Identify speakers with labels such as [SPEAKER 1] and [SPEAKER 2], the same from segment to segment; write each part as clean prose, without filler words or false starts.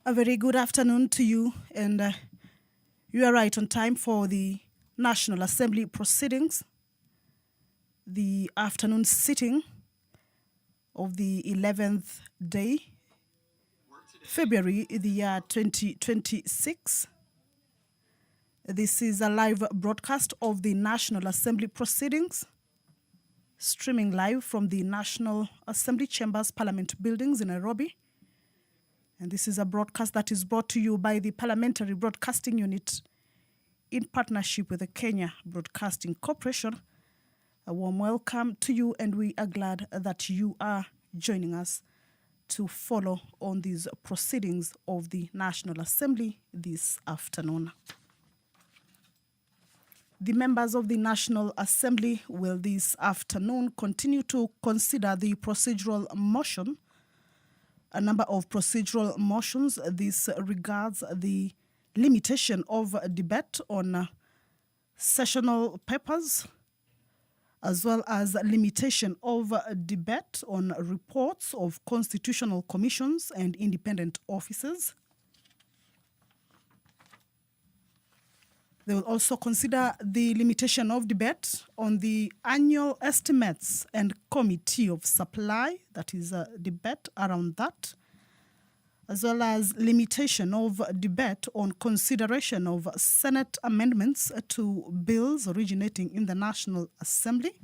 [SPEAKER 1] A very good afternoon to you, and you are right on time for the National Assembly proceedings, the afternoon sitting of the 11th day, February the year 2026. This is a live broadcast of the National Assembly proceedings, streaming live from the National Assembly Chambers Parliament buildings in Nairobi. And this is a broadcast that is brought to you by the Parliamentary Broadcasting Unit in partnership with the Kenya Broadcasting Corporation. A warm welcome to you, and we are glad that you are joining us to follow on these proceedings of the National Assembly this afternoon. The members of the National Assembly will this afternoon continue to consider the procedural motion, a number of procedural motions. This regards the limitation of debate on sessional papers, as well as limitation of debate on reports of constitutional commissions and independent officers. They will also consider the limitation of debate on the annual estimates and committee of supply, that is a debate around that, as well as limitation of debate on consideration of Senate amendments to bills originating in the National Assembly.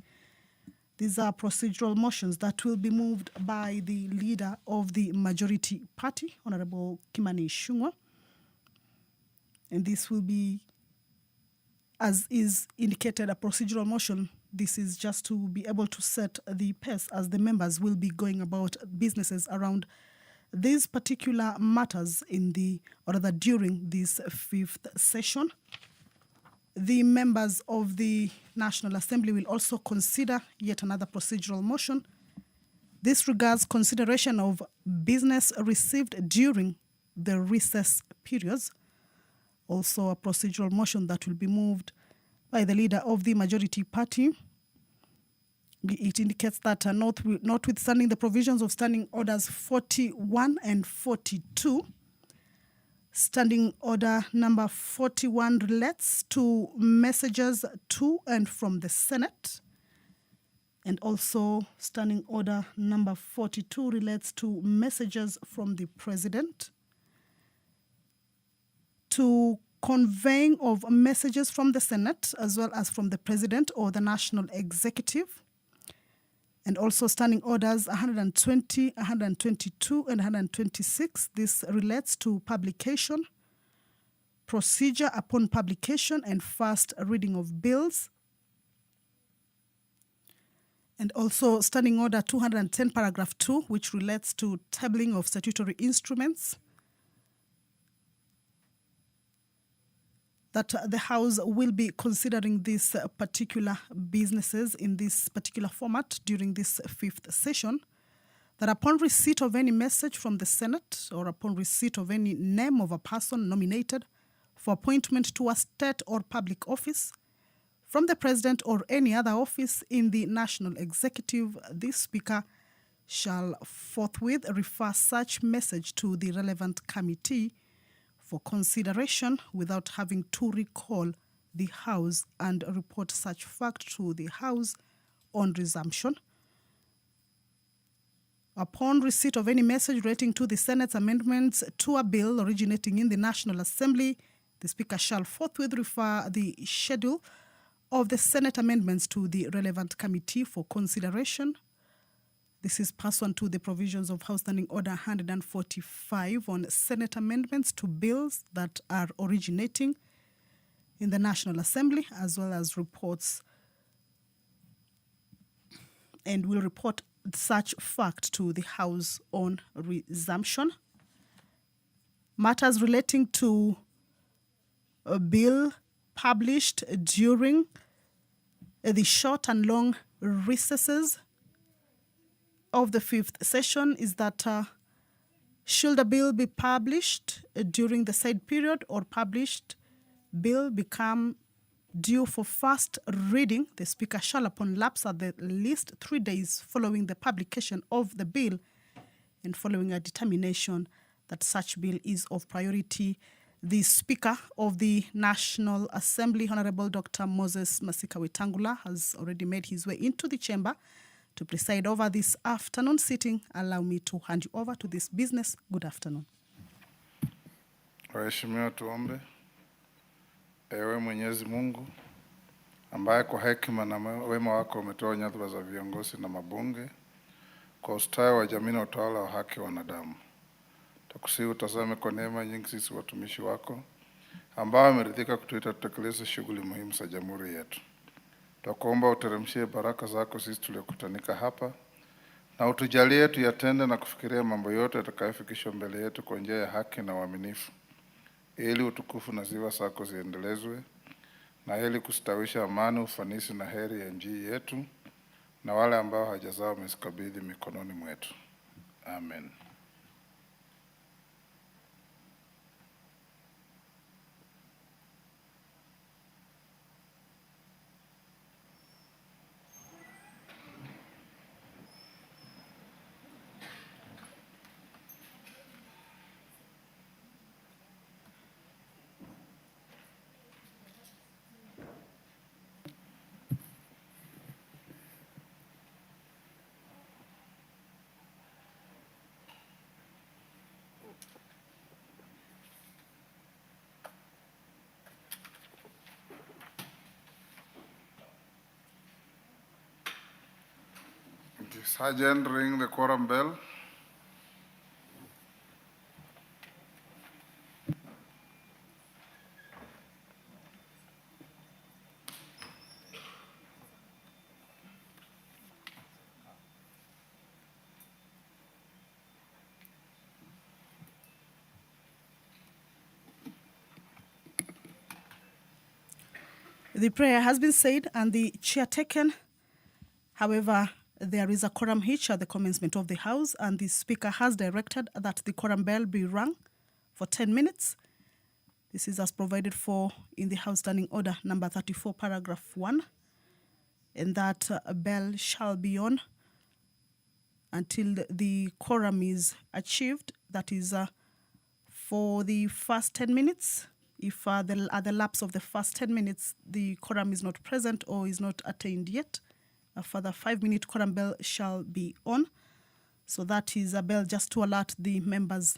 [SPEAKER 1] These are procedural motions that will be moved by the leader of the majority party, Honorable Kimani Ichung'wah. And this will be, as is indicated, a procedural motion. This is just to be able to set the pace as the members will be going about businesses around these particular matters during this fifth session. The members of the National Assembly will also consider yet another procedural motion. This regards consideration of business received during the recess periods. Also a procedural motion that will be moved by the leader of the majority party. It indicates that notwithstanding the provisions of Standing Orders 41 and 42, Standing Order number 41 relates to messages to and from the Senate, and also Standing Order number 42 relates to messages from the President, to conveying of messages from the Senate as well as from the President or the National Executive, and also Standing Orders 120, 122, and 126. This relates to publication, procedure upon publication, and first reading of bills. And also Standing Order 210, paragraph 2, which relates to tabling of statutory instruments, that the House will be considering these particular businesses in this particular format during this fifth session, that upon receipt of any message from the Senate or upon receipt of any name of a person nominated for appointment to a state or public office from the President or any other office in the National Executive, the Speaker shall forthwith refer such message to the relevant committee for consideration without having to recall the House and report such fact to the House on resumption. Upon receipt of any message relating to the Senate's amendments to a bill originating in the National Assembly, the Speaker shall forthwith refer the schedule of the Senate amendments to the relevant committee for consideration. This is pursuant to the provisions of House Standing Order 145 on Senate amendments to bills that are originating in the National Assembly, as well as reports, and will report such fact to the House on resumption. Matters relating to a bill published during the short and long recesses of the fifth session is that should a bill be published during the said period or published bill become due for first reading, the Speaker shall, upon lapse at the least 3 days following the publication of the bill and following a determination that such bill is of priority. The Speaker of the National Assembly, Honorable Dr. Moses Masika Wetangula, has already made his way into the chamber to preside over this afternoon sitting. Allow me to hand you over to this business. Good afternoon.
[SPEAKER 2] Waheshimiwa, tuombe. Ewe Mwenyezi Mungu ambaye kwa hekima na wema wako umetoa nyadhifa za viongozi na mabunge kwa ustawi wa jamii na utawala wa haki wa wanadamu, tukusihi utazame kwa neema nyingi sisi watumishi wako ambao wameridhika kutuita tutekeleze shughuli muhimu za jamhuri yetu. Tukuomba uteremshie baraka zako sisi tuliokutanika hapa na utujalie tuyatende na kufikiria mambo yote yatakayofikishwa mbele yetu kwa njia ya haki na uaminifu, ili utukufu na sifa zako ziendelezwe na ili kustawisha amani, ufanisi na heri ya nchi yetu na wale ambao haja zao umezikabidhi mikononi mwetu. Amen. The sergeant ring the quorum bell.
[SPEAKER 1] The prayer has been said and the chair taken. However, there is a quorum hitch at the commencement of the House, and the Speaker has directed that the quorum bell be rung for 10 minutes. This is as provided for in the House Standing Order number 34, paragraph 1, and that a bell shall be on until the quorum is achieved. That is for the first 10 minutes. If at the lapse of the first 10 minutes, the quorum is not present or is not attained yet, a further 5-minute quorum bell shall be on. So that is a bell just to alert the members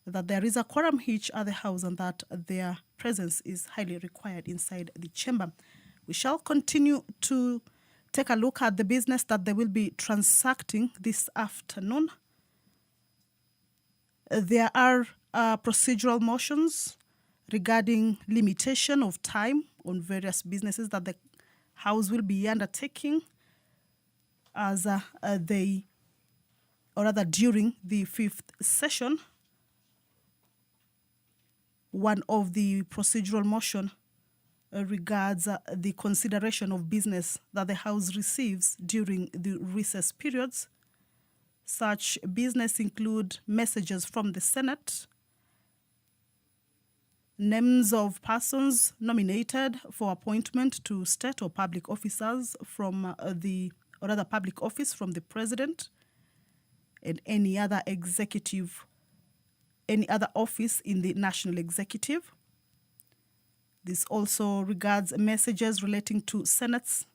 [SPEAKER 1] that there is a quorum hitch at the House and that their presence is highly required inside the chamber. We shall continue to take a look at the business that they will be transacting this afternoon. There are procedural motions regarding limitation of time on various businesses that the House will be undertaking as during the 5th session. One of the procedural motion regards the consideration of business that the House receives during the recess periods. Such business include messages from the Senate, names of persons nominated for appointment to state or public officers from public office from the President, and any other office in the National Executive. This also regards messages relating to Senate's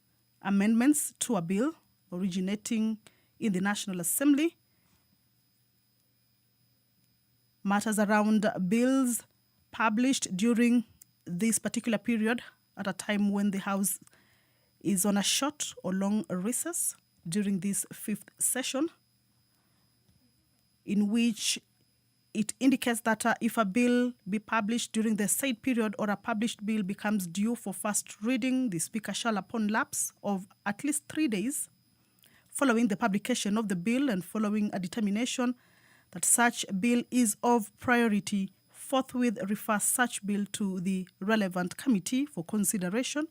[SPEAKER 1] amendments to a bill originating in the National Assembly, matters around bills published during this particular period at a time when the House is on a short or long recess during this 5th session, in which it indicates that if a bill be published during the said period or a published bill becomes due for first reading, the Speaker shall, upon lapse of at least 3 days following the publication of the bill and following a determination that such bill is of priority, forthwith refer such bill to the relevant committee for consideration.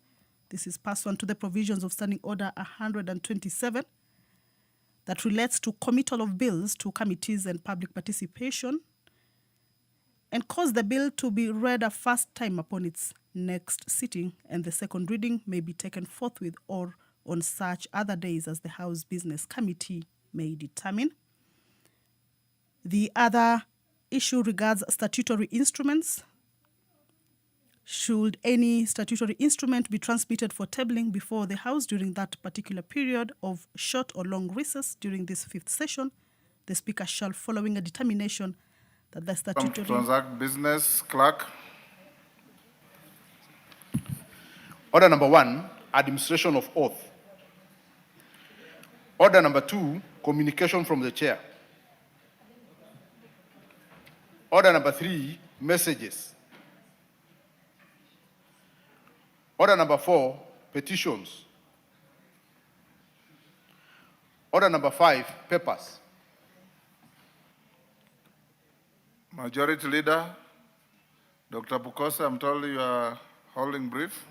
[SPEAKER 1] This is pursuant to the provisions of Standing Order 127 that relates to committal of bills to committees and public participation, and cause the bill to be read a first time upon its next sitting, and the second reading may be taken forthwith or on such other days as the House Business Committee may determine. The other issue regards statutory instruments. Should any statutory instrument be transmitted for tabling before the House during that particular period of short or long recess during this 5th session, the Speaker shall, following a determination that the
[SPEAKER 2] To
[SPEAKER 1] statutory...
[SPEAKER 2] transact business, clerk.
[SPEAKER 3] Order number 1, administration of oath. Order number 2, communication from the chair. Order number 3, messages. Order number 4, petitions. Order number 5, papers.
[SPEAKER 2] Majority Leader, Dr. Bukose, I'm told you are holding brief.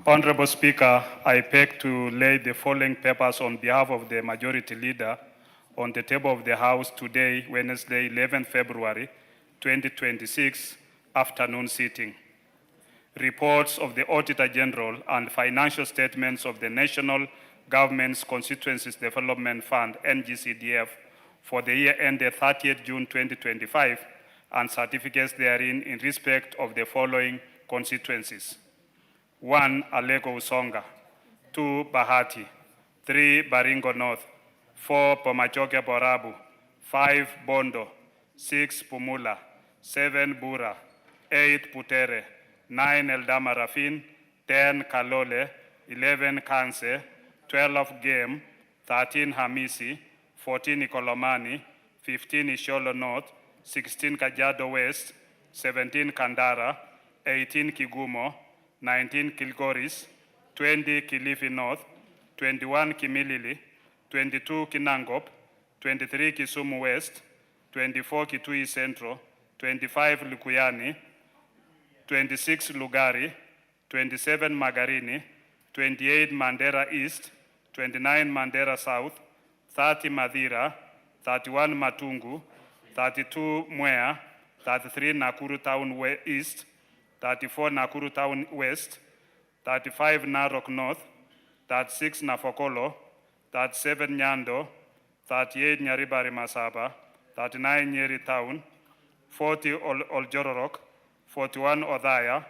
[SPEAKER 4] Honorable Speaker, I beg to lay the following papers on behalf of the Majority Leader on the table of the House today, Wednesday, 11 February 2026, afternoon sitting. Reports of the Auditor General and financial statements of the National Government's Constituencies Development Fund, NGCDF, for the year ended 30th June 2025, and certificates therein in respect of the following constituencies. 1. Alego Usonga. 2. Bahati. 3. Baringo North. 4. Pomachoke Borabu. 5. Bondo. 6. Pumula. 7. Bura. 8. Putere. 9. Eldama Rafin. 10. Kalole. 11. Kanse. 12. Game. 13. Hamisi. 14. Ikolomani. 15. Isholo North. 16. Kajiado West. 17. Kandara. 18. Kigumo. 19 Kilgoris, 20 Kilifi North, 21 Kimilili, 22 Kinangop, 23 Kisumu West, 24 Kitui Central, 25 Lukuyani, 26 Lugari, 27 Magarini, 28 Mandera East, 29 Mandera South, 30 Madira, 31 Matungu, 32 Mwea, 33 Nakuru Town East, 34 Nakuru Town West, 35 Narok North, 36 Nafokolo, 37 Nyando, 38 Nyaribari Masaba, 39 Nyeri Town, 40 Oljororok, 41 Odhaya,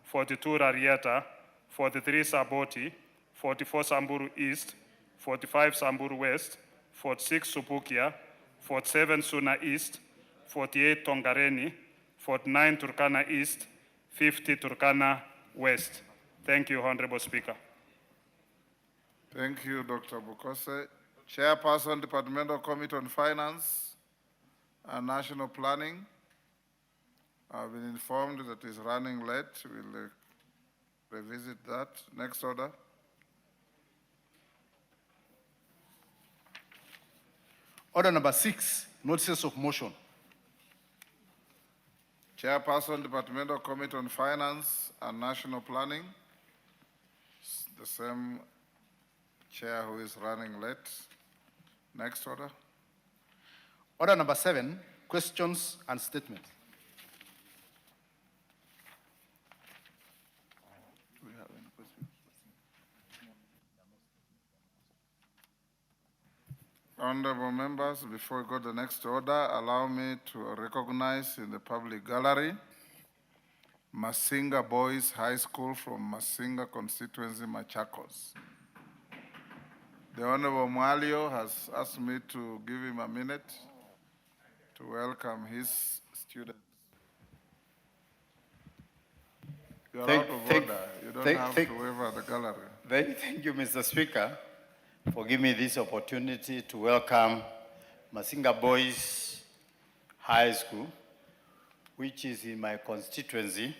[SPEAKER 4] 42 Rarieta, 43 Saboti, 44 Samburu East, 45 Samburu West, 46 Subukia, 47 Suna East, 48 Tongareni, 49 Turkana East, 50 Turkana West. Thank you, Honorable Speaker.
[SPEAKER 2] Thank you, Dr. Bukose. Chairperson, Departmental Committee on Finance and National Planning. I've been informed that it's running late. We'll revisit that. Next order.
[SPEAKER 3] Order number 6, notices of motion.
[SPEAKER 2] Chairperson, Departmental Committee on Finance and National Planning. The same chair who is running late. Next order.
[SPEAKER 3] Order number 7, questions and statements. Do we have any questions?
[SPEAKER 2] Honorable members, before we go to the next order, allow me to recognize in the public gallery Masinga Boys High School from Masinga constituency, Machakos. The Honorable Mwalio has asked me to give him a minute to welcome his students. You are out of order. You don't have to wave at the gallery.
[SPEAKER 5] Thank you, Mr. Speaker, for giving me this opportunity to welcome Masinga Boys High School, which is in my constituency.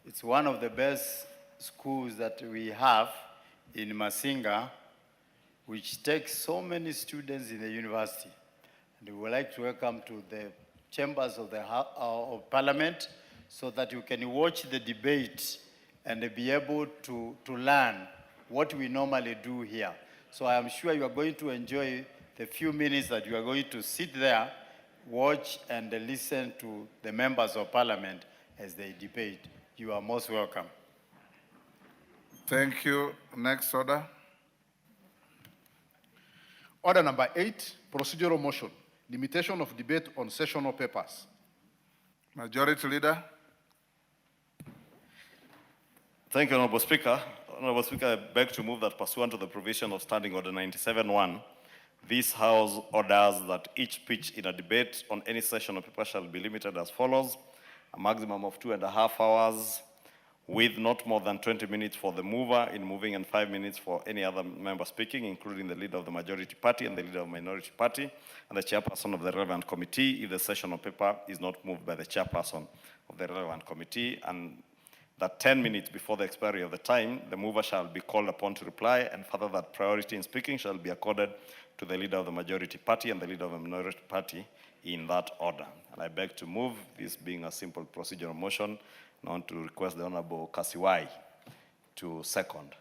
[SPEAKER 5] It's one of the best schools that we have in Masinga, which takes so many students in the university. And we would like to welcome to the chambers of the of Parliament so that you can watch the debate and be able to learn what we normally do here. So I am sure you are going to enjoy the few minutes that you are going to sit there, watch and listen to the members of Parliament as they debate. You are most welcome.
[SPEAKER 2] Thank you. Next order.
[SPEAKER 3] Order number 8, procedural motion, limitation of debate on sessional papers.
[SPEAKER 2] Majority Leader.
[SPEAKER 6] Thank you, Honorable Speaker. Honorable Speaker, I beg to move that pursuant to the provision of Standing Order 97-1, this House orders that each speech in a debate on any session of paper shall be limited as follows: a maximum of 2.5 hours, with not more than 20 minutes for the mover in moving and 5 minutes for any other member speaking, including the leader of the majority party and the leader of the minority party, and the chairperson of the relevant committee if the session of paper is not moved by the chairperson of the relevant committee, and that 10 minutes before the expiry of the time, the mover shall be called upon to reply, and further that priority in speaking shall be accorded to the leader of the majority party and the leader of the minority party in that order. And I beg to move, this being a simple procedural motion, and I want to request the Honorable Kasiwai to second.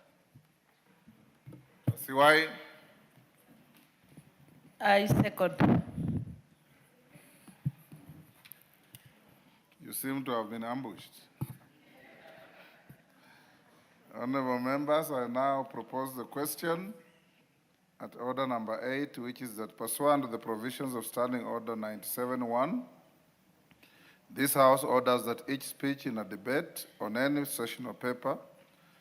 [SPEAKER 2] Siwai.
[SPEAKER 7] I second.
[SPEAKER 2] You seem to have been ambushed. Honorable members, I now propose the question at order number 8, which is that pursuant to the provisions of Standing Order 97-1, this House orders that each speech in a debate on any session of paper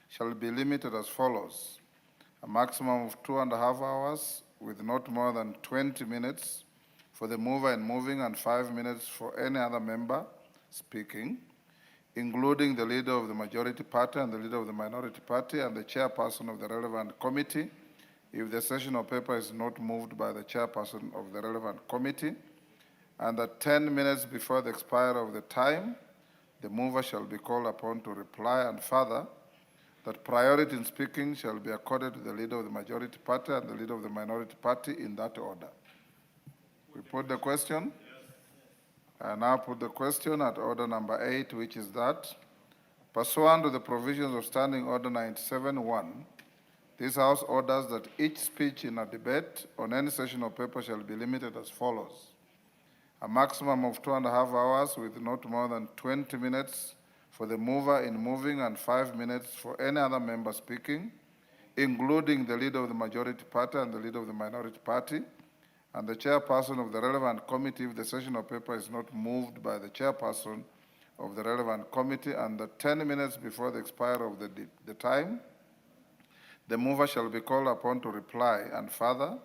[SPEAKER 2] shall be limited as follows: a maximum of 2.5 hours with not more than 20 minutes for the mover in moving and 5 minutes for any other member speaking, including the leader of the majority party and the leader of the minority party and the chairperson of the relevant committee, if the session of paper is not moved by the chairperson of the relevant committee, and that 10 minutes before the expiry of the time, the mover shall be called upon to reply, and further, that priority in speaking shall be accorded to the leader of the majority party and the leader of the minority party in that order. We put the question? I now put the question at order number 8, which is that, pursuant to the provisions of Standing Order 97-1, this House orders that each speech in a debate on any session of paper shall be limited as follows: a maximum of 2.5 hours with not more than 20 minutes for the mover in moving and 5 minutes for any other member speaking, including the leader of the majority party and the leader of the minority party, and the chairperson of the relevant committee if the session of paper is not moved by the chairperson of the relevant committee, and that 10 minutes before the expiry of the time, the mover shall be called upon to reply, and further,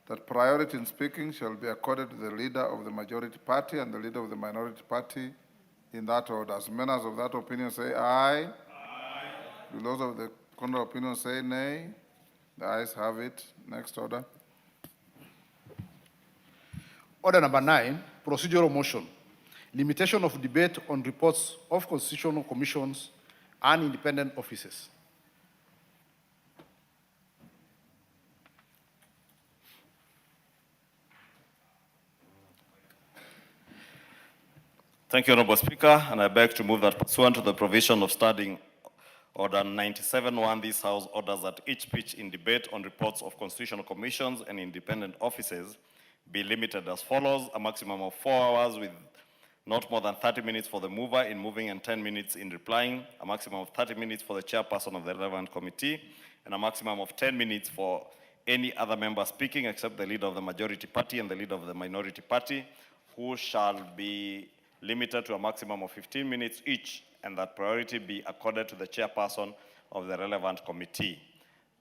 [SPEAKER 2] that priority in speaking shall be accorded to the leader of the majority party and the leader of the minority party in that order. As members of that opinion say aye. Aye. Do those of the contrary opinion say nay? The ayes have it. Next order.
[SPEAKER 3] Order number 9, procedural motion, limitation of debate on reports of constitutional commissions and independent offices.
[SPEAKER 6] Thank you, Honorable Speaker, and I beg to move that pursuant to the provision of Standing Order 97-1, this House orders that each speech in debate on reports of constitutional commissions and independent offices be limited as follows: a maximum of 4 hours with not more than 30 minutes for the mover in moving and 10 minutes in replying, a maximum of 30 minutes for the chairperson of the relevant committee, and a maximum of 10 minutes for any other member speaking except the leader of the majority party and the leader of the minority party, who shall be limited to a maximum of 15 minutes each, and that priority be accorded to the chairperson of the relevant committee,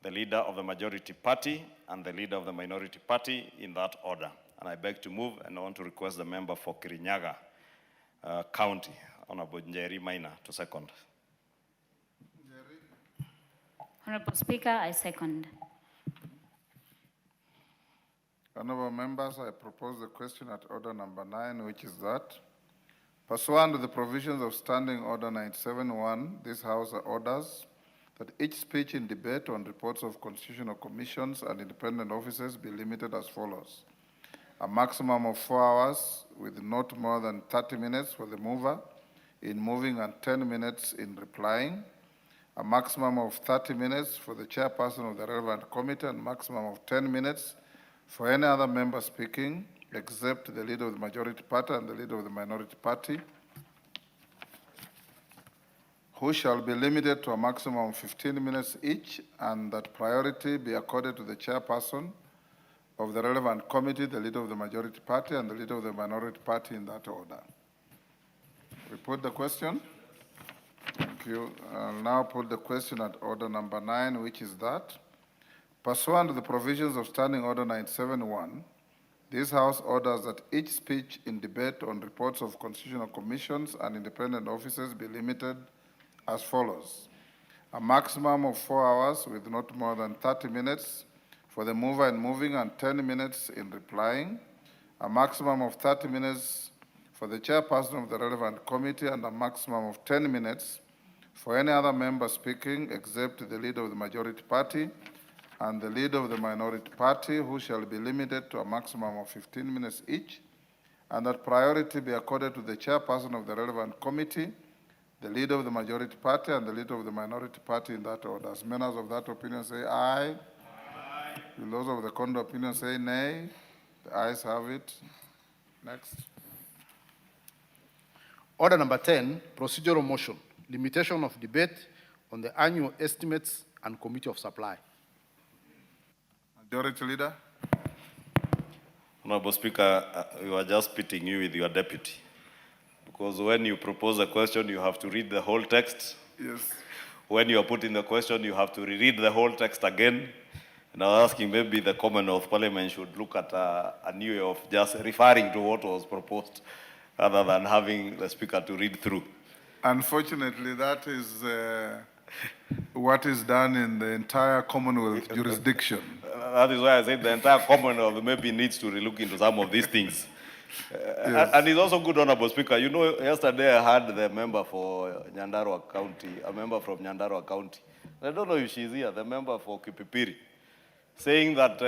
[SPEAKER 6] the leader of the majority party, and the leader of the minority party in that order. And I beg to move, and I want to request the member for Kirinyaga County, Honorable Njeri Maina, to second.
[SPEAKER 8] Honorable Speaker, I second.
[SPEAKER 2] Honorable members, I propose the question at order number 9, which is that, pursuant to the provisions of Standing Order 97-1, this House orders that each speech in debate on reports of constitutional commissions and independent offices be limited as follows: a maximum of 4 hours with not more than 30 minutes for the mover in moving and 10 minutes in replying, a maximum of 30 minutes for the chairperson of the relevant committee, and maximum of 10 minutes for any other member speaking, except the leader of the majority party and the leader of the minority party, who shall be limited to a maximum of 15 minutes each, and that priority be accorded to the chairperson of the relevant committee, the leader of the majority party, and the leader of the minority party in that order. We put the question. Thank you. I'll now put the question at order number 9, which is that, pursuant to the provisions of Standing Order 971, this House orders that each speech in debate on reports of constitutional commissions and independent officers be limited as follows: a maximum of 4 hours with not more than 30 minutes for the mover in moving and 10 minutes in replying, a maximum of 30 minutes for the chairperson of the relevant committee, and a maximum of 10 minutes for any other member speaking except the leader of the majority party and the leader of the minority party, who shall be limited to a maximum of 15 minutes each, and that priority be accorded to the chairperson of the relevant committee, the leader of the majority party, and the leader of the minority party in that order. As members of that opinion say aye. Will those of the contrary opinion say nay? The ayes have it. Next.
[SPEAKER 3] Order number 10, procedural motion, limitation of debate on the annual estimates and committee of supply.
[SPEAKER 2] Majority Leader.
[SPEAKER 6] Honorable Speaker, we were just pitting you with your deputy. Because when you propose a question, you have to read the whole text.
[SPEAKER 2] Yes.
[SPEAKER 6] When you are putting the question, you have to reread the whole text again. And I was asking maybe the Commonwealth Parliament should look at a new way of just referring to what was proposed rather than having the Speaker to read through.
[SPEAKER 2] Unfortunately, that is what is done in the entire Commonwealth jurisdiction.
[SPEAKER 6] That is why I said the entire Commonwealth maybe needs to relook into some of these things.
[SPEAKER 2] Yes.
[SPEAKER 6] And it's also good, Honorable Speaker. You know, yesterday I had the member for Nyandarua County, a member from Nyandarua County. I don't know if she's here, the member for Kipipiri, saying that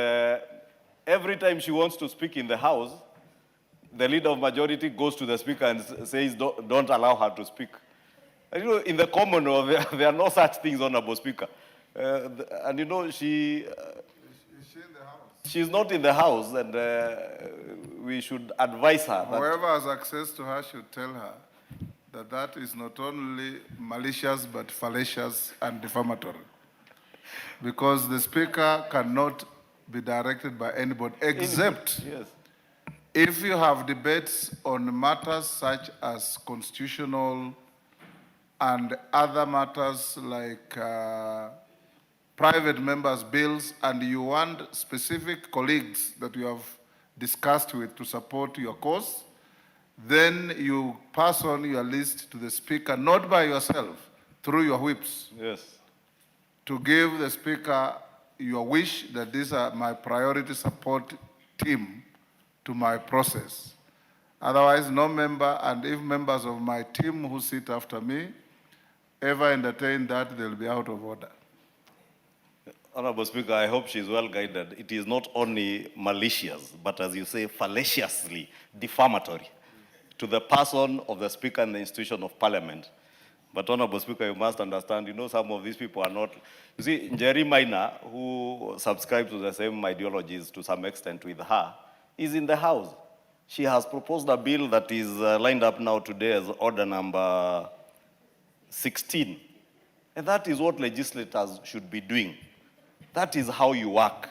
[SPEAKER 6] every time she wants to speak in the House, the leader of majority goes to the Speaker and says, don't allow her to speak. And, you know, in the Commonwealth, there are no such things, Honorable Speaker. And you know, she's not in the House, and we should advise her.
[SPEAKER 2] Whoever has access to her should tell her that that is not only malicious, but fallacious and defamatory. Because the Speaker cannot be directed by anybody, except
[SPEAKER 6] Yes.
[SPEAKER 2] if you have debates on matters such as constitutional and other matters like private members' bills, and you want specific colleagues that you have discussed with to support your cause, then you pass on your list to the Speaker, not by yourself, through your whips.
[SPEAKER 6] Yes.
[SPEAKER 2] To give the Speaker your wish that these are my priority support team to my process. Otherwise, no member, and if members of my team who sit after me ever entertain that, they'll be out of order.
[SPEAKER 6] Honorable Speaker, I hope she's well guided. It is not only malicious, but as you say, fallaciously defamatory to the person of the Speaker and the institution of Parliament. But Honorable Speaker, you must understand, you know, some of these people are not. You see, Njeri Maina, who subscribes to the same ideologies to some extent with her, is in the House. She has proposed a bill that is lined up now today as order number 16. And that is what legislators should be doing. That is how you work.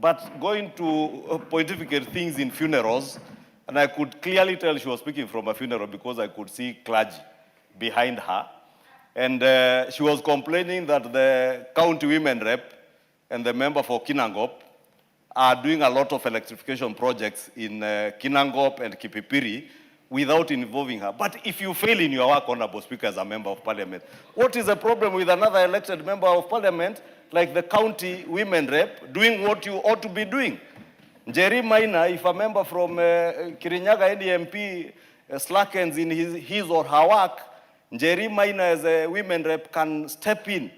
[SPEAKER 6] But going to pontificate things in funerals, and I could clearly tell she was speaking from a funeral because I could see clergy behind her. And she was complaining that the county women rep and the member for Kinangop are doing a lot of electrification projects in Kinangop and Kipipiri without involving her. But if you fail in your work, Honorable Speaker, as a member of Parliament, what is the problem with another elected member of Parliament, like the county women rep, doing what you ought to be doing? Njeri Maina, if a member from Kirinyaga NDMP slackens in his or her work, Njeri Maina as a women rep can step in,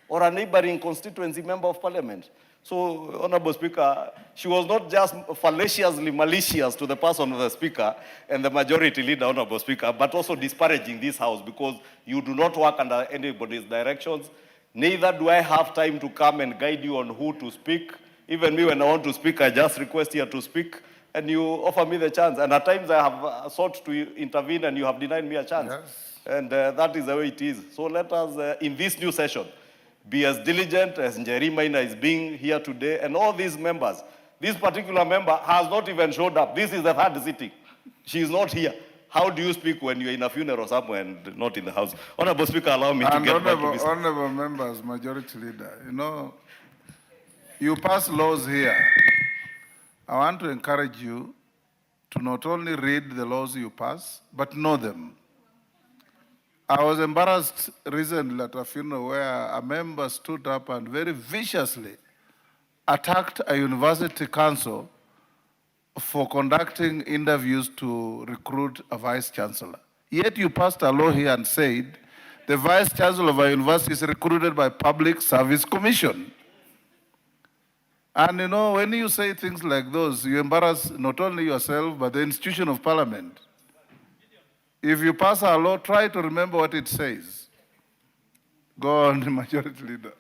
[SPEAKER 6] or a neighboring constituency member of Parliament. So, Honorable Speaker, she was not just fallaciously malicious to the person of the Speaker and the majority leader, Honorable Speaker, but also disparaging this House because you do not work under anybody's directions. Neither do I have time to come and guide you on who to speak. Even me, when I want to speak, I just request here to speak, and you offer me the chance. And at times I have sought to intervene, and you have denied me a chance.
[SPEAKER 2] Yes.
[SPEAKER 6] And that is the way it is. So let us, in this new session, be as diligent as Njeri Maina is being here today, and all these members, This particular member has not even showed up. This is the third sitting. She is not here. How do you speak when you're in a funeral somewhere and not in the house? Honorable Speaker, allow me to
[SPEAKER 2] And
[SPEAKER 6] get back to business.
[SPEAKER 2] honorable members, Majority Leader, you know, you pass laws here. I want to encourage you to not only read the laws you pass, but know them. I was embarrassed recently at a funeral where a member stood up and very viciously attacked a university council for conducting interviews to recruit a vice chancellor. Yet you passed a law here and said the vice chancellor of a university is recruited by Public Service Commission. And you know, when you say things like those, you embarrass not only yourself, but the institution of parliament. If you pass a law, try to remember what it says. Go on, Majority Leader.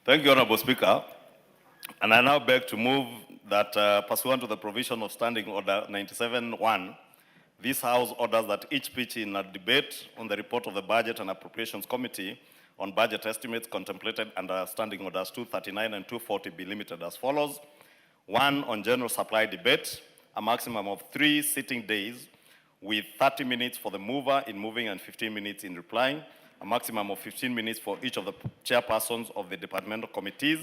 [SPEAKER 6] Thank you, Honorable Speaker. And I now beg to move that pursuant to the provision of Standing Order 97-1, this House orders that each speech in a debate on the report of the Budget and Appropriations Committee on budget estimates contemplated under Standing Orders 239 and 240 be limited as follows. 1, on general supply debate, a maximum of 3 sitting days with 30 minutes for the mover in moving and 15 minutes in replying, a maximum of 15 minutes for each of the chairpersons of the departmental committees,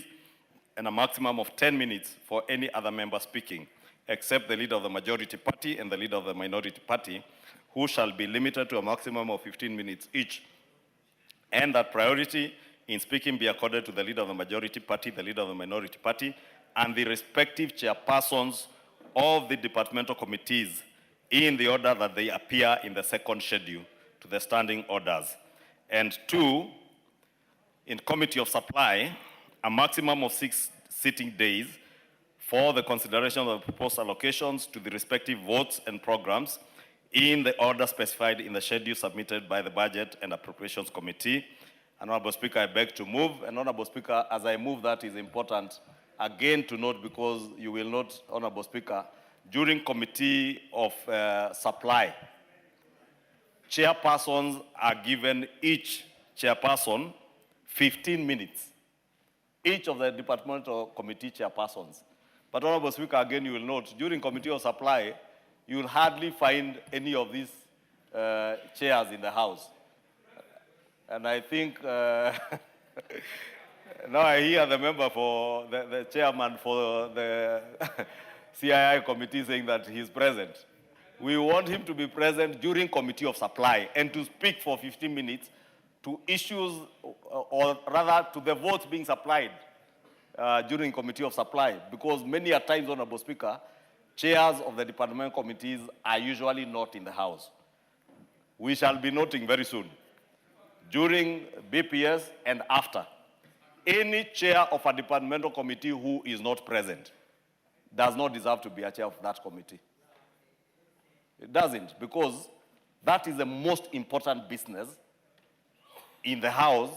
[SPEAKER 6] and a maximum of 10 minutes for any other member speaking, except the leader of the majority party and the leader of the minority party, who shall be limited to a maximum of 15 minutes each, and that priority in speaking be accorded to the leader of the majority party, the leader of the minority party, and the respective chairpersons of the departmental committees in the order that they appear in the second schedule to the standing orders. And 2, in committee of supply, a maximum of 6 sitting days for the consideration of the proposed allocations to the respective votes and programs in the order specified in the schedule submitted by the Budget and Appropriations Committee. Honorable Speaker, I beg to move. And Honorable Speaker, as I move, that is important again to note, because you will note, Honorable Speaker, during committee of supply, chairpersons are given each chairperson 15 minutes. Each of the departmental committee chairpersons. But Honorable Speaker, again, you will note, during committee of supply, you will hardly find any of these chairs in the House. And I think, now I hear the member for, the chairman for the CII committee saying that he's present. We want him to be present during committee of supply and to speak for 15 minutes to issues, or rather to the votes being supplied during committee of supply, because many a times, Honorable Speaker, chairs of the departmental committees are usually not in the House. We shall be noting very soon, during BPS and after, any chair of a departmental committee who is not present does not deserve to be a chair of that committee. It doesn't, because that is the most important business in the House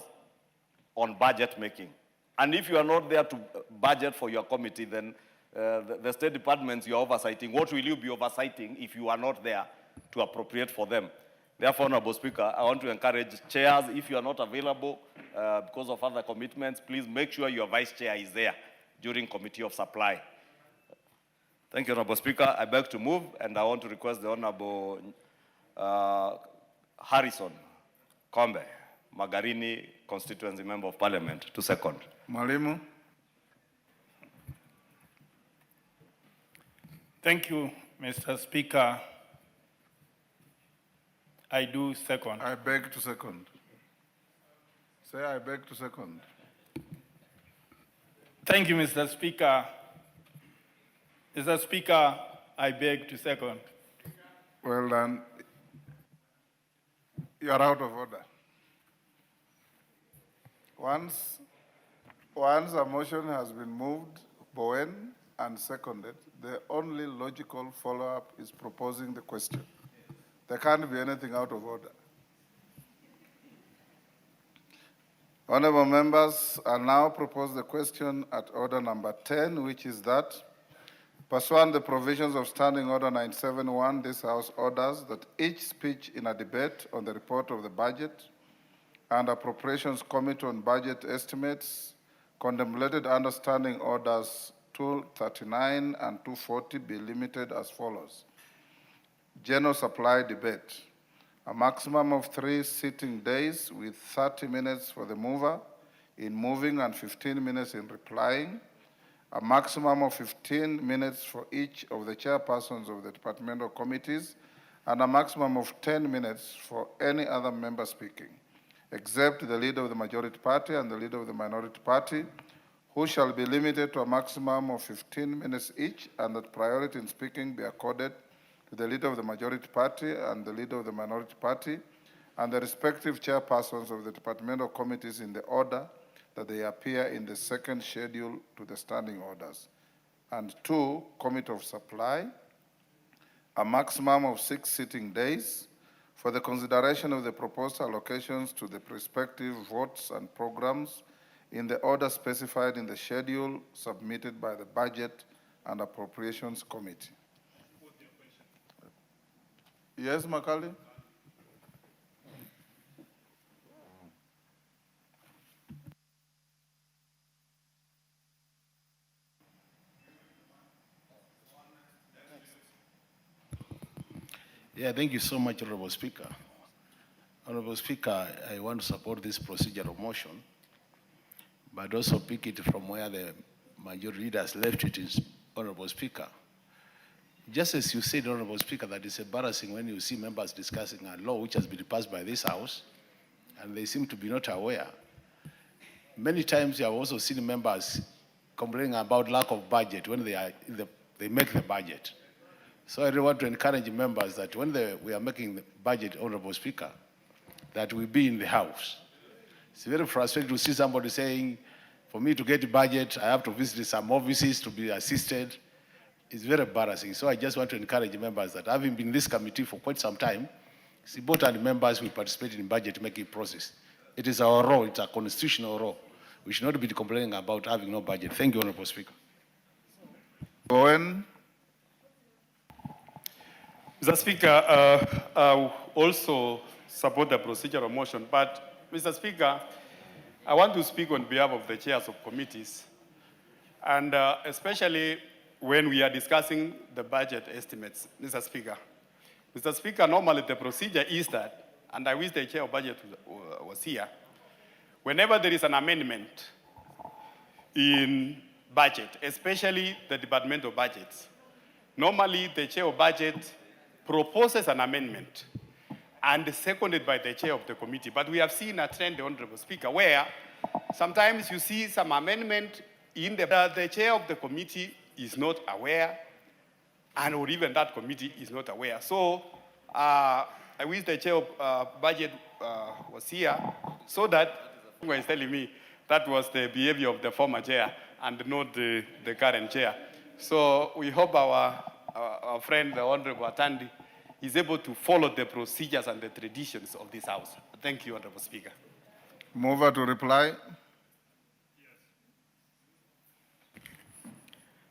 [SPEAKER 6] on budget making. And if you are not there to budget for your committee, then the state departments you are oversighting, what will you be oversighting if you are not there to appropriate for them? Therefore, Honorable Speaker, I want to encourage chairs, if you are not available because of other commitments, please make sure your vice chair is there during committee of supply. Thank you, Honorable Speaker. I beg to move, and I want to request the Honorable Harrison Kombe, Magarini Constituency Member of Parliament, to second.
[SPEAKER 2] Mwalimu.
[SPEAKER 7] Thank you, Mr. Speaker. I do second.
[SPEAKER 2] I beg to second. Say, I beg to second.
[SPEAKER 7] Thank you, Mr. Speaker. Mr. Speaker, I beg to second.
[SPEAKER 2] Well done. You are out of order. Once a motion has been moved, Bowen, and seconded, the only logical follow-up is proposing the question. There can't be anything out of order. Honorable members, I now propose the question at order number 10, which is that, pursuant the provisions of Standing Order 971, this House orders that each speech in a debate on the report of the Budget and Appropriations Committee on Budget Estimates, contemplated under Standing Orders 239 and 240 be limited as follows. General supply debate. A maximum of 3 sitting days with 30 minutes for the mover in moving and 15 minutes in replying. A maximum of 15 minutes for each of the chairpersons of the departmental committees, and a maximum of 10 minutes for any other member speaking, except the leader of the majority party and the leader of the minority party, who shall be limited to a maximum of 15 minutes each, and that priority in speaking be accorded to the leader of the majority party and the leader of the minority party, and the respective chairpersons of the departmental committees in the order that they appear in the second schedule to the standing orders. And 2, Committee of Supply, a maximum of 6 sitting days for the consideration of the proposed allocations to the respective votes and programs in the order specified in the schedule submitted by the Budget and Appropriations Committee. Yes, Macaulay?
[SPEAKER 9] Yeah, thank you so much, Honorable Speaker. Honorable Speaker, I want to support this procedural motion, but also pick it from where the majority leaders left it, Honorable Speaker. Just as you said, Honorable Speaker, that it's embarrassing when you see members discussing a law which has been passed by this House, and they seem to be not aware. Many times you have also seen members complaining about lack of budget when they make the budget. So I really want to encourage members that when we are making the budget, Honorable Speaker, that we be in the House. It's very frustrating to see somebody saying, for me to get the budget, I have to visit some offices to be assisted. It's very embarrassing. So I just want to encourage members that having been in this committee for quite some time, it's important members will participate in the budget making process. It is our role, it's a constitutional role. We should not be complaining about having no budget. Thank you, Honorable Speaker.
[SPEAKER 2] Bowen.
[SPEAKER 7] Mr. Speaker, I also support the procedural motion, but Mr. Speaker, I want to speak on behalf of the chairs of committees, and especially when we are discussing the budget estimates, Mr. Speaker. Mr. Speaker, normally the procedure is that, and I wish the chair of budget was here, whenever there is an amendment in budget, especially the departmental budgets, normally the chair of budget proposes an amendment and seconded by the chair of the committee. But we have seen a trend, Honorable Speaker, where sometimes you see some amendment in the chair of the committee is not aware, and or even that committee is not aware. So I wish the chair of budget was here, so that is telling me that was the behavior of the former chair and not the current chair. So we hope our friend, the Honorable Atandi, is able to follow the procedures and the traditions of this House. Thank you, Honorable Speaker.
[SPEAKER 2] Mover to reply.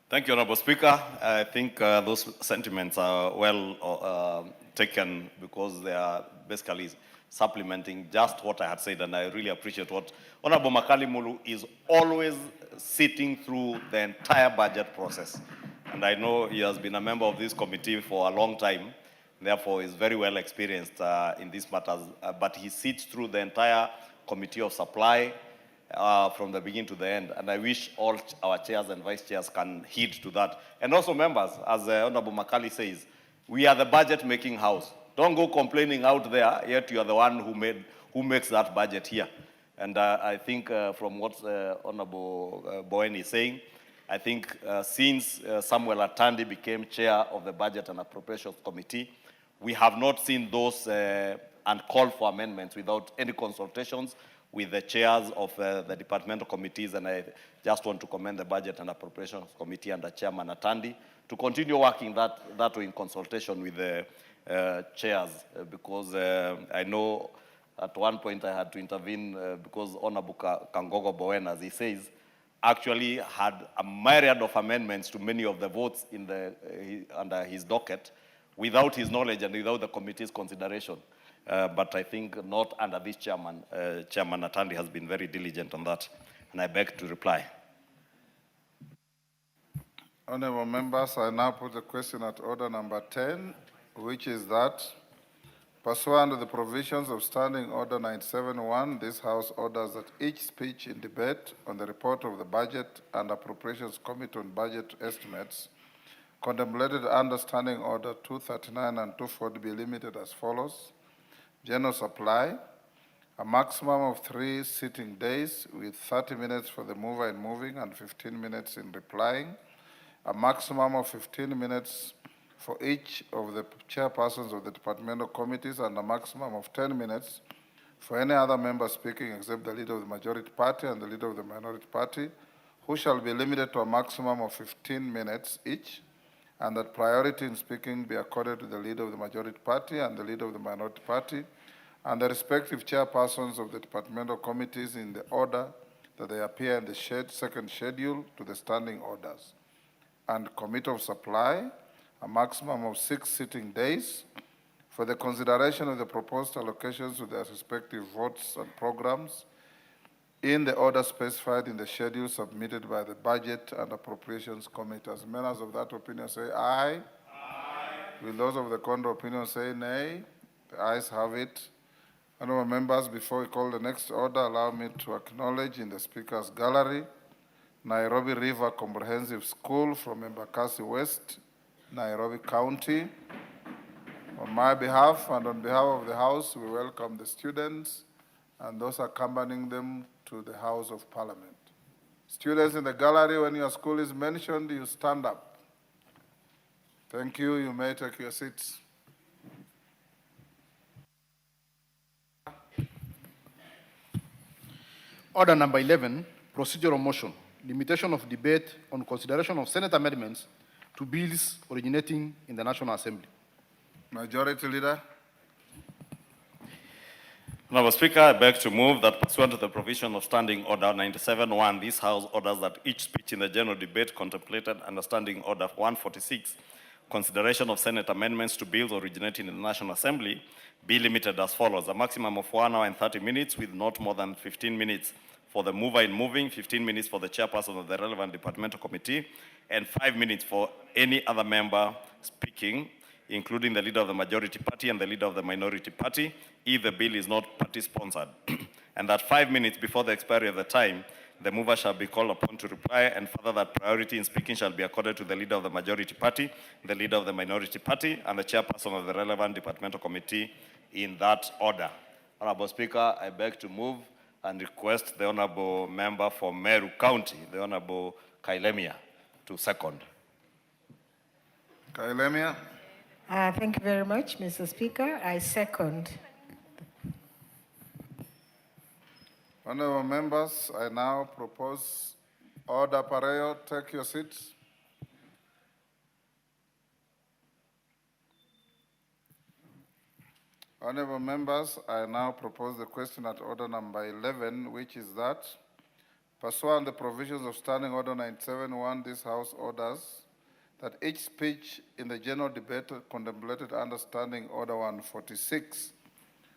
[SPEAKER 6] Thank you, Honorable Speaker. I think those sentiments are well taken because they are basically supplementing just what I had said, and I really appreciate what Honorable Makali Mulu is always sitting through the entire budget process. And I know he has been a member of this committee for a long time, therefore is very well experienced in these matters, but he sits through the entire Committee of Supply from the beginning to the end, and I wish all our chairs and vice chairs can heed to that. And also members, as Honorable Makali says, we are the budget-making house. Don't go complaining out there, yet you are the one who makes that budget here. And I think from what Honorable Bowen is saying, I think since Samuel Atandi became chair of the Budget and Appropriations Committee, we have not seen those and called for amendments without any consultations with the chairs of the departmental committees. And I just want to commend the Budget and Appropriations Committee under Chairman Atandi to continue working that way in consultation with the chairs, because I know at one point I had to intervene because Honorable Kangogo Bowen, as he says, actually had a myriad of amendments to many of the votes in under his docket without his knowledge and without the committee's consideration. But I think not under this chairman. Chairman Atandi has been very diligent on that, and I beg to reply.
[SPEAKER 2] Honorable members, I now put the question at order number 10, which is that pursuant to the provisions of Standing Order 97-1, this House orders that each speech in debate on the report of the Budget and Appropriations Committee on Budget Estimates contemplated under Standing Order 239 and 240 be limited as follows. General supply, a maximum of 3 sitting days with 30 minutes for the mover in moving and 15 minutes in replying. A maximum of 15 minutes for each of the chairpersons of the departmental committees and a maximum of 10 minutes for any other member speaking except the leader of the majority party and the leader of the minority party, who shall be limited to a maximum of 15 minutes each, and that priority in speaking be accorded to the leader of the majority party and the leader of the minority party, and the respective chairpersons of the departmental committees in the order that they appear in the second schedule to the standing orders. And Committee of Supply, a maximum of 6 sitting days for the consideration of the proposed allocations to their respective votes and programs in the order specified in the schedule submitted by the Budget and Appropriations Committee. As members of that opinion say aye. Aye. Will those of the contrary opinion say nay? The ayes have it. Honorable members, before we call the next order, allow me to acknowledge in the Speaker's Gallery Nairobi River Comprehensive School from Embakasi West, Nairobi County. On my behalf and on behalf of the House, we welcome the students and those accompanying them to the House of Parliament. Students in the gallery, when your school is mentioned, you stand up. Thank you. You may take your seats.
[SPEAKER 3] Order number 11, procedural motion, limitation of debate on consideration of Senate amendments to bills originating in the National Assembly.
[SPEAKER 2] Majority Leader.
[SPEAKER 6] Honorable Speaker, I beg to move that pursuant to the provision of Standing Order 97-1, this House orders that each speech in the general debate contemplated under Standing Order 146, consideration of Senate amendments to bills originating in the National Assembly, be limited as follows. A maximum of 1 hour and 30 minutes with not more than 15 minutes for the mover in moving, 15 minutes for the chairperson of the relevant departmental committee, and 5 minutes for any other member speaking, including the leader of the majority party and the leader of the minority party, if the bill is not party-sponsored. And that 5 minutes before the expiry of the time, the mover shall be called upon to reply, and further that priority in speaking shall be accorded to the leader of the majority party, the leader of the minority party, and the chairperson of the relevant departmental committee in that order. Honorable Speaker, I beg to move and request the Honorable Member for Meru County, the Honorable Kailemia, to second.
[SPEAKER 2] Kailemia.
[SPEAKER 10] Thank you very much, Mr. Speaker. I second.
[SPEAKER 2] Honorable members, I now propose Order Pareo. Take your seats. Honorable members, I now propose the question at order number 11, which is that, pursuant to the provisions of Standing Order 97-1, this House orders that each speech in the general debate contemplated under Standing Order 146,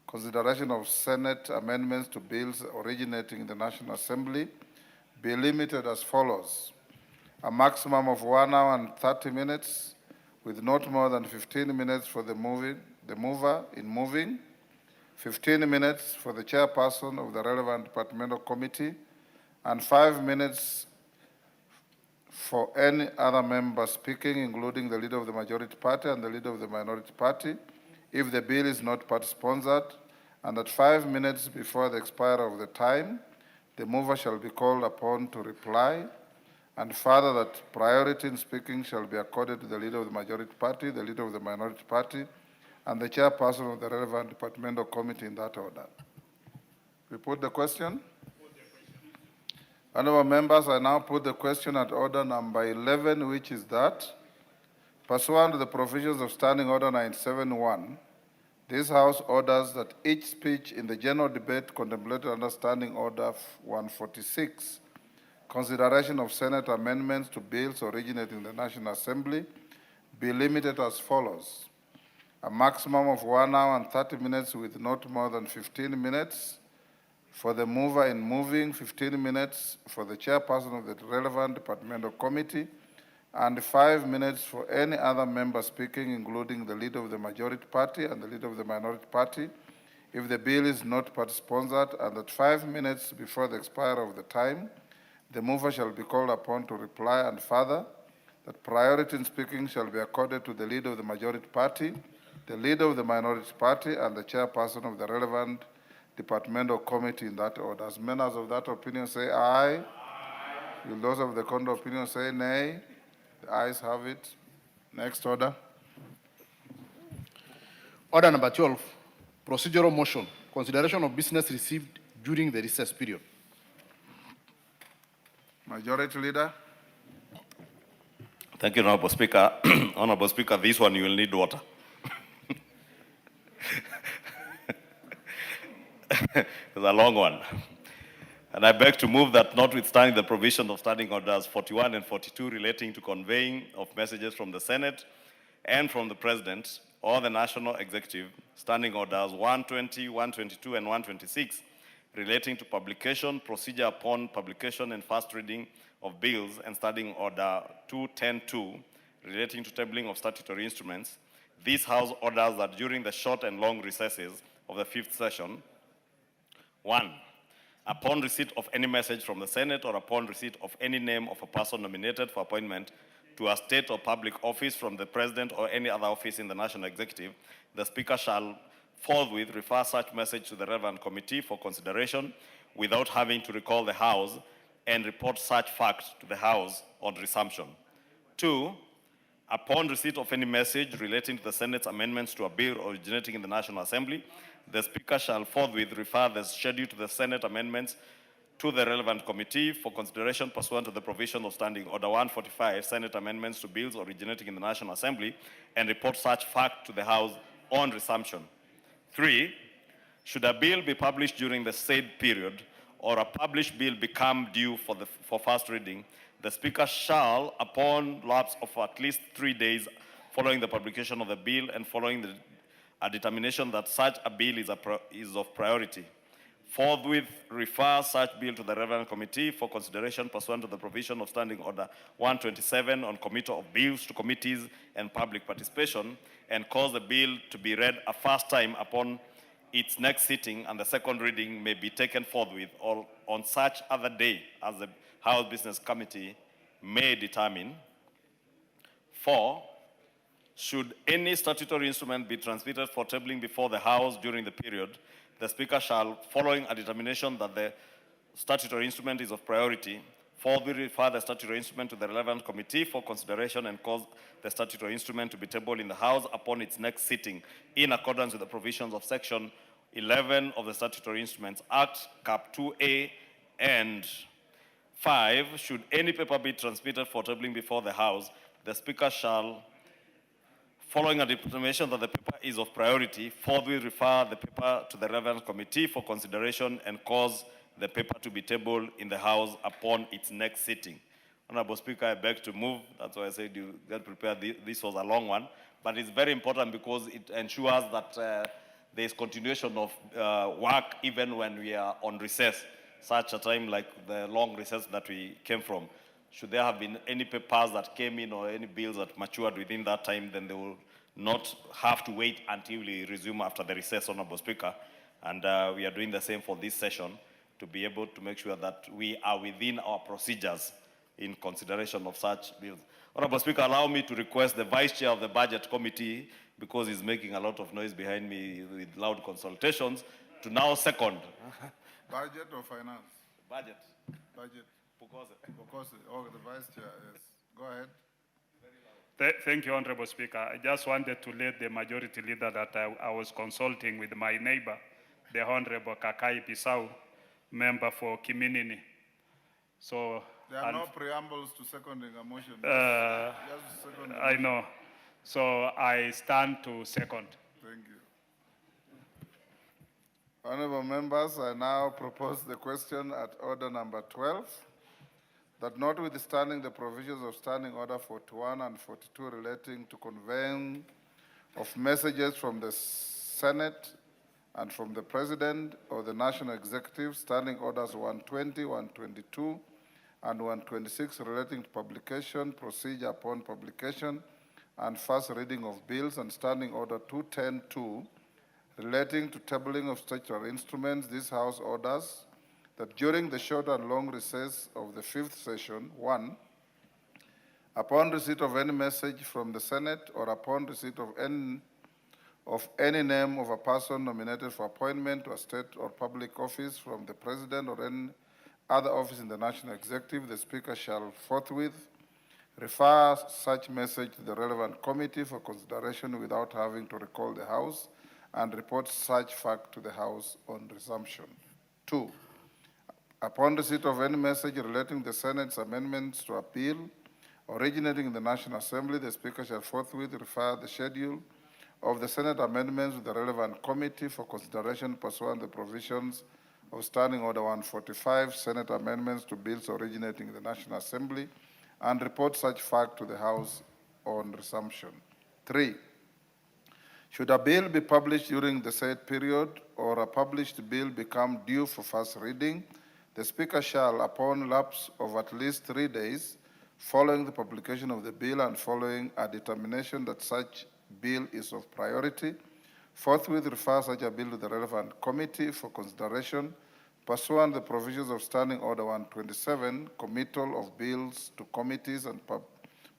[SPEAKER 2] consideration of Senate amendments to bills originating in the National Assembly, be limited as follows. A maximum of 1 hour and 30 minutes with not more than 15 minutes for the mover in moving, 15 minutes for the chairperson of the relevant departmental committee, and 5 minutes for any other member speaking, including the leader of the majority party and the leader of the minority party, if the bill is not party-sponsored, and that 5 minutes before the expiry of the time, the mover shall be called upon to reply, and further that priority in speaking shall be accorded to the leader of the majority party, the leader of the minority party, and the chairperson of the relevant departmental committee in that order. We put the question? Honorable members, I now put the question at order number 11, which is that, pursuant to the provisions of Standing Order 97-1, this House orders that each speech in the general debate contemplated under Standing Order 146, consideration of Senate amendments to bills originating in the National Assembly, be limited as follows. A maximum of 1 hour and 30 minutes with not more than 15 minutes for the mover in moving, 15 minutes for the chairperson of the relevant departmental committee, and 5 minutes for any other member speaking, including the leader of the majority party and the leader of the minority party, if the bill is not party-sponsored, and that 5 minutes before the expiry of the time, the mover shall be called upon to reply, and further, that priority in speaking shall be accorded to the leader of the majority party, the leader of the minority party, and the chairperson of the relevant departmental committee in that order. As members of that opinion say aye. Aye. Will those of the contrary opinion say nay? The ayes have it. Next order.
[SPEAKER 3] Order number 12, procedural motion, consideration of business received during the recess period.
[SPEAKER 2] Majority Leader.
[SPEAKER 6] Thank you, Honorable Speaker. Honorable Speaker, this one you will need water. It's a long one. And I beg to move that notwithstanding the provision of Standing Orders 41 and 42 relating to conveying of messages from the Senate and from the President or the National Executive, Standing Orders 120, 122, and 126 relating to publication, procedure upon publication and first reading of bills, and Standing Order 210-2 relating to tabling of statutory instruments, this House orders that during the short and long recesses of the 5th session, 1, upon receipt of any message from the Senate or upon receipt of any name of a person nominated for appointment to a state or public office from the President or any other office in the National Executive, the Speaker shall forthwith refer such message to the relevant committee for consideration without having to recall the House and report such fact to the House on resumption. 2, upon receipt of any message relating to the Senate's amendments to a bill originating in the National Assembly, the Speaker shall forthwith refer the schedule to the Senate amendments to the relevant committee for consideration pursuant to the provision of Standing Order 145, Senate amendments to bills originating in the National Assembly, and report such fact to the House on resumption. 3, should a bill be published during the said period or a published bill become due for first reading, the Speaker shall, upon lapse of at least 3 days following the publication of the bill and following a determination that such a bill is of priority, forthwith refer such bill to the relevant committee for consideration pursuant to the provision of Standing Order 127 on committal of bills to committees and public participation, and cause the bill to be read a first time upon its next sitting, and the second reading may be taken forthwith or on such other day as the House Business Committee may determine. 4, should any statutory instrument be transmitted for tabling before the House during the period, the Speaker shall, following a determination that the statutory instrument is of priority, forthwith refer the statutory instrument to the relevant committee for consideration and cause the statutory instrument to be tabled in the House upon its next sitting in accordance with the provisions of Section 11 of the Statutory Instruments Act, Cap 2A, and 5, should any paper be transmitted for tabling before the House, the Speaker shall, following a determination that the paper is of priority, forthwith refer the paper to the relevant committee for consideration and cause the paper to be tabled in the House upon its next sitting. Honorable Speaker, I beg to move. That's why I said you get prepared. This was a long one, but it's very important because it ensures that there is continuation of work even when we are on recess, such a time like the long recess that we came from. Should there have been any papers that came in or any bills that matured within that time, then they will not have to wait until we resume after the recess, Honorable Speaker. And we are doing the same for this session to be able to make sure that we are within our procedures in consideration of such bills. Honorable Speaker, allow me to request the Vice Chair of the Budget Committee, because he's making a lot of noise behind me with loud consultations, to now second.
[SPEAKER 2] Budget or finance?
[SPEAKER 6] Budget.
[SPEAKER 2] Budget. Because the Vice Chair, yes. Go ahead.
[SPEAKER 4] Thank you, Honorable Speaker. I just wanted to let the Majority Leader that I was consulting with my neighbor, the Honorable Kakai Pisau, member for Kiminini. So
[SPEAKER 2] there are no preambles to seconding a motion.
[SPEAKER 4] Just second I know. So I stand to second.
[SPEAKER 2] Thank you. Honorable members, I now propose the question at order number 12, that notwithstanding the provisions of Standing Order 41 and 42 relating to conveying of messages from the Senate and from the President or the National Executive, Standing Orders 120, 122, and 126 relating to publication, procedure upon publication, and first reading of bills, and Standing Order 210-2 relating to tabling of statutory instruments. This House orders that during the short and long recess of the 5th session, 1, upon receipt of any message from the Senate or upon receipt of any name of a person nominated for appointment to a state or public office from the President or any other office in the National Executive, the Speaker shall forthwith refer such message to the relevant committee for consideration without having to recall the House and report such fact to the House on resumption. 2, upon receipt of any message relating to the Senate's amendments to a bill originating in the National Assembly, the Speaker shall forthwith refer the schedule of the Senate amendments to the relevant committee for consideration pursuant to the provisions of Standing Order 145, Senate amendments to bills originating in the National Assembly, and report such fact to the House on resumption. 3, should a bill be published during the said period or a published bill become due for first reading, the Speaker shall, upon lapse of at least 3 days following the publication of the bill and following a determination that such bill is of priority, forthwith refer such a bill to the relevant committee for consideration pursuant to the provisions of Standing Order 127, committal of bills to committees and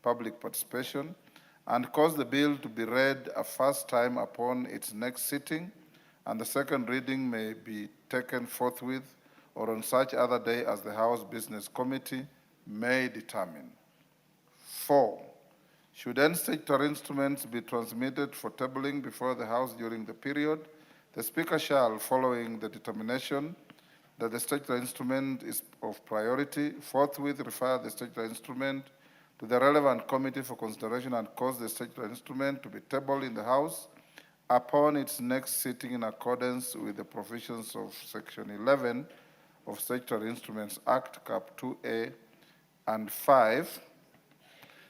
[SPEAKER 2] public participation, and cause the bill to be read a first time upon its next sitting, and the second reading may be taken forthwith or on such other day as the House Business Committee may determine. 4, should any statutory instruments be transmitted for tabling before the House during the period, the Speaker shall, following the determination that the statutory instrument is of priority, forthwith refer the statutory instrument to the relevant committee for consideration and cause the statutory instrument to be tabled in the House upon its next sitting in accordance with the provisions of Section 11 of Statutory Instruments Act, Cap 2A, and 5.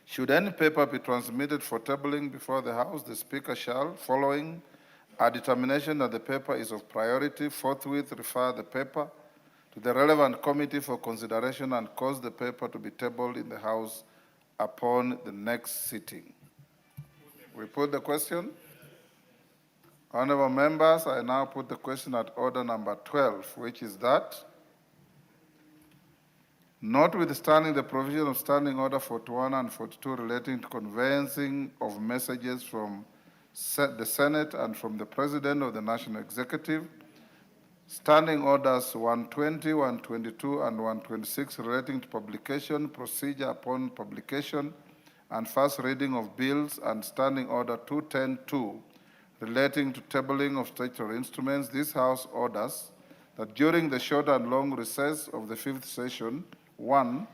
[SPEAKER 2] Should any paper be transmitted for tabling before the House, the Speaker shall, following a determination that the paper is of priority, forthwith refer the paper to the relevant committee for consideration and cause the paper to be tabled in the House upon the next sitting. We put the question. Honorable members, I now put the question at order number 12, which is that, notwithstanding the provision of Standing Order 41 and 42 relating to conveyancing of messages from the Senate and from the President of the National Executive, Standing Orders 120, 122, and 126 relating to publication, procedure upon publication, and first reading of bills, and Standing Order 210-2 relating to tabling of statutory instruments, this House orders that during the short and long recess of the 5th session, 1,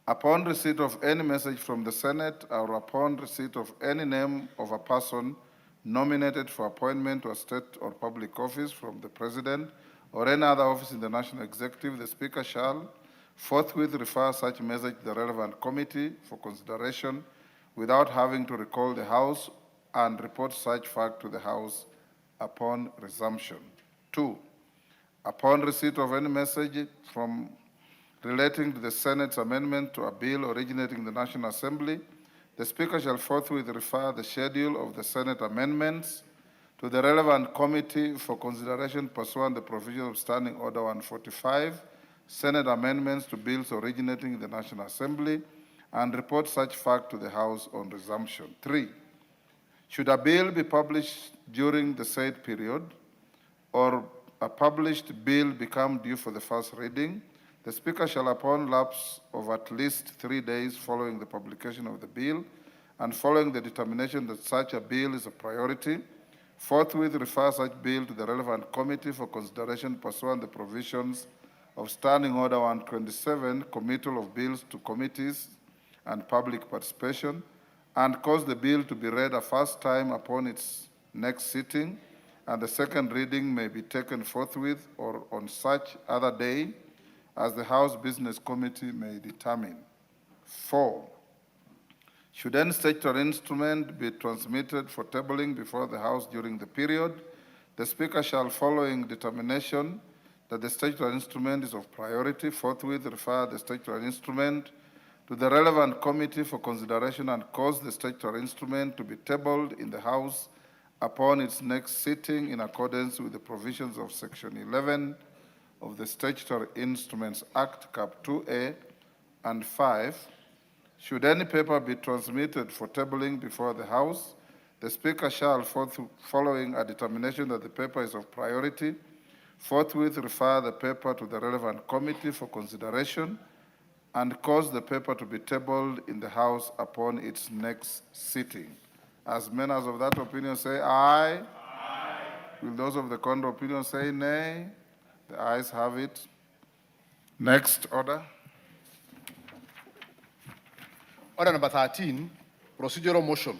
[SPEAKER 2] upon receipt of any message from the Senate or upon receipt of any name of a person nominated for appointment to a state or public office from the President or any other office in the National Executive, the Speaker shall forthwith refer such message to the relevant committee for consideration without having to recall the House and report such fact to the House upon resumption. 2, upon receipt of any message relating to the Senate's amendment to a bill originating in the National Assembly, the Speaker shall forthwith refer the schedule of the Senate amendments to the relevant committee for consideration pursuant to the provisions of Standing Order 145, Senate amendments to bills originating in the National Assembly, and report such fact to the House on resumption. 3, should a bill be published during the said period or a published bill become due for the first reading, the Speaker shall, upon lapse of at least 3 days following the publication of the bill and following the determination that such a bill is a priority, forthwith refer such bill to the relevant committee for consideration pursuant to the provisions of Standing Order 127, committal of bills to committees and public participation, and cause the bill to be read a first time upon its next sitting, and the second reading may be taken forthwith or on such other day as the House Business Committee may determine. 4, should any statutory instrument be transmitted for tabling before the House during the period, the Speaker shall, following determination, that the statutory instrument is of priority, forthwith refer the statutory instrument to the relevant committee for consideration and cause the statutory instrument to be tabled in the House upon its next sitting in accordance with the provisions of Section 11 of the Statutory Instruments Act, Cap 2A and 5. Should any paper be transmitted for tabling before the House, the Speaker shall, following a determination that the paper is of priority, forthwith refer the paper to the relevant committee for consideration and cause the paper to be tabled in the House upon its next sitting. As members of that opinion say aye. Aye. Will those of the contrary opinion say nay? The ayes have it. Next order.
[SPEAKER 3] Order number 13, procedural motion.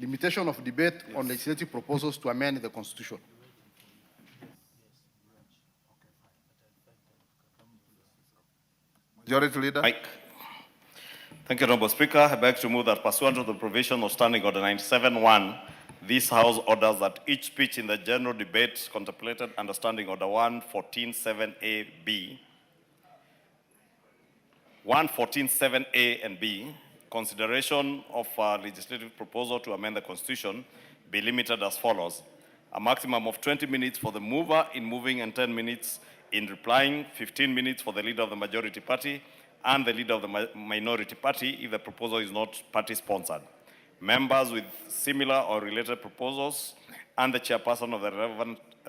[SPEAKER 3] Limitation of debate on legislative proposals to amend the Constitution.
[SPEAKER 2] Majority Leader.
[SPEAKER 6] Mike. Thank you, Honorable Speaker. I beg to move that pursuant to the provision of Standing Order 97-1, this House orders that each speech in the general debate contemplated under Standing Order 114.7a(b), 114.7a and b, consideration of a legislative proposal to amend the Constitution be limited as follows. A maximum of 20 minutes for the mover in moving and 10 minutes in replying, 15 minutes for the leader of the majority party and the leader of the minority party if the proposal is not party-sponsored. Members with similar or related proposals and the chairperson of the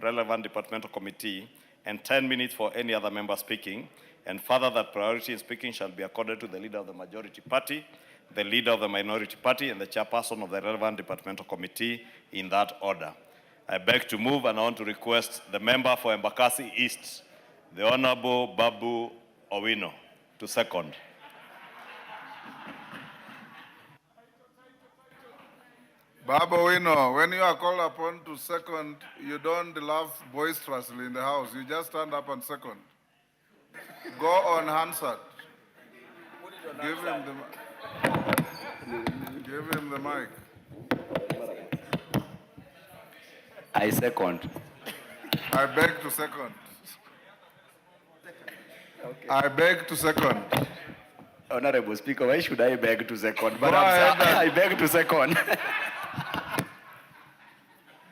[SPEAKER 6] relevant departmental committee, and 10 minutes for any other member speaking, and further that priority in speaking shall be accorded to the leader of the majority party, the leader of the minority party, and the chairperson of the relevant departmental committee in that order. I beg to move and I want to request the member for Embakasi East, the Honorable Babu Owino, to second.
[SPEAKER 2] Babu Owino, when you are called upon to second, you don't laugh boisterously in the House. You just stand up and second. Go unanswered. Give him the mic.
[SPEAKER 11] I second.
[SPEAKER 2] I beg to second. Okay. I beg to second.
[SPEAKER 11] Honorable Speaker, why should I beg to second? But
[SPEAKER 2] I
[SPEAKER 11] beg to second.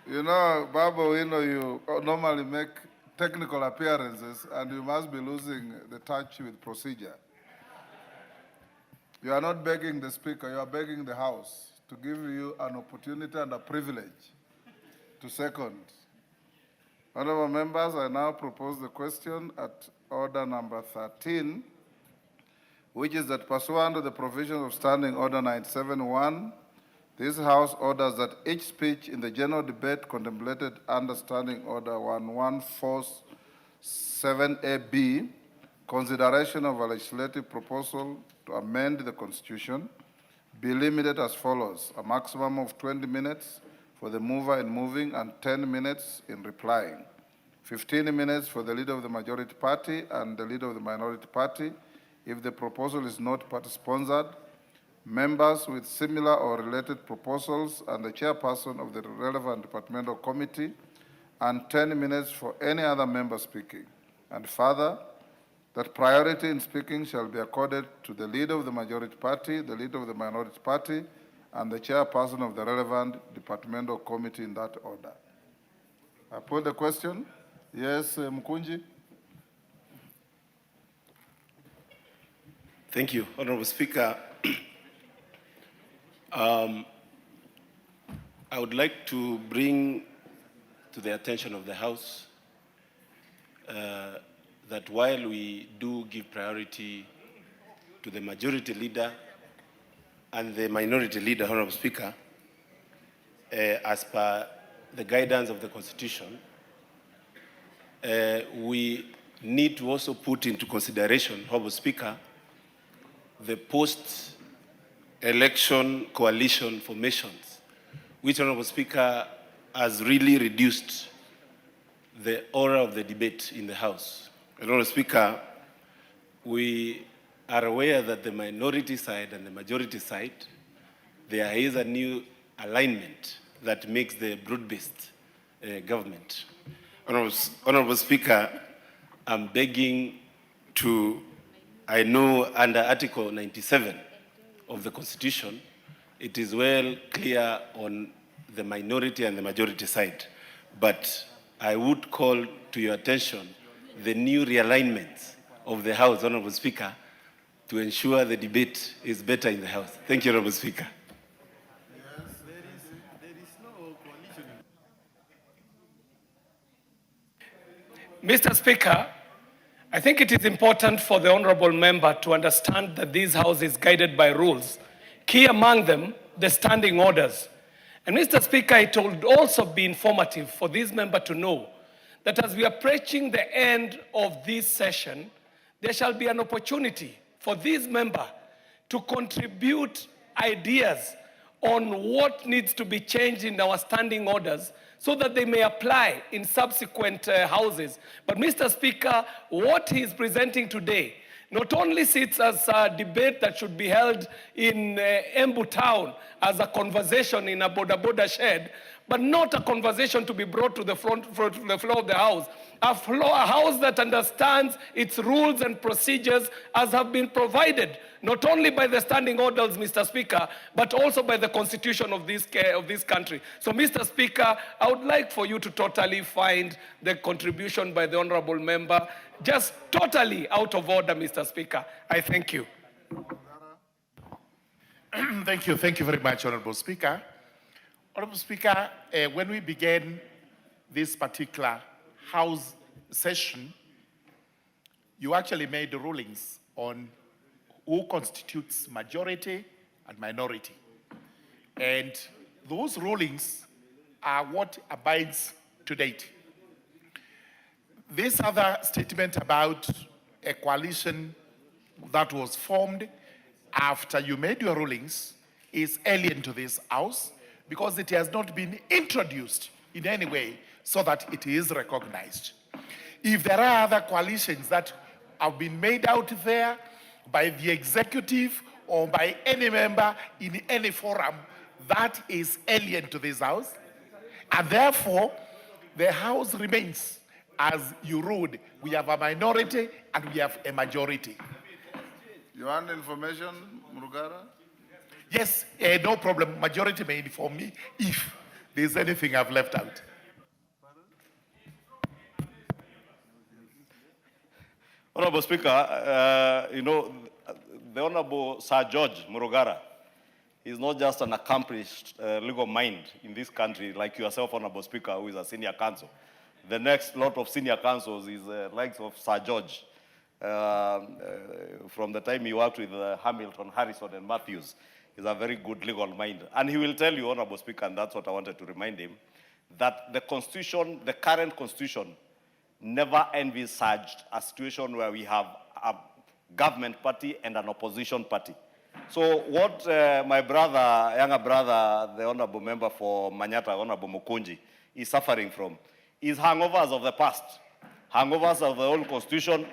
[SPEAKER 2] You know, Babu, you normally make technical appearances and you must be losing the touch with procedure. You are not begging the Speaker, you are begging the House to give you an opportunity and a privilege to second. Honorable members, I now propose the question at order number 13, which is that pursuant to the provisions of Standing Order 97-1, this House orders that each speech in the general debate contemplated under Standing Order 114.7a(b), consideration of a legislative proposal to amend the Constitution, be limited as follows: a maximum of 20 minutes for the mover in moving and 10 minutes in replying, 15 minutes for the leader of the majority party and the leader of the minority party if the proposal is not party-sponsored, members with similar or related proposals and the chairperson of the relevant departmental committee, and 10 minutes for any other member speaking. And further, that priority in speaking shall be accorded to the leader of the majority party, the leader of the minority party, and the chairperson of the relevant departmental committee in that order. I put the question. Yes, Mkunji.
[SPEAKER 9] Thank you, Honorable Speaker. I would like to bring to the attention of the House that while we do give priority to the majority leader and the minority leader, Honorable Speaker, as per the guidance of the Constitution, we need to also put into consideration, Honorable Speaker, the post-election coalition formations, which, Honorable Speaker, has really reduced the aura of the debate in the House. Honorable Speaker, we are aware that the minority side and the majority side, there is a new alignment that makes the broad-based government. Honorable Speaker,
[SPEAKER 12] I'm begging to, I know under Article 97 of the Constitution, it is well clear on the minority and the majority side. But I would call to your attention the new realignments of the House, Honorable Speaker, to ensure the debate is better in the House. Thank you, Honorable Speaker.
[SPEAKER 13] Mr. Speaker, I think it is important for the honorable member to understand that this House is guided by rules, key among them the standing orders. And Mr. Speaker, it would also be informative for this member to know that as we are approaching the end of this session, there shall be an opportunity for this member to contribute ideas on what needs to be changed in our standing orders so that they may apply in subsequent houses. But Mr. Speaker, what he is presenting today not only sits as a debate that should be held in Embu town as a conversation in a boda shed, but not a conversation to be brought to the floor of the House. A House that understands its rules and procedures as have been provided, not only by the standing orders, Mr. Speaker, but also by the Constitution of this country. So, Mr. Speaker, I would like for you to totally find the contribution by the honorable member just totally out of order, Mr. Speaker. I thank you.
[SPEAKER 14] Thank you very much, Honorable Speaker. Honorable Speaker, when we began this particular House session, you actually made the rulings on who constitutes majority and minority. And those rulings are what abides to date. This other statement about a coalition that was formed after you made your rulings is alien to this House because it has not been introduced in any way so that it is recognized. If there are other coalitions that have been made out there by the executive or by any member in any forum, that is alien to this House. And therefore, the House remains as you ruled. We have a minority and we have a majority.
[SPEAKER 2] You want information, Murugara?
[SPEAKER 14] Yes, no problem. Majority may inform me if there's anything I've left out.
[SPEAKER 6] Honorable Speaker, the Honorable Sir George Murugara is not just an accomplished legal mind in this country like yourself, Honorable Speaker, who is a senior counsel. The next lot of senior counsels is likes of Sir George. From the time he worked with Hamilton, Harrison, and Matthews, he's a very good legal mind. And he will tell you, Honorable Speaker, and that's what I wanted to remind him, that the Constitution, the current Constitution, never envisaged a situation where we have a government party and an opposition party. So what my brother, younger brother, the honorable member for Manyata, Honorable Mukunji, is suffering from is hangovers of the past, hangovers of the old Constitution.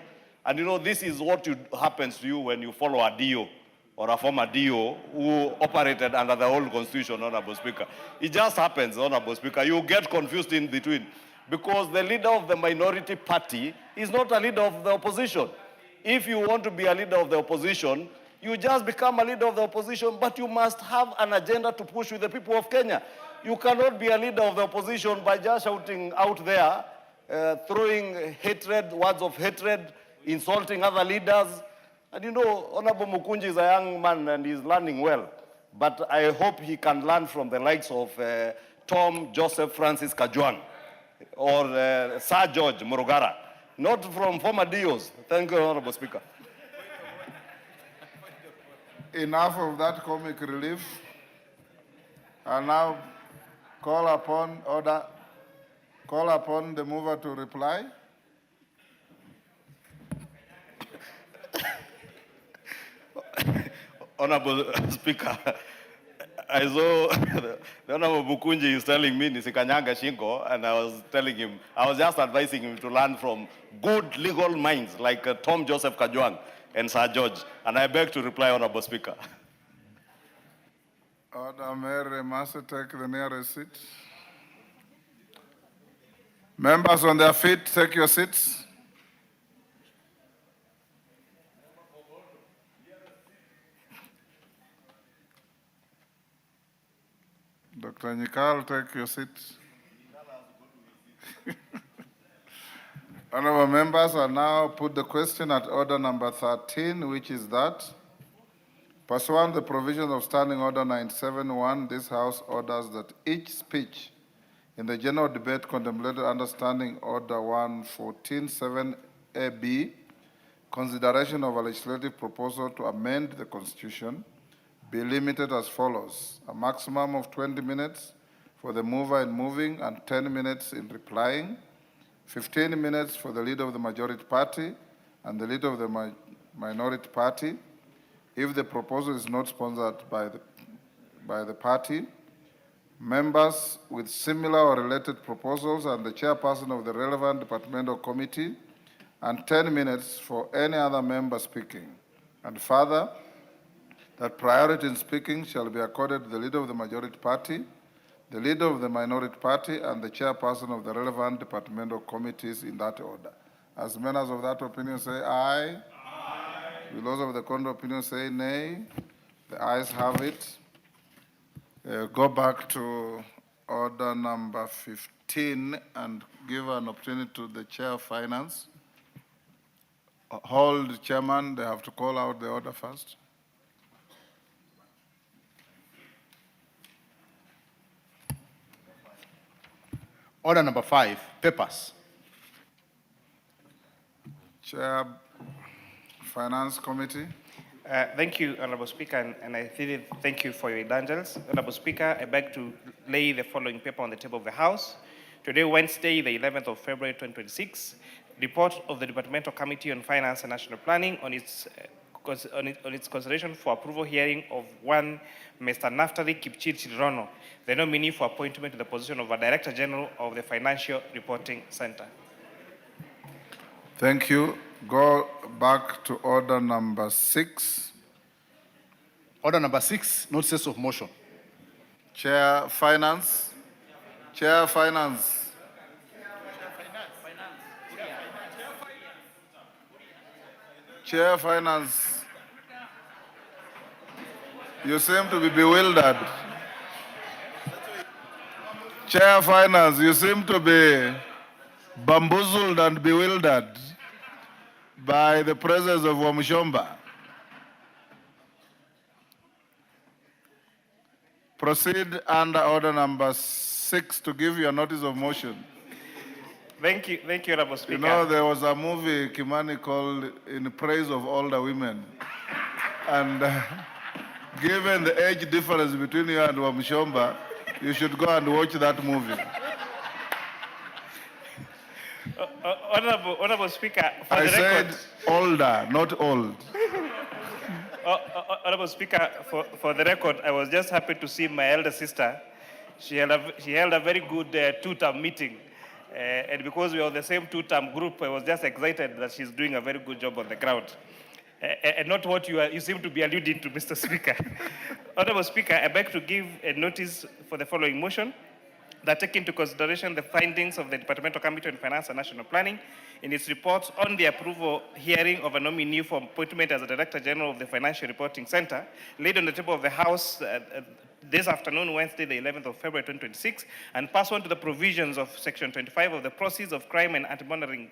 [SPEAKER 6] And this is what happens to you when you follow a DO or a former DO who operated under the old Constitution, Honorable Speaker. It just happens, Honorable Speaker. You get confused in between because the leader of the minority party is not a leader of the opposition. If you want to be a leader of the opposition, you just become a leader of the opposition, but you must have an agenda to push with the people of Kenya. You cannot be a leader of the opposition by just shouting out there, throwing hatred, words of hatred, insulting other leaders. And Honorable Mukunji is a young man and he's learning well. But I hope he can learn from the likes of Tom Joseph Francis Kajwang or Sir George Murugara, not from former DOs. Thank you, Honorable Speaker.
[SPEAKER 2] Enough of that comic relief. I now call upon the mover to reply.
[SPEAKER 6] Honorable Speaker, I saw the Honorable Mukunji is telling me Nisikanyanga Shingo, and I was just advising him to learn from good legal minds like Tom Joseph Kajwang and Sir George. And I beg to reply, Honorable Speaker.
[SPEAKER 2] Order Mary must take the nearest seat. Members on their feet, take your seats. Dr. Nyikal, take your seat. Honorable members, I now put the question at order number 13, which is that, pursuant to the provisions of Standing Order 97-1, this House orders that each speech in the general debate contemplated under Standing Order 114-7AB, consideration of a legislative proposal to amend the Constitution, be limited as follows: a maximum of 20 minutes for the mover in moving and 10 minutes in replying, 15 minutes for the leader of the majority party and the leader of the minority party. If the proposal is not sponsored by the party, members with similar or related proposals and the chairperson of the relevant departmental committee, and 10 minutes for any other member speaking. And further, that priority in speaking shall be accorded to the leader of the majority party, the leader of the minority party, and the chairperson of the relevant departmental committees in that order. As members of that opinion say aye. Aye. Will those of the contrary opinion say nay? The ayes have it. Go back to order number 15 and give an opportunity to the chair of finance. Hold, chairman, they have to call out the order first.
[SPEAKER 3] Order number 5, papers.
[SPEAKER 2] Chair, Finance Committee.
[SPEAKER 15] Thank you, Honorable Speaker, and I really thank you for your indulgence. Honorable Speaker, I beg to lay the following paper on the table of the House. Today, Wednesday, the 11th of February, 2026, report of the Departmental Committee on Finance and National Planning on its consideration for approval hearing of one Mr. Naftali Kipchirchir Rono, the nominee for appointment to the position of a Director General of the Financial Reporting Center.
[SPEAKER 2] Thank you. Go back to order number 6.
[SPEAKER 3] Order number 6, notices of motion.
[SPEAKER 2] Chair, Finance. Chair, Finance. Chair, Finance. You seem to be bewildered. Chair, Finance, you seem to be bamboozled and bewildered by the presence of Wamshomba. Proceed under order number 6 to give your notice of motion.
[SPEAKER 15] Thank you, Honorable Speaker.
[SPEAKER 2] You know, there was a movie, Kimani, called In Praise of Older Women. And given the age difference between you and Wamshomba, you should go and watch that movie.
[SPEAKER 15] Honorable Speaker, for
[SPEAKER 2] I
[SPEAKER 15] the
[SPEAKER 2] said
[SPEAKER 15] record,
[SPEAKER 2] older, not old.
[SPEAKER 15] Honorable Speaker, for the record, I was just happy to see my elder sister. She held a very good two-term meeting. And because we are the same two-term group, I was just excited that she's doing a very good job on the ground. And not what you seem to be alluding to, Mr. Speaker. Honorable Speaker, I beg to give a notice for the following motion: that take into consideration the findings of the Departmental Committee on Finance and National Planning in its report on the approval hearing of a nominee for appointment as a Director General of the Financial Reporting Center, laid on the table of the House this afternoon, Wednesday, the 11th of February, 2026, and pursuant to the provisions of Section 25 of the Proceeds of Crime and Anti-Money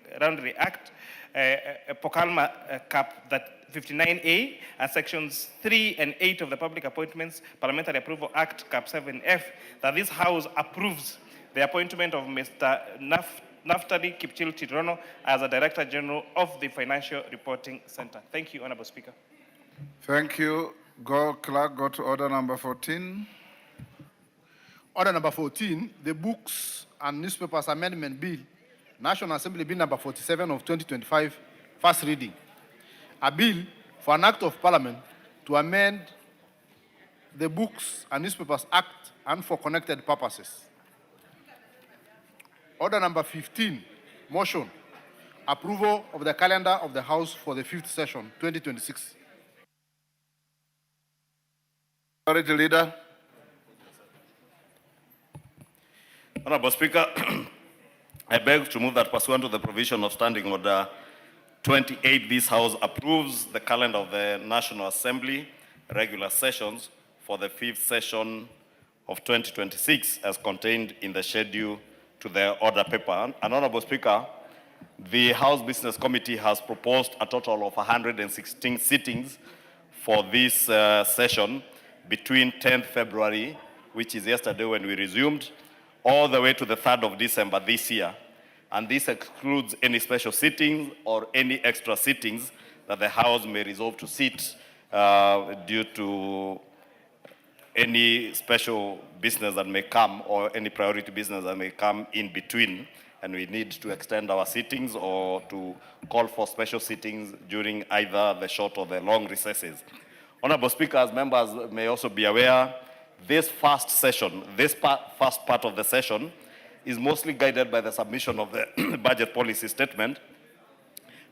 [SPEAKER 15] Act, POCALMA Cap 59A, and Sections 3 and 8 of the Public Appointments Parliamentary Approval Act Cap 7F, that this House approves the appointment of Mr. Naftali Kipchirchir Rono as a Director General of the Financial Reporting Center. Thank you, Honorable Speaker.
[SPEAKER 2] Thank you. Clerk, go to order number 14.
[SPEAKER 3] Order number 14, the Books and Newspapers Amendment Bill, National Assembly Bill number 47 of 2025, first reading. A bill for an act of parliament to amend the Books and Newspapers Act and for connected purposes. Order number 15, motion, approval of the calendar of the House for the 5th session, 2026.
[SPEAKER 2] Majority Leader.
[SPEAKER 6] Honorable Speaker, I beg to move that pursuant to the provision of Standing Order 28, this House approves the calendar of the National Assembly regular sessions for the 5th session of 2026 as contained in the schedule to the order paper. And Honorable Speaker, the House Business Committee has proposed a total of 116 sittings for this session between 10th February, which is yesterday when we resumed, all the way to the 3rd of December this year. And this excludes any special sittings or any extra sittings that the House may resolve to sit due to any special business that may come or any priority business that may come in between, and we need to extend our sittings or to call for special sittings during either the short or the long recesses. Honorable Speaker, as members may also be aware, this first session, first part of the session is mostly guided by the submission of the budget policy statement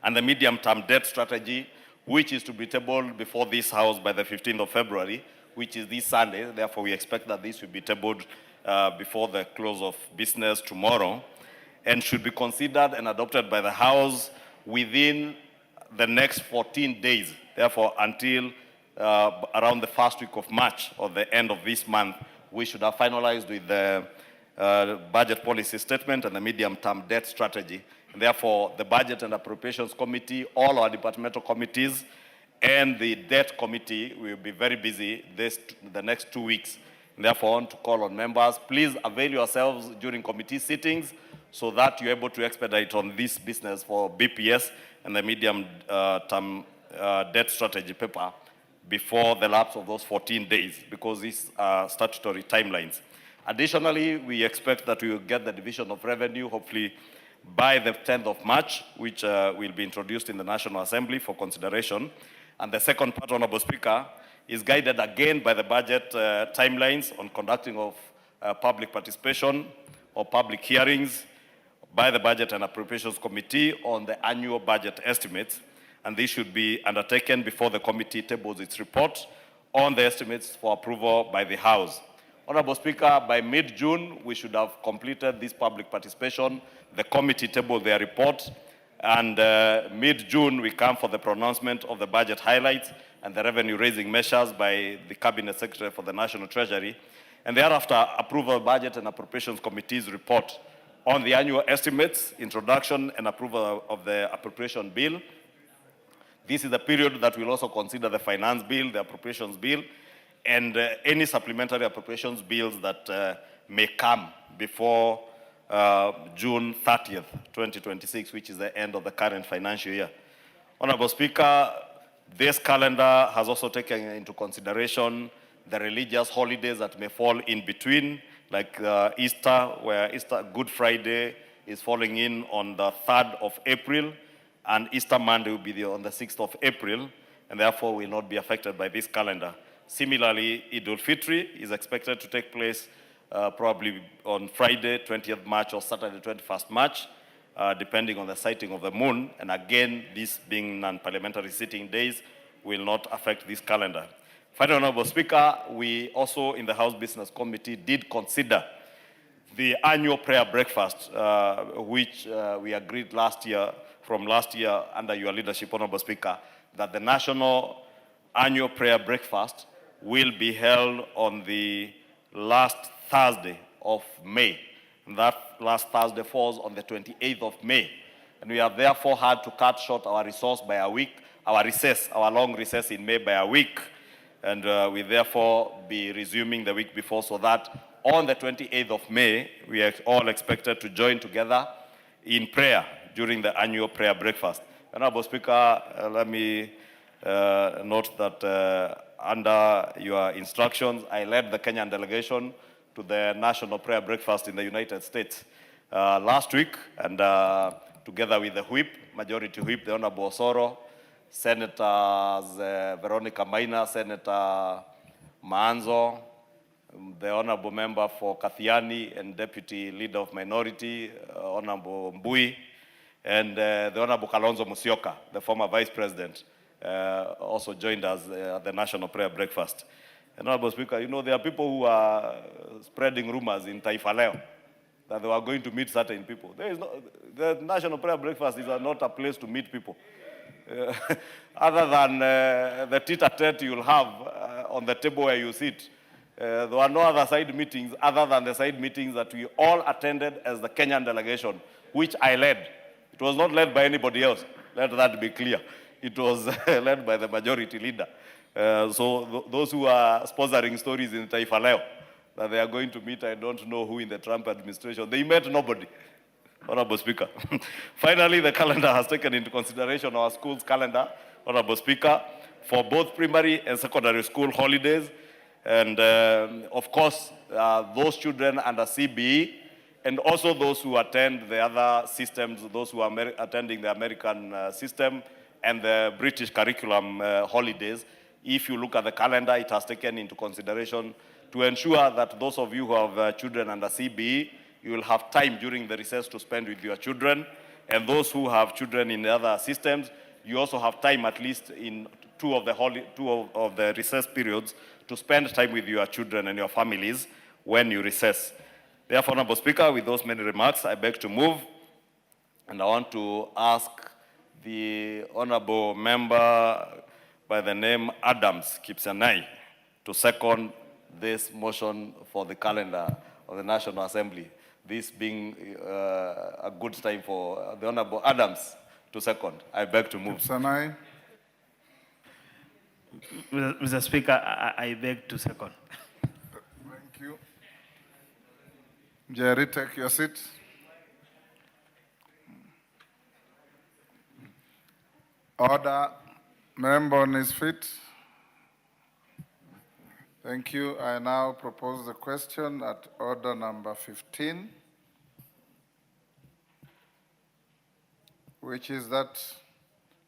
[SPEAKER 6] and the medium-term debt strategy, which is to be tabled before this House by the 15th of February, which is this Sunday. Therefore, we expect that this will be tabled before the close of business tomorrow and should be considered and adopted by the House within the next 14 days. Therefore, until around the first week of March or the end of this month, we should have finalized with the budget policy statement and the medium-term debt strategy. And therefore, the Budget and Appropriations Committee, all our departmental committees, and the Debt Committee will be very busy the next 2 weeks. And therefore, I want to call on members, please avail yourselves during committee sittings so that you're able to expedite on this business for BPS and the medium-term debt strategy paper before the lapse of those 14 days, because these are statutory timelines. Additionally, we expect that we will get the division of revenue, hopefully by the 10th of March, which will be introduced in the National Assembly for consideration. And the second part, Honorable Speaker, is guided again by the budget timelines on conducting of public participation or public hearings by the Budget and Appropriations Committee on the annual budget estimates. And this should be undertaken before the committee tables its report on the estimates for approval by the House. Honorable Speaker, by mid-June, we should have completed this public participation. The committee tabled their report, and mid-June, we come for the pronouncement of the budget highlights and the revenue-raising measures by the Cabinet Secretary for the National Treasury, and thereafter approval of Budget and Appropriations Committee's report on the annual estimates, introduction and approval of the appropriation bill. This is the period that we'll also consider the finance bill, the appropriations bill, and any supplementary appropriations bills that may come before June 30th, 2026, which is the end of the current financial year. Honorable Speaker, this calendar has also taken into consideration the religious holidays that may fall in between, like Easter, where Good Friday is falling in on the 3rd of April, and Easter Monday will be on the 6th of April, and therefore will not be affected by this calendar. Similarly, Eid al-Fitr is expected to take place probably on Friday, 20th March, or Saturday, 21st March, depending on the sighting of the moon. And again, this being non-parliamentary sitting days will not affect this calendar. Finally, Honorable Speaker, we also in the House Business Committee did consider the annual prayer breakfast, which we agreed last year under your leadership, Honorable Speaker, that the national annual prayer breakfast will be held on the last Thursday of May. And that last Thursday falls on the 28th of May. And we have therefore had to cut short our resource by a week, our long recess in May by a week. And we therefore be resuming the week before, so that on the 28th of May, we are all expected to join together in prayer during the annual prayer breakfast. Honorable Speaker, let me note that under your instructions, I led the Kenyan delegation to the National Prayer Breakfast in the United States last week, and together with the whip, Majority Whip, the Honorable Osoro, Senators Veronica Maina, Senator Maanzo, the Honorable Member for Kathiani and Deputy Leader of Minority, Honorable Mbui, and the Honorable Kalonzo Musyoka, the former Vice President, also joined us at the National Prayer Breakfast. And Honorable Speaker, you know, there are people who are spreading rumors in Taifa Leo that they were going to meet certain people. The National Prayer Breakfast is not a place to meet people. Other than the tete-a-tete you'll have on the table where you sit. There were no other side meetings other than the side meetings that we all attended as the Kenyan delegation, which I led. It was not led by anybody else. Let that be clear. It was led by the majority leader. Those who are sponsoring stories in Taifa Leo, that they are going to meet, I don't know who in the Trump administration. They met nobody. Honorable Speaker. Finally, the calendar has taken into consideration our school's calendar, Honorable Speaker, for both primary and secondary school holidays. And of course, those children under CBE, and also those who attend the other systems, those who are attending the American system and the British curriculum holidays. If you look at the calendar, it has taken into consideration to ensure that those of you who have children under CBE, you will have time during the recess to spend with your children. And those who have children in the other systems, you also have time, at least in two of the recess periods, to spend time with your children and your families when you recess. Therefore, Honorable Speaker, with those many remarks, I beg to move, and I want to ask the Honorable Member by the name Adams Kipsanai to second this motion for the calendar of the National Assembly, this being a good time for the Honorable Adams to second. I beg to move.
[SPEAKER 2] Kipsanai.
[SPEAKER 15] Mr. Speaker, I beg to second.
[SPEAKER 2] Thank you. Jerry, take your seat. Order. Member on his feet. Thank you. I now propose the question at order number 15, which is that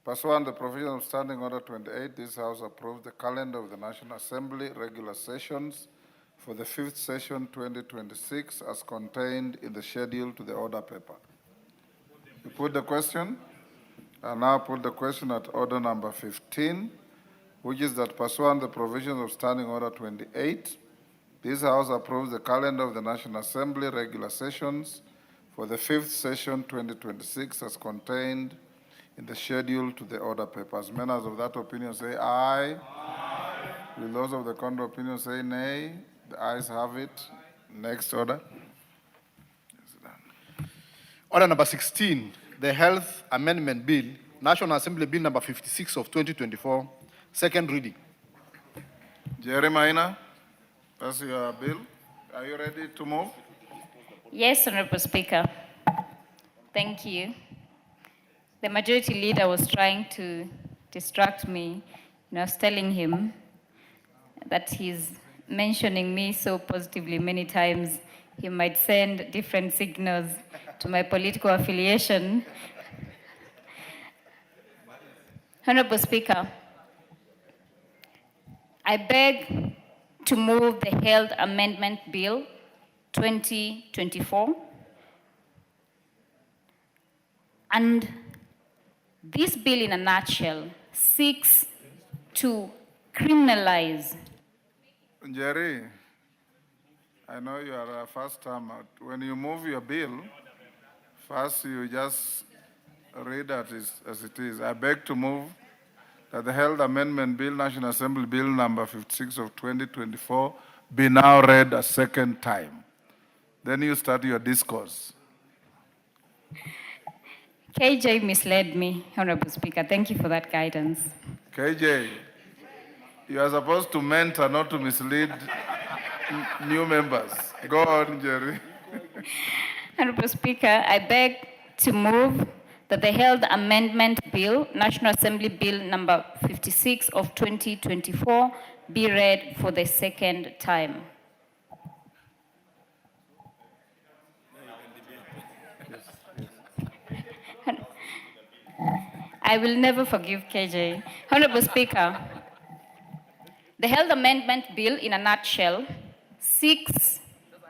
[SPEAKER 2] pursuant to the provision of Standing Order 28, this House approved the calendar of the National Assembly regular sessions for the 5th session 2026 as contained in the schedule to the order paper. You put the question? I now put the question at order number 15, which is that pursuant to the provisions of Standing Order 28, this House approves the calendar of the National Assembly regular sessions for the 5th session 2026 as contained in the schedule to the order papers. Members of that opinion say aye. Aye. Will those of the contrary opinion say nay? The ayes have it. Next order.
[SPEAKER 3] Order number 16, the Health Amendment Bill, National Assembly Bill number 56 of 2024, second reading.
[SPEAKER 2] Jerry Maina, that's your bill. Are you ready to move?
[SPEAKER 8] Yes, Honorable Speaker. Thank you. The majority leader was trying to distract me. I was telling him that he's mentioning me so positively many times, he might send different signals to my political affiliation. Honorable Speaker, I beg to move the Health Amendment Bill 2024. And this bill, in a nutshell, seeks to criminalize.
[SPEAKER 2] Jerry, I know you are a first time out. When you move your bill, first you just read it as it is. I beg to move that the Health Amendment Bill, National Assembly Bill number 56 of 2024, be now read a second time. Then you start your discourse.
[SPEAKER 8] KJ misled me, Honorable Speaker. Thank you for that guidance.
[SPEAKER 2] KJ, you are supposed to mentor, not to mislead new members. Go on, Jerry.
[SPEAKER 8] Honorable Speaker, I beg to move that the Health Amendment Bill, National Assembly Bill number 56 of 2024, be read for the second time. I will never forgive KJ. Honorable Speaker, the Health Amendment Bill, in a nutshell, seeks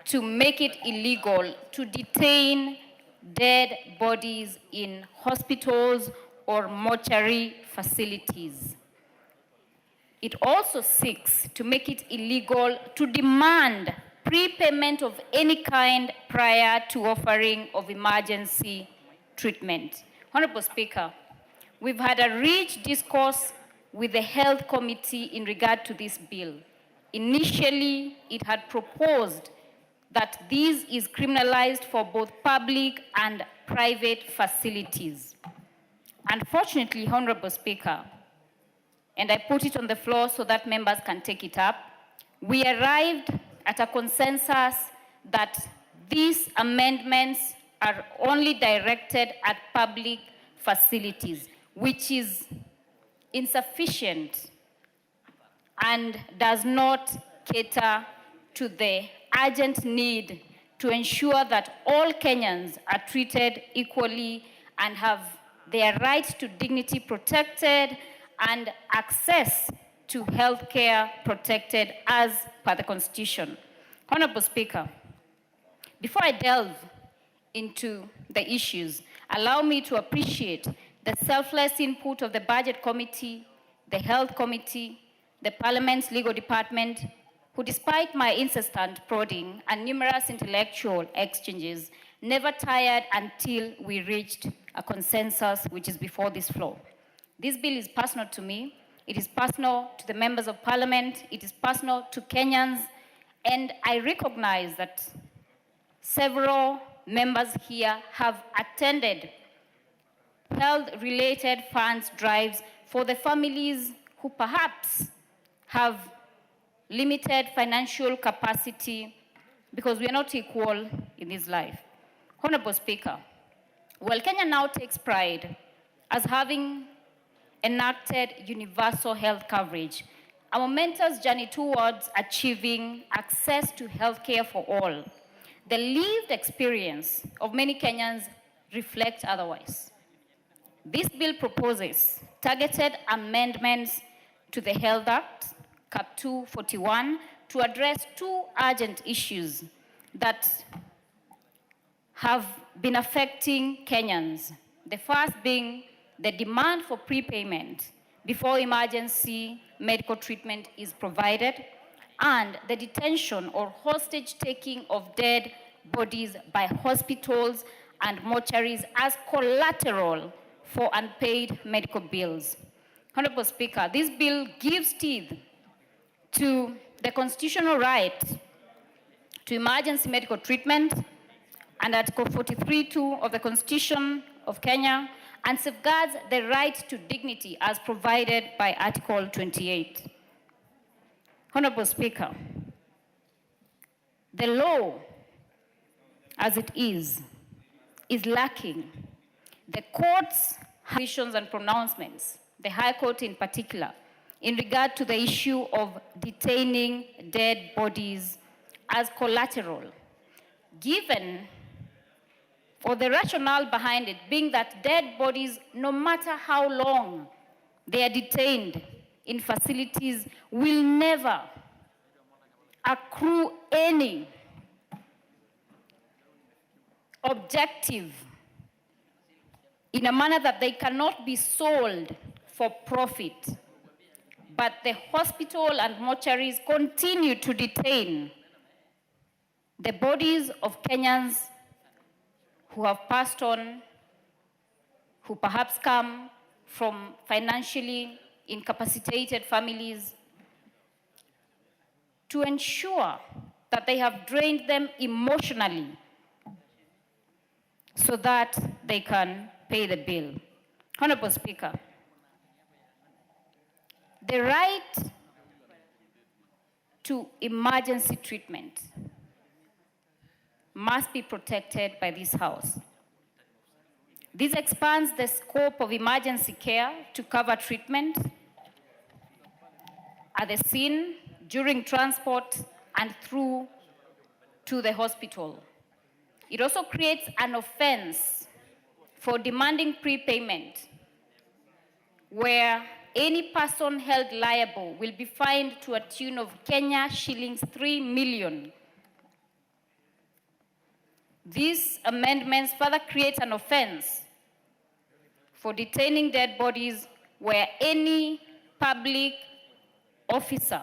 [SPEAKER 8] to make it illegal to detain dead bodies in hospitals or mortuary facilities. It also seeks to make it illegal to demand prepayment of any kind prior to offering of emergency treatment. Honorable Speaker, we've had a rich discourse with the Health Committee in regard to this bill. initially it had proposed that this is criminalized for both public and private facilities. Unfortunately, Honorable Speaker, and I put it on the floor so that members can take it up, we arrived at a consensus that these amendments are only directed at public facilities, which is insufficient and does not cater to the urgent need to ensure that all Kenyans are treated equally and have their right to dignity protected and access to health care protected as per the Constitution. Honorable Speaker, before I delve into the issues, allow me to appreciate the selfless input of the Budget Committee, the Health Committee, the Parliament's Legal Department, who despite my incessant prodding and numerous intellectual exchanges, never tired until we reached a consensus which is before this floor. This bill is personal to me, it is personal to the members of Parliament, it is personal to Kenyans, and I recognize that several members here have attended health-related funds drives for the families who perhaps have limited financial capacity because we are not equal in this life. Honorable Speaker, while Kenya now takes pride as having enacted universal health coverage, a momentous journey towards achieving access to health care for all, the lived experience of many Kenyans reflects otherwise. This bill proposes targeted amendments to the Health Act, Cap 241, to address two urgent issues that have been affecting Kenyans. The first being the demand for prepayment before emergency medical treatment is provided, and the detention or hostage taking of dead bodies by hospitals and mortuaries as collateral for unpaid medical bills. Honorable Speaker, this bill gives teeth to the constitutional right to emergency medical treatment and Article 43(2) of the Constitution of Kenya, and safeguards the right to dignity as provided by Article 28. Honorable Speaker, the law as it is lacking. The court's decisions and pronouncements, the High Court in particular, in regard to the issue of detaining dead bodies as collateral, given, or the rationale behind it being that dead bodies, no matter how long they are detained in facilities, will never accrue any objective in a manner that they cannot be sold for profit. But the hospital and mortuaries continue to detain the bodies of Kenyans who have passed on, who perhaps come from financially incapacitated families, to ensure that they have drained them emotionally so that they can pay the bill. Honorable Speaker, the right to emergency treatment must be protected by this House. This expands the scope of emergency care to cover treatment at the scene, during transport, and through to the hospital. It also creates an offense for demanding prepayment, where any person held liable will be fined to a tune of Kenya shillings 3 million. These amendments further create an offense for detaining dead bodies where any public officer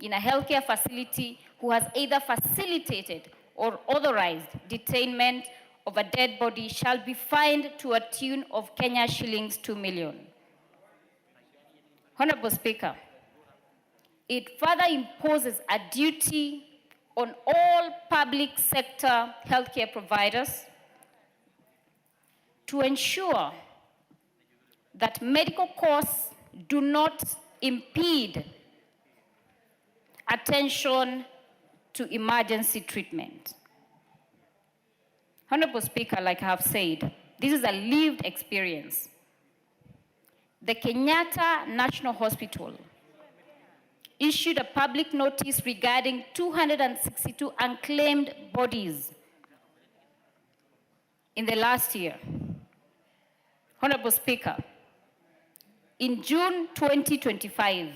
[SPEAKER 8] in a healthcare facility who has either facilitated or authorized detainment of a dead body shall be fined to a tune of Kenya shillings 2 million. Honorable Speaker, it further imposes a duty on all public sector healthcare providers to ensure that medical costs do not impede attention to emergency treatment. Honorable Speaker, like I have said, this is a lived experience. The Kenyatta National Hospital issued a public notice regarding 262 unclaimed bodies in the last year. Honorable Speaker, in June 2025,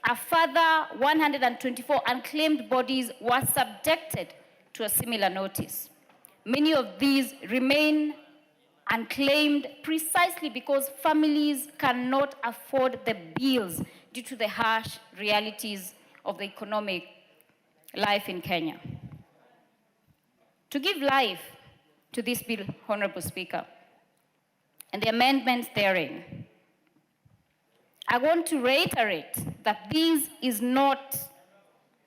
[SPEAKER 8] a further 124 unclaimed bodies were subjected to a similar notice. Many of these remain unclaimed precisely because families cannot afford the bills due to the harsh realities of the economic life in Kenya. To give life to this bill, Honorable Speaker, and the amendments therein, I want to reiterate that this is not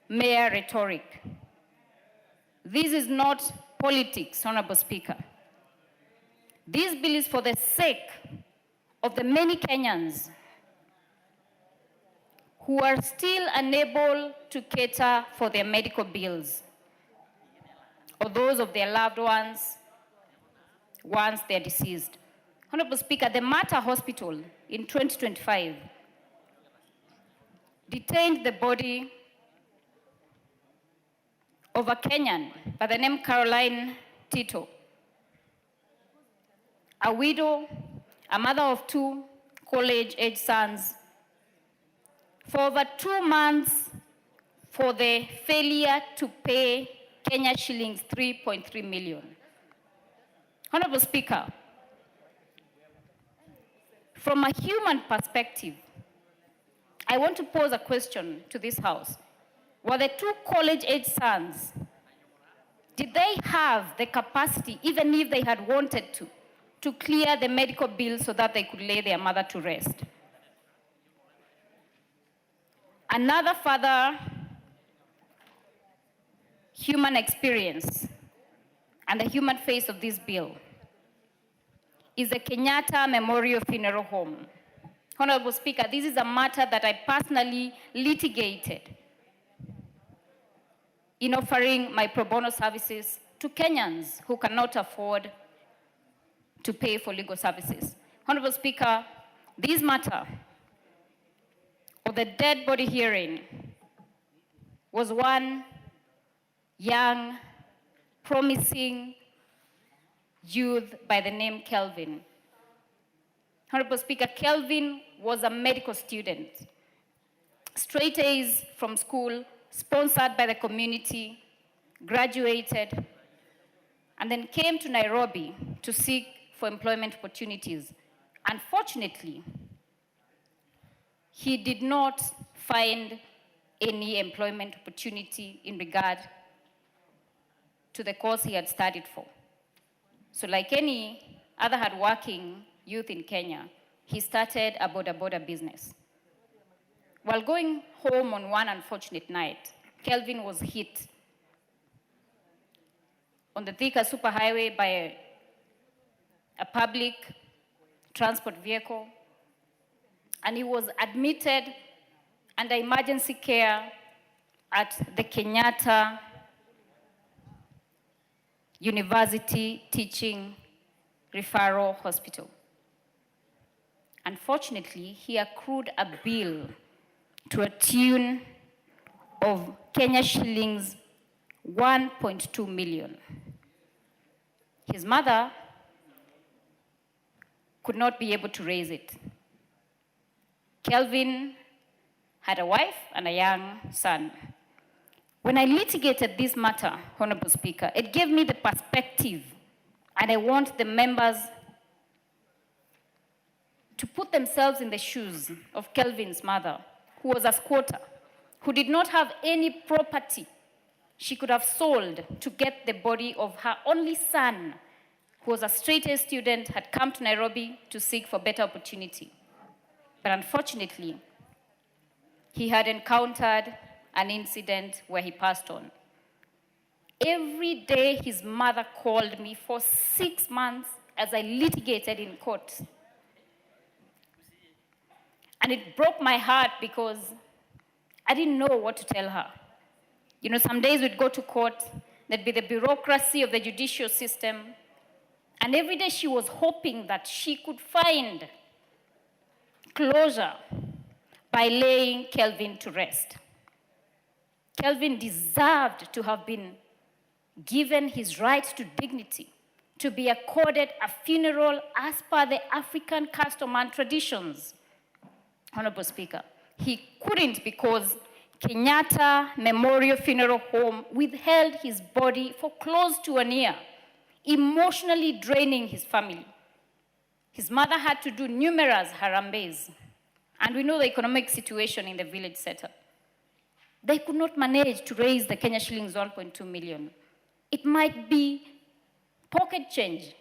[SPEAKER 8] mere rhetoric. This is not politics, Honorable Speaker. This bill is for the sake of the many Kenyans who are still unable to cater for their medical bills, or those of their loved ones once they're deceased. Honorable Speaker, the Mater Hospital in 2025 detained the body of a Kenyan by the name Caroline Tito, a widow, a mother of 2 college-age sons, for over 2 months for the failure to pay Kenya shillings 3.3 million. Honorable Speaker, from a human perspective, I want to pose a question to this House. Were the 2 college-age sons, did they have the capacity, even if they had wanted to clear the medical bills so that they could lay their mother to rest? Another further human experience and the human face of this bill is the Kenyatta Memorial Funeral Home. Honorable Speaker, this is a matter that I personally litigated in offering my pro bono services to Kenyans who cannot afford to pay for legal services. Honorable Speaker, this matter of the dead body hearing was one young, promising youth by the name Kelvin. Honorable Speaker, Kelvin was a medical student, straight A's from school, sponsored by the community, graduated, and then came to Nairobi to seek for employment opportunities. Unfortunately, he did not find any employment opportunity in regard to the course he had studied for. So like any other hardworking youth in Kenya, he started a border business. While going home on one unfortunate night, Kelvin was hit on the Thika Superhighway by a public transport vehicle, and he was admitted under emergency care at the Kenyatta University Teaching Referral Hospital. Unfortunately, he accrued a bill to a tune of Kenya shillings 1.2 million. His mother could not be able to raise it. Kelvin had a wife and a young son. When I litigated this matter, Honorable Speaker, it gave me the perspective, and I want the members to put themselves in the shoes of Kelvin's mother, who was a squatter, who did not have any property she could have sold to get the body of her only son, who was a straight-A student, had come to Nairobi to seek for better opportunity. But unfortunately, he had encountered an incident where he passed on. Every day, his mother called me for 6 months as I litigated in court. And it broke my heart because I didn't know what to tell her. You know, some days we'd go to court, there'd be the bureaucracy of the judicial system, and every day she was hoping that she could find closure by laying Kelvin to rest. Kelvin deserved to have been given his right to dignity, to be accorded a funeral as per the African custom and traditions. Honorable Speaker, he couldn't because Kenyatta Memorial Funeral Home withheld his body for close to a year, emotionally draining his family. His mother had to do numerous harambees, and we know the economic situation in the village setup. They could not manage to raise the Kenya shillings 1.2 million. It might be pocket change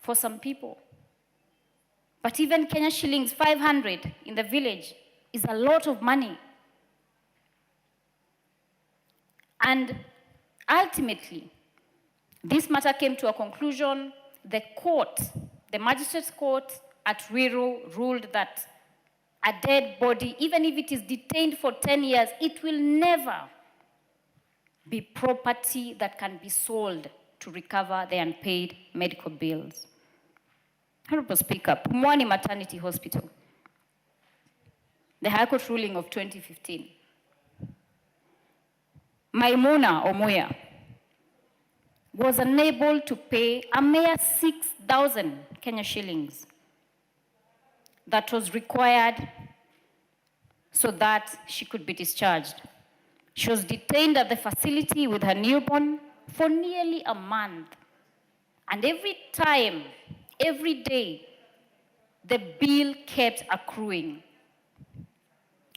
[SPEAKER 8] for some people. But even Kenya shillings 500 in the village is a lot of money. And ultimately, this matter came to a conclusion. The court, the magistrate's court at Ruiru, ruled that a dead body, even if it is detained for 10 years, it will never be property that can be sold to recover the unpaid medical bills. Honorable Speaker, Pumwani Maternity Hospital, the High Court ruling of 2015. Maimuna Omuya was unable to pay a mere 6,000 Kenya shillings that was required so that she could be discharged. She was detained at the facility with her newborn for nearly a month. And every time, every day, the bill kept accruing.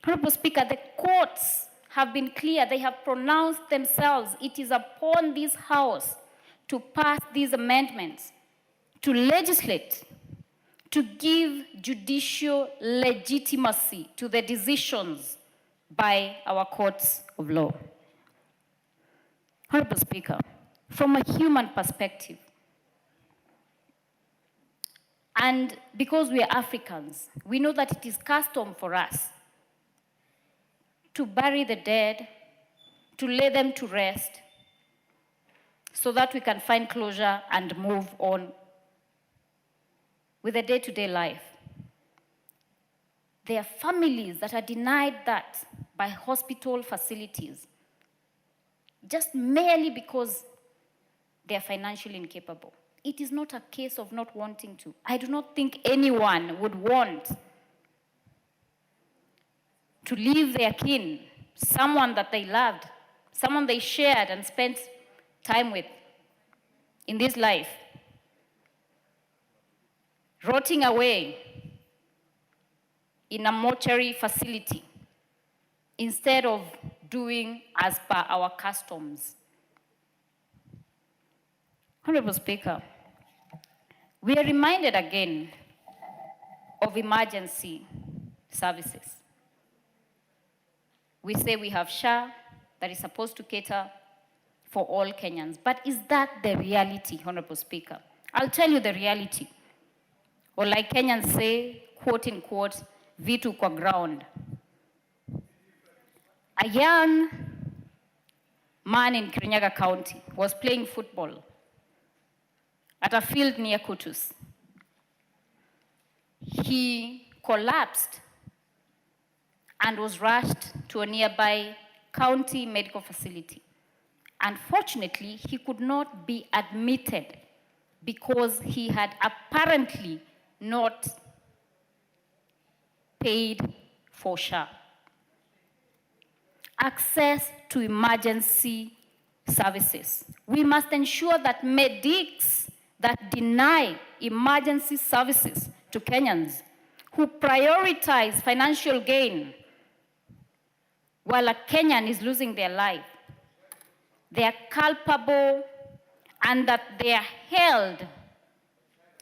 [SPEAKER 8] Honorable Speaker, the courts have been clear. They have pronounced themselves. It is upon this House to pass these amendments, to legislate, to give judicial legitimacy to the decisions by our courts of law. Honorable Speaker, from a human perspective, and because we are Africans, we know that it is custom for us to bury the dead, to lay them to rest, so that we can find closure and move on with the day-to-day life. There are families that are denied that by hospital facilities, just merely because they are financially incapable. It is not a case of not wanting to. I do not think anyone would want to leave their kin, someone that they loved, someone they shared and spent time with in this life, rotting away in a mortuary facility instead of doing as per our customs. Honorable Speaker, we are reminded again of emergency services. We say we have SHA that is supposed to cater for all Kenyans, but is that the reality, Honorable Speaker? I'll tell you the reality. Or like Kenyans say, quote unquote, vitu kwa ground. A young man in Kirinyaga County was playing football at a field near Kutus. He collapsed and was rushed to a nearby county medical facility. Unfortunately, he could not be admitted because he had apparently not paid for SHA. Access to emergency services. We must ensure that medics that deny emergency services to Kenyans, who prioritize financial gain while a Kenyan is losing their life, they are culpable and that they are held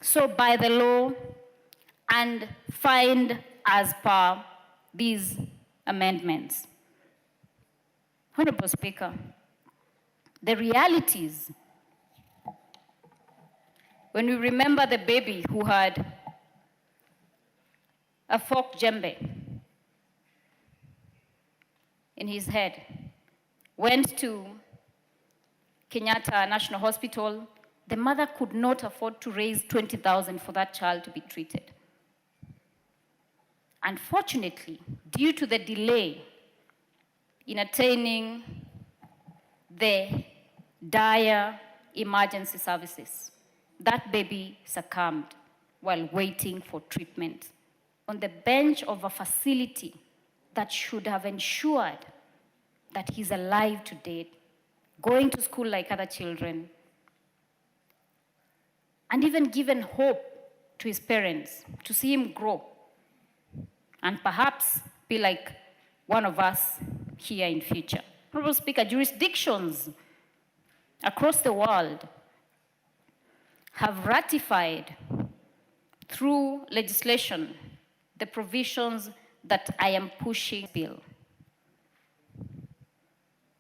[SPEAKER 8] so by the law and fined as per these amendments. Honorable Speaker, the realities, when we remember the baby who had a fork djembe in his head, went to Kenyatta National Hospital, the mother could not afford to raise 20,000 for that child to be treated. Unfortunately, due to the delay in attaining the dire emergency services, that baby succumbed while waiting for treatment on the bench of a facility that should have ensured that he's alive today, going to school like other children, and even given hope to his parents to see him grow and perhaps be like one of us here in future. Honorable Speaker, jurisdictions across the world have ratified through legislation the provisions that I am pushing bill.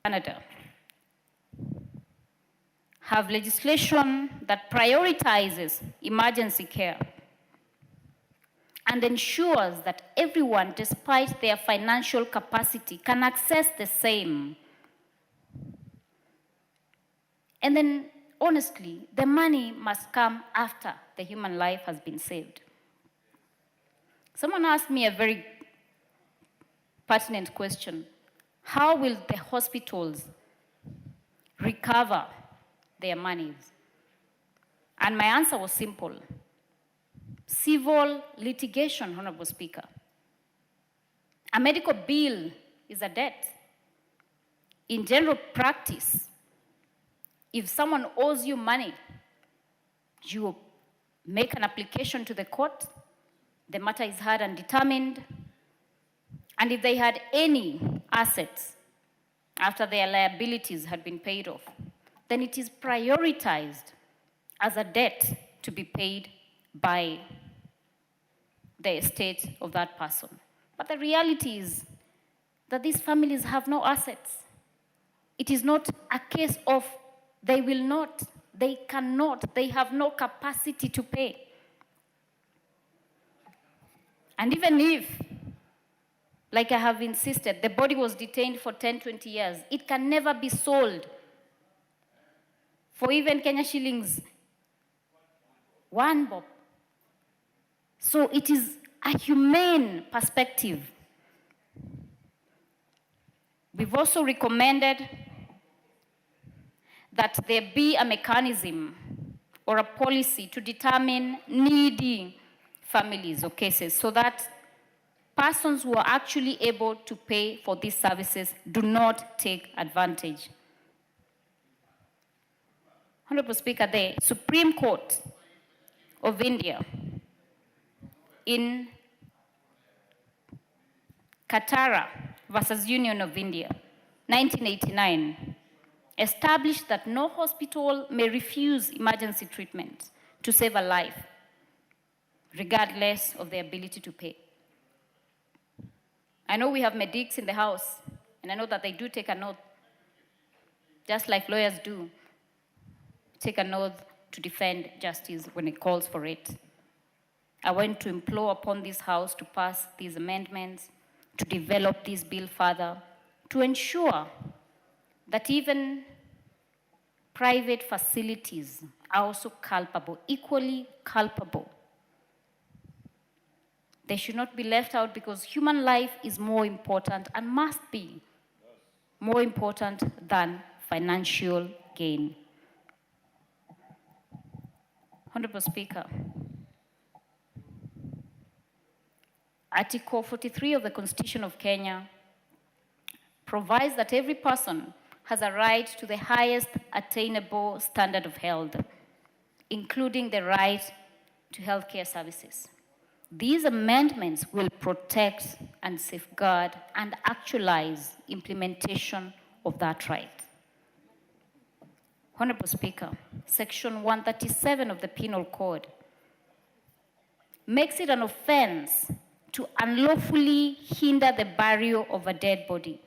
[SPEAKER 8] Canada have legislation that prioritizes emergency care and ensures that everyone, despite their financial capacity, can access the same. And then, honestly, the money must come after the human life has been saved. Someone asked me a very pertinent question. How will the hospitals recover their monies? And my answer was simple. Civil litigation, Honorable Speaker. A medical bill is a debt. In general practice, if someone owes you money, you make an application to the court, the matter is heard and determined, and if they had any assets after their liabilities had been paid off, then it is prioritized as a debt to be paid by the estate of that person. But the reality is that these families have no assets. It is not a case of they will not, they cannot, they have no capacity to pay. And even if, like I have insisted, the body was detained for 10, 20 years, it can never be sold for even Kenya shillings 1 bob. So it is a humane perspective. We've also recommended that there be a mechanism or a policy to determine needy families or cases so that persons who are actually able to pay for these services do not take advantage. Honorable Speaker, the Supreme Court of India in Katara versus Union of India, 1989, established that no hospital may refuse emergency treatment to save a life, regardless of their ability to pay. I know we have medics in the House, and I know that they do take an oath, just like lawyers do, take an oath to defend justice when it calls for it. I want to implore upon this House to pass these amendments, to develop this bill further, to ensure that even private facilities are also culpable, equally culpable. They should not be left out because human life is more important and must be more important than financial gain. Honorable Speaker, Article 43 of the Constitution of Kenya provides that every person has a right to the highest attainable standard of health, including the right to healthcare services. These amendments will protect and safeguard and actualize implementation of that right. Honorable Speaker, Section 137 of the Penal Code makes it an offense to unlawfully hinder the burial of a dead body.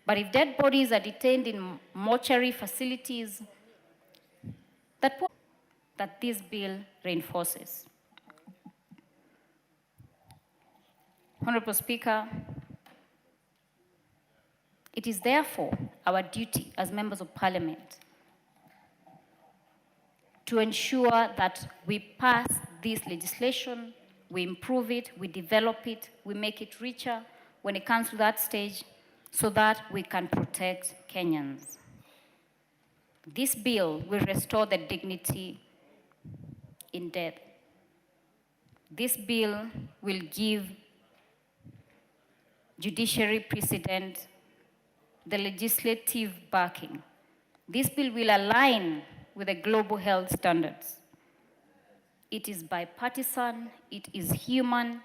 [SPEAKER 8] But if dead bodies are detained in mortuary facilities, that this bill reinforces. Honorable Speaker, it is therefore our duty as members of Parliament to ensure that we pass this legislation, we improve it, we develop it, we make it richer when it comes to that stage so that we can protect Kenyans. This bill will restore the dignity in death. This bill will give judiciary precedent the legislative backing. This bill will align with the global health standards. It is bipartisan, it is human,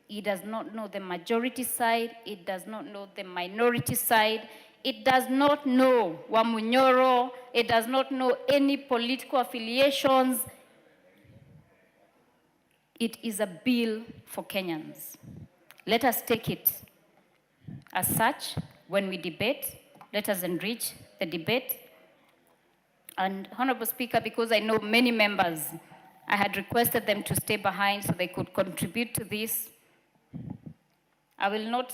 [SPEAKER 8] it does not know the majority side, it does not know the minority side, it does not know Wamunyoro, it does not know any political affiliations. It is a bill for Kenyans. Let us take it as such. When we debate, let us enrich the debate. And Honorable Speaker, because I know many members, I had requested them to stay behind so they could contribute to this. I will not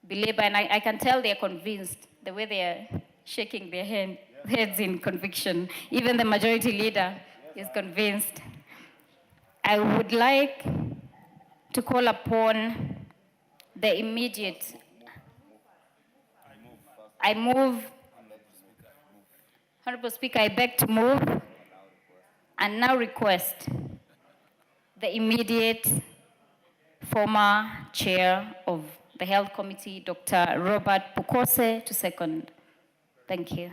[SPEAKER 8] belabor, and I can tell they're convinced the way they're shaking their heads in conviction. Even the majority leader is convinced. I would like to call upon the immediate. I move. Honorable Speaker, I beg to move and now request the immediate former chair of the Health Committee, Dr. Robert Pukose, to second. Thank you.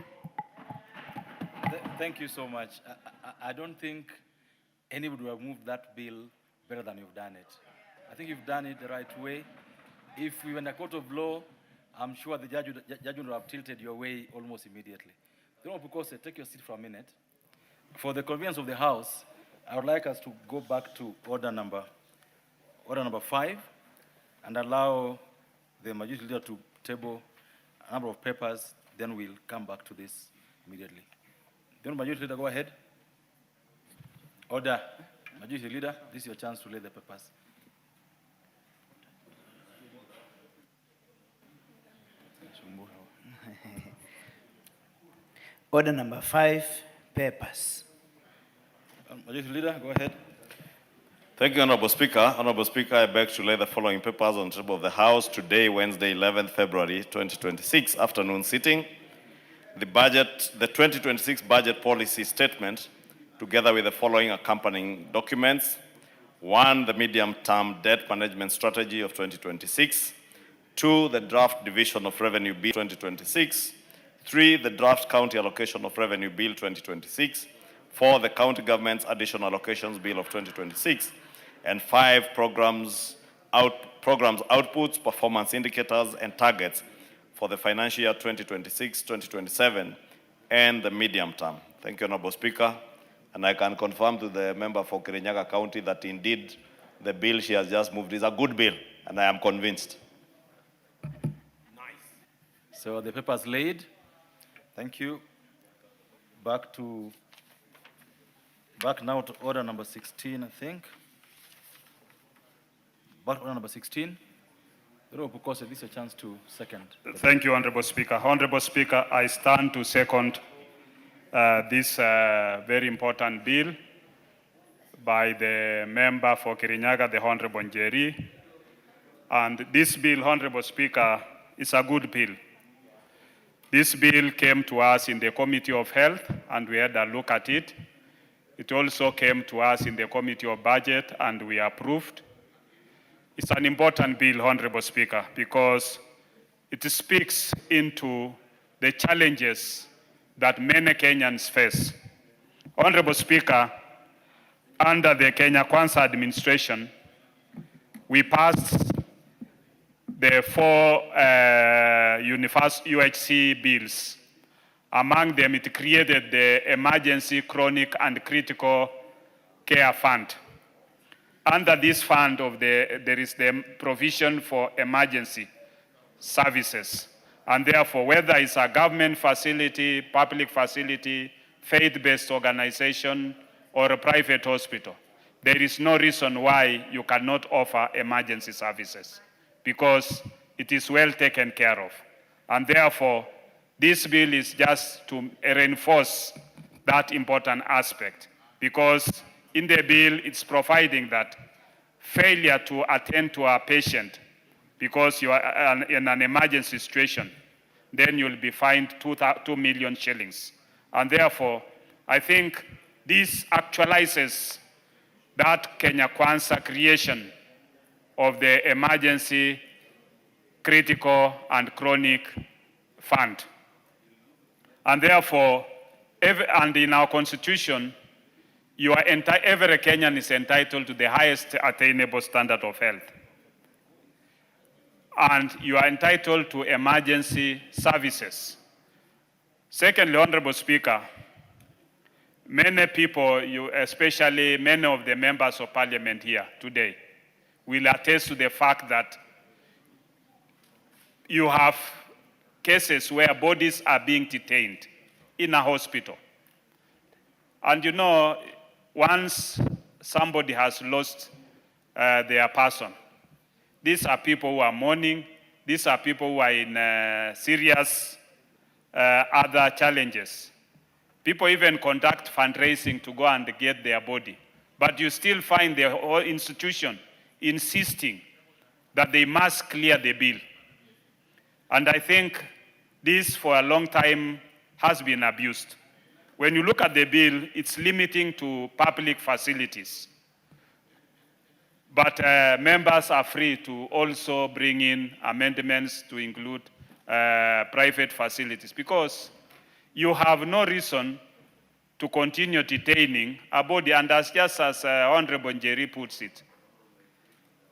[SPEAKER 16] Thank you so much. I don't think anybody would have moved that bill better than you've done it. I think you've done it the right way. If we were in a court of law, I'm sure the judge would have tilted your way almost immediately. Honorable Pukose, take your seat for a minute. For the convenience of the House, I would like us to go back to order number 5 and allow the majority leader to table a number of papers, then we'll come back to this immediately. The majority leader, go ahead. Order. Majority leader, this is your chance to lay the papers.
[SPEAKER 17] Order number 5, papers.
[SPEAKER 16] Majority leader, go ahead.
[SPEAKER 6] Thank you, Honorable Speaker. Honorable Speaker, I beg to lay the following papers on the table of the House today, Wednesday, 11th February 2026, afternoon sitting. The 2026 budget policy statement, together with the following accompanying documents. 1, the medium-term debt management strategy of 2026. 2, the draft division of revenue bill 2026. 3, the draft county allocation of revenue bill 2026. 4, the county government's additional allocations bill of 2026. And 5, programs outputs, performance indicators, and targets for the financial year 2026-2027 and the medium term. Thank you, Honorable Speaker. And I can confirm to the member for Kirinyaga County that indeed the bill she has just moved is a good bill, and I am convinced.
[SPEAKER 16] Nice. So the papers laid. Thank you. Back now to order number 16, I think. Back to order number 16. Honorable Pukose, this is your chance to second.
[SPEAKER 4] Thank you, Honorable Speaker. Honorable Speaker, I stand to second this very important bill by the member for Kirinyaga, the Honorable Njeri. And this bill, Honorable Speaker, is a good bill. This bill came to us in the Committee of Health, and we had a look at it. It also came to us in the Committee of Budget, and we approved. It's an important bill, Honorable Speaker, because it speaks into the challenges that many Kenyans face. Honorable Speaker, under the Kenya Kwanza administration, we passed the 4 UHC bills. Among them, it created the Emergency, Chronic, and Critical Care Fund. under this fund there is the provision for emergency services. And therefore, whether it's a government facility, public facility, faith-based organization, or a private hospital, there is no reason why you cannot offer emergency services because it is well taken care of. And therefore, this bill is just to reinforce that important aspect because in the bill, it's providing that failure to attend to a patient because you are in an emergency situation, then you'll be fined 2 million shillings. And therefore, I think this actualizes that Kenya Kwanza creation of the emergency, critical, and chronic fund. And therefore, and in our constitution, every Kenyan is entitled to the highest attainable standard of health. And you are entitled to emergency services. Secondly, Honorable Speaker, many people, especially many of the members of parliament here today, will attest to the fact that you have cases where bodies are being detained in a hospital. And you know, once somebody has lost their person, these are people who are mourning, these are people who are in serious other challenges. People even conduct fundraising to go and get their body. But you still find the whole institution insisting that they must clear the bill. And I think this for a long time has been abused. When you look at the bill, it's limiting to public facilities. But members are free to also bring in amendments to include private facilities because you have no reason to continue detaining a body. And as just as Honorable Njeri puts it,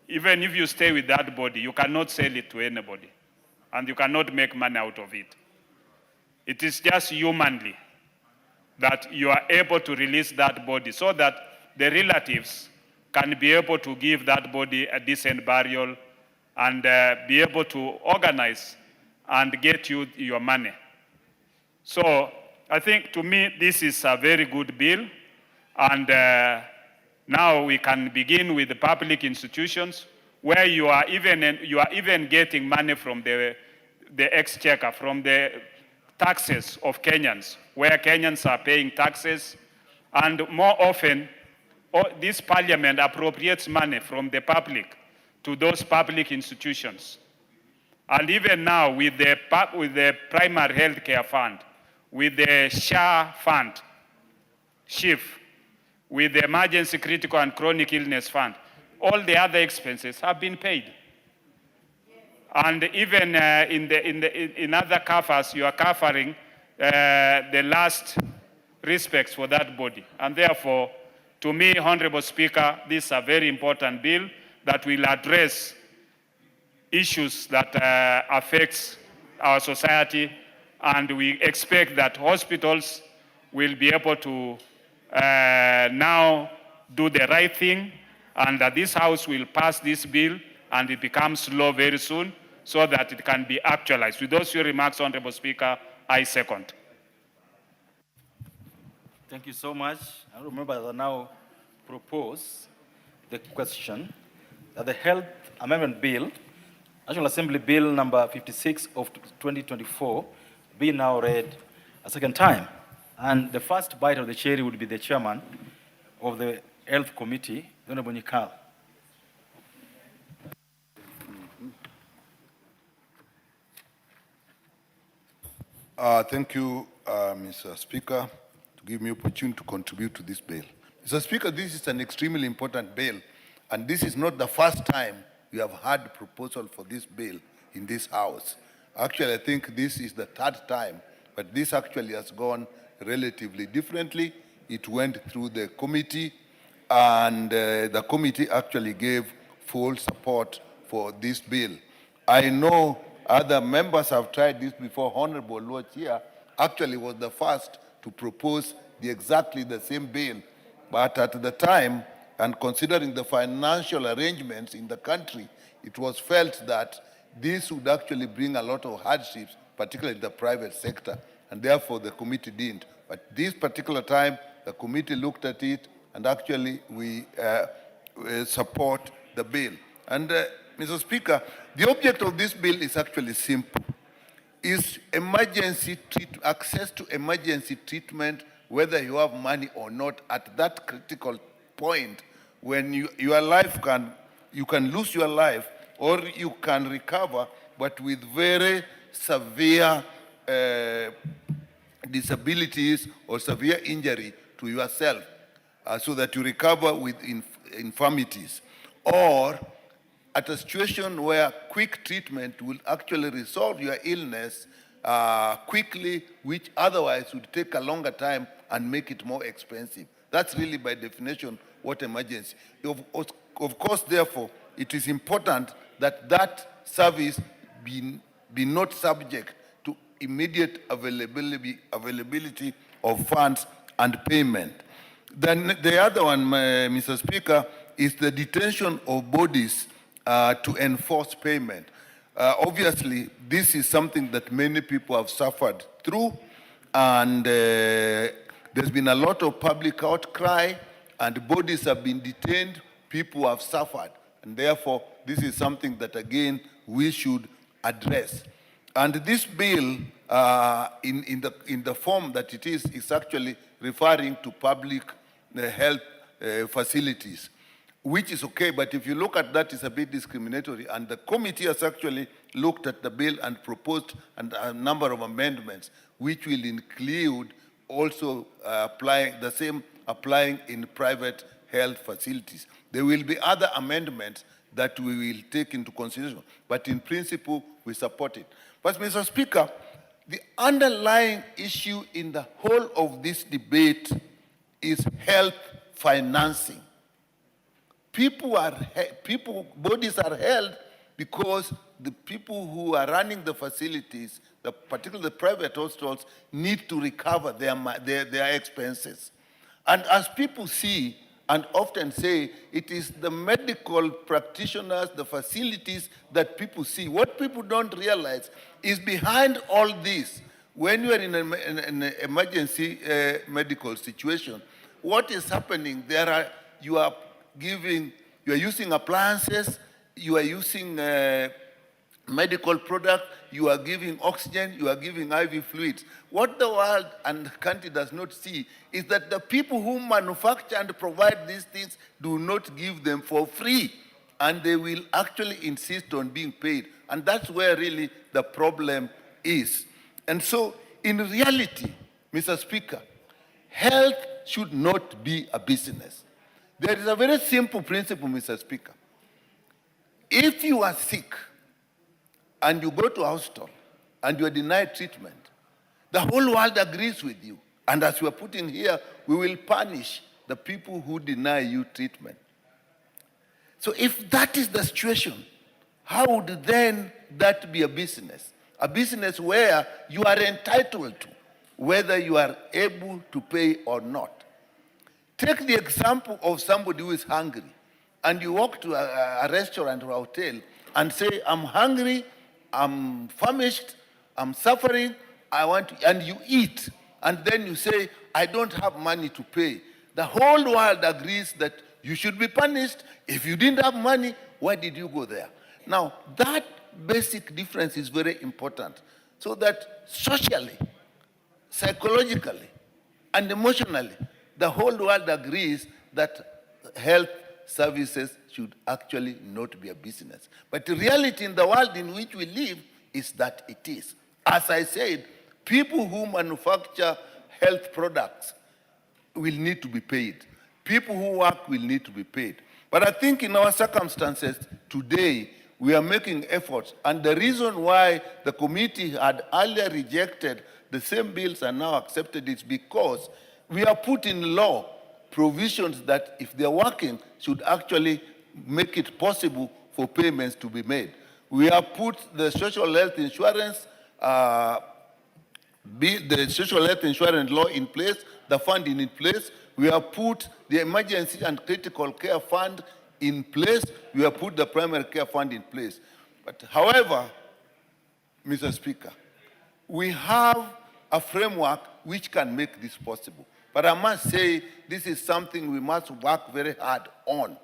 [SPEAKER 4] even if you stay with that body, you cannot sell it to anybody. And you cannot make money out of it. It is just humanly that you are able to release that body so that the relatives can be able to give that body a decent burial and be able to organize and get you your money. So I think to me this is a very good bill, and now we can begin with the public institutions where you are even getting money from the exchequer, from the taxes of Kenyans, where Kenyans are paying taxes, and more often this parliament appropriates money from the public to those public institutions. And even now with the primary health care fund, with the SHA fund, SHIF, with the emergency critical and chronic illness fund, all the other expenses have been paid. And even in other covers, you are covering the last respects for that body. And therefore, to me, Honorable Speaker, this is a very important bill that will address issues that affects our society, and we expect that hospitals will be able to now do the right thing, and that this House will pass this bill and it becomes law very soon so that it can be actualized. With those few remarks, Honorable Speaker, I second.
[SPEAKER 16] Thank you so much. I remember that I now propose the question that the Health Amendment Bill, National Assembly Bill number 56 of 2024, be now read a second time. And the first bite of the cherry would be the chairman of the Health Committee, Honorable Nyikal.
[SPEAKER 18] Thank you, Mr. Speaker, to give me opportunity to contribute to this bill. Mr. Speaker, this is an extremely important bill, and this is not the first time we have had proposal for this bill in this House. Actually, I think this is the third time, but this actually has gone relatively differently. It went through the committee, and the committee actually gave full support for this bill. I know other members have tried this before. Honorable Lord here actually was the first to propose exactly the same bill, but at the time, and considering the financial arrangements in the country, it was felt that this would actually bring a lot of hardships, particularly in the private sector, and therefore the committee didn't. But this particular time, the committee looked at it, and actually we support the bill. And Mr. Speaker, the object of this bill is actually simple. Is access to emergency treatment, whether you have money or not, at that critical point when your life you can lose your life or you can recover, but with very severe disabilities or severe injury to yourself, so that you recover with infirmities, or at a situation where quick treatment will actually resolve your illness quickly, which otherwise would take a longer time and make it more expensive. That's really by definition what emergency. Of course, therefore, it is important that that service be not subject to immediate availability of funds and payment. Then the other one, Mr. Speaker, is the detention of bodies to enforce payment. Obviously, this is something that many people have suffered through, and there's been a lot of public outcry, and bodies have been detained, people have suffered, and therefore, this is something that, again, we should address. And this bill, in the form that it is actually referring to public health facilities, which is okay, but if you look at that, it's a bit discriminatory. And the committee has actually looked at the bill and proposed a number of amendments, which will include also applying in private health facilities. There will be other amendments that we will take into consideration, but in principle, we support it. But Mr. Speaker, the underlying issue in the whole of this debate is health financing. Bodies are held because the people who are running the facilities, particularly the private hospitals, need to recover their expenses. And as people see and often say, it is the medical practitioners, the facilities that people see. What people don't realize is behind all this, when you are in an emergency medical situation, what is happening? You are using appliances, you are using medical product, you are giving oxygen, you are giving IV fluids. What the world and the country does not see is that the people who manufacture and provide these things do not give them for free, and they will actually insist on being paid. And that's where really the problem is. And so, in reality, Mr. Speaker, health should not be a business. There is a very simple principle, Mr. Speaker. If you are sick and you go to a hospital and you are denied treatment, the whole world agrees with you. And as we are putting here, we will punish the people who deny you treatment. So if that is the situation, how would then that be a business? A business where you are entitled to, whether you are able to pay or not. Take the example of somebody who is hungry, and you walk to a restaurant or a hotel and say, I'm hungry, I'm famished, I'm suffering, and you eat. And then you say, I don't have money to pay. The whole world agrees that you should be punished. If you didn't have money, why did you go there? Now, that basic difference is very important, so that socially, psychologically, and emotionally, the whole world agrees that health services should actually not be a business. But the reality in the world in which we live is that it is. As I said, people who manufacture health products will need to be paid. People who work will need to be paid. But I think in our circumstances today, we are making efforts. And the reason why the committee had earlier rejected the same bills and now accepted it is because we have put in law provisions that if they're working should actually make it possible for payments to be made. We have put the social health insurance the social health insurance law in place, the funding in place. We have put the emergency and critical care fund in place. We have put the primary care fund in place. But however, Mr. Speaker, we have a framework which can make this possible. But I must say, this is something we must work very hard on.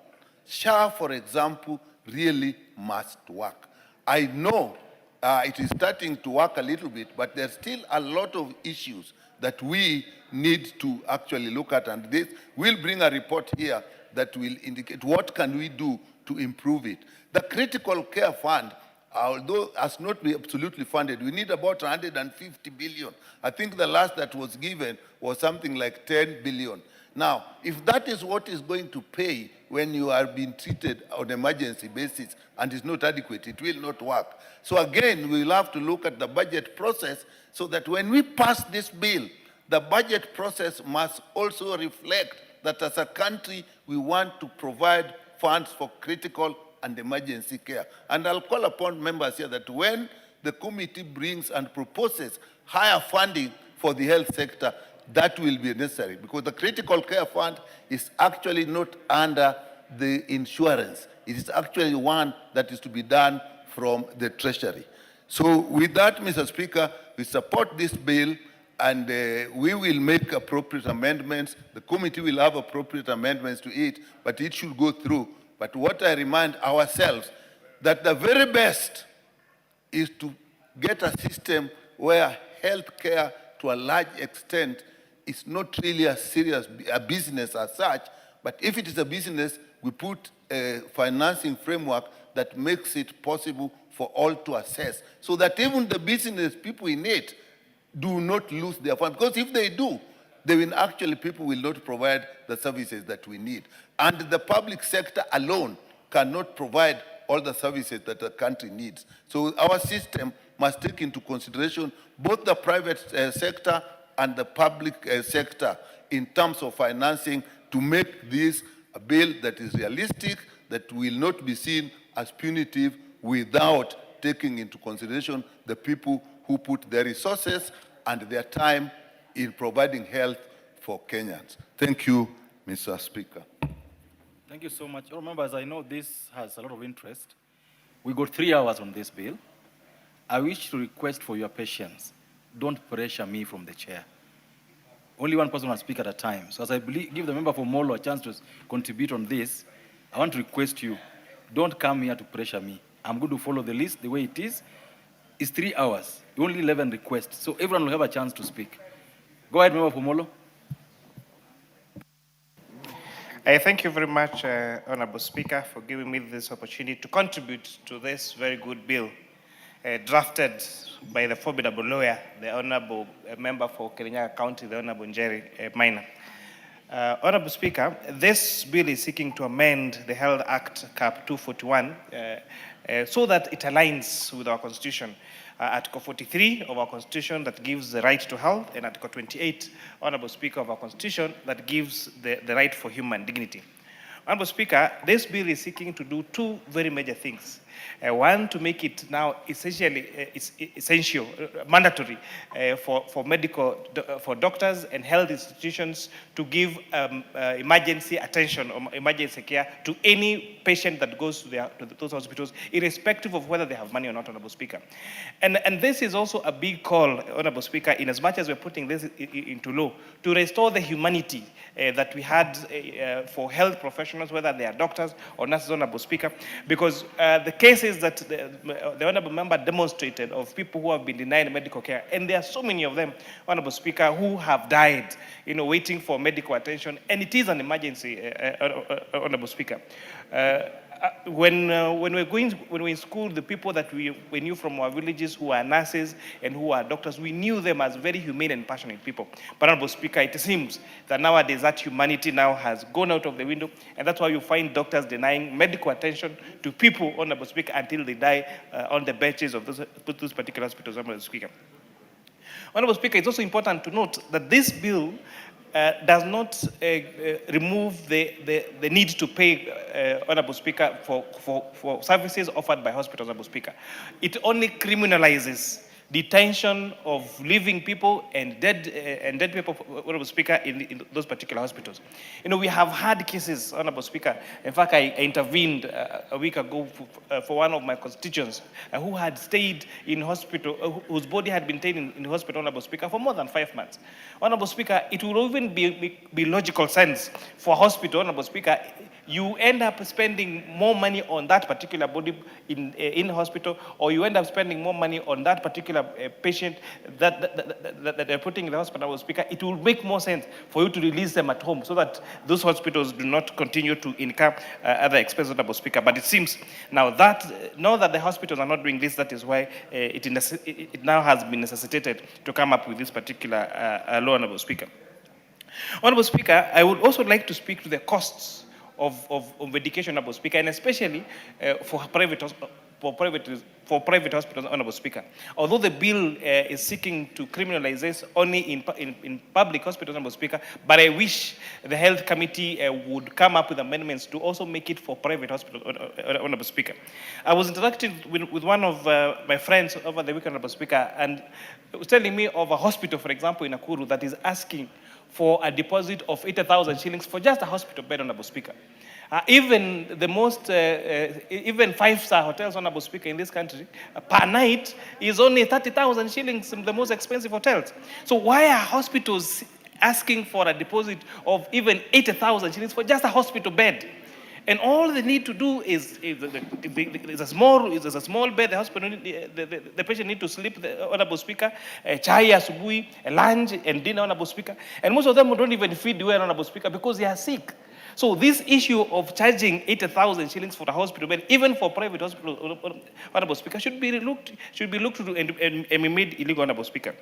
[SPEAKER 18] SHA, for example, really must work. I know it is starting to work a little bit, but there's still a lot of issues that we need to actually look at, and this will bring a report here that will indicate what can we do to improve it. The critical care fund, although has not been absolutely funded, we need about 150 billion. I think the last that was given was something like 10 billion. Now, if that is what is going to pay when you are being treated on an emergency basis and is not adequate, it will not work. So again, we will have to look at the budget process so that when we pass this bill, the budget process must also reflect that as a country, we want to provide funds for critical and emergency care. And I'll call upon members here that when the committee brings and proposes higher funding for the health sector, that will be necessary, because the critical care fund is actually not under the insurance. It is actually one that is to be done from the Treasury. So with that, Mr. Speaker, we support this bill, and we will make appropriate amendments. The committee will have appropriate amendments to it, but it should go through. But what I remind ourselves, that the very best is to get a system where healthcare to a large extent is not really a serious business as such, but if it is a business, we put a financing framework that makes it possible for all to assess, so that even the business people in it do not lose their fund. Because if they do, they will actually, people will not provide the services that we need. And the public sector alone cannot provide all the services that the country needs. So our system must take into consideration both the private sector and the public sector in terms of financing to make this a bill that is realistic, that will not be seen as punitive without taking into consideration the people who put their resources and their time in providing health for Kenyans. Thank you, Mr. Speaker.
[SPEAKER 16] Thank you so much. Members, I know this has a lot of interest. We got 3 hours on this bill. I wish to request for your patience. Don't pressure me from the chair. Only one person will speak at a time. So as I give the member for Molo a chance to contribute on this, I want to request you, don't come here to pressure me. I'm going to follow the list the way it is. It's 3 hours, only 11 requests. So everyone will have a chance to speak. Go ahead, member for Molo.
[SPEAKER 15] Thank you very much, Honorable Speaker, for giving me this opportunity to contribute to this very good bill drafted by the formidable lawyer, the Honorable Member for Kirinyaga County, the Honorable Njeri Maina. Honorable Speaker, this bill is seeking to amend the Health Act Cap 241 so that it aligns with our Constitution. Article 43 of our Constitution that gives the right to health, and Article 28, Honorable Speaker, of our Constitution that gives the right for human dignity. Honorable Speaker, this bill is seeking to do two very major things. One, to make it now essential, mandatory for doctors and health institutions to give emergency attention or emergency care to any patient that goes to those hospitals, irrespective of whether they have money or not, Honorable Speaker. And this is also a big call, Honorable Speaker, in as much as we're putting this into law, to restore the humanity that we had for health professionals, whether they are doctors or nurses, Honorable Speaker, because the cases that the Honorable Member demonstrated of people who have been denied medical care, and there are so many of them, Honorable Speaker, who have died, waiting for medical attention, and it is an emergency, Honorable Speaker. When we're in school, the people that we knew from our villages who are nurses and who are doctors, we knew them as very humane and passionate people. But, Honorable Speaker, it seems that nowadays that humanity now has gone out of the window, and that's why you find doctors denying medical attention to people, Honorable Speaker, until they die on the benches of those particular hospitals, Honorable Speaker. Honorable Speaker, it's also important to note that this bill does not remove the need to pay, Honorable Speaker, for services offered by hospitals, Honorable Speaker. It only criminalizes detention of living people and dead people, Honorable Speaker, in those particular hospitals. You know, we have had cases, Honorable Speaker. In fact, I intervened a week ago for one of my constituents who had stayed in hospital, whose body had been taken in hospital, Honorable Speaker, for more than 5 months. Honorable Speaker, it will even be logical sense for hospital, Honorable Speaker, you end up spending more money on that particular body in hospital, or you end up spending more money on that particular patient that they're putting in the hospital, Honorable Speaker. It will make more sense for you to release them at home so that those hospitals do not continue to incur other expenses, Honorable Speaker. But it seems now that the hospitals are not doing this, that is why it now has been necessitated to come up with this particular law, Honorable Speaker. Honorable Speaker, I would also like to speak to the costs of medication, Honorable Speaker, and especially for private hospitals, Honorable Speaker. Although the bill is seeking to criminalize this only in public hospitals, Honorable Speaker, but I wish the Health Committee would come up with amendments to also make it for private hospitals, Honorable Speaker. I was interacting with one of my friends over the weekend, Honorable Speaker, and was telling me of a hospital, for example, in Nakuru, that is asking for a deposit of 80,000 shillings for just a hospital bed, Honorable Speaker. Even the most, even five-star hotels, Honorable Speaker, in this country, per night is only 30,000 shillings in the most expensive hotels. So why are hospitals asking for a deposit of even 80,000 shillings for just a hospital bed? And all they need to do is a small bed. The hospital, the patient need to sleep, Honorable Speaker, chai asubuhi, lunch and dinner, Honorable Speaker. And most of them don't even feed well, Honorable Speaker, because they are sick. So this issue of charging 80,000 shillings for a hospital bed, even for private hospital, Honorable Speaker, should be looked to and be made illegal, Honorable Speaker.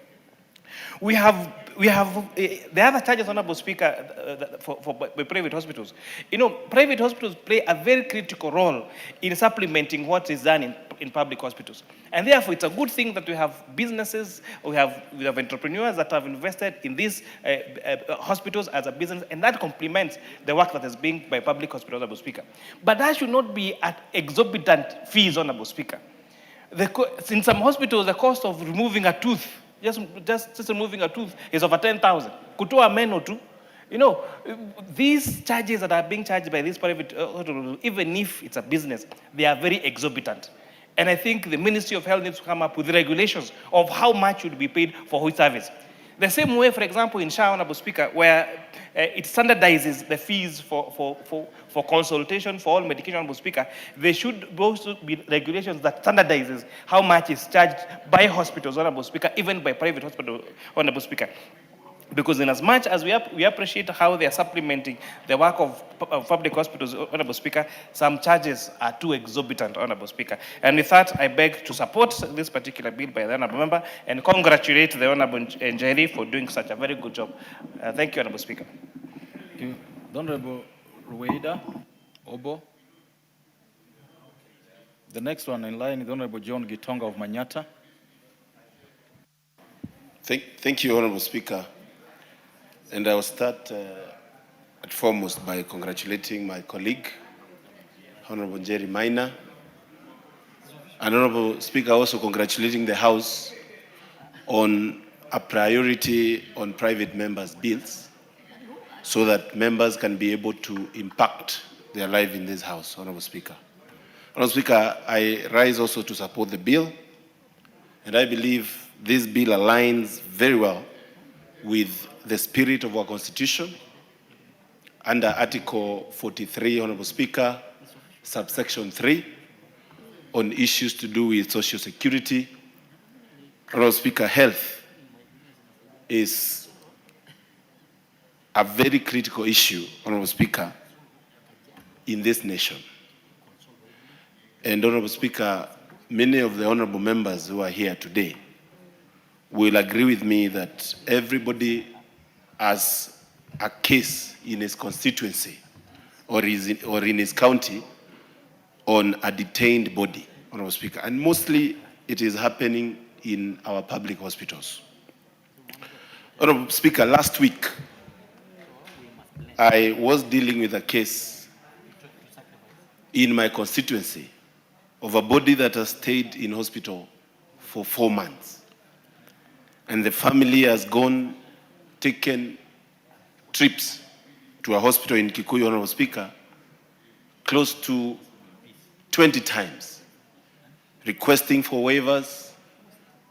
[SPEAKER 15] We have the other charges, Honorable Speaker, for private hospitals. You know, private hospitals play a very critical role in supplementing what is done in public hospitals. And therefore, it's a good thing that we have businesses, we have entrepreneurs that have invested in these hospitals as a business, and that complements the work that is being by public hospitals, Honorable Speaker. But that should not be at exorbitant fees, Honorable Speaker. In some hospitals, the cost of removing a tooth, just removing a tooth, is over 10,000. Kutoa meno tu. You know, these charges that are being charged by these private hospitals, even if it's a business, they are very exorbitant. And I think the Ministry of Health needs to come up with regulations of how much should be paid for which service. The same way, for example, in SHA, Honorable Speaker, where it standardizes the fees for consultation for all medication, Honorable Speaker, there should also be regulations that standardizes how much is charged by hospitals, Honorable Speaker, even by private hospitals, Honorable Speaker. Because in as much as we appreciate how they are supplementing the work of public hospitals, Honorable Speaker, some charges are too exorbitant, Honorable Speaker. And with that, I beg to support this particular bill by the Honorable Member and congratulate the Honorable Njeri for doing such a very good job. Thank you, Honorable Speaker.
[SPEAKER 16] Thank you. The Honorable Rueda Obo. The next one in line is the Honorable John Gitonga of Manyata.
[SPEAKER 12] Thank you, Honorable Speaker. And I will start at foremost by congratulating my colleague, Honorable Njeri Maina. And Honorable Speaker, also congratulating the House on a priority on private members' bills so that members can be able to impact their life in this House, Honorable Speaker. Honorable Speaker, I rise also to support the bill, and I believe this bill aligns very well with the spirit of our Constitution under Article 43, Honorable Speaker, subsection 3, on issues to do with social security. Honorable Speaker, health is a very critical issue, Honorable Speaker, in this nation. And Honorable Speaker, many of the honorable members who are here today will agree with me that everybody has a case in his constituency or in his county on a detained body, Honorable Speaker. And mostly it is happening in our public hospitals. Honorable Speaker, last week I was dealing with a case in my constituency of a body that has stayed in hospital for 4 months. and the family has taken trips to a hospital in Kikuyu, Honorable Speaker, close to 20 times, requesting for waivers.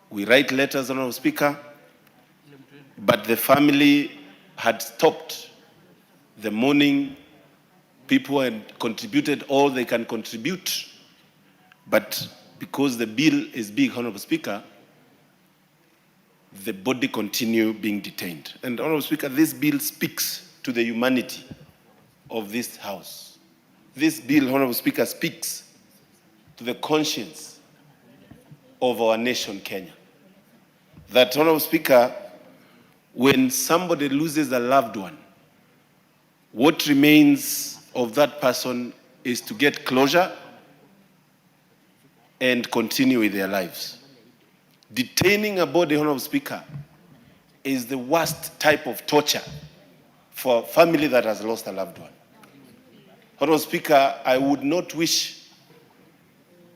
[SPEAKER 12] We write letters, Honorable Speaker, but the family had stopped the mourning. People had contributed all they can contribute, but because the bill is big, Honorable Speaker, the body continue being detained. And Honorable Speaker, this bill speaks to the humanity of this House. This bill, Honorable Speaker, speaks to the conscience of our nation, Kenya. That, Honorable Speaker, when somebody loses a loved one, what remains of that person is to get closure and continue with their lives. Detaining a body, Honorable Speaker, is the worst type of torture for a family that has lost a loved one. Honorable Speaker, I would not wish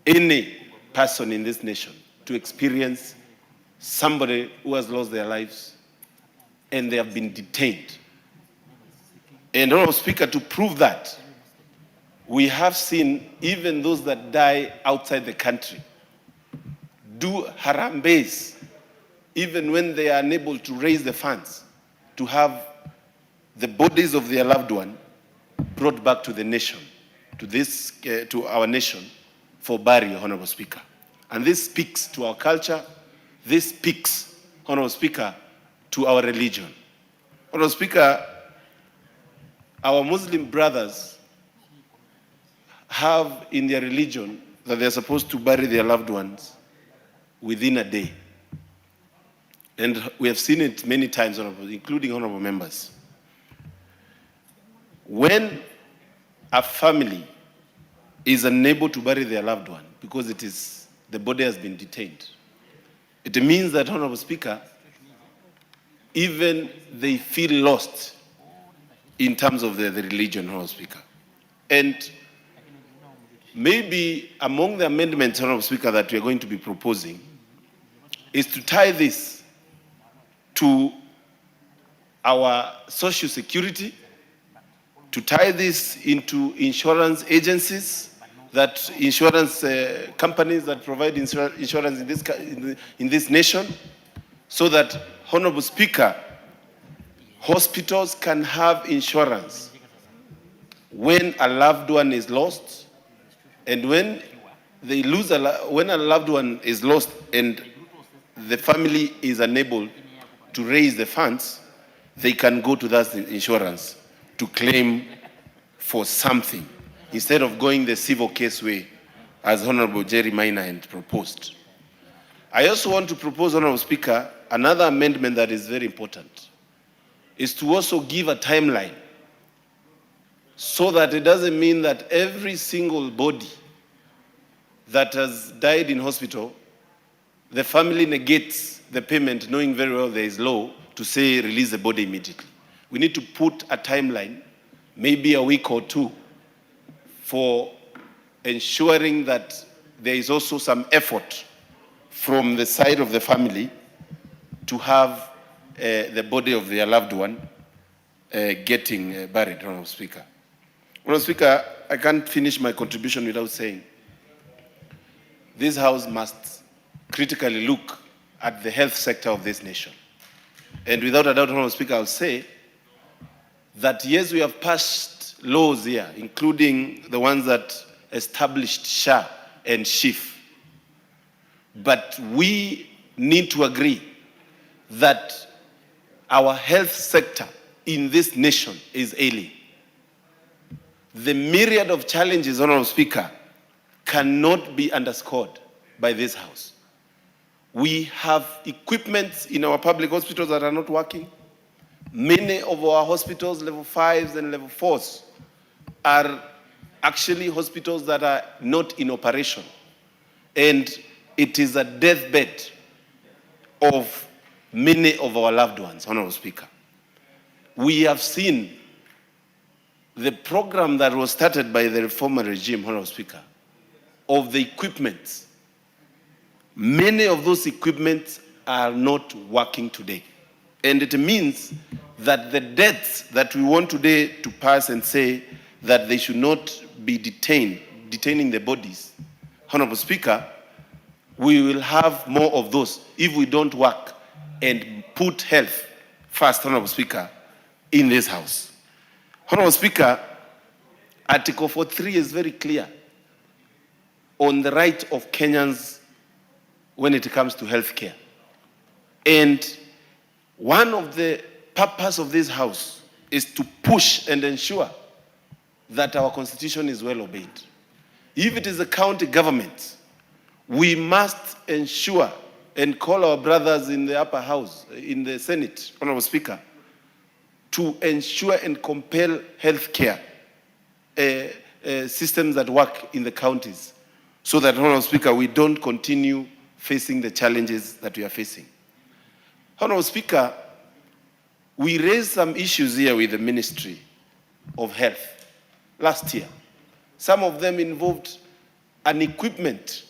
[SPEAKER 12] any person in this nation to experience somebody who has lost their lives and they have been detained. And Honorable Speaker, to prove that, we have seen even those that die outside the country do harambes, even when they are unable to raise the funds to have the bodies of their loved one brought back to the nation, to our nation for burial, Honorable Speaker. And this speaks to our culture. This speaks, Honorable Speaker, to our religion. Honorable Speaker, our Muslim brothers have in their religion that they're supposed to bury their loved ones within a day. And we have seen it many times, including honorable members. When a family is unable to bury their loved one because the body has been detained, it means that, Honorable Speaker, even they feel lost in terms of the religion, Honorable Speaker. And maybe among the amendments, Honorable Speaker, that we are going to be proposing is to tie this to our social security, to tie this into insurance agencies, that insurance companies that provide insurance in this nation, so that, Honorable Speaker, hospitals can have insurance when a loved one is lost, and when they lose when a loved one is lost and the family is unable to raise the funds, they can go to that insurance to claim for something instead of going the civil case way, as Honorable Jerry Minor had proposed. I also want to propose, Honorable Speaker, another amendment that is very important, is to also give a timeline so that it doesn't mean that every single body that has died in hospital, the family negates the payment knowing very well there is law to say release the body immediately. We need to put a timeline, maybe a week or two, for ensuring that there is also some effort from the side of the family to have the body of their loved one getting buried, Honorable Speaker. Honorable Speaker, I can't finish my contribution without saying this House must critically look at the health sector of this nation. And without a doubt, Honorable Speaker, I'll say that yes, we have passed laws here, including the ones that established SHA and SHIF. But we need to agree that our health sector in this nation is ailing. The myriad of challenges, Honorable Speaker, cannot be underscored by this House. We have equipment in our public hospitals that are not working. Many of our hospitals, level 5s and level 4s, are actually hospitals that are not in operation. And it is a deathbed of many of our loved ones, Honorable Speaker. We have seen the program that was started by the former regime, Honorable Speaker, of the equipment. Many of those equipment are not working today. And it means that the deaths that we want today to pass and say that they should not be detaining the bodies, Honorable Speaker, we will have more of those if we don't work and put health first, Honorable Speaker, in this House. Honorable Speaker, Article 43 is very clear on the right of Kenyans when it comes to health care. And one of the purpose of this House is to push and ensure that our Constitution is well obeyed. If it is a county government, we must ensure and call our brothers in the upper house, in the Senate, Honorable Speaker, to ensure and compel health care systems that work in the counties so that, Honorable Speaker, we don't continue facing the challenges that we are facing. Honorable Speaker, we raised some issues here with the Ministry of Health last year. Some of them involved an equipment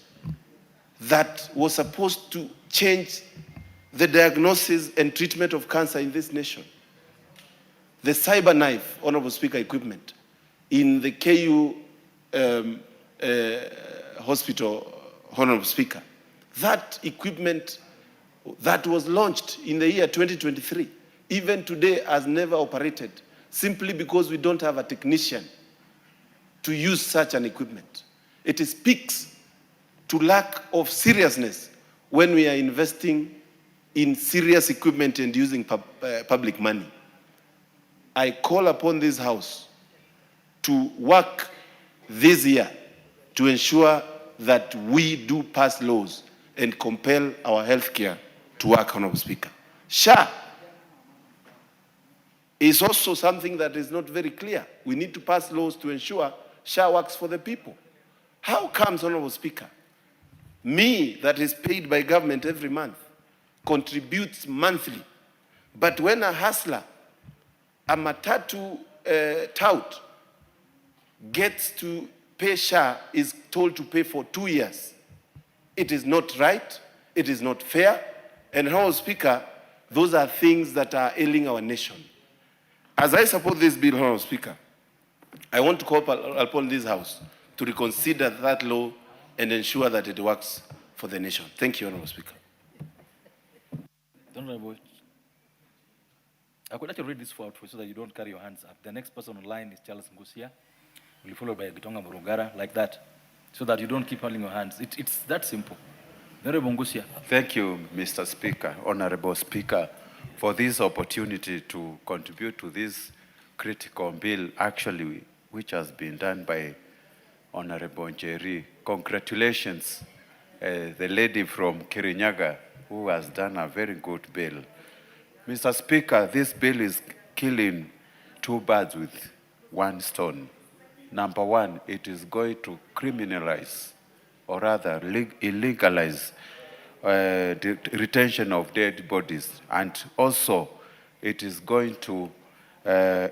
[SPEAKER 12] that was supposed to change the diagnosis and treatment of cancer in this nation. The CyberKnife, Honorable Speaker, equipment in the KU hospital, Honorable Speaker. That equipment that was launched in the year 2023, even today has never operated, simply because we don't have a technician to use such an equipment. It speaks to lack of seriousness when we are investing in serious equipment and using public money. I call upon this House to work this year to ensure that we do pass laws and compel our health care to work, Honorable Speaker. SHA is also something that is not very clear. We need to pass laws to ensure SHA works for the people. How comes, Honorable Speaker, me that is paid by government every month, contributes monthly, but when a hustler, a matatu tout, gets to pay SHA, is told to pay for 2 years? It is not right, it is not fair, and Honorable Speaker, those are things that are ailing our nation. As I support this bill, Honorable Speaker, I want to call upon this House to reconsider that law and ensure that it works for the nation. Thank you, Honorable Speaker.
[SPEAKER 16] Honorable, I could actually read this for you so that you don't carry your hands up. The next person online is Charles Ngusia. Will be followed by Gitonga Murugara, like that, so that you don't keep holding your hands. It's that simple. Honorable Ngusia.
[SPEAKER 19] Thank you, Mr. Speaker, Honorable Speaker, for this opportunity to contribute to this critical bill, actually, which has been done by Honorable Jerry. Congratulations, the lady from Kirinyaga, who has done a very good bill. Mr. Speaker, this bill is killing two birds with one stone. Number one, it is going to criminalize, or rather illegalize, the retention of dead bodies. And also, it is going to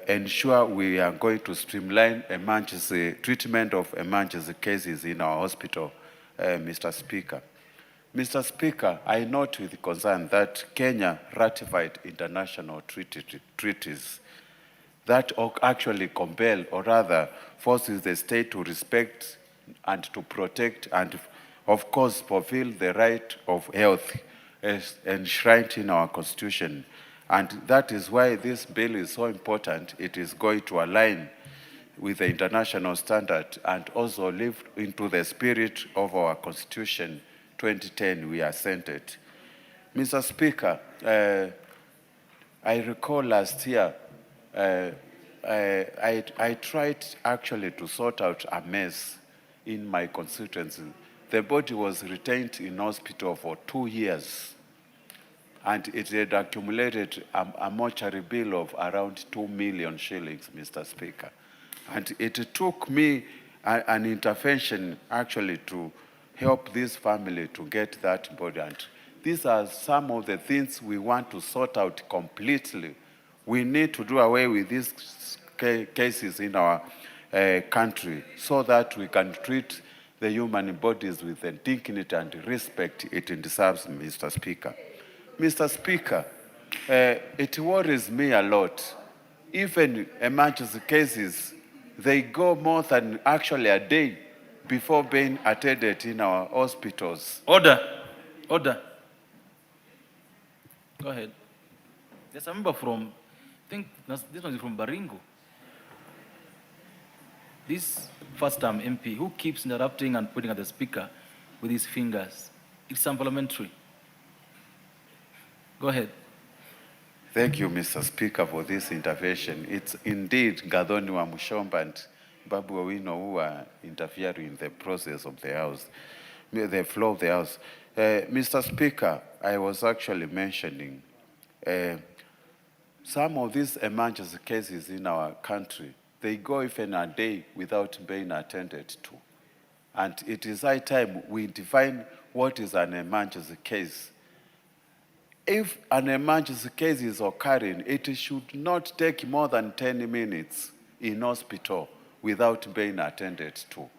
[SPEAKER 19] ensure we are going to streamline emergency treatment of emergency cases in our hospital, Mr. Speaker. Mr. Speaker, I note with concern that Kenya ratified international treaties that actually compel, or rather forces the state to respect and to protect and, of course, fulfill the right of health as enshrined in our Constitution. And that is why this bill is so important. It is going to align with the international standard and also live into the spirit of our Constitution 2010 we assented. Mr. Speaker, I recall last year, I tried actually to sort out a mess in my constituency. The body was retained in hospital for 2 years, and it had accumulated a mortuary bill of around 2 million shillings, Mr. Speaker. And it took me an intervention actually to help this family to get that body. And these are some of the things we want to sort out completely. We need to do away with these cases in our country so that we can treat the human bodies with the dignity and respect it deserves, Mr. Speaker. Mr. Speaker, it worries me a lot. Even emergency cases, they go more than actually a day before being attended in our hospitals.
[SPEAKER 16] Order. Order. Go ahead. There's a member from, I think this one is from Baringo. This first-time MP who keeps interrupting and pointing at the speaker with his fingers. It's unparliamentary. Go ahead.
[SPEAKER 19] Thank you, Mr. Speaker, for this intervention. It's indeed Gadoni Wamushomba and Babu Owino who are interfering in the process of the House, the flow of the House. Mr. Speaker, I was actually mentioning some of these emergency cases in our country, they go even a day without being attended to. And it is high time we define what is an emergency case. If an emergency case is occurring, it should not take more than 10 minutes in hospital without being attended to.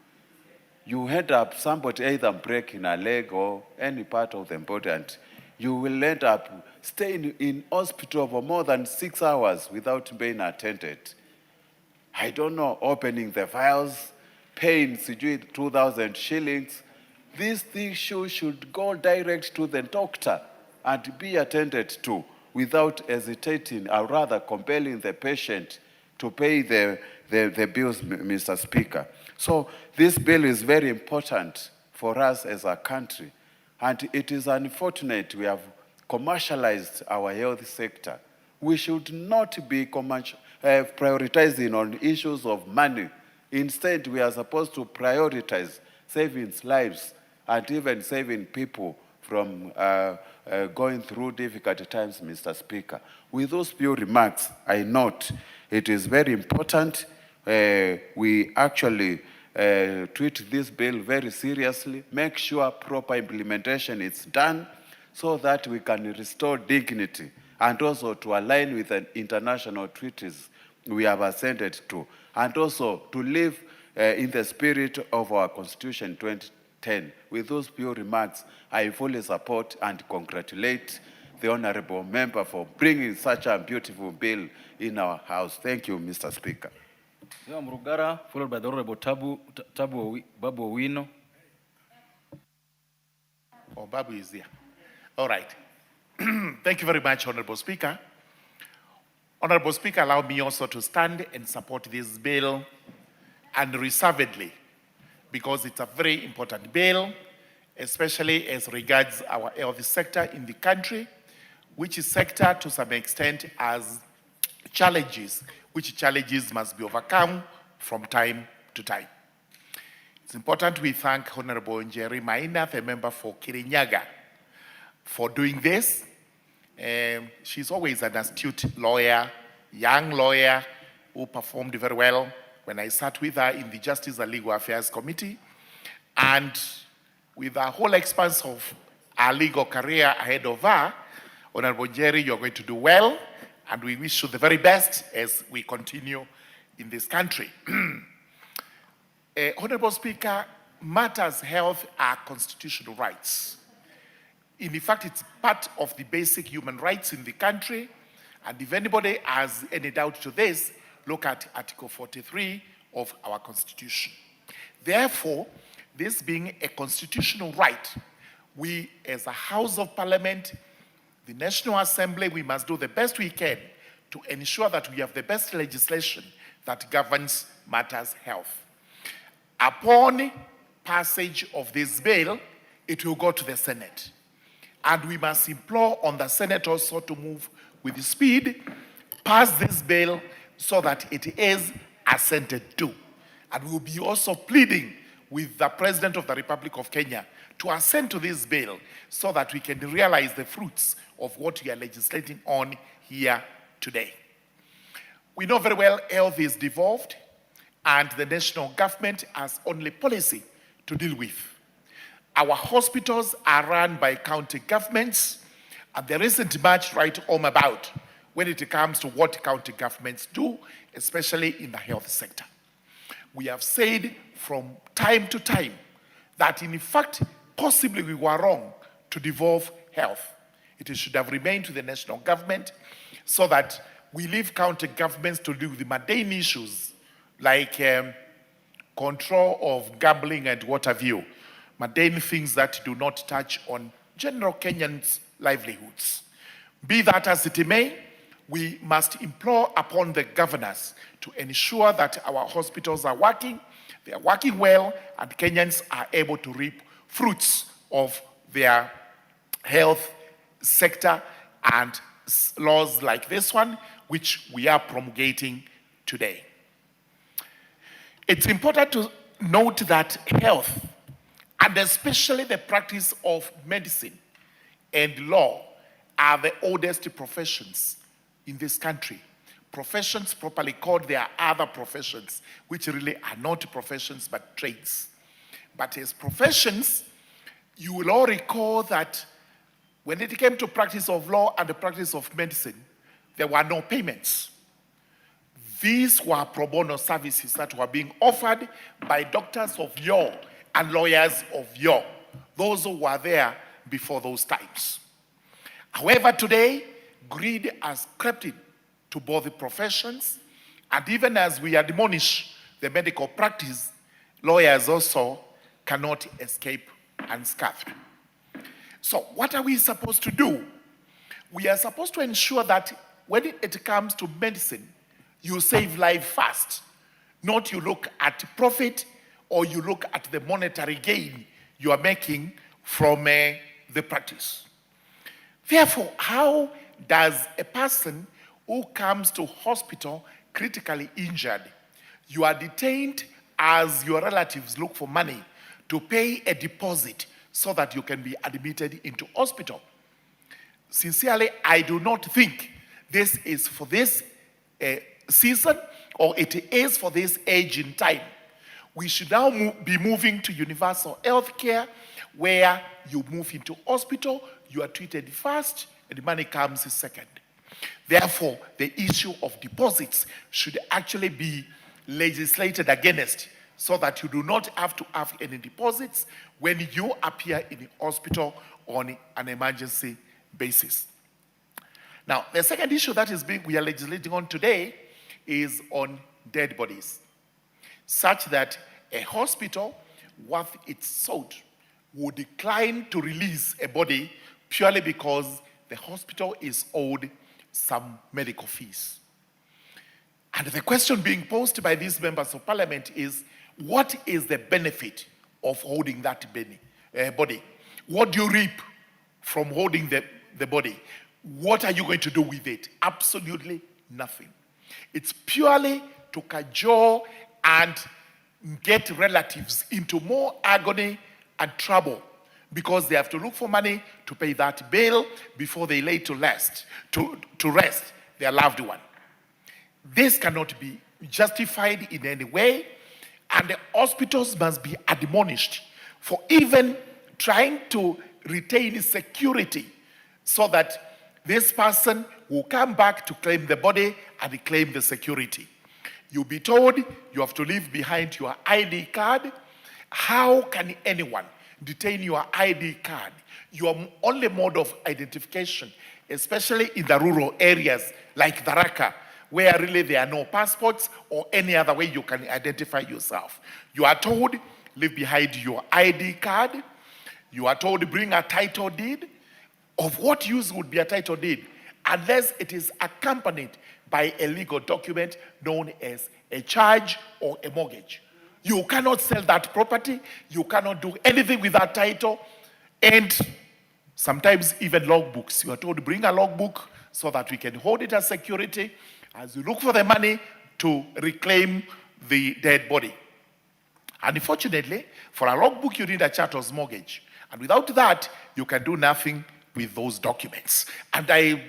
[SPEAKER 19] You end up somebody either breaking a leg or any part of the body, and you will end up staying in hospital for more than 6 hours without being attended. I don't know, opening the files, paying 2,000 shillings. This issue should go direct to the doctor and be attended to without hesitating, or rather compelling the patient to pay the bills, Mr. Speaker. So this bill is very important for us as a country. And it is unfortunate we have commercialized our health sector. We should not be prioritizing on issues of money. Instead, we are supposed to prioritize saving lives and even saving people from going through difficult times, Mr. Speaker. With those few remarks, I note it is very important we actually treat this bill very seriously, make sure proper implementation is done so that we can restore dignity and also to align with the international treaties we have assented to, and also to live in the spirit of our Constitution 2010. With those few remarks, I fully support and congratulate the Honorable Member for bringing such a beautiful bill in our House. Thank you, Mr. Speaker.
[SPEAKER 16] Mrugara, followed by the Honorable Babu Owino.
[SPEAKER 14] Oh, Babu is there. All right. Thank you very much, Honorable Speaker. Honorable Speaker, allow me also to stand and support this bill unreservedly, because it's a very important bill, especially as regards our health sector in the country, which is sector to some extent has challenges, which challenges must be overcome from time to time. It's important we thank Honorable Njeri Maina, the member for Kirinyaga, for doing this. She's always an astute lawyer, young lawyer, who performed very well when I sat with her in the Justice and Legal Affairs Committee. And with the whole expanse of our legal career ahead of her, Honorable Njeri, you're going to do well, and we wish you the very best as we continue in this country. Honorable Speaker, matters health are constitutional rights. In fact, it's part of the basic human rights in the country, and if anybody has any doubt to this, look at Article 43 of our Constitution. Therefore, this being a constitutional right, we as a House of Parliament, the National Assembly, we must do the best we can to ensure that we have the best legislation that governs matters health. Upon passage of this bill, it will go to the Senate. And we must implore on the Senate also to move with speed, pass this bill so that it is assented to. And we'll be also pleading with the President of the Republic of Kenya to assent to this bill so that we can realize the fruits of what we are legislating on here today. We know very well health is devolved and the national government has only policy to deal with. Our hospitals are run by county governments, and there isn't much right home about when it comes to what county governments do, especially in the health sector. We have said from time to time that in fact, possibly we were wrong to devolve health. It should have remained to the national government so that we leave county governments to deal with the mundane issues like control of gambling and what have you, mundane things that do not touch on general Kenyans' livelihoods. Be that as it may, we must implore upon the governors to ensure that our hospitals are working, they are working well, and Kenyans are able to reap fruits of their health sector and laws like this one, which we are promulgating today. It's important to note that health, and especially the practice of medicine and law, are the oldest professions in this country. Professions properly called, there are other professions which really are not professions but trades. But as professions, you will all recall that when it came to practice of law and the practice of medicine, there were no payments. These were pro bono services that were being offered by doctors of yore and lawyers of yore, those who were there before those times. However, today, greed has crept in to both the professions, and even as we admonish the medical practice, lawyers also cannot escape unscathed. So what are we supposed to do? We are supposed to ensure that when it comes to medicine, you save life first, not you look at profit or you look at the monetary gain you are making from the practice. Therefore, how does a person who comes to hospital critically injured, you are detained as your relatives look for money to pay a deposit so that you can be admitted into hospital? Sincerely, I do not think this is for this season, or it is for this age in time. We should now be moving to universal health care, where you move into hospital, you are treated first, and the money comes second. Therefore, the issue of deposits should actually be legislated against, so that you do not have to have any deposits when you appear in the hospital on an emergency basis. Now, the second issue that we are legislating on today is on dead bodies, such that a hospital worth its salt would decline to release a body purely because the hospital is owed some medical fees. And the question being posed by these members of parliament is, what is the benefit of holding that body? What do you reap from holding the body? What are you going to do with it? Absolutely nothing. It's purely to cajole and get relatives into more agony and trouble, because they have to look for money to pay that bill before they lay to rest their loved one. This cannot be justified in any way, and the hospitals must be admonished for even trying to retain security so that this person will come back to claim the body and claim the security. You'll be told you have to leave behind your ID card. How can anyone detain your ID card, your only mode of identification, especially in the rural areas like Tharaka, where really there are no passports or any other way you can identify yourself? You are told, leave behind your ID card. You are told, bring a title deed. Of what use would be a title deed unless it is accompanied by a legal document known as a charge or a mortgage? You cannot sell that property. You cannot do anything with that title. And sometimes even logbooks. You are told to bring a logbook so that we can hold it as security as you look for the money to reclaim the dead body. Unfortunately, for a logbook, you need a charter's mortgage. And without that, you can do nothing with those documents. And I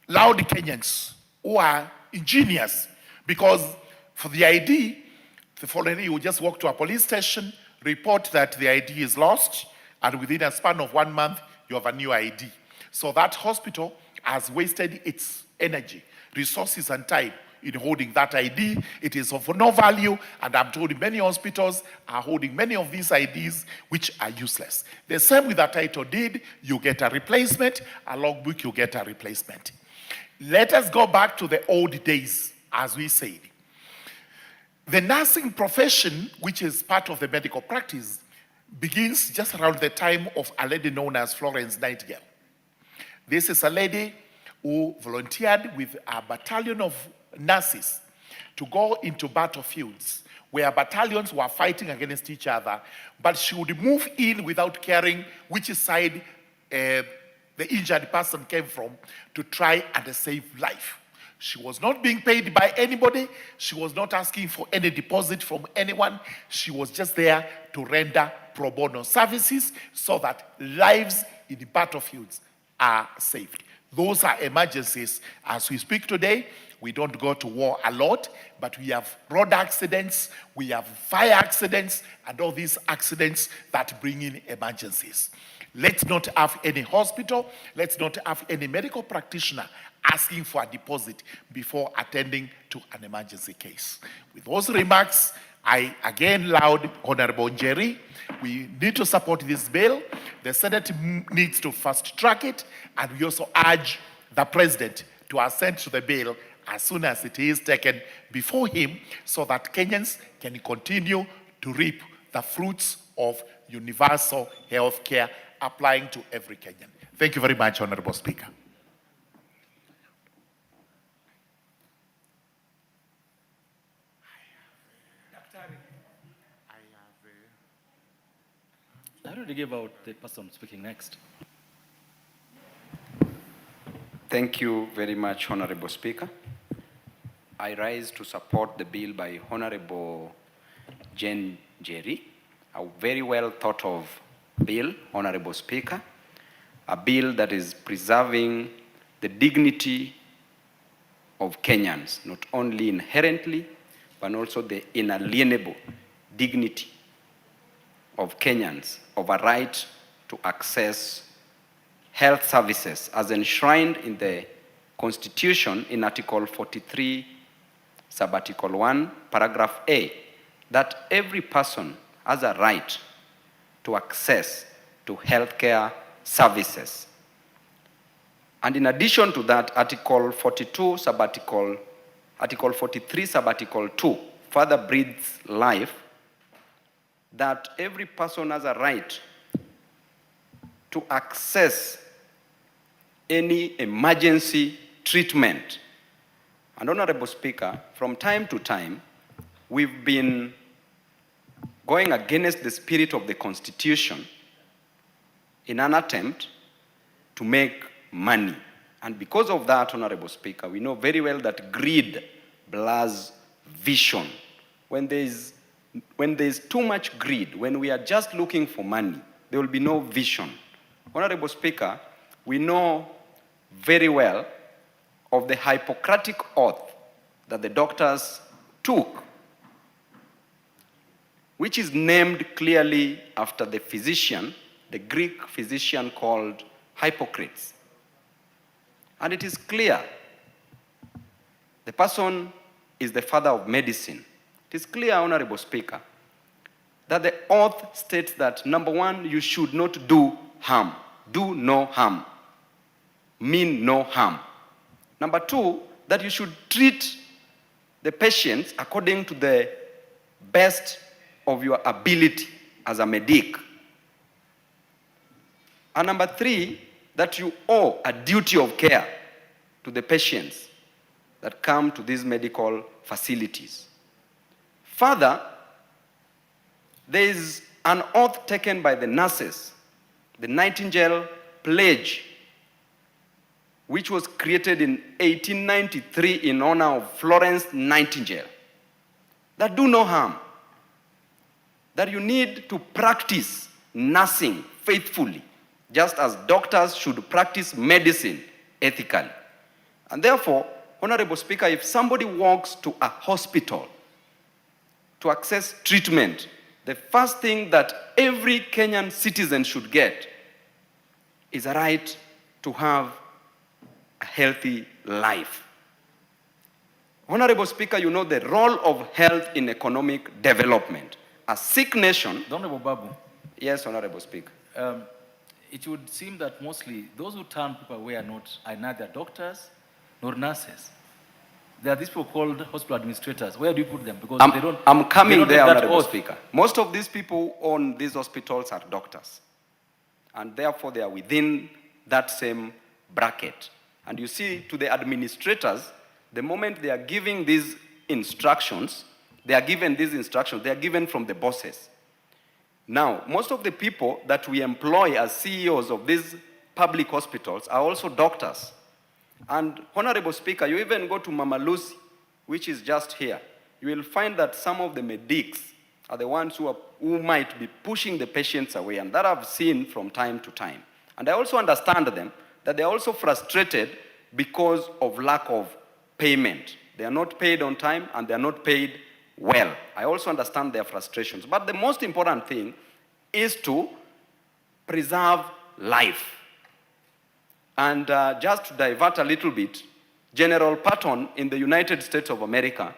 [SPEAKER 14] laud Kenyans who are ingenious, because for the ID, the following day you just walk to a police station, report that the ID is lost, and within a span of 1 month, you have a new ID. So that hospital has wasted its energy, resources, and time in holding that ID. It is of no value, and I'm told many hospitals are holding many of these IDs which are useless. The same with a title deed, you get a replacement, a logbook, you get a replacement. Let us go back to the old days, as we said. The nursing profession, which is part of the medical practice, begins just around the time of a lady known as Florence Nightingale. This is a lady who volunteered with a battalion of nurses to go into battlefields where battalions were fighting against each other, but she would move in without caring which side the injured person came from to try and save life. She was not being paid by anybody. She was not asking for any deposit from anyone. She was just there to render pro bono services so that lives in the battlefields are saved. Those are emergencies. As we speak today, we don't go to war a lot, but we have road accidents, we have fire accidents, and all these accidents that bring in emergencies. Let's not have any hospital, let's not have any medical practitioner asking for a deposit before attending to an emergency case. With those remarks, I again laud Honorable Njeri. We need to support this bill. The Senate needs to fast track it, and we also urge the President to assent to the bill as soon as it is taken before him so that Kenyans can continue to reap the fruits of universal health care applying to every Kenyan. Thank you very much, Honorable Speaker.
[SPEAKER 16] I already gave out the person speaking next.
[SPEAKER 20] Thank you very much, Honorable Speaker. I rise to support the bill by Honorable Jane Njeri, a very well thought of bill, Honorable Speaker, a bill that is preserving the dignity of Kenyans, not only inherently, but also the inalienable dignity of Kenyans, of a right to access health services as enshrined in the Constitution in Article 43, Subarticle 1, Paragraph A, that every person has a right to access to healthcare services. And in addition to that, Article 42, Article 43, Subarticle 2, further breathes life that every person has a right to access any emergency treatment. And Honorable Speaker, from time to time, we've been going against the spirit of the Constitution in an attempt to make money. And because of that, Honorable Speaker, we know very well that greed blurs vision. When there's too much greed, when we are just looking for money, there will be no vision. Honorable Speaker, we know very well of the Hippocratic oath that the doctors took, which is named clearly after the physician, the Greek physician called Hippocrates. And it is clear the person is the father of medicine. It is clear, Honorable Speaker, that the oath states that, number one, you should not do harm. Do no harm. Mean no harm. Number two, that you should treat the patients according to the best of your ability as a medic. And number three, that you owe a duty of care to the patients that come to these medical facilities. Further, there is an oath taken by the nurses, the Nightingale Pledge, which was created in 1893 in honor of Florence Nightingale, that do no harm, that you need to practice nursing faithfully, just as doctors should practice medicine ethically. And therefore, Honorable Speaker, if somebody walks to a hospital to access treatment, the first thing that every Kenyan citizen should get is a right to have a healthy life. Honorable Speaker, you know the role of health in economic development. A sick nation...
[SPEAKER 16] Honorable Babu.
[SPEAKER 20] Yes, Honorable Speaker.
[SPEAKER 16] It would seem that mostly those who turn people away are neither doctors nor nurses. There are these people called hospital administrators. Where do you put them? Because they don't.
[SPEAKER 20] I'm coming
[SPEAKER 16] they don't
[SPEAKER 20] there,
[SPEAKER 16] take that
[SPEAKER 20] Honorable
[SPEAKER 16] oath.
[SPEAKER 20] Speaker. Most of these people who own these hospitals are doctors. And therefore, they are within that same bracket. And you see, to the administrators, the moment they are giving these instructions, they are given from the bosses. Now, most of the people that we employ as CEOs of these public hospitals are also doctors. And Honorable Speaker, you even go to Mama Lucy, which is just here. You will find that some of the medics are the ones who might be pushing the patients away, and that I've seen from time to time. And I also understand them, that they're also frustrated because of lack of payment. They are not paid on time, and they are not paid well. I also understand their frustrations. But the most important thing is to preserve life. And just to divert a little bit, General Patton in the United States of America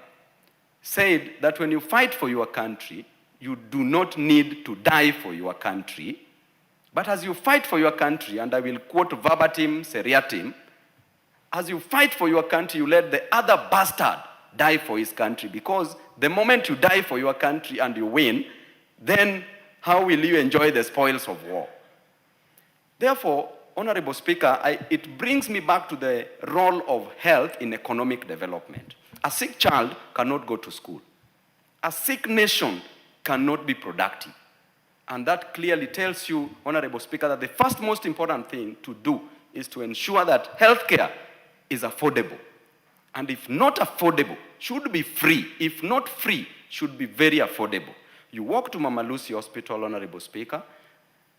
[SPEAKER 20] said that when you fight for your country, you do not need to die for your country. But as you fight for your country, and I will quote verbatim, seriatim, as you fight for your country, you let the other bastard die for his country. Because the moment you die for your country and you win, then how will you enjoy the spoils of war? Therefore, Honorable Speaker, it brings me back to the role of health in economic development. A sick child cannot go to school. A sick nation cannot be productive. And that clearly tells you, Honorable Speaker, that the first most important thing to do is to ensure that healthcare is affordable. And if not affordable, should be free. If not free, should be very affordable. You walk to Mama Lucy Hospital, Honorable Speaker,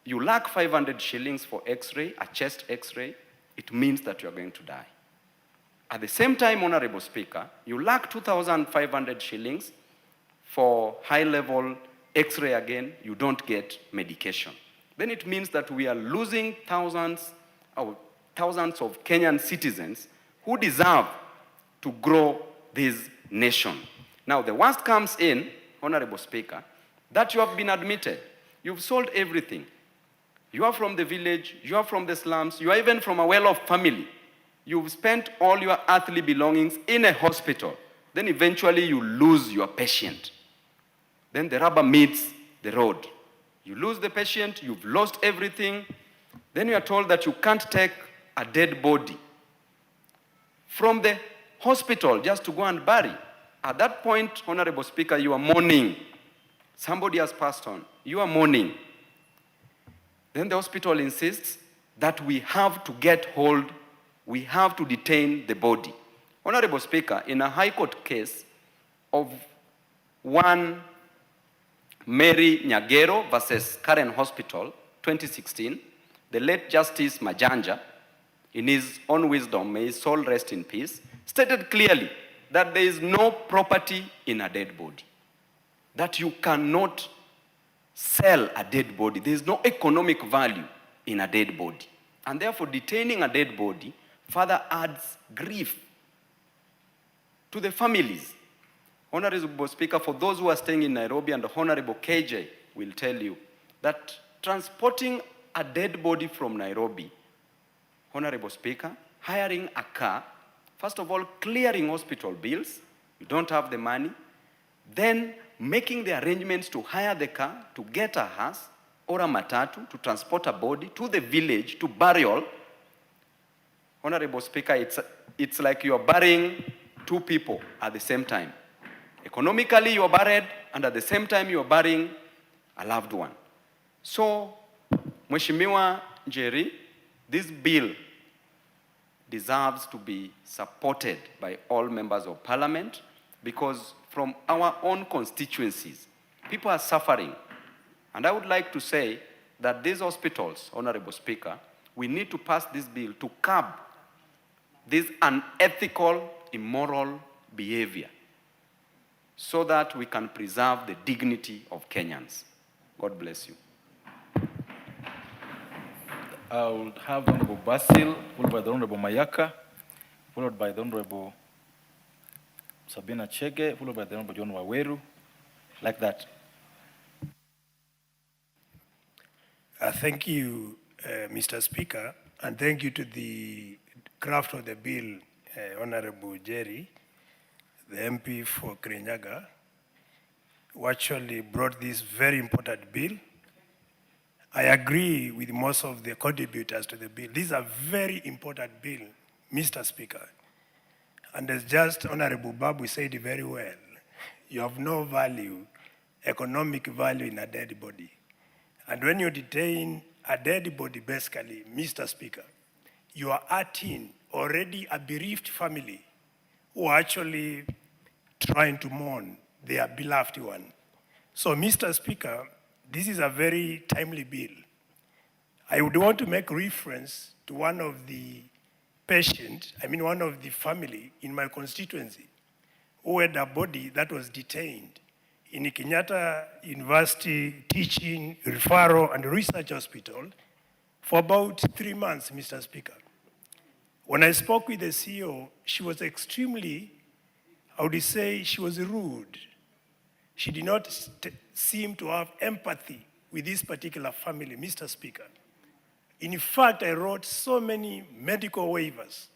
[SPEAKER 20] you lack 500 shillings for x-ray, a chest x-ray, it means that you're going to die. At the same time, Honorable Speaker, you lack 2,500 shillings for high-level x-ray again, you don't get medication. Then it means that we are losing thousands of Kenyan citizens who deserve to grow this nation. Now, the worst comes in, Honorable Speaker, that you have been admitted. You've sold everything. You are from the village, you are from the slums, you are even from a well-off family. You've spent all your earthly belongings in a hospital. Then eventually you lose your patient. Then the rubber meets the road. You lose the patient, you've lost everything. Then you are told that you can't take a dead body from the hospital just to go and bury. At that point, Honorable Speaker, you are mourning. Somebody has passed on. You are mourning. Then the hospital insists that we have to get hold, we have to detain the body. Honorable Speaker, in a High Court case of one Mary Nyagero versus Karen Hospital, 2016, the late Justice Majanja, in his own wisdom, may his soul rest in peace, stated clearly that there is no property in a dead body, that you cannot sell a dead body. There is no economic value in a dead body. And therefore, detaining a dead body further adds grief to the families. Honorable Speaker, for those who are staying in Nairobi, and the Honorable KJ will tell you that transporting a dead body from Nairobi, Honorable Speaker, hiring a car, first of all, clearing hospital bills, you don't have the money, then making the arrangements to hire the car, to get a hearse or a matatu, to transport a body to the village, to burial. Honorable Speaker, it's like you are burying two people at the same time. Economically, you are buried, and at the same time, you are burying a loved one. So, Mheshimiwa Njeri, this bill deserves to be supported by all members of parliament, because from our own constituencies, people are suffering. And I would like to say that these hospitals, Honorable Speaker, we need to pass this bill to curb this unethical, immoral behavior so that we can preserve the dignity of Kenyans. God bless you.
[SPEAKER 16] I will have the Honorable Basil, followed by the Honorable Mayaka, followed by the Honorable Sabina Chege, followed by the Honorable John Waweru, like that.
[SPEAKER 21] Thank you, Mr. Speaker, and thank you to the craft of the bill, Honorable Jerry, the MP for Kirinyaga, who actually brought this very important bill. I agree with most of the contributors to the bill. This is a very important bill, Mr. Speaker. And as just Honorable Babu said very well, you have no value, economic value in a dead body. And when you detain a dead body, basically, Mr. Speaker, you are hurting already a bereaved family who are actually trying to mourn their beloved one. So, Mr. Speaker, this is a very timely bill. I would want to make reference to one of the one of the family in my constituency who had a body that was detained in Kenyatta University Teaching, Referral and Research Hospital for about 3 months, Mr. Speaker. When I spoke with the CEO, she was extremely, I would say, she was rude. She did not seem to have empathy with this particular family, Mr. Speaker. In fact, I wrote so many medical waivers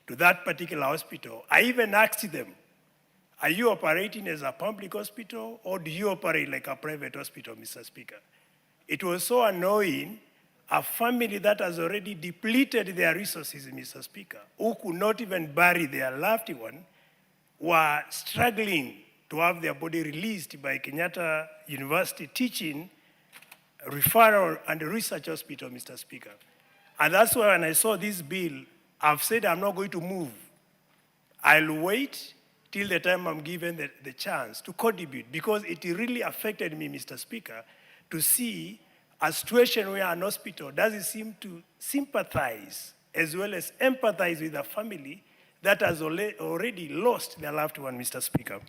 [SPEAKER 21] to that particular hospital. I even asked them, are you operating as a public hospital or do you operate like a private hospital, Mr. Speaker? It was so annoying, a family that has already depleted their resources, Mr. Speaker, who could not even bury their loved one, were struggling to have their body released by Kenyatta University Teaching, Referral and Research Hospital, Mr. Speaker. And that's why when I saw this bill, I've said I'm not going to move. I'll wait till the time I'm given the chance to contribute, because it really affected me, Mr. Speaker, to see a situation where an hospital doesn't seem to sympathize as well as empathize with a family that has already lost their loved one, Mr. Speaker.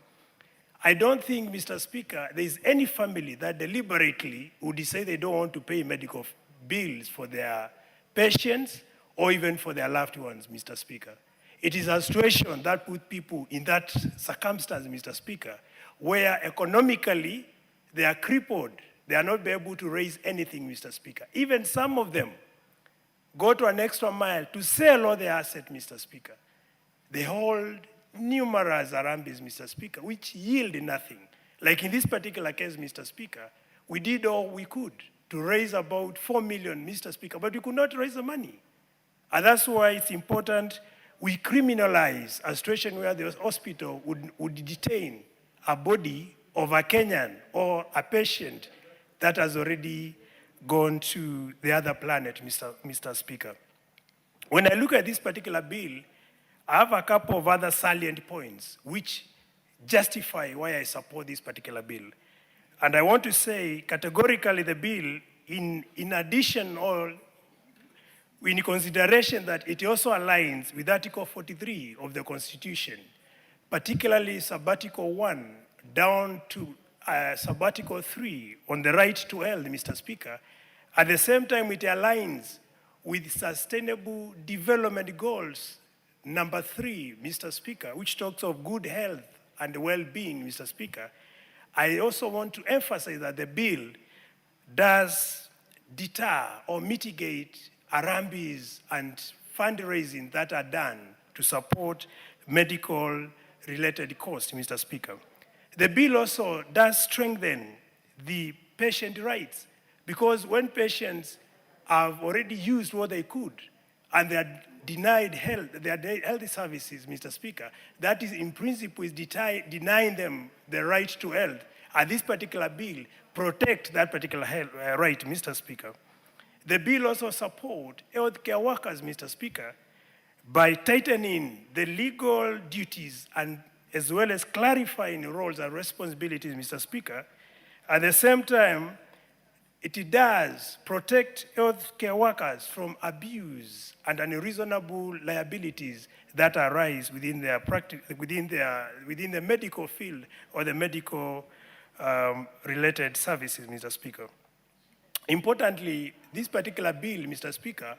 [SPEAKER 21] I don't think, Mr. Speaker, there is any family that deliberately would decide they don't want to pay medical bills for their patients or even for their loved ones, Mr. Speaker. It is a situation that puts people in that circumstance, Mr. Speaker, where economically they are crippled. They are not able to raise anything, Mr. Speaker. Even some of them go to an extra mile to sell all their assets, Mr. Speaker. They hold numerous arambis, Mr. Speaker, which yield nothing. Like in this particular case, Mr. Speaker, we did all we could to raise about 4 million, Mr. Speaker, but we could not raise the money. And that's why it's important we criminalize a situation where the hospital would detain a body of a Kenyan or a patient that has already gone to the other planet, Mr. Speaker. When I look at this particular bill, I have a couple of other salient points which justify why I support this particular bill. And I want to say categorically the bill, in addition or in consideration that it also aligns with Article 43 of the Constitution, particularly Subarticle 1 down to Subarticle 3 on the right to health, Mr. Speaker. At the same time, it aligns with Sustainable Development Goals number 3, Mr. Speaker, which talks of good health and well-being, Mr. Speaker. I also want to emphasize that the bill does deter or mitigate arambis and fundraising that are done to support medical-related costs, Mr. Speaker. The bill also does strengthen the patient rights, because when patients have already used what they could and they are denied their health services, Mr. Speaker, that is in principle is denying them the right to health. And this particular bill protects that particular right, Mr. Speaker. The bill also supports healthcare workers, Mr. Speaker, by tightening the legal duties and as well as clarifying roles and responsibilities, Mr. Speaker. At the same time, it does protect healthcare workers from abuse and unreasonable liabilities that arise within their practice, within the medical field or the medical related services, Mr. Speaker. Importantly, this particular bill, Mr. Speaker,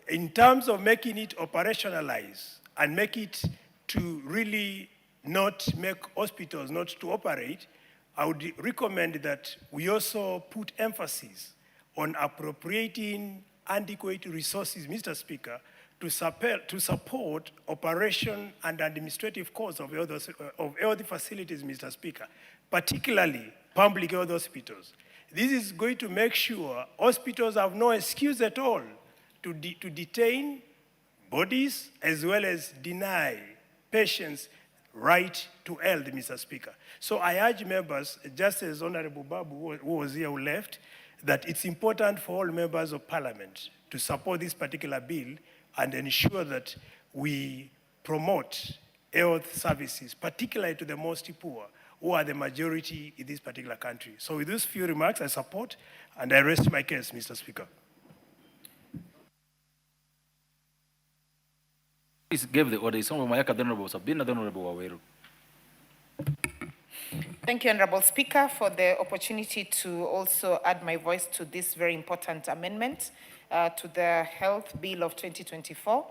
[SPEAKER 21] in terms of making it operationalize and make it to really not make hospitals not to operate, I would recommend that we also put emphasis on appropriating adequate resources, Mr. Speaker, to support operation and administrative costs of health facilities, Mr. Speaker, particularly public health hospitals. This is going to make sure hospitals have no excuse at all to detain bodies as well as deny patients right to health, Mr. Speaker. So I urge members, just as Honorable Babu who was here who left, that it's important for all members of parliament to support this particular bill and ensure that we promote health services, particularly to the most poor, who are the majority in this particular country. So with those few remarks, I support and I rest my case, Mr. Speaker.
[SPEAKER 16] Please give the order. Some of my Honorable Sabina, the Honorable Waweru.
[SPEAKER 10] Thank you, Honorable Speaker, for the opportunity to also add my voice to this very important amendment to the Health Bill of 2024.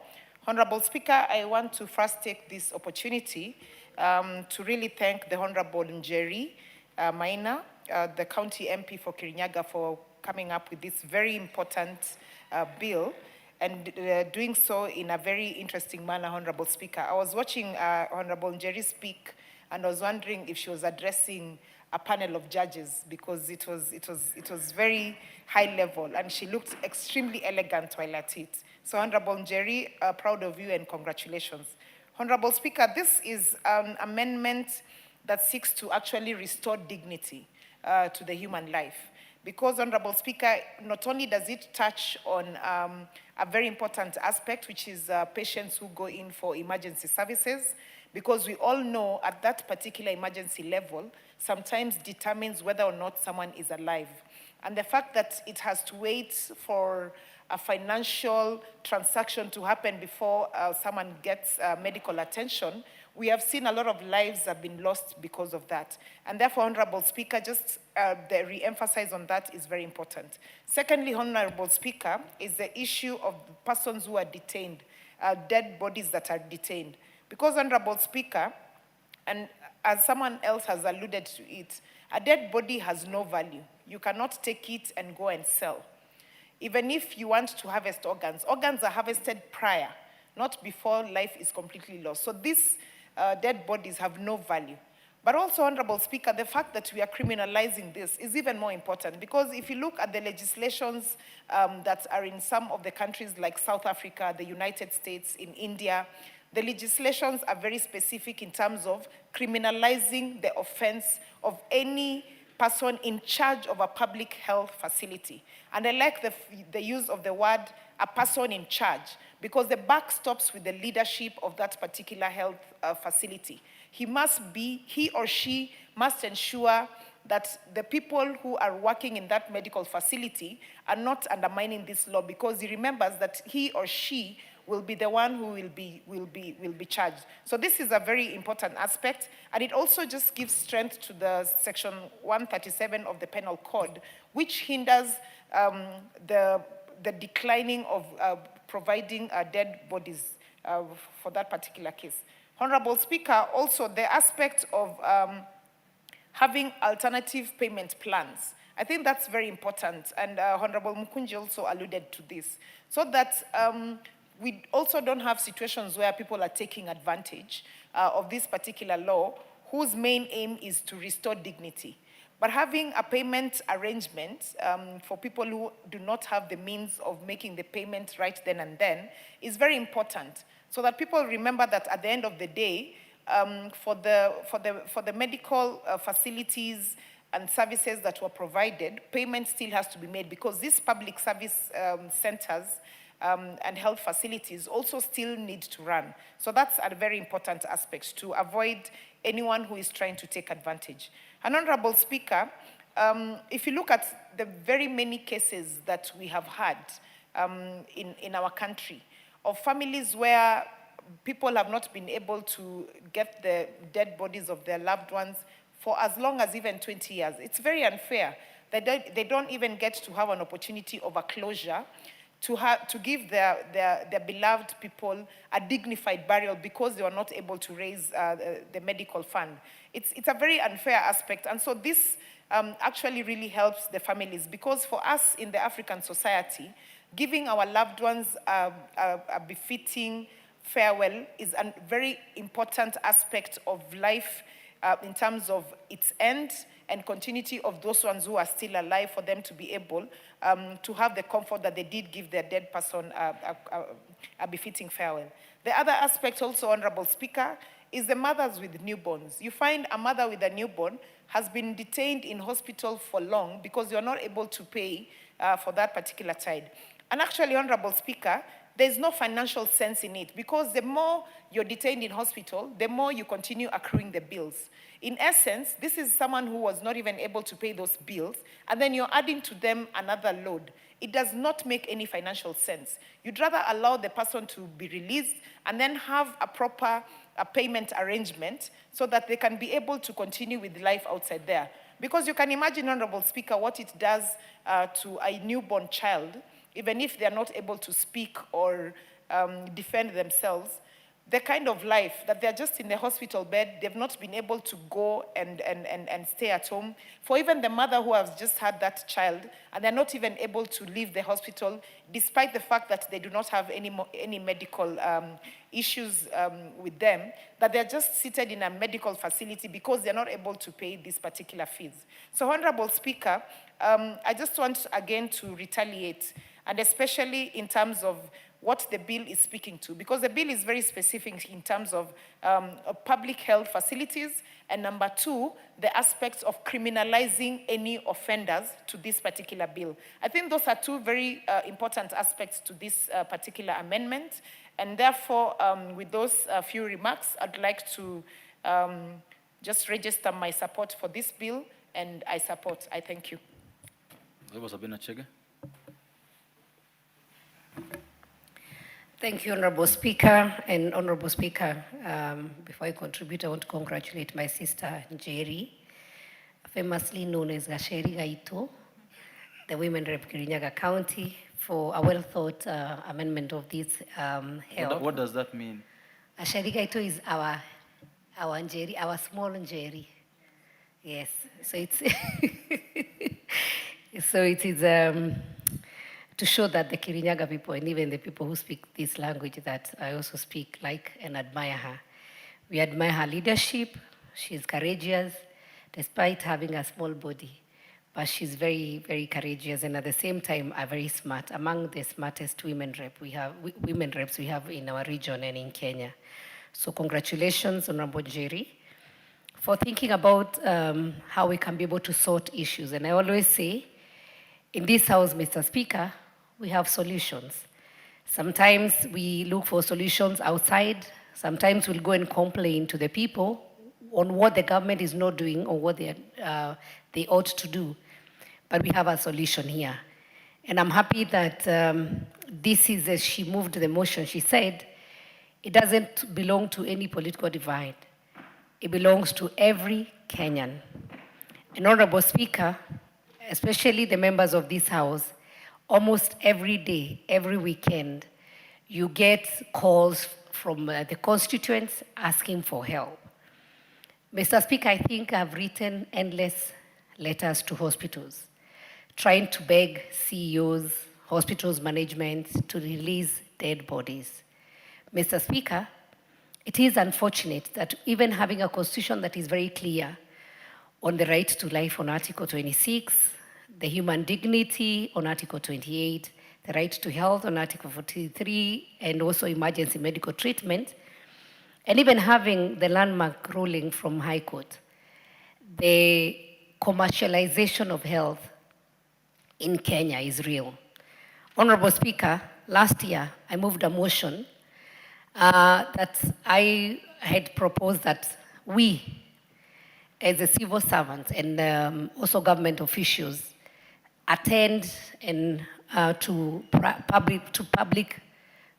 [SPEAKER 10] Honorable Speaker, I want to first take this opportunity to really thank the Honorable Njeri Maina, the County MP for Kirinyaga, for coming up with this very important bill and doing so in a very interesting manner, Honorable Speaker. I was watching Honorable Njeri speak, and I was wondering if she was addressing a panel of judges, because it was very high level, and she looked extremely elegant while at it. So, Honorable Njeri, proud of you and congratulations. Honorable Speaker, this is an amendment that seeks to actually restore dignity to the human life. Because, Honorable Speaker, not only does it touch on a very important aspect, which is patients who go in for emergency services, because we all know at that particular emergency level, sometimes determines whether or not someone is alive. And the fact that it has to wait for a financial transaction to happen before someone gets medical attention, we have seen a lot of lives have been lost because of that. And therefore, Honorable Speaker, just the re-emphasize on that is very important. Secondly, Honorable Speaker, is the issue of persons who are detained, dead bodies that are detained. Because, Honorable Speaker, and as someone else has alluded to it, a dead body has no value. You cannot take it and go and sell. Even if you want to harvest organs, organs are harvested prior, not before life is completely lost. So these dead bodies have no value. But also, Honorable Speaker, the fact that we are criminalizing this is even more important, because if you look at the legislations that are in some of the countries like South Africa, the United States, in India, the legislations are very specific in terms of criminalizing the offense of any person in charge of a public health facility. And I like the use of the word a person in charge, because the buck stops with the leadership of that particular health facility. He or she must ensure that the people who are working in that medical facility are not undermining this law, because he remembers that he or she will be the one who will be charged. So this is a very important aspect, and it also just gives strength to the section 137 of the Penal Code, which hinders the declining of providing dead bodies for that particular case. Honorable Speaker, also the aspect of having alternative payment plans. I think that's very important, and Honorable Mukunji also alluded to this, so that we also don't have situations where people are taking advantage of this particular law, whose main aim is to restore dignity. But having a payment arrangement for people who do not have the means of making the payment right then and then is very important, so that people remember that at the end of the day, for the medical facilities and services that were provided, payment still has to be made, because these public service centers and health facilities also still need to run. So that's a very important aspect to avoid anyone who is trying to take advantage. And Honorable Speaker, if you look at the very many cases that we have had in our country of families where people have not been able to get the dead bodies of their loved ones for as long as even 20 years, it's very unfair. They don't even get to have an opportunity of a closure to give their beloved people a dignified burial because they were not able to raise the medical fund. It's a very unfair aspect, and so this actually really helps the families, because for us in the African society, giving our loved ones a befitting farewell is a very important aspect of life in terms of its end and continuity of those ones who are still alive, for them to be able to have the comfort that they did give their dead person a befitting farewell. The other aspect also, Honorable Speaker, is the mothers with newborns. You find a mother with a newborn has been detained in hospital for long because you're not able to pay for that particular child. And actually, Honorable Speaker, there's no financial sense in it, because the more you're detained in hospital, the more you continue accruing the bills. In essence, this is someone who was not even able to pay those bills, and then you're adding to them another load. It does not make any financial sense. You'd rather allow the person to be released and then have a proper payment arrangement so that they can be able to continue with life outside there. Because you can imagine, Honorable Speaker, what it does to a newborn child, even if they're not able to speak or defend themselves, the kind of life that they're just in the hospital bed, they've not been able to go and stay at home. For even the mother who has just had that child, and they're not even able to leave the hospital, despite the fact that they do not have any medical issues with them, that they're just seated in a medical facility because they're not able to pay these particular fees. So, Honorable Speaker, I just want again to retaliate, and especially in terms of what the bill is speaking to, because the bill is very specific in terms of public health facilities, and number two, the aspects of criminalizing any offenders to this particular bill. I think those are two very important aspects to this particular amendment, and therefore, with those few remarks, I'd like to just register my support for this bill, and I thank you.
[SPEAKER 1] Thank you, Honorable Speaker. And Honorable Speaker, before I contribute, I want to congratulate my sister, Njeri, famously known as Gasheri Gaito, the Women Rep Kirinyaga County, for a well-thought amendment of this health.
[SPEAKER 16] What does that mean?
[SPEAKER 1] Gasheri Gaito is our Njeri, our small Njeri. Yes, so it's so it is to show that the Kirinyaga people, and even the people who speak this language that I also speak, like and admire her. We admire her leadership. She's courageous, despite having a small body. But she's very, very courageous, and at the same time, are very smart. Among the smartest women reps we have in our region and in Kenya. So congratulations, Honorable Njeri, for thinking about how we can be able to sort issues. And I always say, in this house, Mr. Speaker, we have solutions. Sometimes we look for solutions outside. Sometimes we'll go and complain to the people on what the government is not doing or what they ought to do. But we have a solution here. And I'm happy that this is, as she moved the motion, she said, it doesn't belong to any political divide. It belongs to every Kenyan. And Honorable Speaker, especially the members of this house, almost every day, every weekend, you get calls from the constituents asking for help. Mr. Speaker, I think I've written endless letters to hospitals, trying to beg CEOs, hospitals management to release dead bodies. Mr. Speaker, it is unfortunate that even having a constitution that is very clear on the right to life on Article 26, the human dignity on Article 28, the right to health on Article 43, and also emergency medical treatment, and even having the landmark ruling from High Court, the commercialization of health in Kenya is real. Honorable Speaker, last year I moved a motion that I had proposed that we, as the civil servants and also government officials, attend to public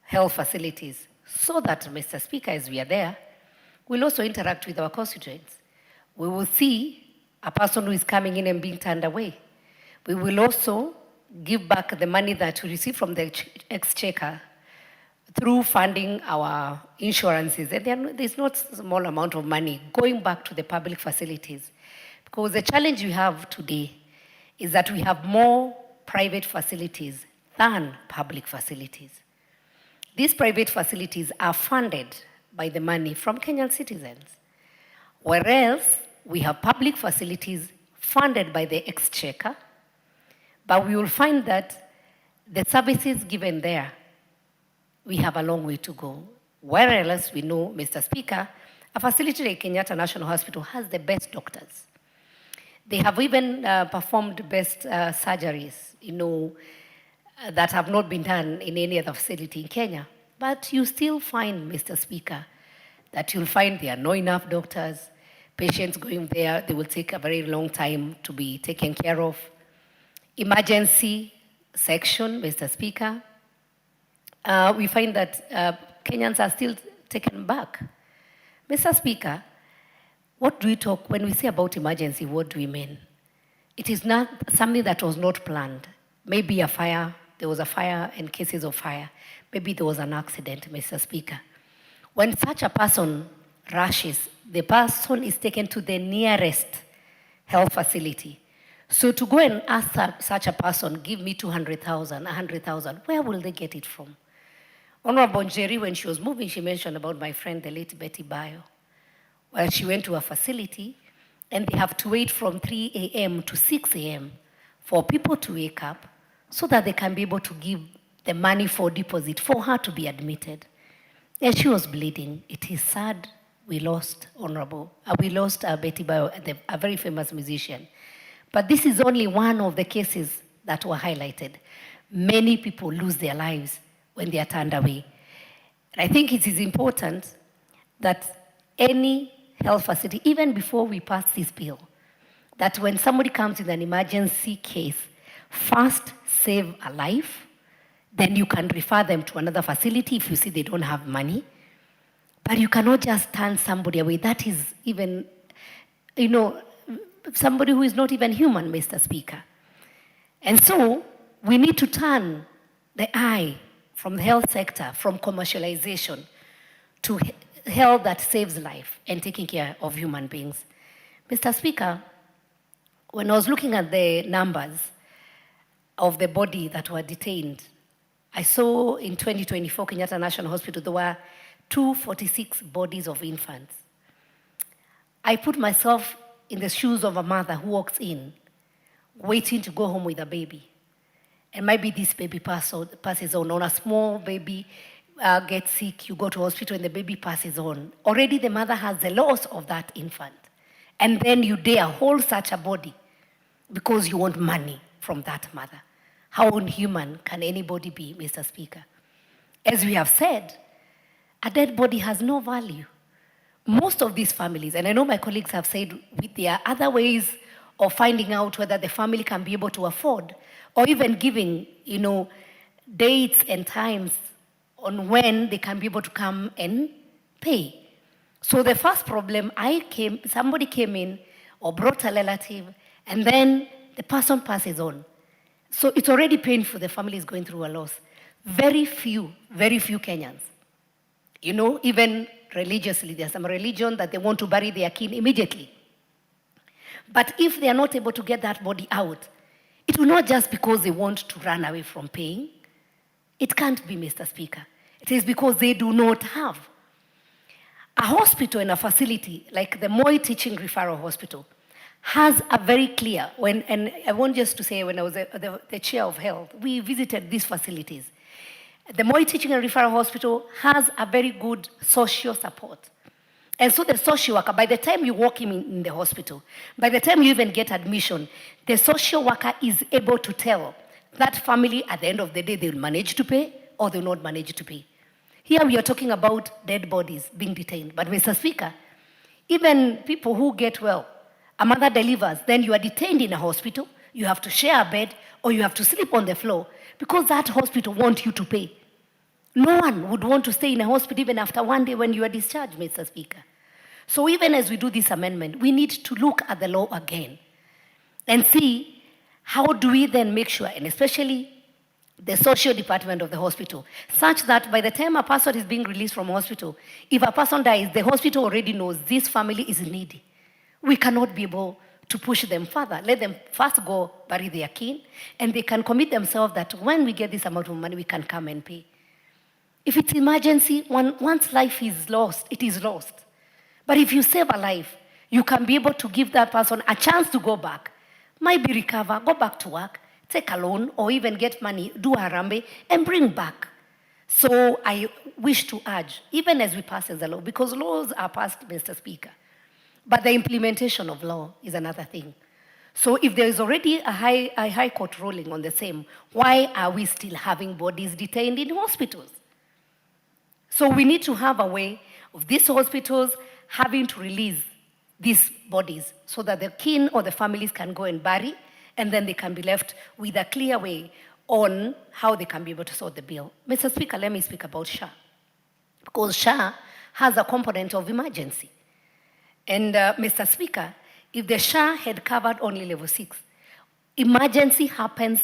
[SPEAKER 1] health facilities, so that, Mr. Speaker, as we are there, we'll also interact with our constituents. We will see a person who is coming in and being turned away. We will also give back the money that we receive from the exchequer through funding our insurances. And there's not a small amount of money going back to the public facilities. Because the challenge we have today is that we have more private facilities than public facilities. These private facilities are funded by the money from Kenyan citizens, whereas we have public facilities funded by the exchequer, but we will find that the services given there, we have a long way to go. Whereas we know, Mr. Speaker, a facility like Kenyatta National Hospital has the best doctors. They have even performed best surgeries, that have not been done in any other facility in Kenya. But you still find, Mr. Speaker, that you'll find there are not enough doctors. Patients going there, they will take a very long time to be taken care of. Emergency section, Mr. Speaker, we find that Kenyans are still taken back. Mr. Speaker, what do we talk, when we say about emergency, what do we mean? It is not something that was not planned. Maybe a fire, there was a fire and cases of fire. Maybe there was an accident, Mr. Speaker. When such a person rushes, the person is taken to the nearest health facility. So to go and ask such a person, give me 200,000, 100,000, where will they get it from? Honorable Njeri, when she was moving, she mentioned about my friend, the late Betty Bayo. Well, she went to a facility and they have to wait from 3 a.m. to 6 a.m. for people to wake up so that they can be able to give the money for deposit for her to be admitted. And she was bleeding. It is sad we lost Betty Bayo, a very famous musician. But this is only one of the cases that were highlighted. Many people lose their lives when they are turned away. And I think it is important that any health facility, even before we pass this bill, that when somebody comes with an emergency case, first save a life, then you can refer them to another facility if you see they don't have money. But you cannot just turn somebody away. That is even, somebody who is not even human, Mr. Speaker. And so we need to turn the eye from the health sector, from commercialization, to health that saves life and taking care of human beings. Mr. Speaker, when I was looking at the numbers of the body that were detained, I saw in 2024, Kenyatta National Hospital, there were 246 bodies of infants. I put myself in the shoes of a mother who walks in, waiting to go home with a baby. And maybe this baby passes on a small baby, gets sick, you go to hospital and the baby passes on. Already the mother has the loss of that infant. And then you dare hold such a body because you want money from that mother. How inhuman can anybody be, Mr. Speaker? As we have said, a dead body has no value. Most of these families, and I know my colleagues have said there are other ways of finding out whether the family can be able to afford, or even giving, dates and times on when they can be able to come and pay. So the first problem, somebody came in or brought a relative, and then the person passes on. So it's already painful, the family is going through a loss. Very few Kenyans, even religiously, there's some religion that they want to bury their kin immediately. But if they are not able to get that body out, it will not just because they want to run away from paying. It can't be, Mr. Speaker. It is because they do not have. A hospital and a facility like the Moi Teaching Referral Hospital has a very clear, and I want just to say, when I was the chair of health, we visited these facilities. The Moi Teaching and Referral Hospital has a very good social support. And so the social worker, by the time you walk in the hospital, by the time you even get admission, the social worker is able to tell that family at the end of the day they'll manage to pay or they'll not manage to pay. Here we are talking about dead bodies being detained. But Mr. Speaker, even people who get well, a mother delivers, then you are detained in a hospital, you have to share a bed, or you have to sleep on the floor, because that hospital wants you to pay. No one would want to stay in a hospital even after one day when you are discharged, Mr. Speaker. So even as we do this amendment, we need to look at the law again and see How do we then make sure, and especially the social department of the hospital, such that by the time a person is being released from hospital, if a person dies, the hospital already knows this family is needy. We cannot be able to push them further. Let them first go bury their kin, and they can commit themselves that when we get this amount of money, we can come and pay. If it's emergency, once life is lost, it is lost. But if you save a life, you can be able to give that person a chance to go back, maybe recover, go back to work, take a loan, or even get money, do harambe, and bring back. So I wish to urge, even as we pass the law, because laws are passed, Mr. Speaker, but the implementation of law is another thing. So if there is already a high court ruling on the same, why are we still having bodies detained in hospitals? So we need to have a way of these hospitals having to release these bodies so that the kin or the families can go and bury, and then they can be left with a clear way on how they can be able to sort the bill. Mr. Speaker, let me speak about SHA, because SHA has a component of emergency. And Mr. Speaker, if the SHA had covered only level 6, emergency happens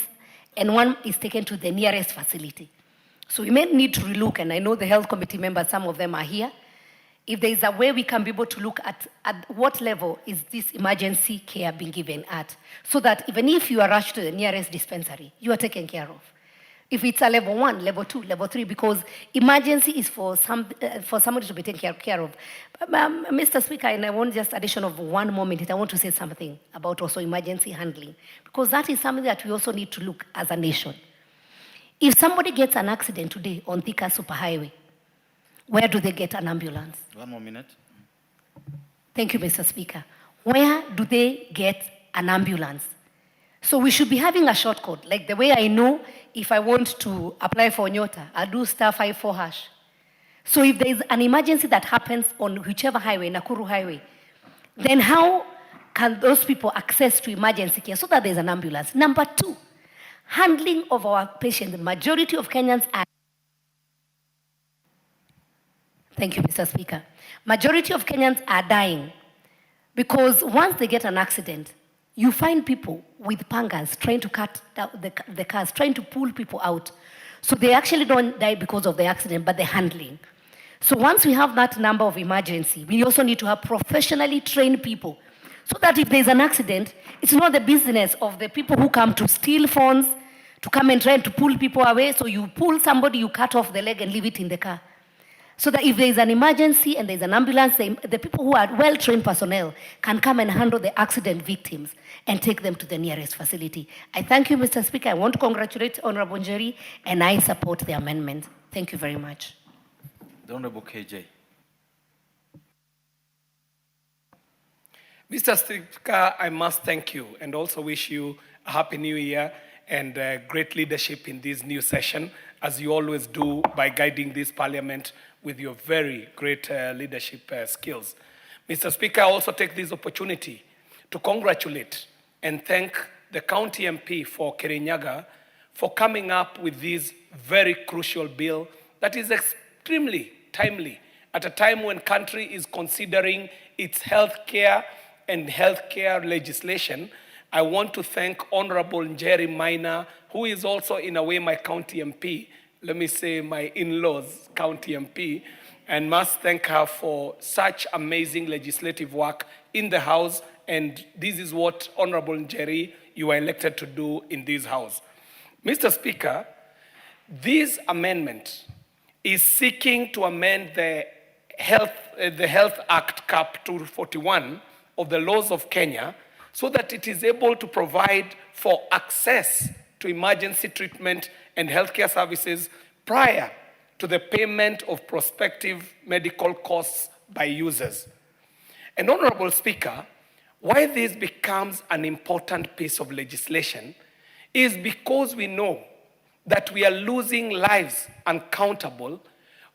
[SPEAKER 1] and one is taken to the nearest facility. So we may need to relook, and I know the health committee members, some of them are here, if there is a way we can be able to look at what level is this emergency care being given at, so that even if you are rushed to the nearest dispensary, you are taken care of. If it's a level 1, level 2, level 3, because emergency is for somebody to be taken care of. Mr. Speaker, and I want just addition of 1 more minute, I want to say something about also emergency handling, because that is something that we also need to look as a nation. If somebody gets an accident today on Thika Superhighway, where do they get an ambulance?
[SPEAKER 16] 1 more minute.
[SPEAKER 1] Thank you, Mr. Speaker. Where do they get an ambulance? So we should be having a shortcut, like the way I know if I want to apply for Nyota, I'll do *54#. So if there is an emergency that happens on whichever highway, Nakuru Highway, then how can those people access to emergency care so that there's an ambulance? Number 2, handling of our patients. The majority of Kenyans are... Thank you, Mr. Speaker. Majority of Kenyans are dying because once they get an accident, you find people with pangas trying to cut the cars, trying to pull people out. So they actually don't die because of the accident, but the handling. So once we have that number of emergency, we also need to have professionally trained people so that if there's an accident, it's not the business of the people who come to steal phones, to come and try to pull people away. So you pull somebody, you cut off the leg and leave it in the car. So that if there's an emergency and there's an ambulance, the people who are well-trained personnel can come and handle the accident victims and take them to the nearest facility. I thank you, Mr. Speaker. I want to congratulate Honorable Njeri, and I support the amendment. Thank you very much.
[SPEAKER 16] The Honorable KJ.
[SPEAKER 13] Mr. Speaker, I must thank you and also wish you a happy new year and great leadership in this new session, as you always do by guiding this parliament with your very great leadership skills. Mr. Speaker, I also take this opportunity to congratulate and thank the county MP for Kirinyaga for coming up with this very crucial bill that is extremely timely at a time when country is considering its healthcare and healthcare legislation. I want to thank Honorable Njeri Maina, who is also in a way my county MP, let me say my in-laws county MP, and must thank her for such amazing legislative work in the House. And this is what Honorable Njeri, you are elected to do in this House. Mr. Speaker, this amendment is seeking to amend the Health Act Cap 241 of the laws of Kenya so that it is able to provide for access to emergency treatment and healthcare services prior to the payment of prospective medical costs by users. And Honorable Speaker, why this becomes an important piece of legislation is because we know that we are losing lives uncountable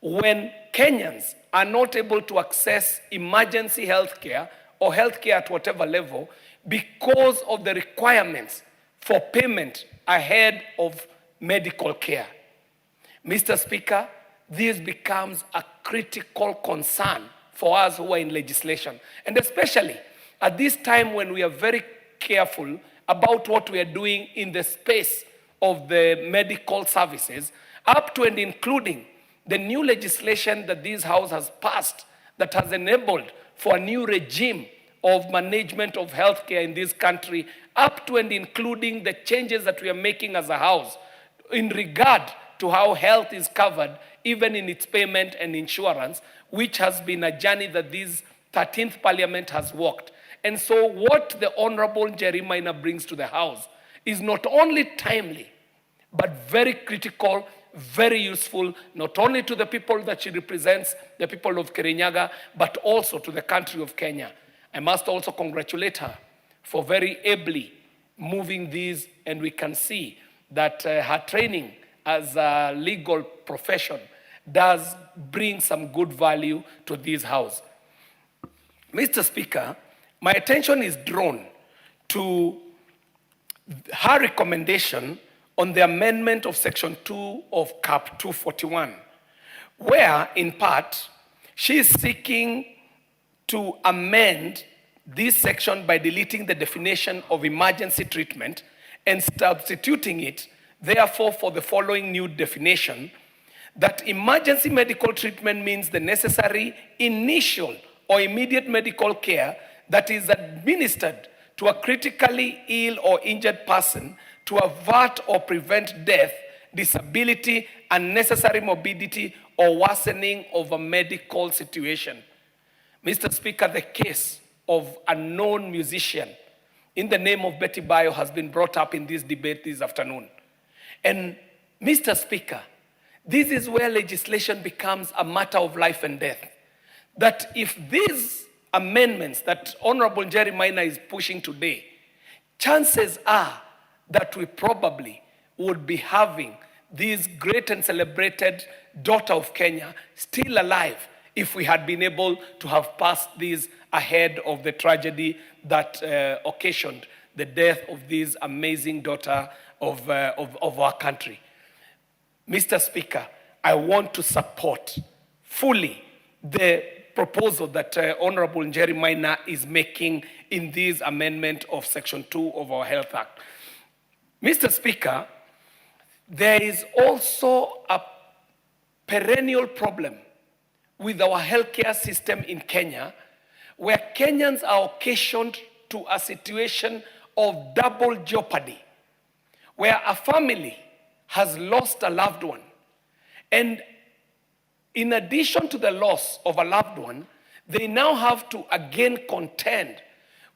[SPEAKER 13] when Kenyans are not able to access emergency healthcare or healthcare at whatever level because of the requirements for payment ahead of medical care. Mr. Speaker, this becomes a critical concern for us who are in legislation, and especially at this time when we are very careful about what we are doing in the space of the medical services, up to and including the new legislation that this House has passed that has enabled for a new regime of management of healthcare in this country, up to and including the changes that we are making as a House in regard to how health is covered, even in its payment and insurance, which has been a journey that this 13th Parliament has walked. And so what the Honorable Njeri Maina brings to the House is not only timely, but very critical, very useful, not only to the people that she represents, the people of Kirinyaga, but also to the country of Kenya. I must also congratulate her for very ably moving these, and we can see that her training as a legal profession does bring some good value to this House. Mr. Speaker, my attention is drawn to her recommendation on the amendment of Section 2 of CAP 241, where, in part, she is seeking to amend this section by deleting the definition of emergency treatment and substituting it, therefore, for the following new definition, that emergency medical treatment means the necessary initial or immediate medical care that is administered to a critically ill or injured person to avert or prevent death, disability, unnecessary morbidity, or worsening of a medical situation. Mr. Speaker, the case of a known musician in the name of Betty Bayo has been brought up in this debate this afternoon. And Mr. Speaker, this is where legislation becomes a matter of life and death. That if these amendments that Honorable Njeri Maina is pushing today, chances are that we probably would be having this great and celebrated daughter of Kenya still alive if we had been able to have passed these ahead of the tragedy that occasioned the death of this amazing daughter of our country. Mr. Speaker, I want to support fully the proposal that Honorable Njeri Maina is making in this amendment of Section 2 of our Health Act. Mr. Speaker, there is also a perennial problem with our healthcare system in Kenya, where Kenyans are occasioned to a situation of double jeopardy, where a family has lost a loved one, and in addition to the loss of a loved one, they now have to again contend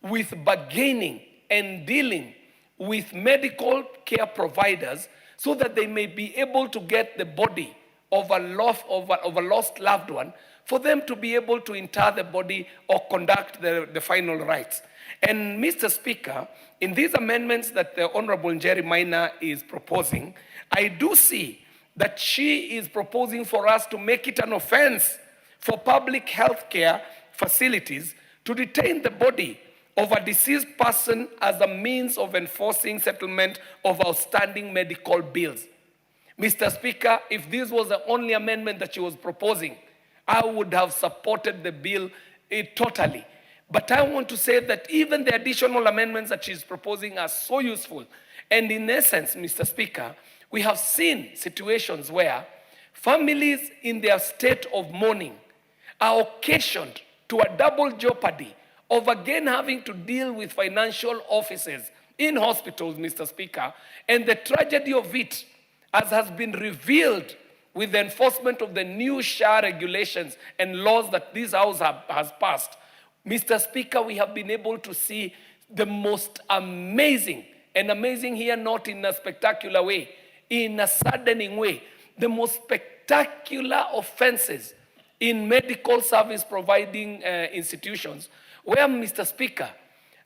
[SPEAKER 13] with bargaining and dealing with medical care providers so that they may be able to get the body of a lost loved one, for them to be able to inter the body or conduct the final rites. And Mr. Speaker, in these amendments that the Honorable Njeri Maina is proposing, I do see that she is proposing for us to make it an offense for public health care facilities to detain the body of a deceased person as a means of enforcing settlement of outstanding medical bills. Mr. Speaker, if this was the only amendment that she was proposing, I would have supported the bill totally. But I want to say that even the additional amendments that she's proposing are so useful. And in essence, Mr. Speaker, we have seen situations where families in their state of mourning are occasioned to a double jeopardy of again having to deal with financial offices in hospitals, Mr. Speaker, and the tragedy of it, as has been revealed with the enforcement of the new SHA regulations and laws that this House has passed, Mr. Speaker, we have been able to see the most amazing, and amazing here not in a spectacular way, in a saddening way, the most spectacular offenses in medical service providing institutions, where, Mr. Speaker,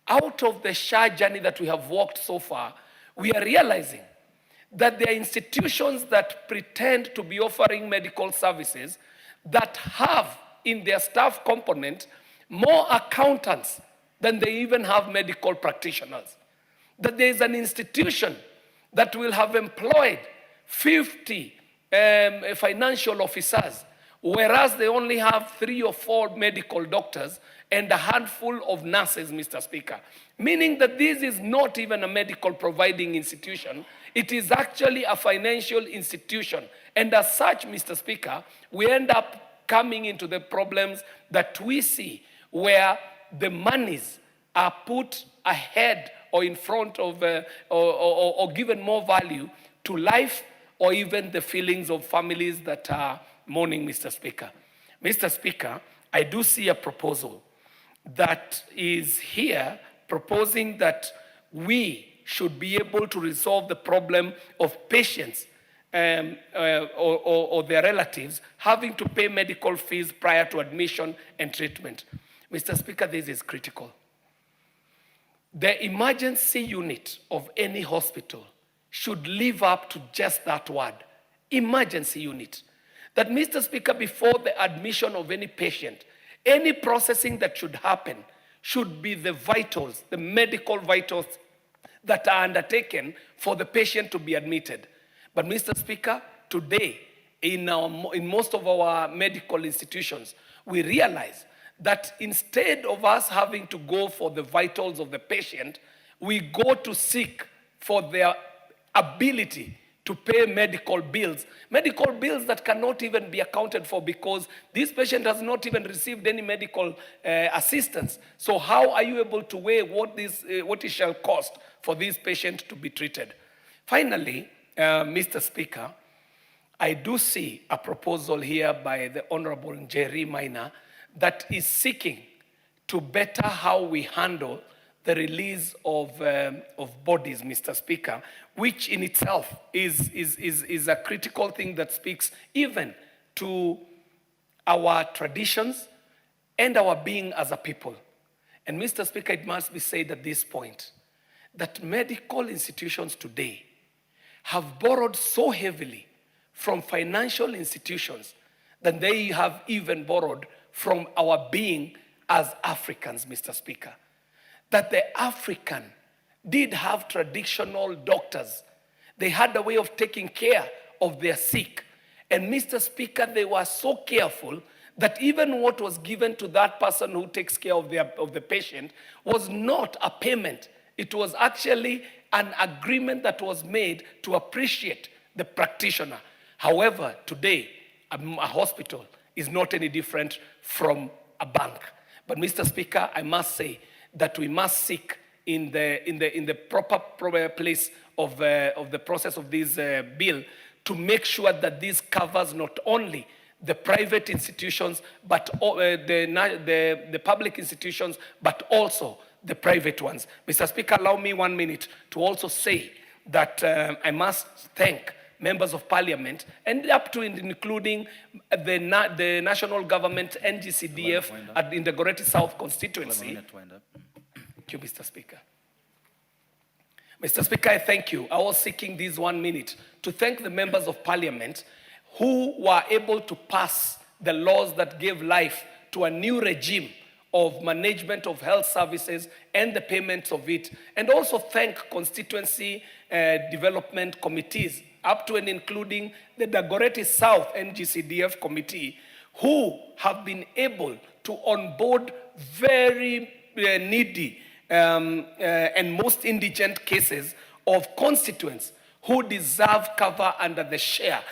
[SPEAKER 13] out of the SHA journey that we have walked so far, we are realizing that there are institutions that pretend to be offering medical services that have in their staff component more accountants than they even have medical practitioners. That there is an institution that will have employed 50 financial officers, whereas they only have 3 or 4 medical doctors and a handful of nurses, Mr. Speaker. Meaning that this is not even a medical providing institution, it is actually a financial institution. And as such, Mr. Speaker, we end up coming into the problems that we see where the monies are put ahead or in front of, or given more value to life or even the feelings of families that are mourning, Mr. Speaker. Mr. Speaker, I do see a proposal that is here proposing that we should be able to resolve the problem of patients or their relatives having to pay medical fees prior to admission and treatment. Mr. Speaker, this is critical. The emergency unit of any hospital should live up to just that word, emergency unit. That, Mr. Speaker, before the admission of any patient, any processing that should happen should be the vitals, the medical vitals that are undertaken for the patient to be admitted. But, Mr. Speaker, today, in most of our medical institutions, we realize that instead of us having to go for the vitals of the patient, we go to seek for their ability to pay medical bills that cannot even be accounted for because this patient has not even received any medical assistance. So how are you able to weigh what it shall cost for this patient to be treated? Finally, Mr. Speaker, I do see a proposal here by the Honorable Njeri Maina that is seeking to better how we handle the release of bodies, Mr. Speaker, which in itself is a critical thing that speaks even to our traditions and our being as a people. And Mr. Speaker, it must be said at this point that medical institutions today have borrowed so heavily from financial institutions that they have even borrowed from our being as Africans, Mr. Speaker. That the African did have traditional doctors. They had a way of taking care of their sick. And Mr. Speaker, they were so careful that even what was given to that person who takes care of the patient was not a payment. It was actually an agreement that was made to appreciate the practitioner. However, today, a hospital is not any different from a bank. But Mr. Speaker, I must say that we must seek in the proper place of the process of this bill to make sure that this covers not only the private institutions, but the public institutions, but also the private ones. Mr. Speaker, allow me 1 minute to also say that I must thank members of parliament and up to and including the national government NGCDF in the Goretti South constituency. Thank you, Mr. Speaker. Mr. Speaker, I thank you. I was seeking this 1 minute to thank the members of parliament who were able to pass the laws that gave life to a new regime of management of health services and the payments of it, and also thank constituency development committees, up to and including the Dagoretti South NGCDF committee, who have been able to onboard very needy and most indigent cases of constituents who deserve cover under the share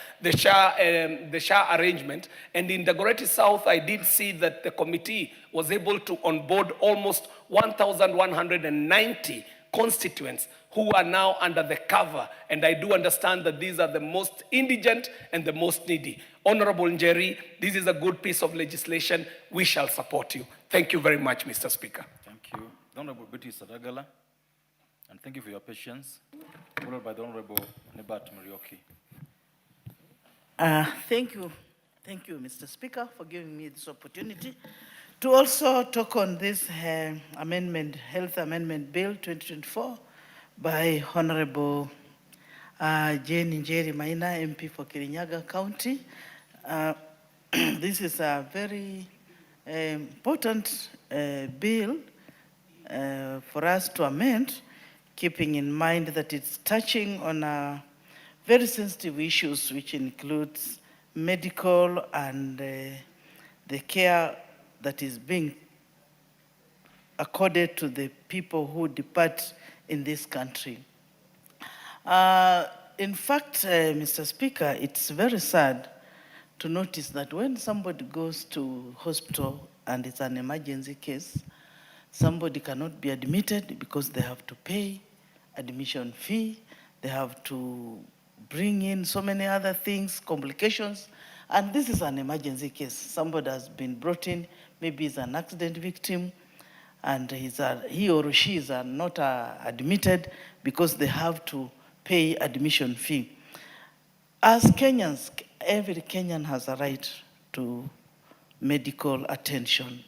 [SPEAKER 13] arrangement. And in the Dagoretti South, I did see that the committee was able to onboard almost 1,190 constituents who are now under the cover. And I do understand that these are the most indigent and the most needy. Honorable Njeri, this is a good piece of legislation. We shall support you. Thank you very much, Mr. Speaker.
[SPEAKER 16] Thank you. The Honorable Betty Sadagala, and thank you for your patience. Followed by the Honorable Nebat Murioki.
[SPEAKER 5] Thank you, Mr. Speaker, for giving me this opportunity to also talk on this amendment, Health Amendment Bill 2024 by Honorable Jane Njeri Maina, MP for Kirinyaga County. This is a very important bill for us to amend, keeping in mind that it's touching on very sensitive issues, which includes medical and the care that is being accorded to the people who depart in this country. In fact, Mr. Speaker, it's very sad to notice that when somebody goes to hospital and it's an emergency case, somebody cannot be admitted because they have to pay admission fee, they have to bring in so many other things, complications, and this is an emergency case. Somebody has been brought in, maybe he's an accident victim, and he or she is not admitted because they have to pay admission fee. As Kenyans, every Kenyan has a right to medical attention.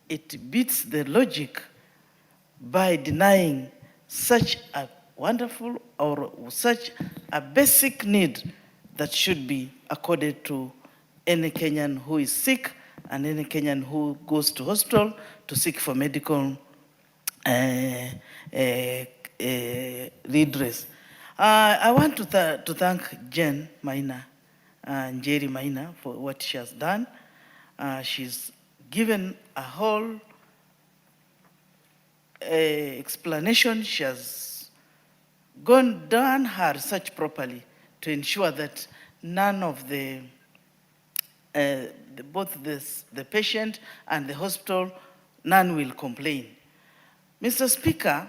[SPEAKER 5] It beats the logic by denying such a wonderful or such a basic need that should be accorded to any Kenyan who is sick and any Kenyan who goes to hospital to seek for medical redress. I want to thank Jen Maina, Njeri Maina, for what she has done. She's given a whole explanation. She has done her research properly to ensure that none of both the patient and the hospital, none will complain. Mr. Speaker,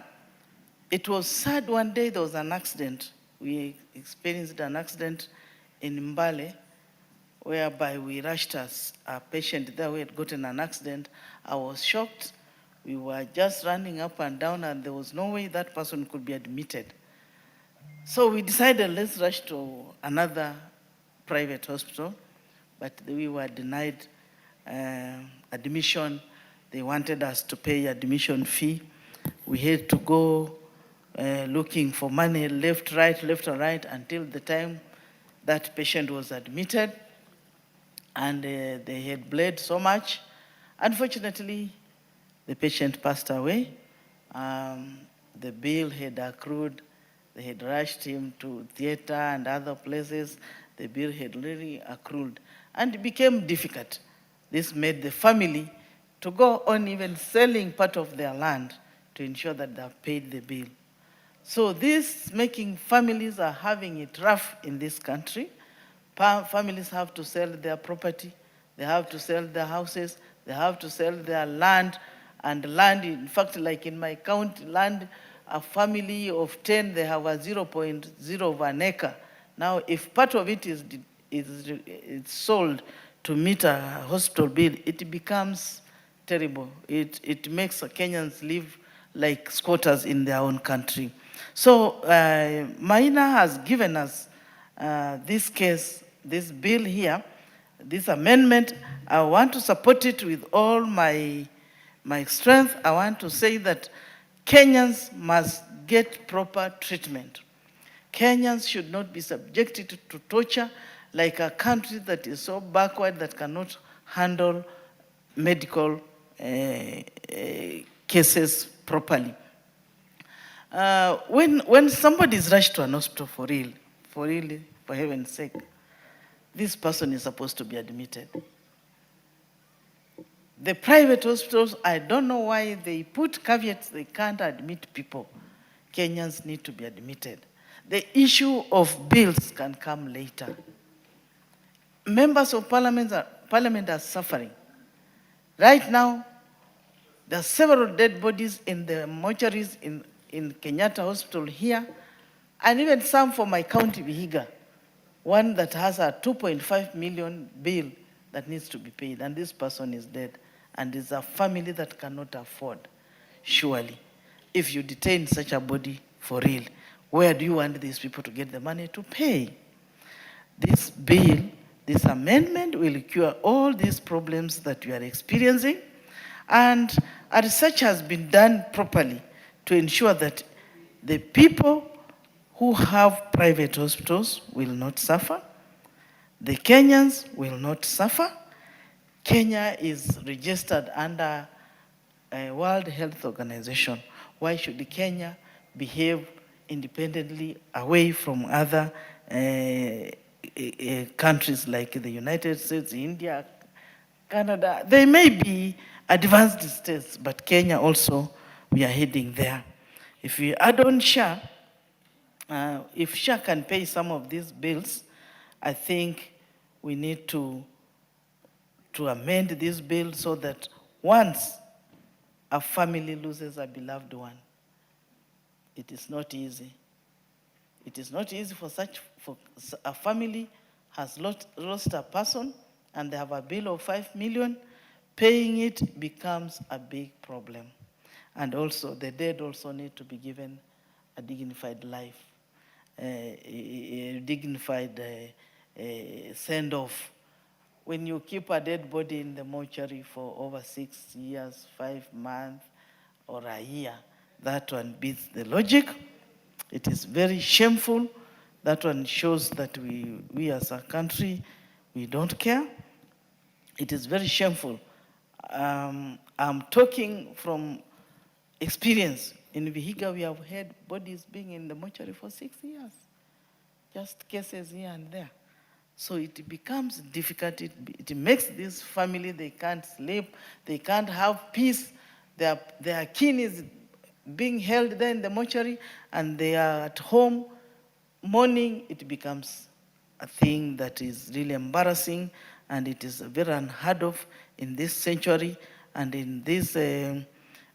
[SPEAKER 5] it was sad one day there was an accident. We experienced an accident in Mbale, whereby we rushed a patient there who had gotten an accident. I was shocked. We were just running up and down and there was no way that person could be admitted. So we decided let's rush to another private hospital, but we were denied admission. They wanted us to pay admission fee. We had to go looking for money left, right, until the time that patient was admitted, and they had bled so much. Unfortunately, the patient passed away. The bill had accrued. They had rushed him to theater and other places. The bill had really accrued, and it became difficult. This made the family to go on even selling part of their land to ensure that they paid the bill. So this making families are having it rough in this country. Families have to sell their property, they have to sell their houses, they have to sell their land, and land, in fact, like in my county, land, a family of 10, they have a 0.0 of an acre. Now, if part of it is sold to meet a hospital bill, it becomes terrible. It makes Kenyans live like squatters in their own country. So Maina has given us this case, this bill here, this amendment. I want to support it with all my strength. I want to say that Kenyans must get proper treatment. Kenyans should not be subjected to torture like a country that is so backward that cannot handle medical cases properly. When somebody is rushed to an hospital for heaven's sake, this person is supposed to be admitted. The private hospitals, I don't know why they put caveats, they can't admit people. Kenyans need to be admitted. The issue of bills can come later. Members of parliament are suffering. Right now, there are several dead bodies in the mortuaries in Kenyatta Hospital here, and even some for my county, Vihiga, one that has a 2.5 million bill that needs to be paid, and this person is dead, and it's a family that cannot afford. Surely, if you detain such a body for real, where do you want these people to get the money to pay? This bill, this amendment will cure all these problems that we are experiencing, and a research has been done properly to ensure that the people who have private hospitals will not suffer, the Kenyans will not suffer. Kenya is registered under a World Health Organization. Why should Kenya behave independently away from other countries like the United States, India, Canada. They may be advanced states, but Kenya also, we are heading there. If we add on SHA, if SHA can pay some of these bills, I think we need to amend this bill so that once a family loses a beloved one, it is not easy. It is not easy for a family has lost a person and they have a bill of 5 million, paying it becomes a big problem. And also the dead also need to be given a dignified life, a dignified send-off. When you keep a dead body in the mortuary for over 6 years, 5 months, or a year, that one beats the logic. It is very shameful. That one shows that we as a country, we don't care. It is very shameful. I'm talking from experience. In Vihiga, we have had bodies being in the mortuary for 6 years. Just cases here and there. So it becomes difficult. It makes this family, they can't sleep, they can't have peace. Their kin is being held there in the mortuary and they are at home mourning. It becomes a thing that is really embarrassing, and it is very unheard of in this century. And in this,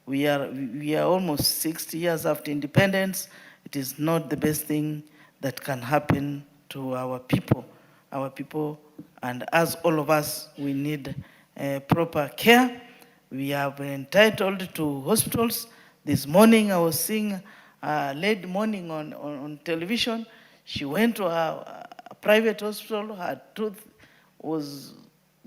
[SPEAKER 5] we are almost 60 years after independence. It is not the best thing that can happen to our people. Our people, and as all of us, we need proper care. We are entitled to hospitals. This morning I was seeing a lady morning on television. She went to a private hospital. Her tooth was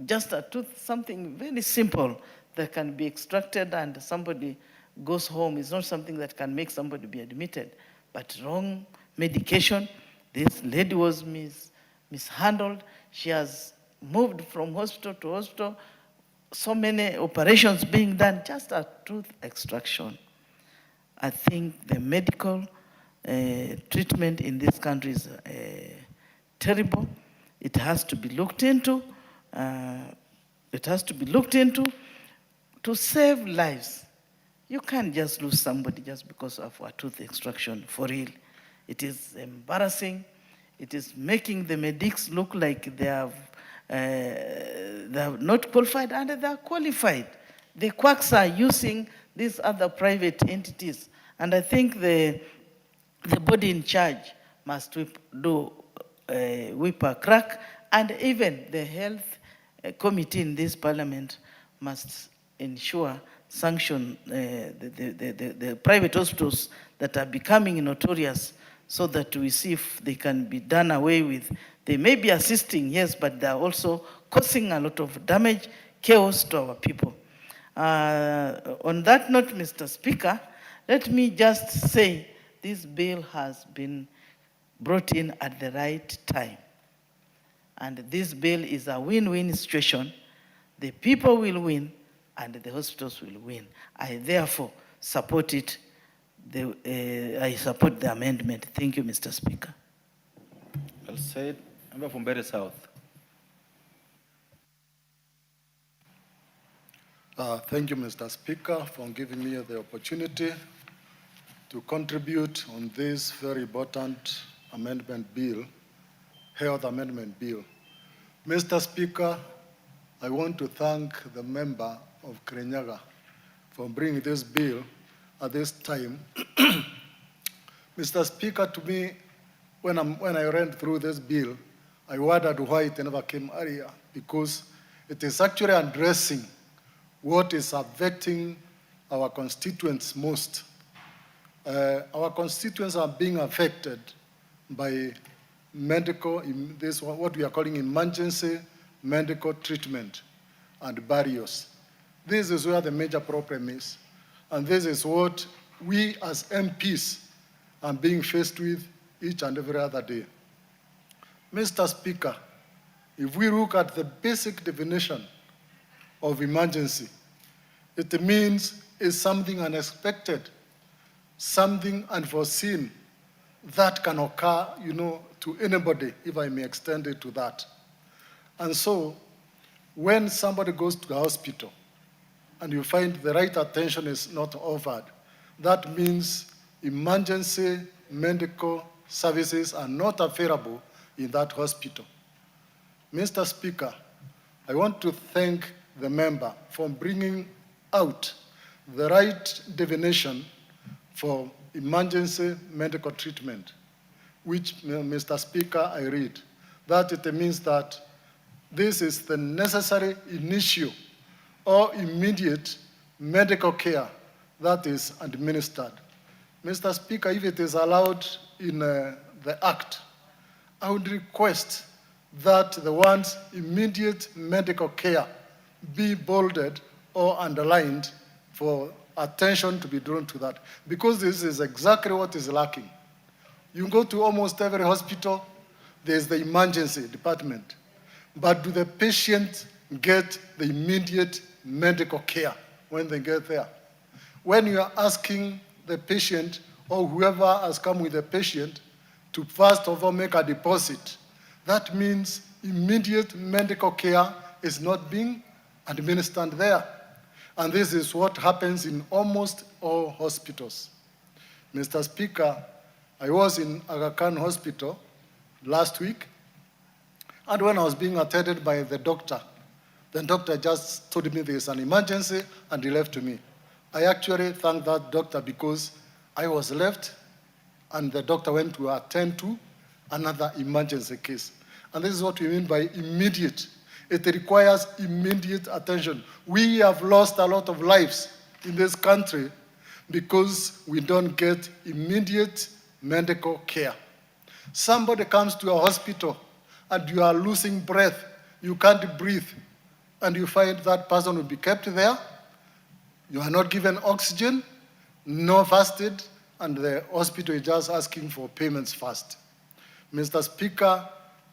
[SPEAKER 5] just a tooth, something very simple that can be extracted and somebody goes home. It's not something that can make somebody be admitted, but wrong medication. This lady was mishandled. She has moved from hospital to hospital. So many operations being done, just a tooth extraction. I think the medical treatment in this country is terrible. It has to be looked into. It has to be looked into to save lives. You can't just lose somebody just because of a tooth extraction, for real. It is embarrassing. It is making the medics look like they have not qualified, and they are qualified. The quacks are using these other private entities. And I think the body in charge must whip a crack, and even the health committee in this parliament must ensure, sanction the private hospitals that are becoming notorious, so that we see if they can be done away with. They may be assisting, yes, but they are also causing a lot of damage, chaos to our people. On that note, Mr. Speaker, let me just say this bill has been brought in at the right time. And this bill is a win-win situation. The people will win and the hospitals will win. I therefore support it. I support the amendment. Thank you, Mr. Speaker.
[SPEAKER 16] Well said. Member from Mbeere South.
[SPEAKER 7] Thank you, Mr. Speaker, for giving me the opportunity to contribute on this very important amendment bill, health amendment bill. Mr. Speaker, I want to thank the member of Kirinyaga for bringing this bill at this time. Mr. Speaker, to me, when I read through this bill, I wondered why it never came earlier, because it is actually addressing what is affecting our constituents most. Our constituents are being affected by medical, what we are calling emergency medical treatment and barriers. This is where the major problem is. And this is what we as MPs are being faced with each and every other day. Mr. Speaker, if we look at the basic definition of emergency, it means it's something unexpected, something unforeseen that can occur, to anybody, if I may extend it to that. And so, when somebody goes to the hospital and you find the right attention is not offered, that means emergency medical services are not available in that hospital. Mr. Speaker, I want to thank the member for bringing out the right definition for emergency medical treatment, which, Mr. Speaker, I read, that it means that this is the necessary initial or immediate medical care that is administered. Mr. Speaker, if it is allowed in the Act, I would request that the words immediate medical care be bolded or underlined for attention to be drawn to that, because this is exactly what is lacking. You go to almost every hospital, there's the emergency department, but do the patient get the immediate medical care when they get there? When you are asking the patient or whoever has come with the patient to first of all make a deposit, that means immediate medical care is not being administered there. And this is what happens in almost all hospitals. Mr. Speaker, I was in Aga Khan Hospital last week, and when I was being attended by the doctor just told me there's an emergency and he left me. I actually thank that doctor because I was left and the doctor went to attend to another emergency case. And this is what we mean by immediate. It requires immediate attention. We have lost a lot of lives in this country because we don't get immediate medical care. Somebody comes to a hospital and you are losing breath, you can't breathe, and you find that person will be kept there. You are not given oxygen, no first aid, and the hospital is just asking for payments first. Mr. Speaker,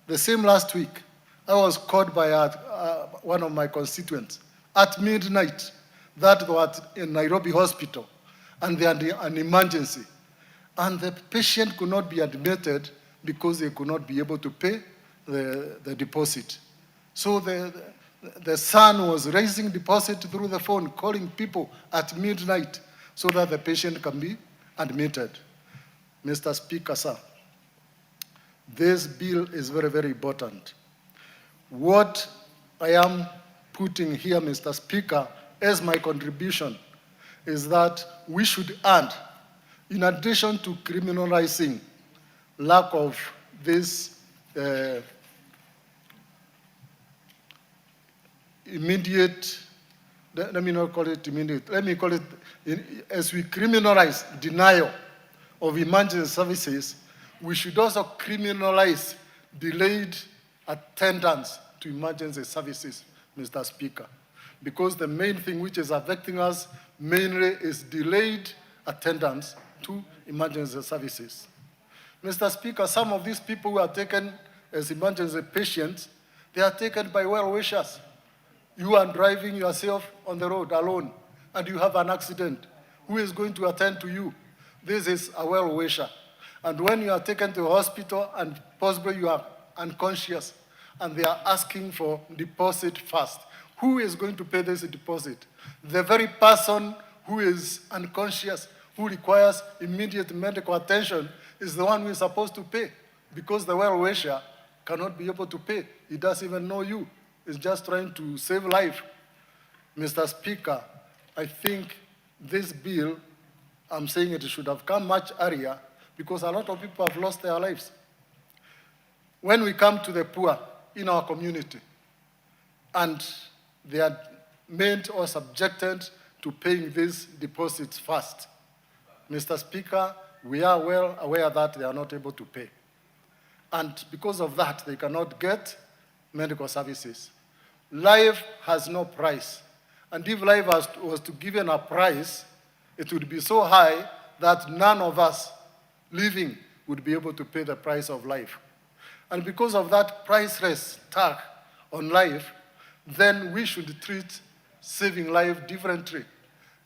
[SPEAKER 7] the same last week, I was called by one of my constituents at midnight that was in Nairobi Hospital, and they had an emergency. And the patient could not be admitted because they could not be able to pay the deposit. So the son was raising deposit through the phone, calling people at midnight so that the patient can be admitted. Mr. Speaker, sir, this bill is very, very important. What I am putting here, Mr. Speaker, as my contribution is that we should add, in addition to criminalizing lack of this immediate, let me not call it immediate, let me call it, as we criminalize denial of emergency services, we should also criminalize delayed attendance to emergency services, Mr. Speaker. Because the main thing which is affecting us mainly is delayed attendance to emergency services. Mr. Speaker, some of these people who are taken as emergency patients, they are taken by well-wishers. You are driving yourself on the road alone, and you have an accident. Who is going to attend to you? This is a well-wisher. And when you are taken to a hospital and possibly you are unconscious, and they are asking for deposit first, who is going to pay this deposit? The very person who is unconscious, who requires immediate medical attention, is the one who is supposed to pay, because the well-wisher cannot be able to pay. He doesn't even know you. He's just trying to save life. Mr. Speaker, I think this bill, I'm saying it should have come much earlier because a lot of people have lost their lives. When we come to the poor in our community and they are made or subjected to paying these deposits first, Mr. Speaker, we are well aware that they are not able to pay. And because of that, they cannot get medical services. Life has no price. And if life was to given a price, it would be so high that none of us living would be able to pay the price of life. And because of that priceless tag on life, then we should treat saving life differently,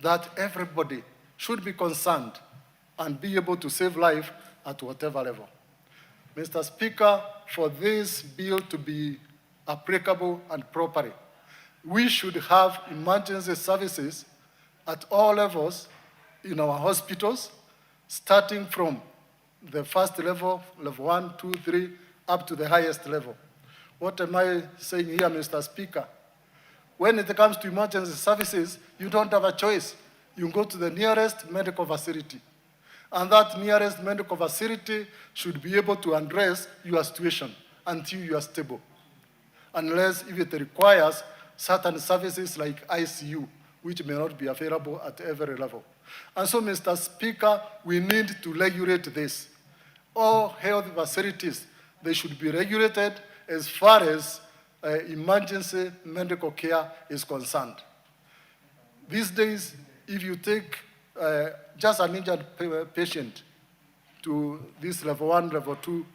[SPEAKER 7] that everybody should be concerned and be able to save life at whatever level. Mr. Speaker, for this bill to be applicable and properly, we should have emergency services at all levels in our hospitals, starting from the first level, level 1, 2, 3, up to the highest level. What am I saying here, Mr. Speaker? When it comes to emergency services, you don't have a choice. You go to the nearest medical facility. And that nearest medical facility should be able to address your situation until you are stable. Unless if it requires certain services like ICU, which may not be available at every level. And so, Mr. Speaker, we need to regulate this. All health facilities, they should be regulated as far as emergency medical care is concerned. These days, if you take just an injured patient to these level 1, level 2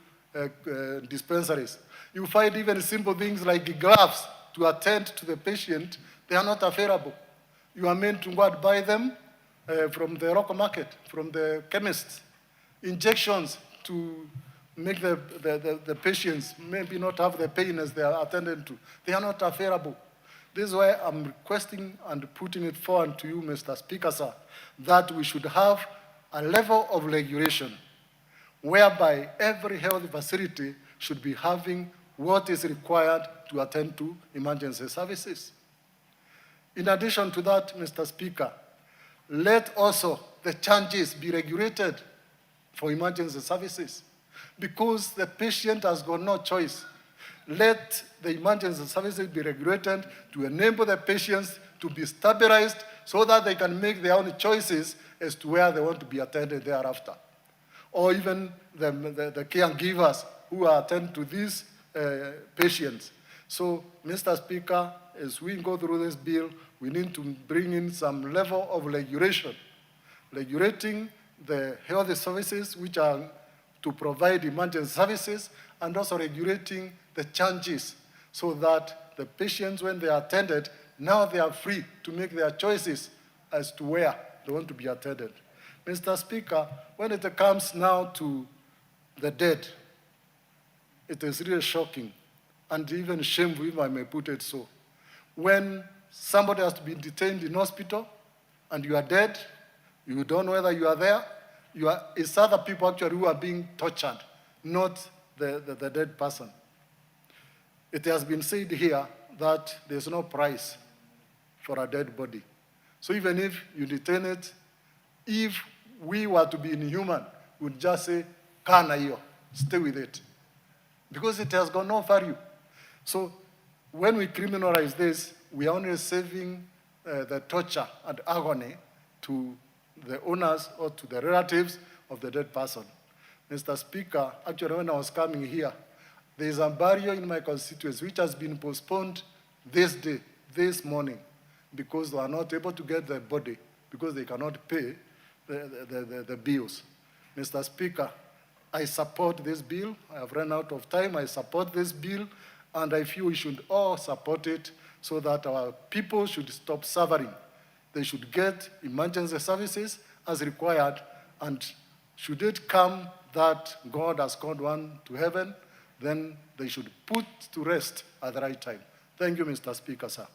[SPEAKER 7] dispensaries, you find even simple things like gloves to attend to the patient, they are not available. You are meant to go and buy them from the local market, from the chemists. Injections to make the patients maybe not have the pain as they are attended to. They are not available. This is why I'm requesting and putting it forward to you, Mr. Speaker, sir, that we should have a level of regulation whereby every health facility should be having what is required to attend to emergency services. In addition to that, Mr. Speaker, let also the charges be regulated for emergency services because the patient has got no choice. Let the emergency services be regulated to enable the patients to be stabilized so that they can make their own choices as to where they want to be attended thereafter. Or even the caregivers who are attending to these patients. So, Mr. Speaker, as we go through this bill, we need to bring in some level of regulation, regulating the health services which are to provide emergency services, and also regulating the charges so that the patients, when they are attended, now they are free to make their choices as to where they want to be attended. Mr. Speaker, when it comes now to the dead, it is really shocking and even shameful, if I may put it so. When somebody has to be detained in hospital and you are dead, you don't know whether you are there, it's other people actually who are being tortured, not the dead person. It has been said here that there's no price for a dead body. So even if you detain it, if we were to be inhuman, we'd just say, kana hiyo, stay with it. Because it has got no value. So when we criminalize this, we are only saving the torture and agony to the owners or to the relatives of the dead person. Mr. Speaker, actually when I was coming here, there is a barrier in my constituency which has been postponed this day, this morning, because they are not able to get the body, because they cannot pay the bills. Mr. Speaker, I support this bill. I have run out of time. I support this bill, and I feel we should all support it so that our people should stop suffering. They should get emergency services as required, and should it come that God has called one to heaven, then they should put to rest at the right time. Thank you, Mr. Speaker, sir.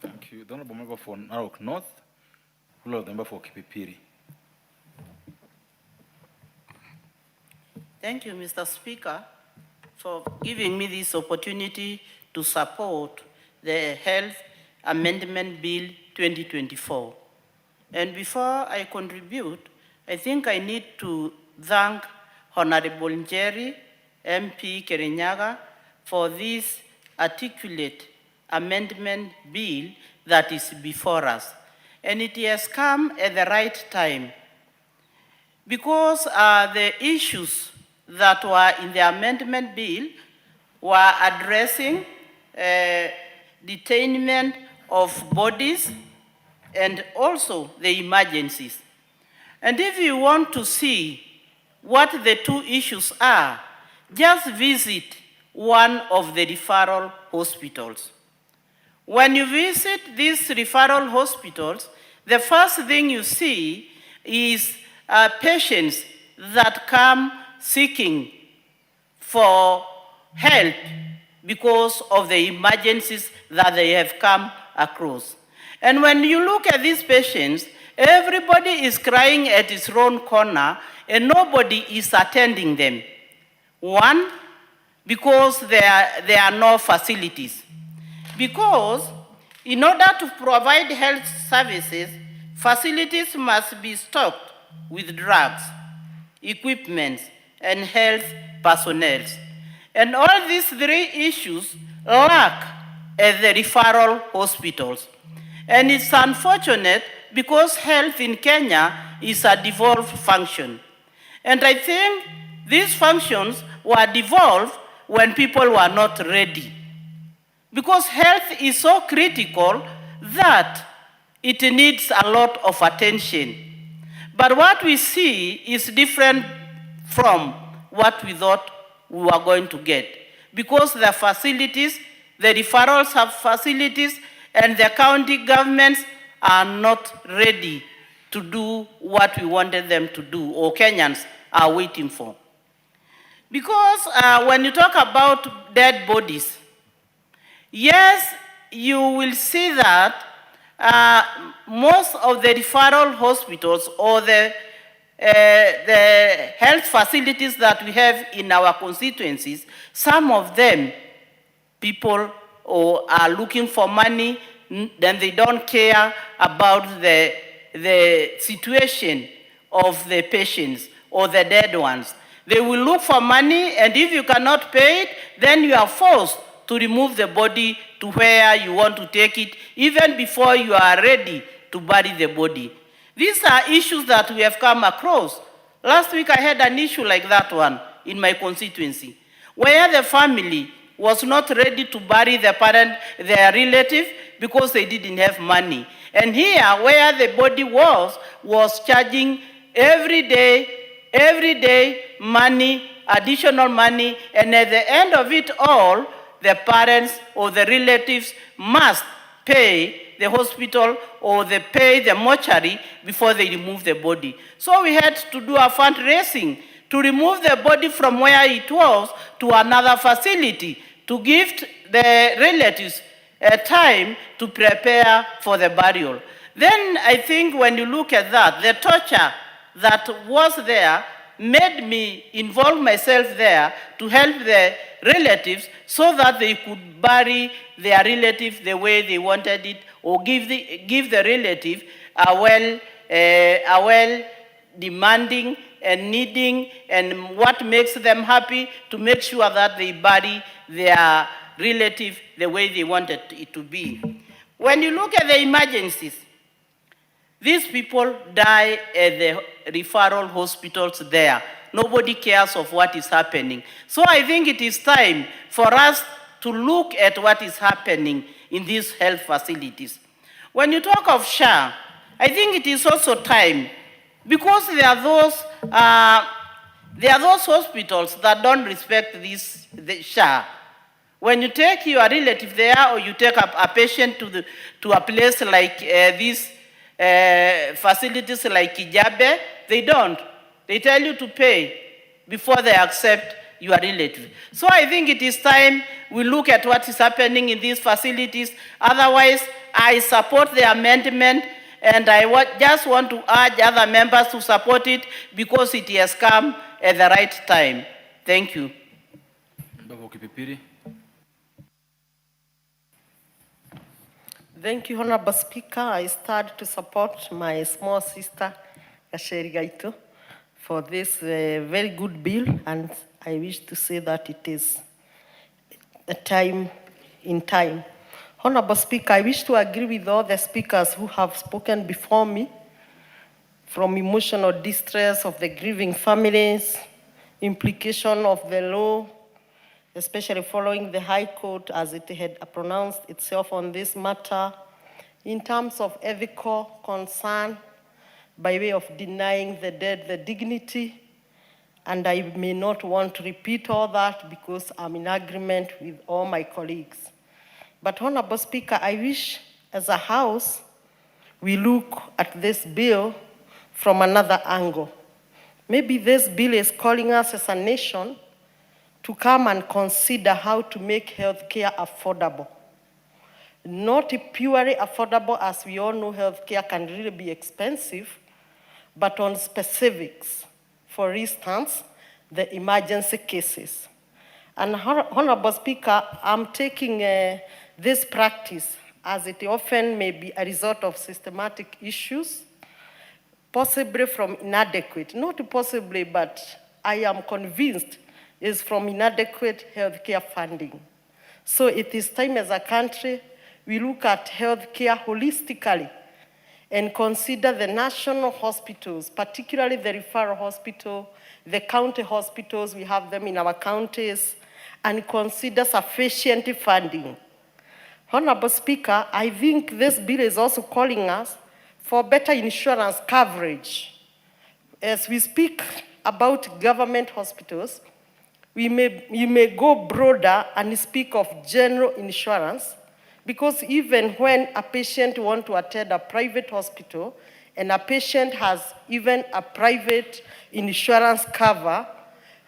[SPEAKER 16] Thank you. The Honourable Member for Narok North, Honourable Member for Kipipiri.
[SPEAKER 5] Thank you, Mr. Speaker, for giving me this opportunity to support the Health Amendment Bill 2024. And before I contribute, I think I need to thank Honorable Njeri, MP Kirinyaga, for this articulate amendment bill that is before us. And it has come at the right time because the issues that were in the amendment bill were addressing detainment of bodies and also the emergencies. And if you want to see what the two issues are, just visit one of the referral hospitals. When you visit these referral hospitals, the first thing you see is patients that come seeking for help because of the emergencies that they have come across. And when you look at these patients, everybody is crying at its own corner and nobody is attending them. One, because there are no facilities. Because in order to provide health services, facilities must be stocked with drugs, equipment, and health personnel. And all these three issues lack at the referral hospitals. And it's unfortunate because health in Kenya is a devolved function. And I think these functions were devolved when people were not ready. Because health is so critical that it needs a lot of attention. But what we see is different from what we thought we were going to get. Because the facilities, the referrals have facilities, and the county governments are not ready to do what we wanted them to do, or Kenyans are waiting for. Because when you talk about dead bodies, yes, you will see that most of the referral hospitals or the health facilities that we have in our constituencies, some of them, people are looking for money, then they don't care about the situation of the patients or the dead ones. They will look for money, and if you cannot pay it, then you are forced to remove the body to where you want to take it, even before you are ready to bury the body. These are issues that we have come across. Last week I had an issue like that one in my constituency, where the family was not ready to bury their relative because they didn't have money. And here, where the body was charging every day money, additional money, and at the end of it all, the parents or the relatives must pay the hospital or they pay the mortuary before they remove the body. So we had to do a fundraising to remove the body from where it was to another facility to give the relatives time to prepare for the burial. Then I think when you look at that, the torture that was there made me involve myself there to help the relatives so that they could bury their relative the way they wanted it, or give the relative a well demanding and needing and what makes them happy to make sure that they bury their relative the way they wanted it to be. When you look at the emergencies, these people die at the referral hospitals there. Nobody cares of what is happening. So I think it is time for us to look at what is happening in these health facilities. When you talk of SHA, I think it is also time, because there are those hospitals that don't respect the SHA. When you take your relative there, or you take a patient to a place like these facilities like Kijabe, they don't. They tell you to pay before they accept your relative. So I think it is time we look at what is happening in these facilities. Otherwise, I support the amendment, and I just want to urge other members to support it because it has come at the right time. Thank you.
[SPEAKER 11] Thank you, Honorable Speaker. I start to support my small sister, Gacheri Gaito, for this very good bill, and I wish to say that it is a time in time. Honorable Speaker, I wish to agree with all the speakers who have spoken before me, from emotional distress of the grieving families, implication of the law, especially following the High Court as it had pronounced itself on this matter, in terms of ethical concern, by way of denying the dead the dignity. And I may not want to repeat all that because I'm in agreement with all my colleagues. But Honorable Speaker, I wish as a House, we look at this bill from another angle, Maybe this bill is calling us as a nation to come and consider how to make healthcare affordable. Not purely affordable, as we all know healthcare can really be expensive, but on specifics. For instance, the emergency cases. And Honorable Speaker, I'm taking this practice as it often may be a result of systematic issues, possibly from inadequate, not possibly, but I am convinced is from inadequate healthcare funding. So it is time as a country we look at healthcare holistically and consider the national hospitals, particularly the referral hospital, the county hospitals, we have them in our counties, and consider sufficient funding. Honorable Speaker, I think this bill is also calling us for better insurance coverage. As we speak about government hospitals, we may go broader and speak of general insurance, because even when a patient wants to attend a private hospital and a patient has even a private insurance cover,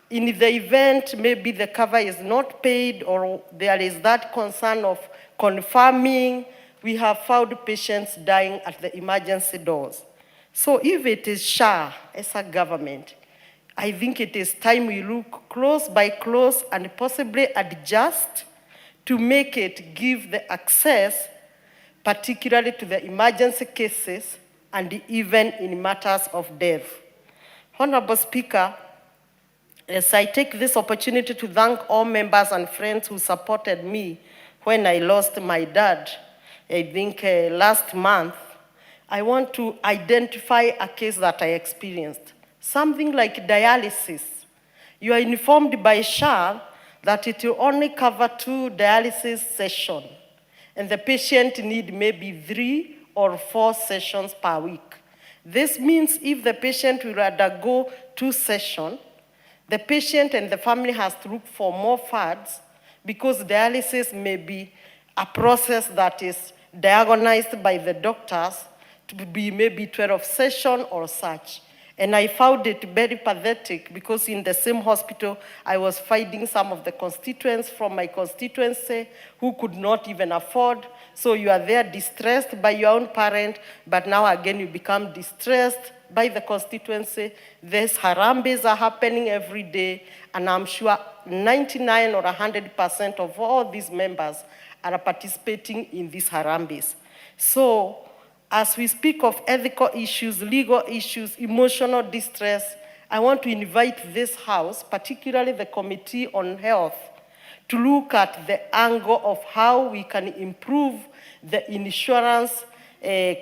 [SPEAKER 11] in the event maybe the cover is not paid or there is that concern of confirming, we have found patients dying at the emergency doors. So if it is SHA as a government, I think it is time we look close by close and possibly adjust to make it give the access, particularly to the emergency cases and even in matters of death. Honorable Speaker, as I take this opportunity to thank all members and friends who supported me when I lost my dad, I think last month, I want to identify a case that I experienced. Something like dialysis. You are informed by SHA that it will only cover 2 dialysis sessions, and the patient need maybe 3 or 4 sessions per week. This means if the patient will undergo 2 sessions, the patient and the family has to look for more funds, because dialysis may be a process that is diagnosed by the doctors to be maybe 12 sessions or such. And I found it very pathetic, because in the same hospital, I was finding some of the constituents from my constituency who could not even afford. So you are there distressed by your own parent, but now again you become distressed by the constituency. These harambes are happening every day, and I'm sure 99 or 100% of all these members are participating in these harambes. So, as we speak of ethical issues, legal issues, emotional distress, I want to invite this House, particularly the Committee on Health, to look at the angle of how we can improve the insurance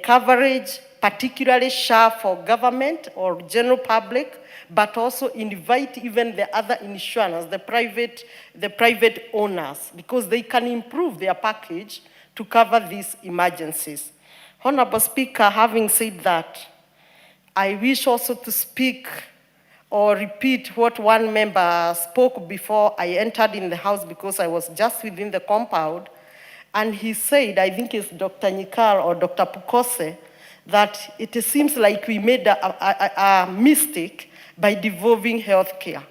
[SPEAKER 11] coverage, particularly SHA for government or general public, but also invite even the other insurance, the private owners, because they can improve their package to cover these emergencies. Honorable Speaker, having said that, I wish also to speak or repeat what one member spoke before I entered in the House, because I was just within the compound, and he said, I think it's Dr. Nyikal or Dr. Pukose, that it seems like we made a mistake by devolving healthcare.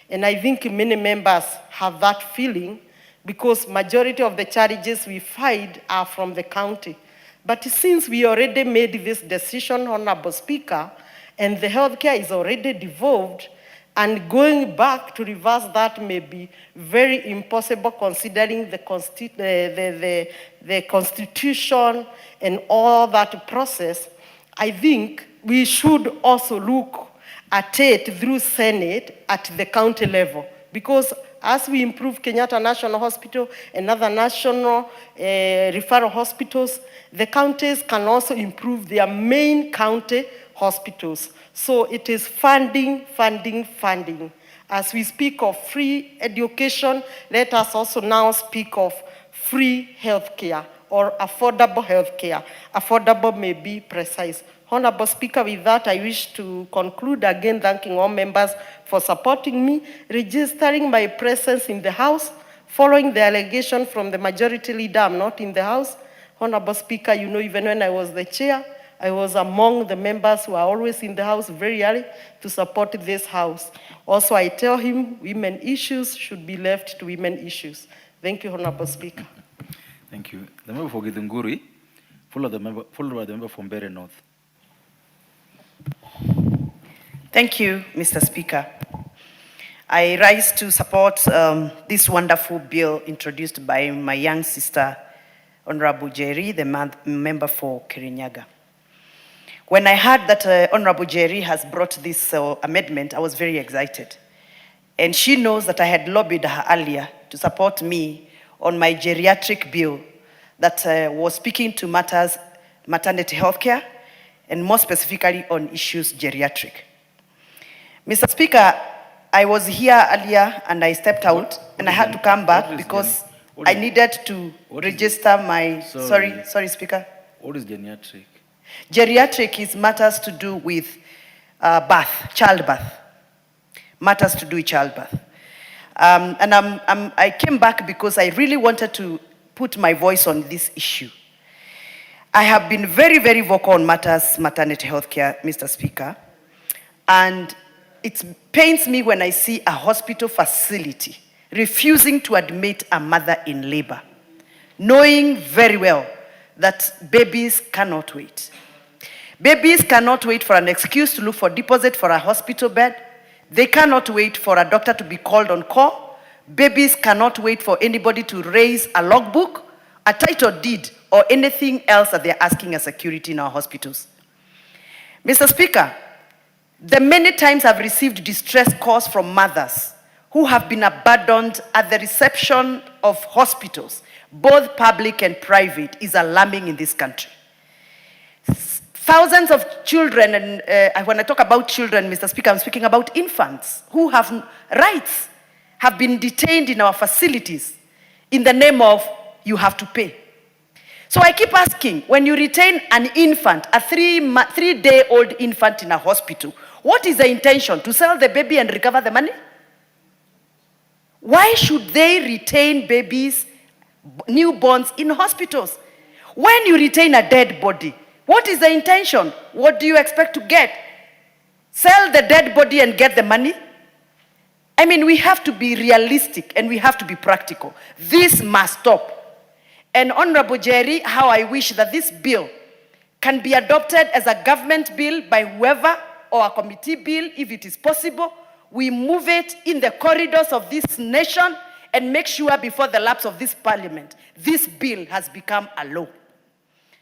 [SPEAKER 11] And I think many members have that feeling, because majority of the charges we find are from the county. But since we already made this decision, Honorable Speaker, and the healthcare is already devolved, and going back to reverse that may be very impossible, considering the Constitution and all that process, I think we should also look at it through Senate at the county level, because as we improve Kenyatta National Hospital and other national referral hospitals, the counties can also improve their main county hospitals. So it is funding, funding, funding. As we speak of free education, let us also now speak of free healthcare or affordable healthcare. Affordable may be precise. Honorable Speaker, with that, I wish to conclude again thanking all members for supporting me, registering my presence in the House, following the allegation from the majority leader I'm not in the House. Honorable Speaker, you know, even when I was the chair, I was among the members who are always in the house very early to support this house. Also, I tell him women issues should be left to women issues. Thank you, Honorable Speaker.
[SPEAKER 16] Thank you. The member for Githunguri, followed by the member from Mbeere North.
[SPEAKER 9] Thank you, Mr. Speaker. I rise to support this wonderful bill introduced by my young sister, Honorable Jerry, the member for Kirinyaga. When I heard that Honorable Jerry has brought this amendment, I was very excited. And she knows that I had lobbied her earlier to support me on my geriatric bill that was speaking to matters maternity health care, and more specifically on issues geriatric. Mr. Speaker, I was here earlier and I stepped out and I had to come back because I needed to register my, sorry, Speaker.
[SPEAKER 16] What is geriatric?
[SPEAKER 9] Geriatric is matters to do with childbirth. Matters to do with childbirth. And I came back because I really wanted to put my voice on this issue. I have been very, very vocal on matters maternity health care, Mr. Speaker. And it pains me when I see a hospital facility refusing to admit a mother in labor, knowing very well that babies cannot wait. Babies cannot wait for an excuse to look for deposit for a hospital bed. They cannot wait for a doctor to be called on call. Babies cannot wait for anybody to raise a logbook, a title deed, or anything else that they're asking as security in our hospitals. Mr. Speaker, the many times I've received distress calls from mothers who have been abandoned at the reception of hospitals, both public and private, is alarming in this country. Thousands of children, and when I talk about children, Mr. Speaker, I'm speaking about infants who have rights, have been detained in our facilities in the name of you have to pay. So I keep asking, when you retain an infant, a three-day-old infant in a hospital, what is the intention? To sell the baby and recover the money? Why should they retain babies, newborns in hospitals? When you retain a dead body, what is the intention? What do you expect to get? Sell the dead body and get the money? I mean, we have to be realistic and we have to be practical. This must stop. And Honorable Jerry, how I wish that this bill can be adopted as a government bill by whoever, or a committee bill if it is possible. We move it in the corridors of this nation and make sure before the lapse of this parliament, this bill has become a law.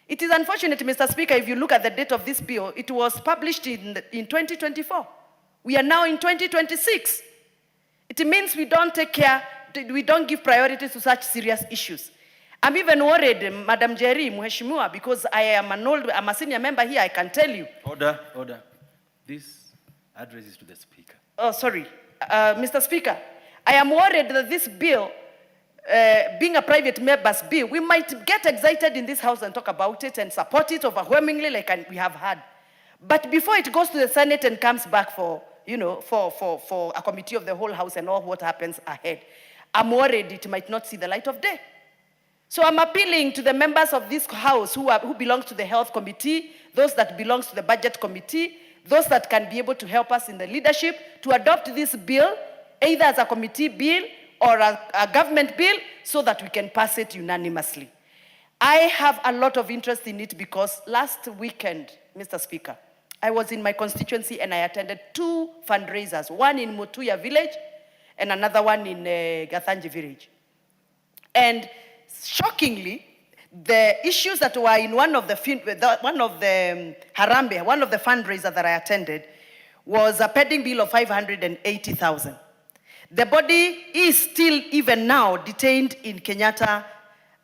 [SPEAKER 9] It is unfortunate, Mr. Speaker, if you look at the date of this bill, it was published in 2024. We are now in 2026. It means we don't take care, we don't give priority to such serious issues. I'm even worried, Madam Jerry, Mheshimiwa, because I'm a senior member here, I can tell you.
[SPEAKER 16] Order. This address is to the Speaker.
[SPEAKER 9] Oh, sorry. Mr. Speaker, I am worried that this bill, being a private member's bill, we might get excited in this house and talk about it and support it overwhelmingly like we have had. But before it goes to the Senate and comes back for a committee of the whole house and all what happens ahead, I'm worried it might not see the light of day. So I'm appealing to the members of this house who belong to the health committee, those that belong to the budget committee, those that can be able to help us in the leadership to adopt this bill, either as a committee bill or a government bill, so that we can pass it unanimously. I have a lot of interest in it because last weekend, Mr. Speaker, I was in my constituency and I attended 2 fundraisers, one in Mutuya village and another one in Gathanji village. And shockingly, the issues that were in one of the Harambe, one of the fundraisers that I attended, was a pending bill of 580,000. The body is still, even now, detained in Kenyatta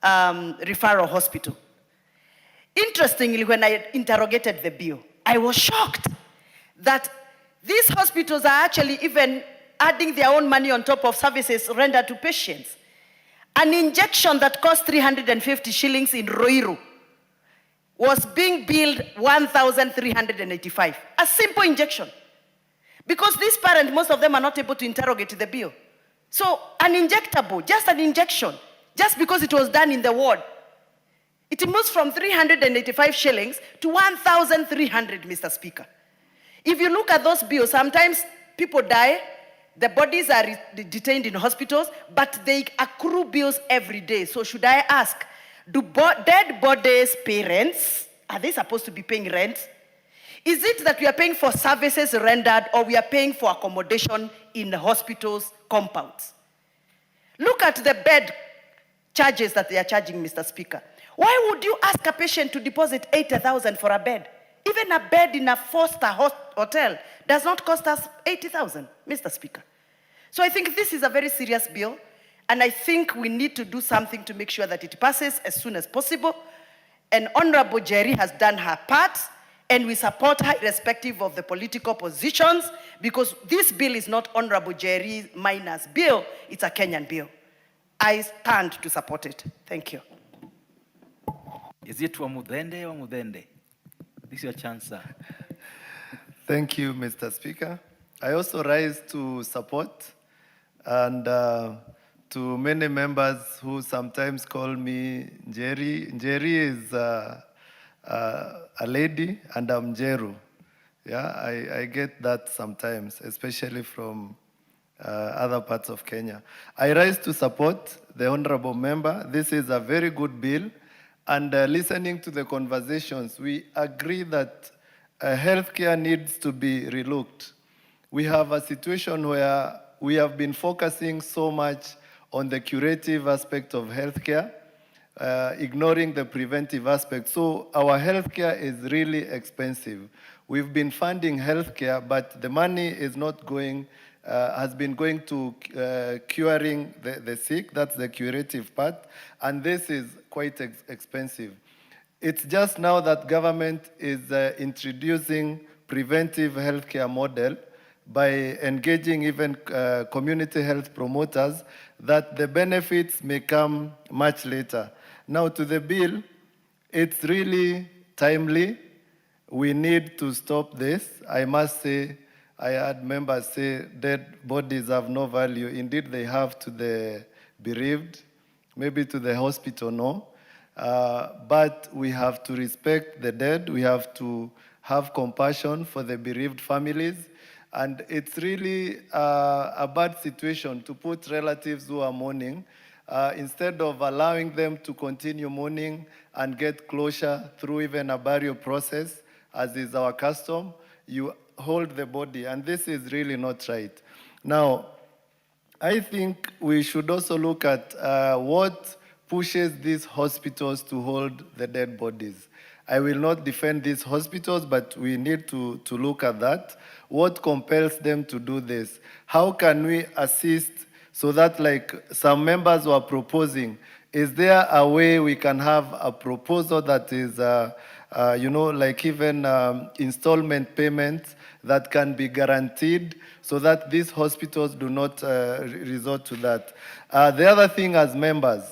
[SPEAKER 9] Referral Hospital. Interestingly, when I interrogated the bill, I was shocked that these hospitals are actually even adding their own money on top of services rendered to patients. An injection that cost 350 shillings in Ruiru was being billed 1,385. A simple injection. Because these parents, most of them are not able to interrogate the bill. So an injectable, just an injection, just because it was done in the ward, It moves from 385 shillings to 1,300, Mr. Speaker. If you look at those bills, sometimes people die, the bodies are detained in hospitals, but they accrue bills every day. So should I ask, do dead bodies pay rents? Are they supposed to be paying rent? Is it that we are paying for services rendered or we are paying for accommodation in the hospitals' compounds? Look at the bed charges that they are charging, Mr. Speaker. Why would you ask a patient to deposit 80,000 for a bed? Even a bed in a four-star hotel does not cost us 80,000, Mr. Speaker. So I think this is a very serious bill, and I think we need to do something to make sure that it passes as soon as possible. And Honorable Jerry has done her part, and we support her irrespective of the political positions, because this bill is not Honorable Jerry Miner's bill, it's a Kenyan bill. I stand to support it. Thank you.
[SPEAKER 17] Is it Wamudende or Mudende? This is your chance, sir.
[SPEAKER 3] Thank you, Mr. Speaker. I also rise to support, and to many members who sometimes call me Njeri. Njeri is a lady, and I'm Jeru. Yeah, I get that sometimes, especially from other parts of Kenya. I rise to support the honorable member. This is a very good bill. And listening to the conversations, we agree that healthcare needs to be relooked. We have a situation where we have been focusing so much on the curative aspect of healthcare, ignoring the preventive aspect. So our healthcare is really expensive. We've been funding healthcare, but the money is not going, has been going to curing the sick. That's the curative part. And this is quite expensive. It's just now that government is introducing preventive healthcare model by engaging even community health promoters, that the benefits may come much later. Now to the bill, it's really timely. We need to stop this. I must say, I had members say dead bodies have no value. Indeed, they have to the bereaved, maybe to the hospital, no. But we have to respect the dead. We have to have compassion for the bereaved families. And it's really a bad situation to put relatives who are mourning, instead of allowing them to continue mourning and get closure through even a burial process, as is our custom, you hold the body, and this is really not right. Now, I think we should also look at what pushes these hospitals to hold the dead bodies. I will not defend these hospitals, but we need to look at that. What compels them to do this? How can we assist so that, like some members were proposing, is there a way we can have a proposal that is, like even installment payments that can be guaranteed so that these hospitals do not resort to that? The other thing as members,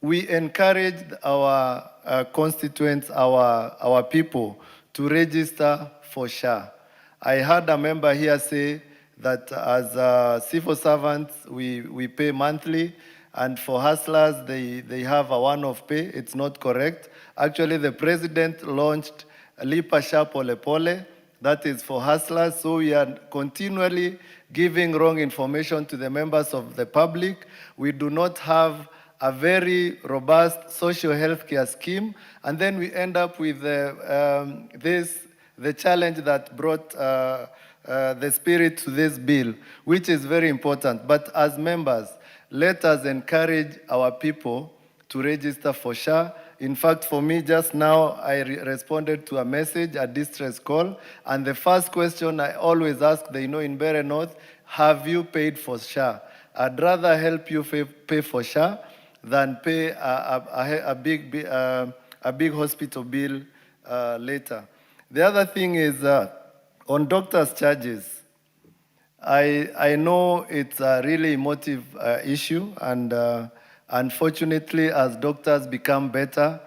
[SPEAKER 3] we encouraged our constituents, our people, to register for SHA. I heard a member here say that as civil servants, we pay monthly, and for hustlers, they have a one-off pay. It's not correct. Actually, the president launched Lipa SHA Pole Pole. That is for hustlers. So we are continually giving wrong information to the members of the public. We do not have a very robust social health care scheme, and then we end up with the challenge that brought the spirit to this bill, which is very important. But as members, let us encourage our people to register for SHA. In fact, for me, just now, I responded to a message, a distress call, and the first question I always ask, in Mbeere North, have you paid for SHA? I'd rather help you pay for SHA than pay a big hospital bill later. The other thing is on doctors' charges. I know it's a really emotive issue, and unfortunately, as doctors become better,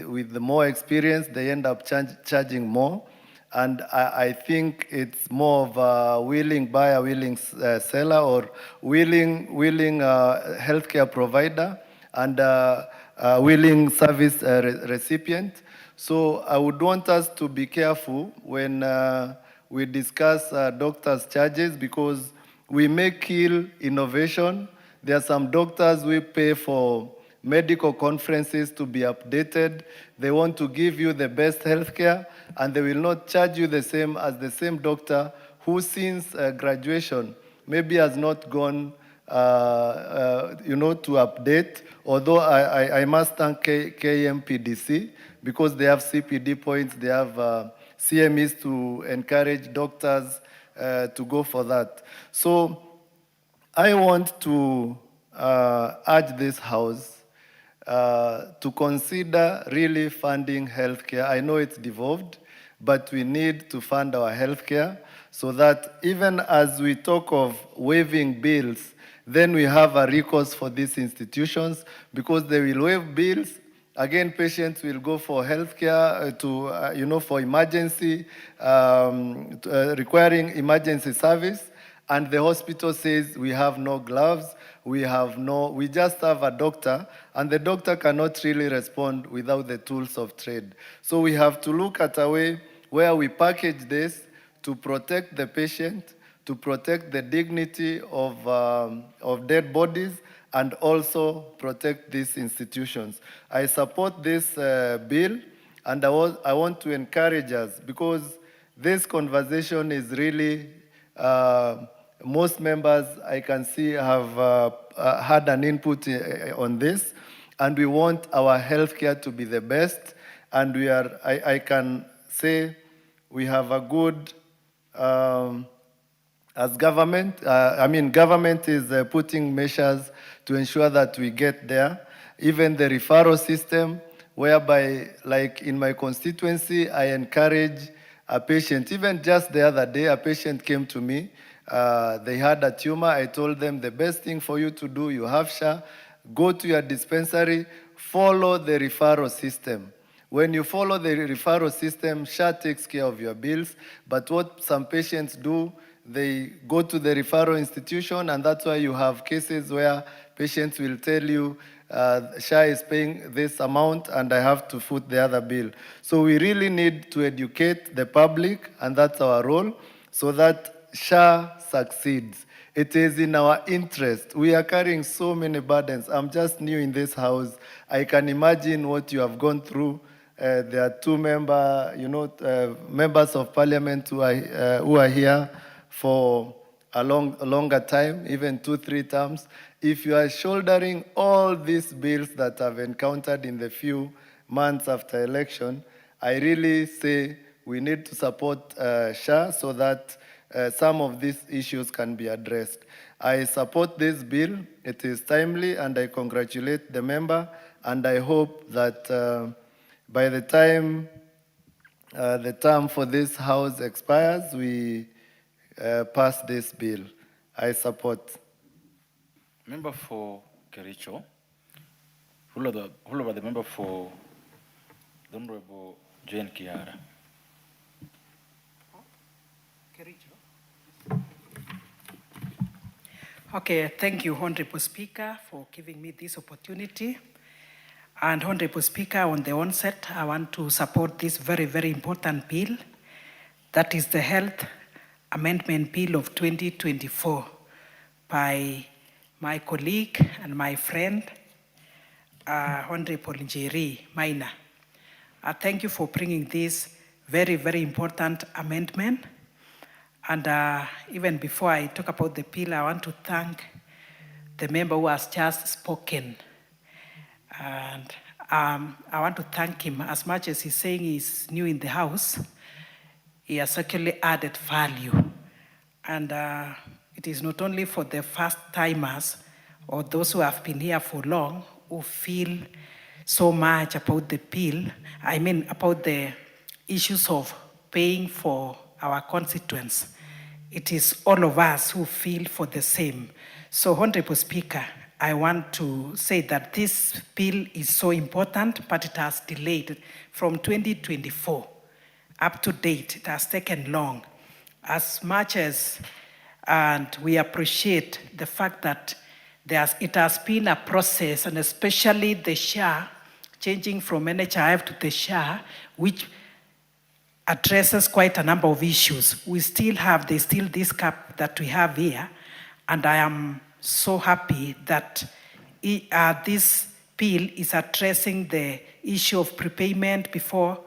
[SPEAKER 3] with the more experience, they end up charging more. And I think it's more of a willing buyer, willing seller, or willing healthcare provider. And willing service recipient. So I would want us to be careful when we discuss doctors' charges, because we may kill innovation. There are some doctors we pay for medical conferences to be updated. They want to give you the best healthcare, and they will not charge you the same as the same doctor who since graduation maybe has not gone to update. Although I must thank KMPDC, because they have CPD points, they have CMEs to encourage doctors to go for that. So I want to urge this House to consider really funding healthcare. I know it's devolved, but we need to fund our healthcare so that even as we talk of waiving bills, then we have a recourse for these institutions, because they will waive bills. Again, patients will go for healthcare for emergency, requiring emergency service, and the hospital says we have no gloves, we just have a doctor, and the doctor cannot really respond without the tools of trade. So we have to look at a way where we package this to protect the patient, to protect the dignity of dead bodies, and also protect these institutions. I support this bill, and I want to encourage us, because this conversation is really, most members I can see have had an input on this, and we want our healthcare to be the best, and I can say we have a good, as government, government is putting measures to ensure that we get there. Even the referral system, whereby, like in my constituency, I encourage a patient. Even just the other day, a patient came to me. They had a tumor. I told them the best thing for you to do, you have SHA, go to your dispensary, follow the referral system. When you follow the referral system, SHA takes care of your bills. But what some patients do, they go to the referral institution, and that's why you have cases where patients will tell you, SHA is paying this amount and I have to foot the other bill. So we really need to educate the public, and that's our role, so that SHA succeeds. It is in our interest. We are carrying so many burdens. I'm just new in this House. I can imagine what you have gone through. There are two members of parliament who are here for a longer time, even 2-3 terms. If you are shouldering all these bills that I've encountered in the few months after election, I really say we need to support SHA so that some of these issues can be addressed. I support this bill. It is timely, and I congratulate the member, and I hope that by the time the term for this House expires, we pass this bill. I support.
[SPEAKER 16] Member for Kericho, who over the member for the Honorable Jane Kiara.
[SPEAKER 2] Okay, thank you, Honorable Speaker, for giving me this opportunity. And Honorable Speaker, on the onset, I want to support this very, very important bill. That is the Health Amendment Bill of 2024 by my colleague and my friend, Honorable Njeri Maina. Thank you for bringing this very, very important amendment. And even before I talk about the bill, I want to thank the member who has just spoken. And I want to thank him. As much as he's saying he's new in the House, he has actually added value. And it is not only for the first timers or those who have been here for long who feel so much about the bill, about the issues of paying for our constituents. It is all of us who feel for the same. So, Honorable Speaker, I want to say that this bill is so important, but it has delayed from 2024 up to date. It has taken long. As much as, and we appreciate the fact that It has been a process, and especially the SHA, changing from NHIF to the SHA, which addresses quite a number of issues. There's still this gap that we have here, and I am so happy that this bill is addressing the issue of prepayment before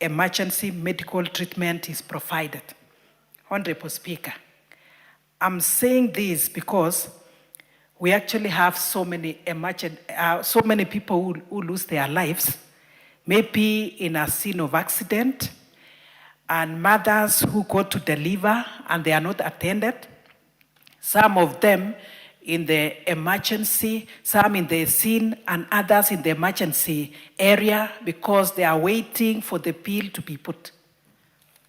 [SPEAKER 2] emergency medical treatment is provided. Honorable Speaker, I'm saying this because we actually have so many people who lose their lives, maybe in a scene of accident, and mothers who go to deliver and they are not attended. Some of them in the emergency, some in the scene, and others in the emergency area because they are waiting for the pill to be put.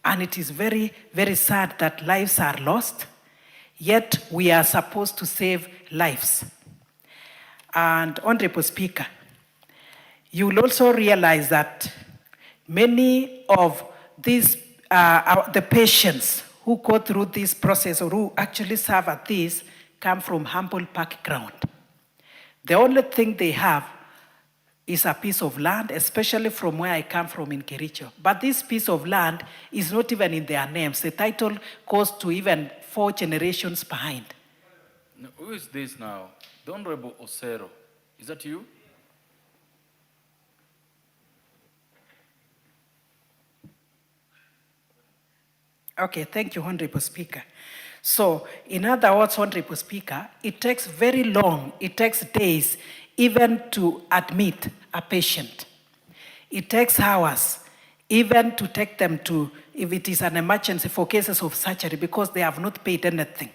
[SPEAKER 2] And it is very, very sad that lives are lost, yet we are supposed to save lives. And Honorable Speaker, you will also realize that many of these, the patients who go through this process or who actually serve at this come from humble background. The only thing they have is a piece of land, especially from where I come from in Kericho. But this piece of land is not even in their names. The title goes to even 4 generations behind.
[SPEAKER 16] No, who is this now? The Honorable Osero. Is that you?
[SPEAKER 2] Okay, thank you, Honorable Speaker. So, in other words, Honorable Speaker, it takes very long, it takes days even to admit a patient. It takes hours even to take them to, if it is an emergency for cases of surgery, because they have not paid anything.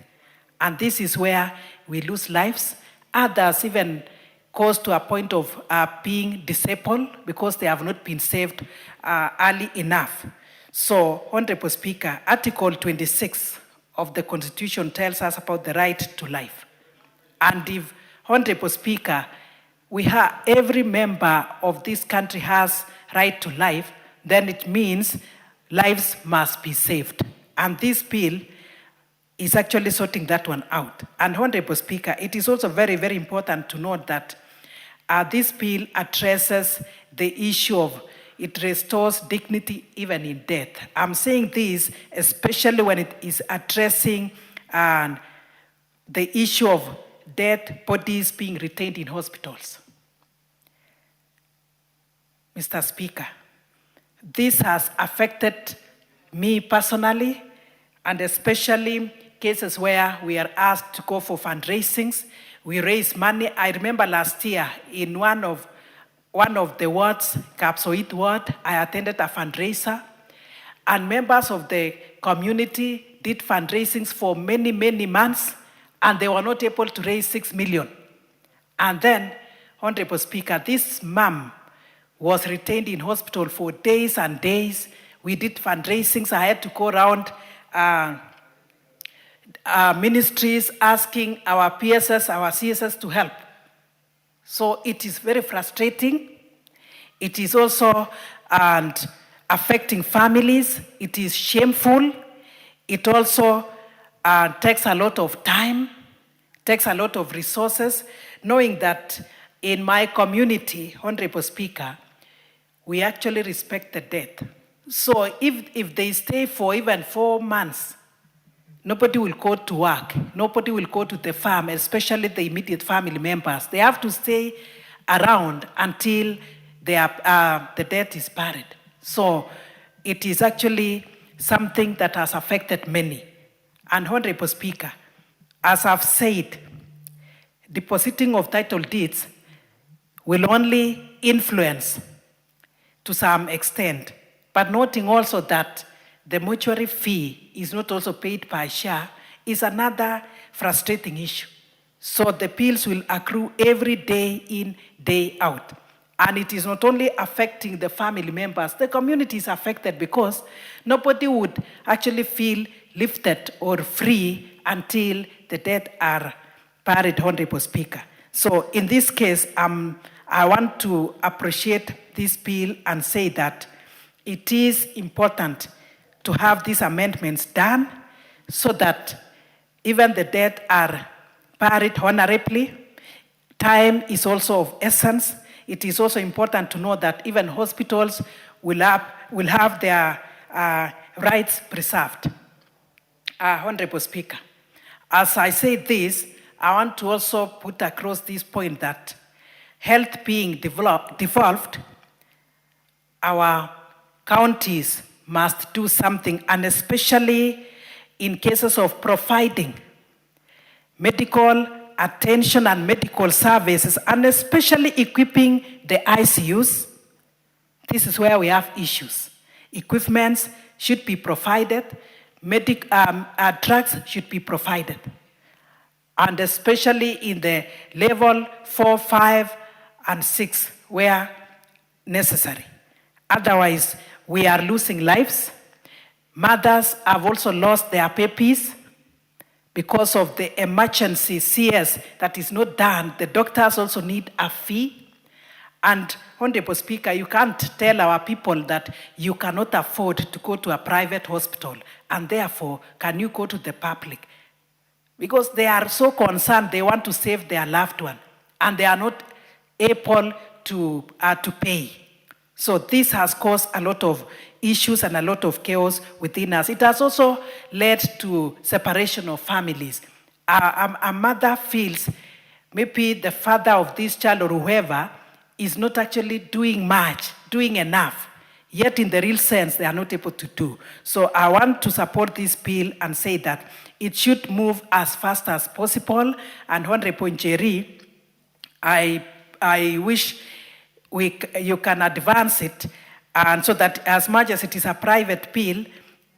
[SPEAKER 2] And this is where we lose lives. Others even goes to a point of being disabled because they have not been saved early enough. So, Honorable Speaker, Article 26 of the Constitution tells us about the right to life. And if, Honorable Speaker, every member of this country has right to life, then it means lives must be saved. And this bill is actually sorting that one out. And Honorable Speaker, it is also very, very important to note that this bill addresses the issue of it restores dignity even in death. I'm saying this especially when it is addressing the issue of dead bodies being retained in hospitals. Mr. Speaker, this has affected me personally, and especially cases where we are asked to go for fundraisings. We raise money. I remember last year in one of the wards, Kapsoit ward, I attended a fundraiser, and members of the community did fundraisings for many, many months, and they were not able to raise 6 million. And then, Honorable Speaker, this mom was retained in hospital for days and days. We did fundraisings. I had to go around ministries asking our PSS, our CSS to help. So it is very frustrating. It is also affecting families. It is shameful. It also takes a lot of time, takes a lot of resources, knowing that in my community, Honorable Speaker, we actually respect the dead. So if they stay for even 4 months, nobody will go to work. Nobody will go to the farm, especially the immediate family members. They have to stay around until the death is buried. So it is actually something that has affected many. And Honorable Speaker, as I've said, depositing of title deeds will only influence to some extent, but noting also that the mortuary fee is not also paid by SHA is another frustrating issue. So the bills will accrue every day in, day out. And it is not only affecting the family members, the community is affected because nobody would actually feel lifted or free until the dead are buried, Honorable Speaker. So in this case, I want to appreciate this bill and say that it is important to have these amendments done so that even the dead are buried honorably. Time is also of essence. It is also important to know that even hospitals will have their rights preserved. Honorable Speaker, as I say this, I want to also put across this point that health being devolved, our counties must do something, and especially in cases of providing medical attention and medical services, and especially equipping the ICUs. This is where we have issues. Equipments should be provided, drugs should be provided, and especially in the level 4, 5, and 6 where necessary. Otherwise, we are losing lives. Mothers have also lost their babies because of the emergency CS that is not done. The doctors also need a fee. And Honorable Speaker, you can't tell our people that you cannot afford to go to a private hospital, and therefore, can you go to the public? Because they are so concerned, they want to save their loved one, and they are not able to pay. So this has caused a lot of issues and a lot of chaos within us. It has also led to separation of families. A mother feels maybe the father of this child or whoever is not actually doing much, doing enough, yet in the real sense, they are not able to do. So I want to support this bill and say that it should move as fast as possible. And Honorable Njeri, I wish you can advance it, and so that as much as it is a private bill,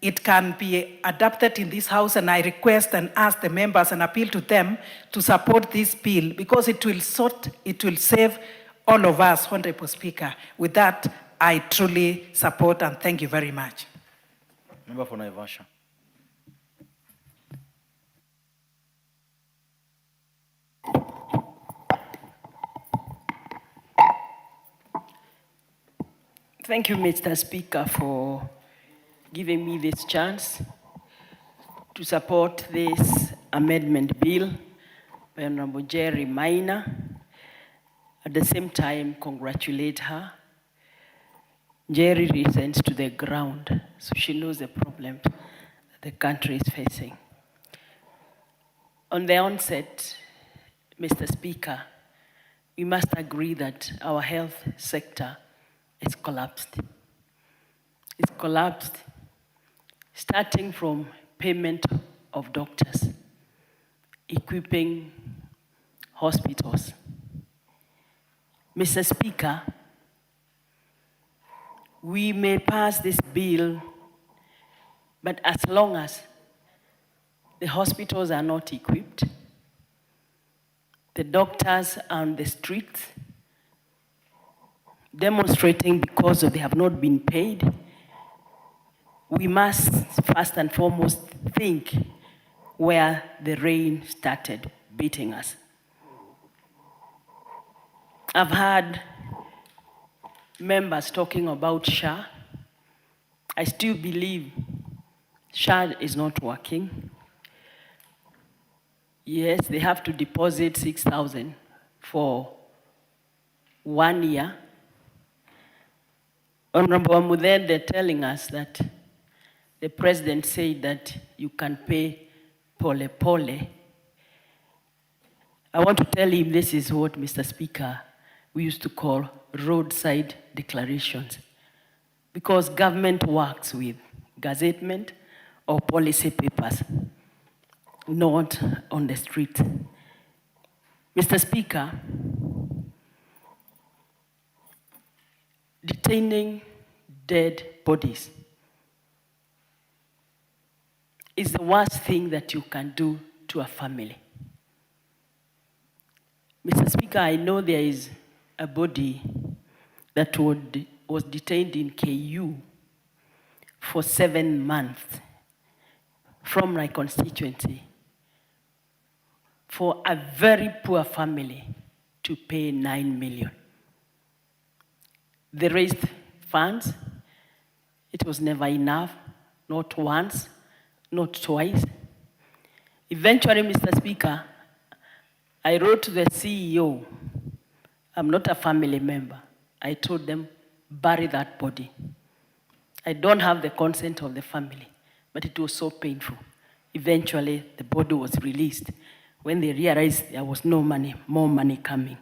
[SPEAKER 2] it can be adopted in this House, and I request and ask the members and appeal to them to support this bill, because it will save all of us, Honorable Speaker. With that, I truly support and thank you very much.
[SPEAKER 17] Member for Naivasha.
[SPEAKER 8] Thank you, Mr. Speaker, for giving me this chance to support this amendment bill by Honorable Jerry Maina. At the same time, congratulate her. Jerry listens to the ground, so she knows the problem that the country is facing. On the onset, Mr. Speaker, we must agree that our health sector is collapsed. It's collapsed, starting from payment of doctors, equipping hospitals. Mr. Speaker, we may pass this bill, but as long as the hospitals are not equipped, the doctors are on the streets demonstrating because they have not been paid, we must first and foremost think where the rain started beating us. I've heard members talking about SHA. I still believe SHA is not working. Yes, they have to deposit 6,000 for 1 year. Honorable Amuden, they're telling us that the president said that you can pay pole pole. I want to tell him this is what, Mr. Speaker, we used to call roadside declarations, because government works with gazettement or policy papers, not on the street. Mr. Speaker, detaining dead bodies is the worst thing that you can do to a family. Mr. Speaker, I know there is a body that was detained in KU for 7 months from my constituency for a very poor family to pay 9 million. They raised funds. It was never enough, not once, not twice. Eventually, Mr. Speaker, I wrote to the CEO, I'm not a family member. I told them, bury that body. I don't have the consent of the family, but it was so painful. Eventually, the body was released when they realized there was no money, more money coming.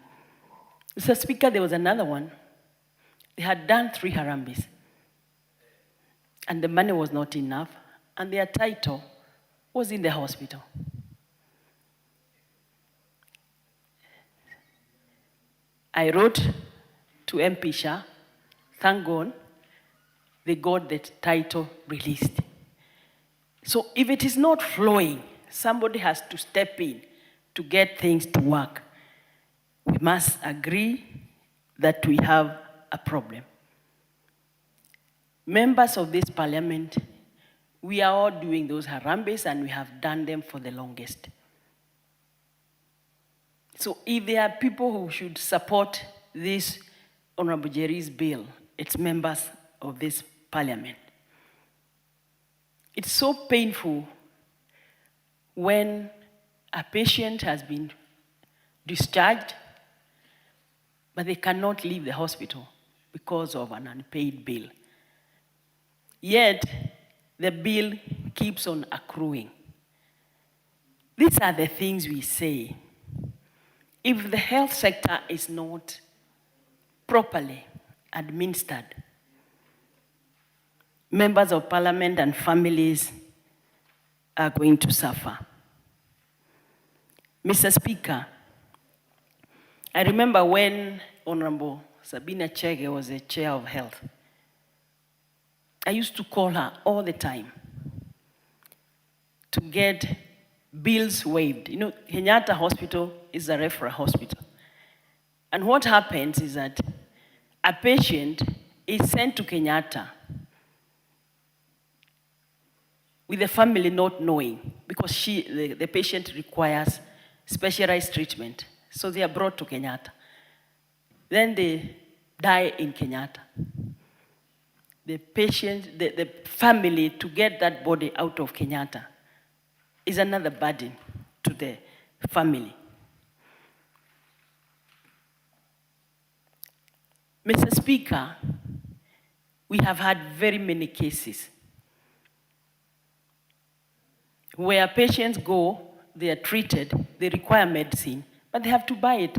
[SPEAKER 8] Mr. Speaker, there was another one. They had done 3 Harambes, and the money was not enough, and their title was in the hospital. I wrote to MP Shah, thank God, they got the title released. So if it is not flowing, somebody has to step in to get things to work. We must agree that we have a problem. Members of this parliament, we are all doing those Harambes and we have done them for the longest. So if there are people who should support this Honorable Jerry's bill, it's members of this parliament. It's so painful when a patient has been discharged, but they cannot leave the hospital because of an unpaid bill. Yet, the bill keeps on accruing. These are the things we say. If the health sector is not properly administered, members of parliament and families are going to suffer. Mr. Speaker, I remember when Honorable Sabina Chege was the chair of health. I used to call her all the time to get bills waived. You know, Kenyatta Hospital is a referral hospital. And what happens is that a patient is sent to Kenyatta with the family not knowing, because the patient requires specialized treatment. So they are brought to Kenyatta. Then they die in Kenyatta. The patient, the family, to get that body out of Kenyatta is another burden to the family. Mr. Speaker, we have had very many cases where patients go, they are treated, they require medicine, but they have to buy it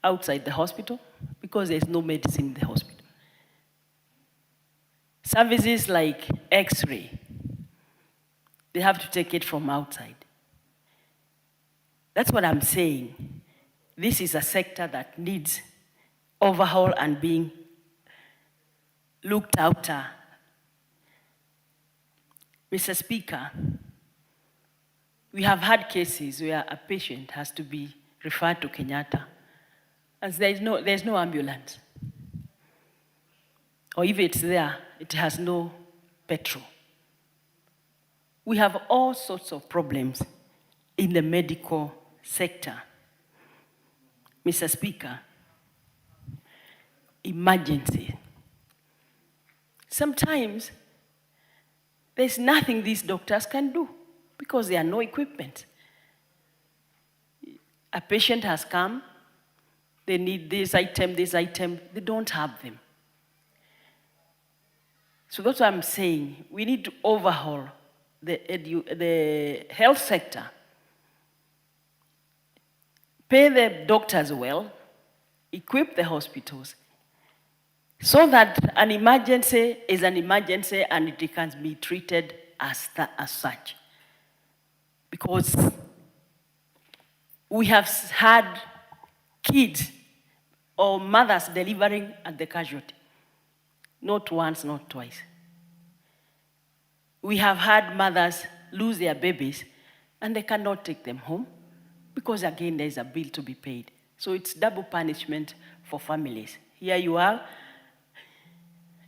[SPEAKER 8] outside the hospital because there's no medicine in the hospital. Services like X-ray, they have to take it from outside. That's what I'm saying. This is a sector that needs overhaul and being looked after. Mr. Speaker, we have had cases where a patient has to be referred to Kenyatta, as there's no ambulance. Or if it's there, it has no petrol. We have all sorts of problems in the medical sector. Mr. Speaker, emergency. Sometimes there's nothing these doctors can do because there are no equipment. A patient has come, they need this item, they don't have them. So that's what I'm saying. We need to overhaul the health sector. Pay the doctors well, equip the hospitals, so that an emergency is an emergency and it can be treated as such. Because we have had kids or mothers delivering at the casualty. Not once, not twice. We have had mothers lose their babies and they cannot take them home because again there is a bill to be paid. So it's double punishment for families. Here you are,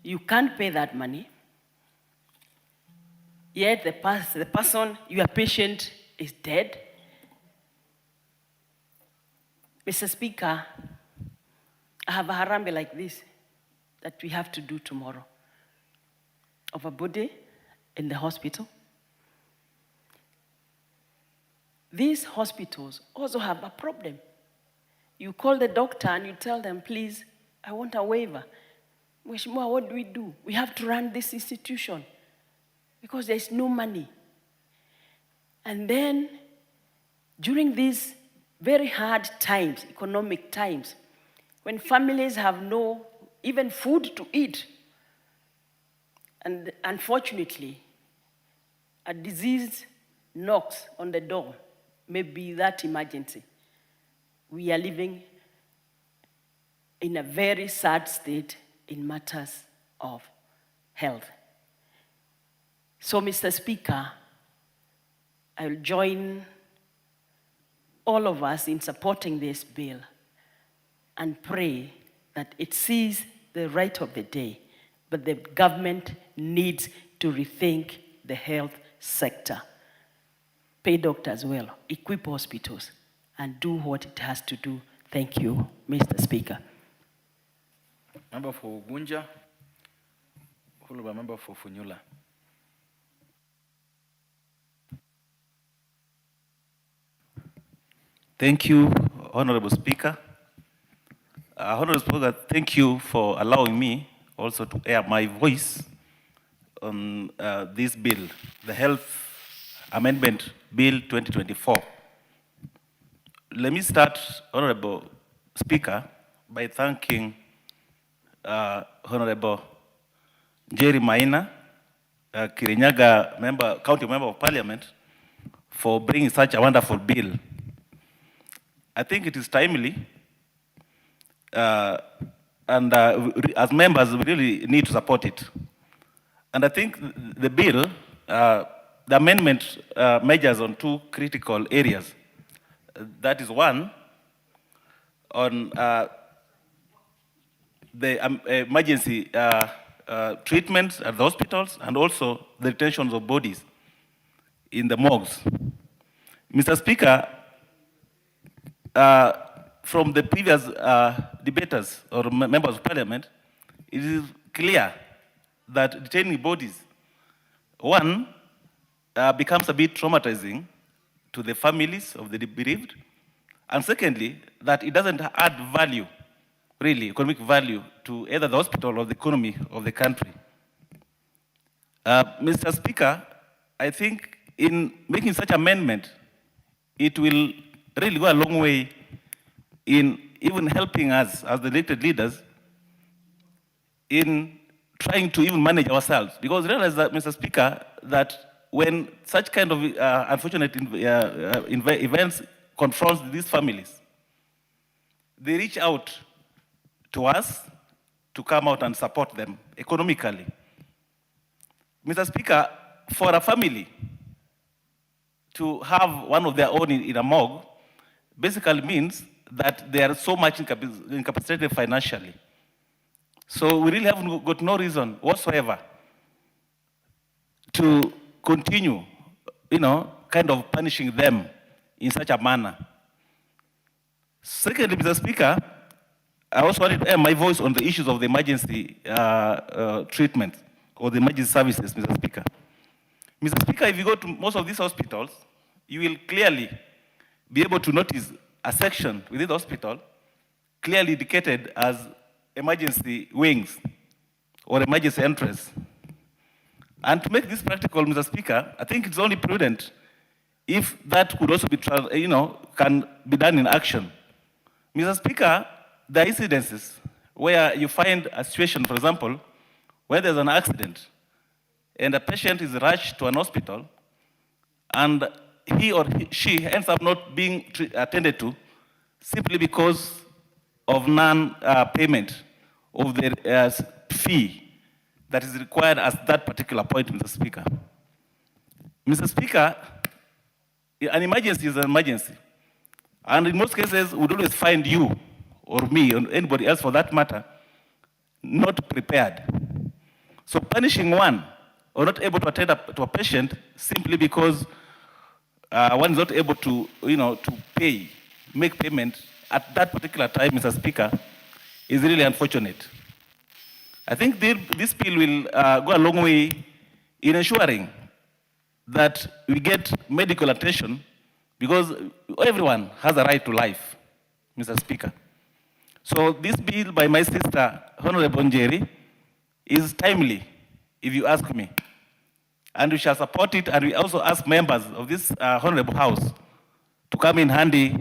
[SPEAKER 8] you can't pay that money, yet the person, your patient, is dead. Mr. Speaker, I have a Harambe like this that we have to do tomorrow of a body in the hospital. these hospitals also have a problem. You call the doctor and you tell them, please, I want a waiver. Mheshimiwa, what do? We have to run this institution because there's no money. And then during these very hard times, economic times, when families have no even food to eat, and unfortunately, a disease knocks on the door, maybe that emergency. We are living in a very sad state in matters of health. So, Mr. Speaker, I will join all of us in supporting this bill and pray that it sees the right of the day, but the government needs to rethink the health sector. Pay doctors well, equip hospitals, and do what it has to do. Thank you, Mr. Speaker.
[SPEAKER 17] Member for Gunja, followed by member for Funyula.
[SPEAKER 6] Thank you, Honorable Speaker. Honorable Speaker, thank you for allowing me also to air my voice on this bill, the Health Amendment Bill 2024. Let me start, Honorable Speaker, by thanking Honorable Jerry Maina, Kirinyaga County Member of Parliament, for bringing such a wonderful bill. I think it is timely, and as members, we really need to support it. And I think the bill, the amendment measures on two critical areas. That is one, on the emergency treatments at the hospitals, and also the retention of bodies in the morgues. Mr. Speaker, from the previous debaters or members of Parliament, it is clear that detaining bodies, one, becomes a bit traumatizing to the families of the bereaved, and secondly, that it doesn't add value, really, economic value, to either the hospital or the economy of the country. Mr. Speaker, I think in making such amendment, it will really go a long way in even helping us as the elected leaders in trying to even manage ourselves. Because realize that, Mr. Speaker, that when such kind of unfortunate events confronts these families, they reach out to us to come out and support them economically. Mr. Speaker, for a family to have one of their own in a morgue basically means that they are so much incapacitated financially. So we really haven't got no reason whatsoever to continue, kind of punishing them in such a manner. Secondly, Mr. Speaker, I also wanted to air my voice on the issues of the emergency treatment or the emergency services, Mr. Speaker. Mr. Speaker, if you go to most of these hospitals, you will clearly be able to notice a section within the hospital clearly indicated as emergency wings or emergency entrance. And to make this practical, Mr. Speaker, I think it's only prudent if that could also be, can be done in action. Mr. Speaker, there are incidences where you find a situation, for example, where there's an accident and a patient is rushed to an hospital and he or she ends up not being attended to simply because of non-payment of the fee that is required at that particular point, Mr. Speaker. Mr. Speaker, an emergency is an emergency. And in most cases, we would always find you or me or anybody else for that matter not prepared. So punishing one or not able to attend to a patient simply because one is not able to, to make payment at that particular time, Mr. Speaker, is really unfortunate. I think this bill will go a long way in ensuring that we get medical attention because everyone has a right to life, Mr. Speaker. So this bill by my sister, Honorable Njeri, is timely, if you ask me. And we shall support it, and we also ask members of this Honorable House to come in handy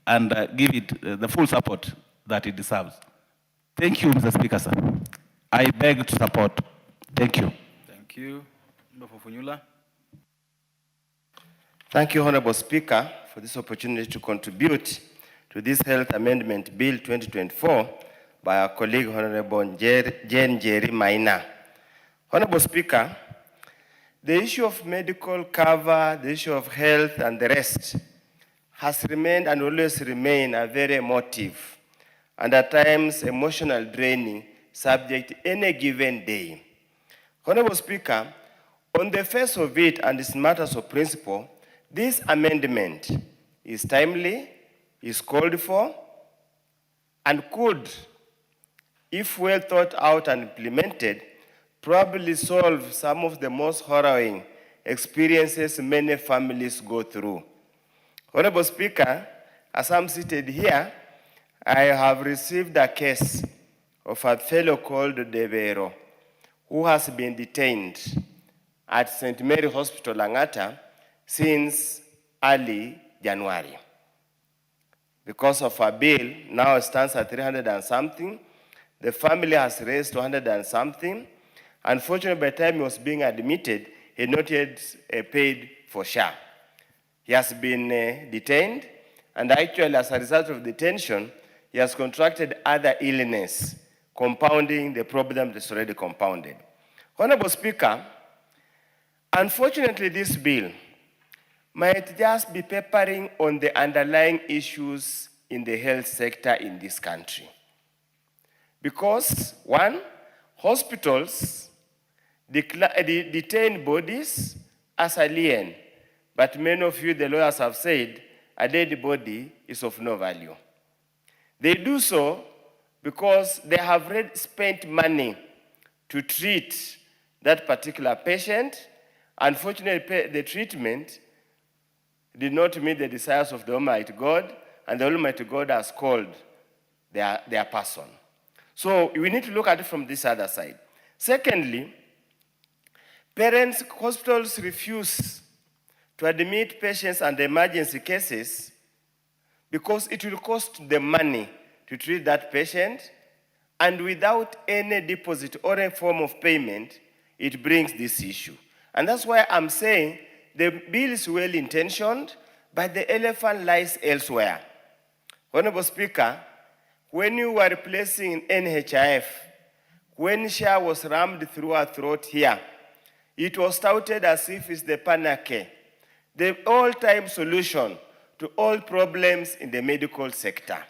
[SPEAKER 6] and give it the full support that it deserves. Thank you, Mr. Speaker, sir. I beg to support. Thank you.
[SPEAKER 17] Thank you. Member for Funyula.
[SPEAKER 4] Thank you, Honorable Speaker, for this opportunity to contribute to this Health Amendment Bill 2024 by our colleague, Honorable Jane Njeri Maina. Honorable Speaker, the issue of medical cover, the issue of health, and the rest has remained and always remain a very emotive and at times emotional draining subject any given day. Honorable Speaker, on the face of it and its matters of principle, this amendment is timely, is called for, and could, if well thought out and implemented, probably solve some of the most harrowing experiences many families go through. Honorable Speaker, as I'm seated here, I have received a case of a fellow called Devero, who has been detained at St. Mary Hospital, Langata, since early January. Because of a bill, now it stands at 300 and something. The family has raised 200 and something. Unfortunately, by the time he was being admitted, he had not yet paid for SHA. He has been detained, and actually, as a result of detention, he has contracted other illness, compounding the problem that's already compounded. Honorable Speaker, unfortunately, this bill might just be peppering on the underlying issues in the health sector in this country. Because, one, hospitals detain bodies as alien, but many of you, the lawyers, have said a dead body is of no value. They do so because they have already spent money to treat that particular patient. Unfortunately, the treatment did not meet the desires of the Almighty God, and the Almighty God has called their person. So we need to look at it from this other side. Secondly, hospitals refuse to admit patients under emergency cases because it will cost them money to treat that patient, and without any deposit or a form of payment, it brings this issue. And that's why I'm saying the bill is well-intentioned, but the elephant lies elsewhere. Honorable Speaker, when you were replacing NHIF, when SHA was rammed through our throat here, it was touted as if it's the panacea, the all-time solution to all problems in the medical sector.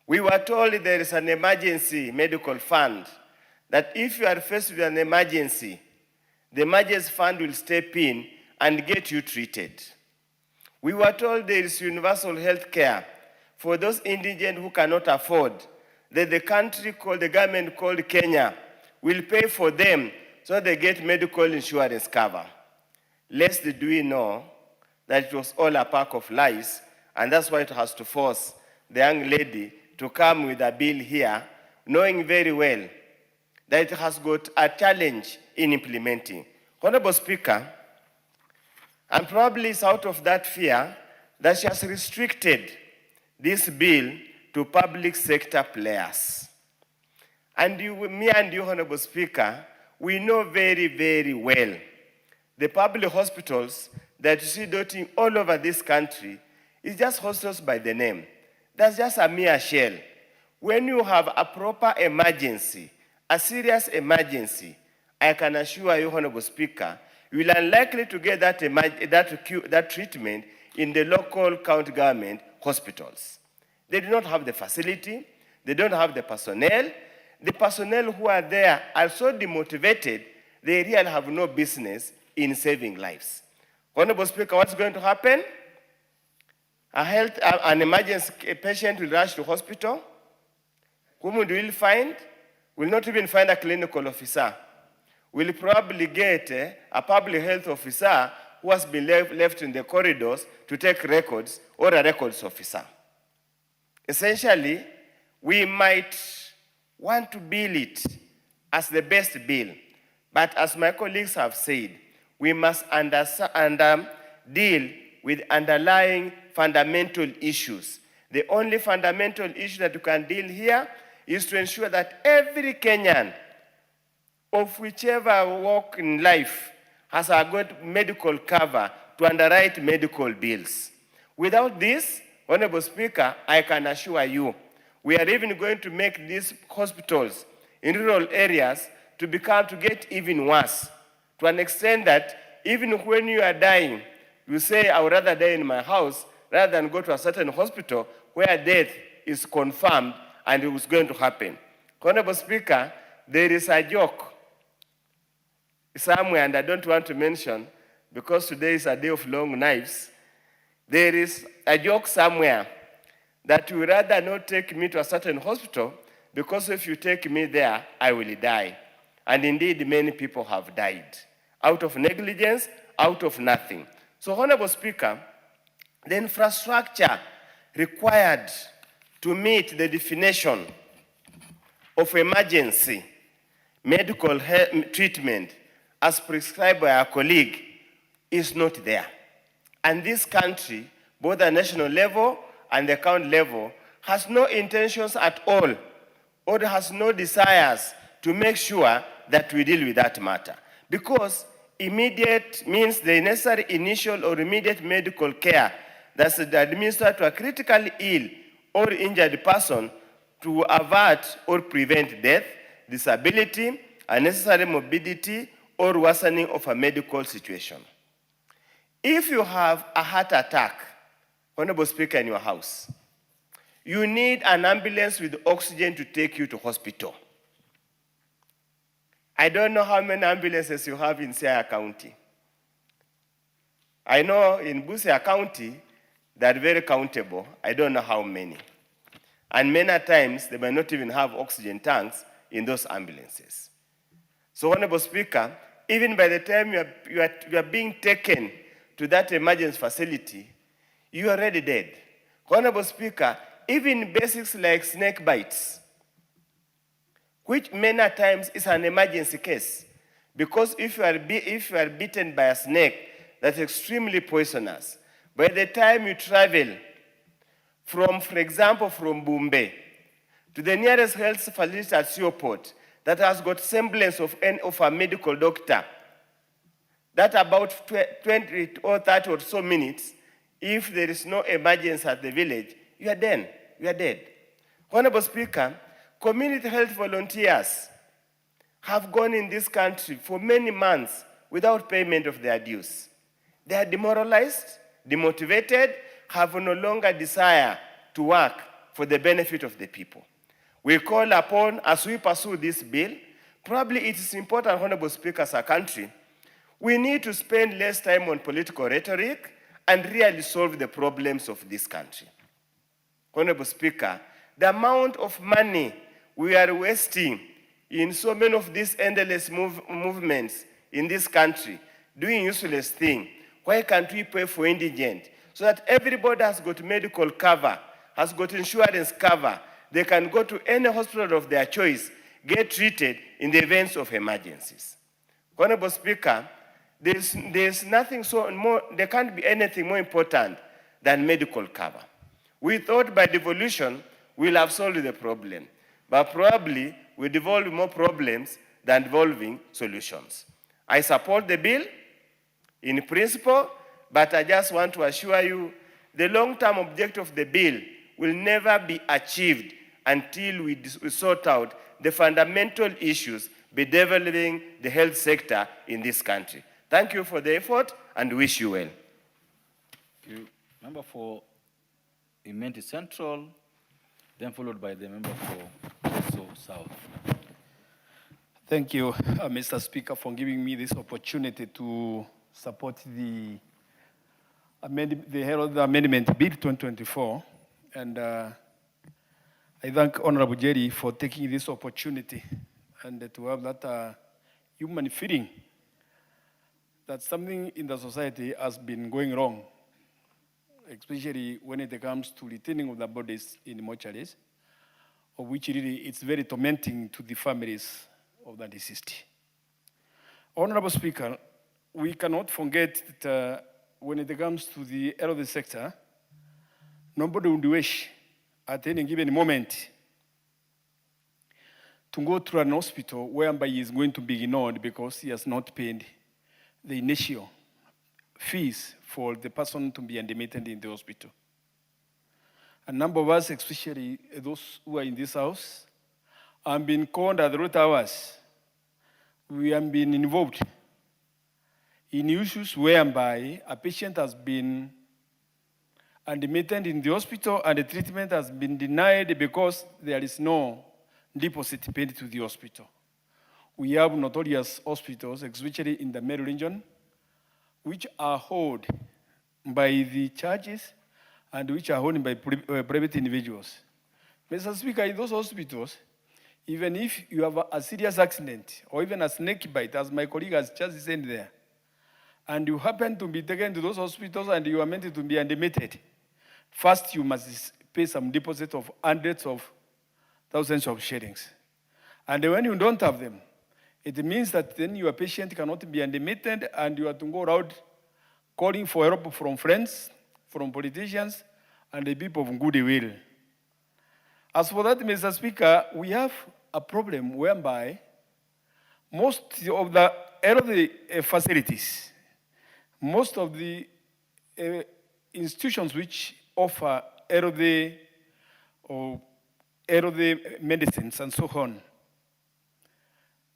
[SPEAKER 4] We were told there is an emergency medical fund, that if you are faced with an emergency, the emergency fund will step in and get you treated. We were told there is universal health care for those indigent who cannot afford, that the government called Kenya will pay for them so they get medical insurance cover. Lest do we know that it was all a pack of lies, and that's why it has to force the young lady to come with a bill here, knowing very well that it has got a challenge in implementing. Honorable Speaker, and probably it's out of that fear that she has restricted this bill to public sector players. And me and you, Honorable Speaker, we know very, very well the public hospitals that you see dotting all over this country is just hospitals by the name. That's just a mere shell. When you have a proper emergency, a serious emergency, I can assure you, Honorable Speaker, you will unlikely to get that treatment in the local county government hospitals. They do not have the facility, they don't have the personnel. The personnel who are there are so demotivated, they really have no business in saving lives. Honorable Speaker, what's going to happen? An emergency patient will rush to hospital. Whom we will find? Will not even find a clinical officer. We'll probably get a public health officer who has been left in the corridors to take records or a records officer. Essentially, we might want to bill it as the best bill, but as my colleagues have said, we must deal with underlying fundamental issues. The only fundamental issue that you can deal here is to ensure that every Kenyan of whichever walk in life has a good medical cover to underwrite medical bills. Without this, Honorable Speaker, I can assure you, we are even going to make these hospitals in rural areas to get even worse, to an extent that even when you are dying, you say, I would rather die in my house rather than go to a certain hospital where death is confirmed and it was going to happen. Honorable Speaker, there is a joke somewhere, and I don't want to mention, because today is a day of long knives. There is a joke somewhere that you would rather not take me to a certain hospital because if you take me there, I will die. And indeed, many people have died out of negligence, out of nothing. So, Honorable Speaker, the infrastructure required to meet the definition of emergency medical treatment as prescribed by our colleague is not there. And this country, both the national level and the county level, has no intentions at all or has no desires to make sure that we deal with that matter. Because immediate means the necessary initial or immediate medical care that's administered to a critically ill or injured person to avert or prevent death, disability, unnecessary morbidity, or worsening of a medical situation. If you have a heart attack, Honorable Speaker, in your house, you need an ambulance with oxygen to take you to hospital. I don't know how many ambulances you have in Siaya County. I know in Busia County, they're very countable. I don't know how many. And many times, they may not even have oxygen tanks in those ambulances. So, Honorable Speaker, even by the time you are being taken to that emergency facility, you are already dead. Honorable Speaker, even basics like snake bites, which many times is an emergency case, because if you are bitten by a snake that's extremely poisonous, by the time you travel from, for example, from Bombay to the nearest health facility at Seaport that has got semblance of a medical doctor, that about 20 or 30 or so minutes, if there is no emergency at the village, you are dead. You are dead. Honorable Speaker, community health volunteers have gone in this country for many months without payment of their dues. They are demoralized, demotivated, have no longer desire to work for the benefit of the people. We call upon, as we pursue this bill, probably it is important, Honorable Speaker, as a country, we need to spend less time on political rhetoric and really solve the problems of this country. Honorable Speaker, the amount of money we are wasting in so many of these endless movements in this country, doing useless things, why can't we pay for indigent so that everybody has got medical cover, has got insurance cover, they can go to any hospital of their choice, get treated in the events of emergencies. Honorable Speaker, there's nothing there can't be anything more important than medical cover. We thought by devolution, we'll have solved the problem, but probably we devolve more problems than devolving solutions. I support the bill in principle, but I just want to assure you the long-term objective of the bill will never be achieved until we sort out the fundamental issues bedeviling the health sector in this country. Thank you for the effort and wish you well.
[SPEAKER 16] Thank you. Member for Imenti Central, then followed by the member for Teso South.
[SPEAKER 21] Thank you, Mr. Speaker, for giving me this opportunity to support the Herald Amendment Bill 2024. And I thank Honorable Jerry for taking this opportunity and to have that human feeling that something in the society has been going wrong, especially when it comes to retaining of the bodies in mortuaries, of which really it's very tormenting to the families of the deceased. Honorable Speaker, we cannot forget that when it comes to the elderly sector, nobody would wish at any given moment to go through an hospital whereby he is going to be ignored because he has not paid the initial fees for the person to be admitted in the hospital. A number of us, especially those who are in this house, have been called at the root hours. We have been involved in issues whereby a patient has been admitted in the hospital and the treatment has been denied because there is no deposit paid to the hospital. We have notorious hospitals, especially in the Meru region, which are held by the churches and which are owned by private individuals. Mr. Speaker, in those hospitals, even if you have a serious accident or even a snake bite, as my colleague has just said there, and you happen to be taken to those hospitals and you are meant to be admitted, first you must pay some deposit of hundreds of thousands of shillings. And when you don't have them, it means that then your patient cannot be admitted and you have to go around calling for help from friends, from politicians, and the people of goodwill. As for that, Mr. Speaker, we have a problem whereby most of the elderly facilities, most of the institutions which offer elderly or elderly medicines and so on,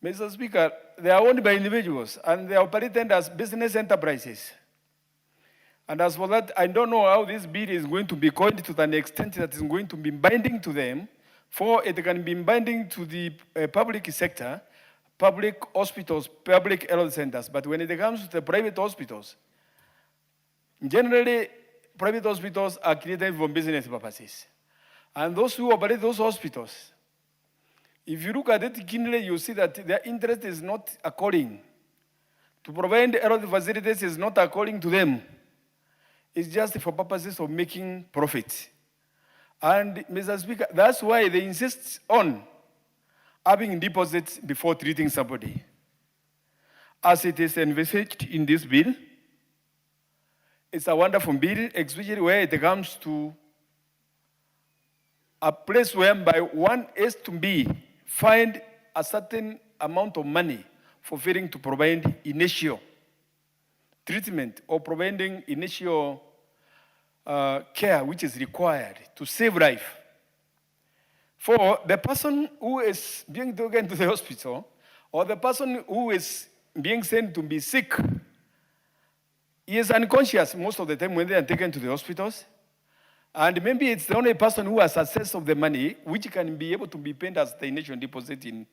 [SPEAKER 21] Mr. Speaker, they are owned by individuals and they are operated as business enterprises. And as for that, I don't know how this bill is going to be coded to an extent that is going to be binding to them, for it can be binding to the public sector, public hospitals, public health centers. But when it comes to the private hospitals, generally, private hospitals are created for business purposes. And those who operate those hospitals, if you look at it keenly, you see that their interest is not according to provide health facilities, is not according to them. It's just for purposes of making profit. And Mr. Speaker, that's why they insist on having deposits before treating somebody. As it is envisaged in this bill, it's a wonderful bill, especially where it comes to a place whereby one is to be fined a certain amount of money for failing to provide initial treatment or providing initial care which is required to save life. For the person who is being taken to the hospital or the person who is being sent to be sick, he is unconscious most of the time when they are taken to the hospitals. And maybe it's the only person who has access of the money which can be able to be paid as the initial deposit in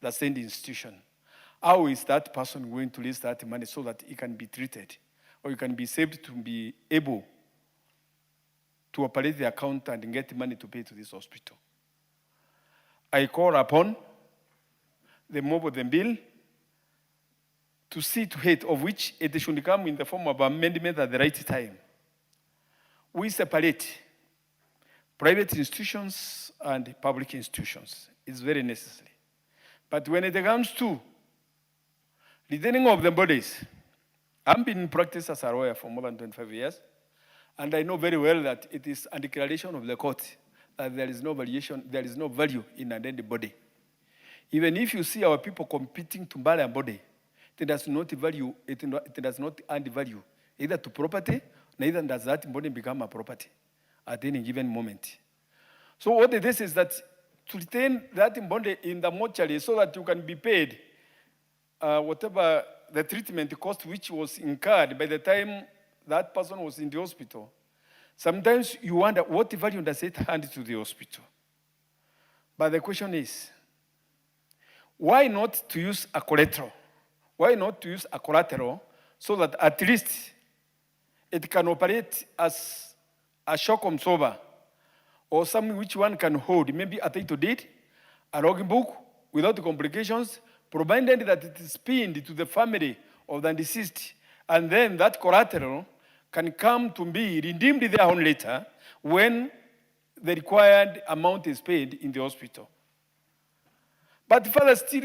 [SPEAKER 21] the same institution. How is that person going to release that money so that he can be treated or he can be saved to be able to operate the account and get money to pay to this hospital? I call upon the mob of the bill to see to it, of which it should come in the form of amendment at the right time. We separate private institutions and public institutions. It's very necessary. But when it comes to retaining of the bodies, I've been in practice as a lawyer for more than 25 years, and I know very well that it is a declaration of the court that there is no valuation, there is no value in a dead body. Even if you see our people competing to buy a body, it does not value, it does not add value either to property, neither does that body become a property at any given moment. So what it is that to retain that body in the mortuary so that you can be paid whatever the treatment cost which was incurred by the time that person was in the hospital. Sometimes you wonder what value does it hand to the hospital? But the question is, why not to use a collateral? Why not to use a collateral so that at least it can operate as a shock absorber or something which one can hold, maybe a title deed, a logbook without complications, provided that it is pinned to the family of the deceased
[SPEAKER 18] and then that collateral can come to be redeemed their own later when the required amount is paid in the hospital. But further still,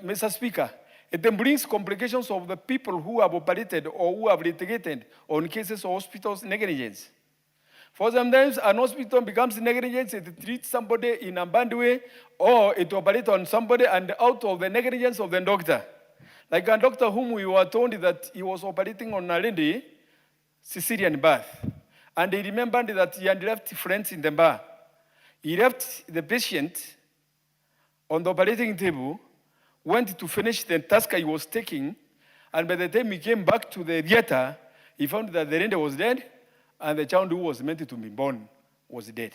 [SPEAKER 18] Mr. Speaker, it then brings complications of the people who have operated or who have litigated on cases of hospitals negligence. For sometimes an hospital becomes negligent, it treats somebody in a bad way, or it operates on somebody and out of the negligence of the doctor. Like a doctor whom we were told that he was operating on a lady, cesarean birth. And he remembered that he had left friends in the bar. He left the patient on the operating table, went to finish the task he was taking, and by the time he came back to the theater, he found that the lady was dead, and the child who was meant to be born was dead.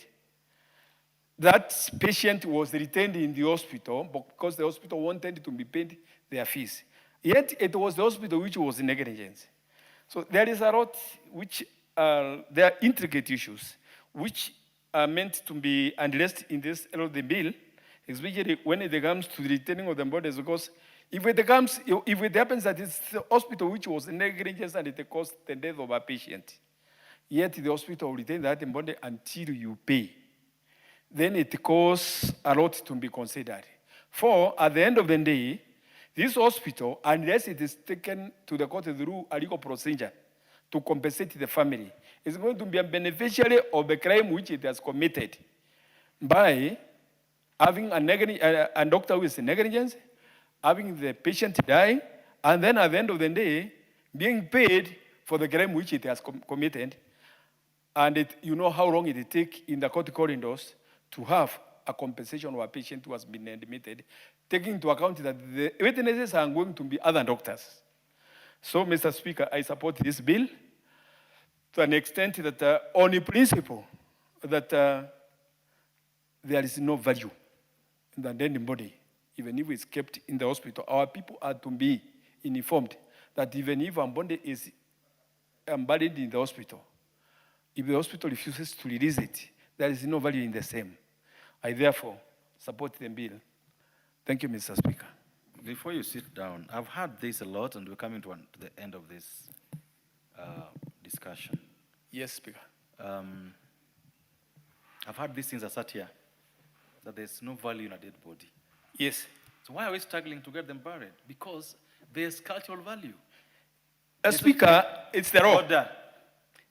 [SPEAKER 18] That patient was retained in the hospital because the hospital wanted to be paid their fees. Yet it was the hospital which was negligent. So there is a lot which there are intricate issues which are meant to be addressed in this LD bill, especially when it comes to the retaining of the bodies, because if it happens that it's the hospital which was negligent and it caused the death of a patient, yet the hospital will retain that body until you pay, then it costs a lot to be considered. For at the end of the day, this hospital, unless it is taken to the court through a legal procedure to compensate the family, is going to be a beneficiary of the crime which it has committed by having a doctor who is negligent, having the patient die, and then at the end of the day, being paid for the crime which it has committed. And you know how long it takes in the court corridors to have a compensation of a patient who has been admitted, taking into account that the witnesses are going to be other doctors. So, Mr. Speaker, I support this bill to an extent that on the principle that there is no value in the dead body, even if it's kept in the hospital. Our people are to be informed that even if a body is buried in the hospital, if the hospital refuses to release it, there is no value in the same. I therefore support the bill. Thank you, Mr. Speaker.
[SPEAKER 17] Before you sit down, I've heard this a lot, and we're coming to the end of this discussion.
[SPEAKER 18] Yes, Speaker.
[SPEAKER 17] I've heard this since I sat here, that there's no value in a dead body.
[SPEAKER 18] Yes.
[SPEAKER 17] So why are we struggling to get them buried? Because there's cultural value.
[SPEAKER 18] Speaker, it's the law.
[SPEAKER 17] Order.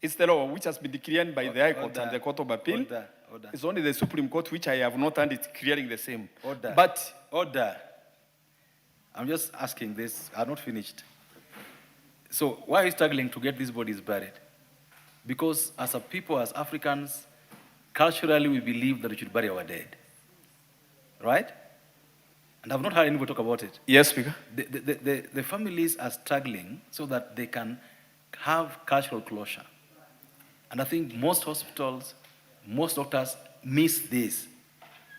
[SPEAKER 18] It's the law which has been declared by the High Court and the Court of Appeal.
[SPEAKER 17] Order.
[SPEAKER 18] It's only the Supreme Court which I have not heard it clearing the same.
[SPEAKER 17] Order.
[SPEAKER 18] But
[SPEAKER 17] order. I'm just asking this. I'm not finished. So why are we struggling to get these bodies buried? Because as a people, as Africans, culturally we believe that we should bury our dead. Right? And I've not heard anybody talk about it.
[SPEAKER 18] Yes, Speaker.
[SPEAKER 17] The families are struggling so that they can have cultural closure. And I think most hospitals, most doctors miss this.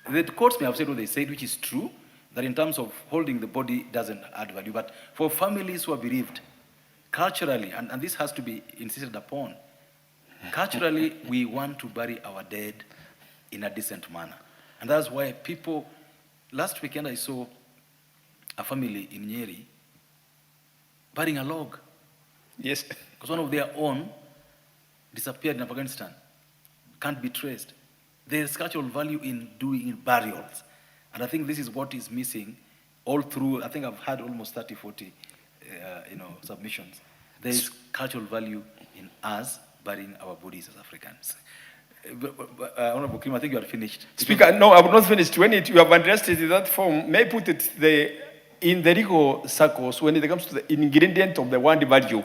[SPEAKER 17] The courts may have said what they said, which is true, that in terms of holding the body doesn't add value. But for families who are bereaved, culturally, and this has to be insisted upon, culturally, we want to bury our dead in a decent manner. And that's why people, last weekend I saw a family in Nyeri burying a log.
[SPEAKER 18] Yes.
[SPEAKER 17] Because one of their own disappeared in Afghanistan, can't be traced. There's cultural value in doing burials. And I think this is what is missing all through. I think I've had almost 30, 40 submissions. There's cultural value in us burying our bodies as Africans. Honorable Kim, I think you are finished.
[SPEAKER 18] Speaker, no, I'm not finished. When you have addressed it in that form, may I put it in the legal circles when it comes to the ingredient of the word value.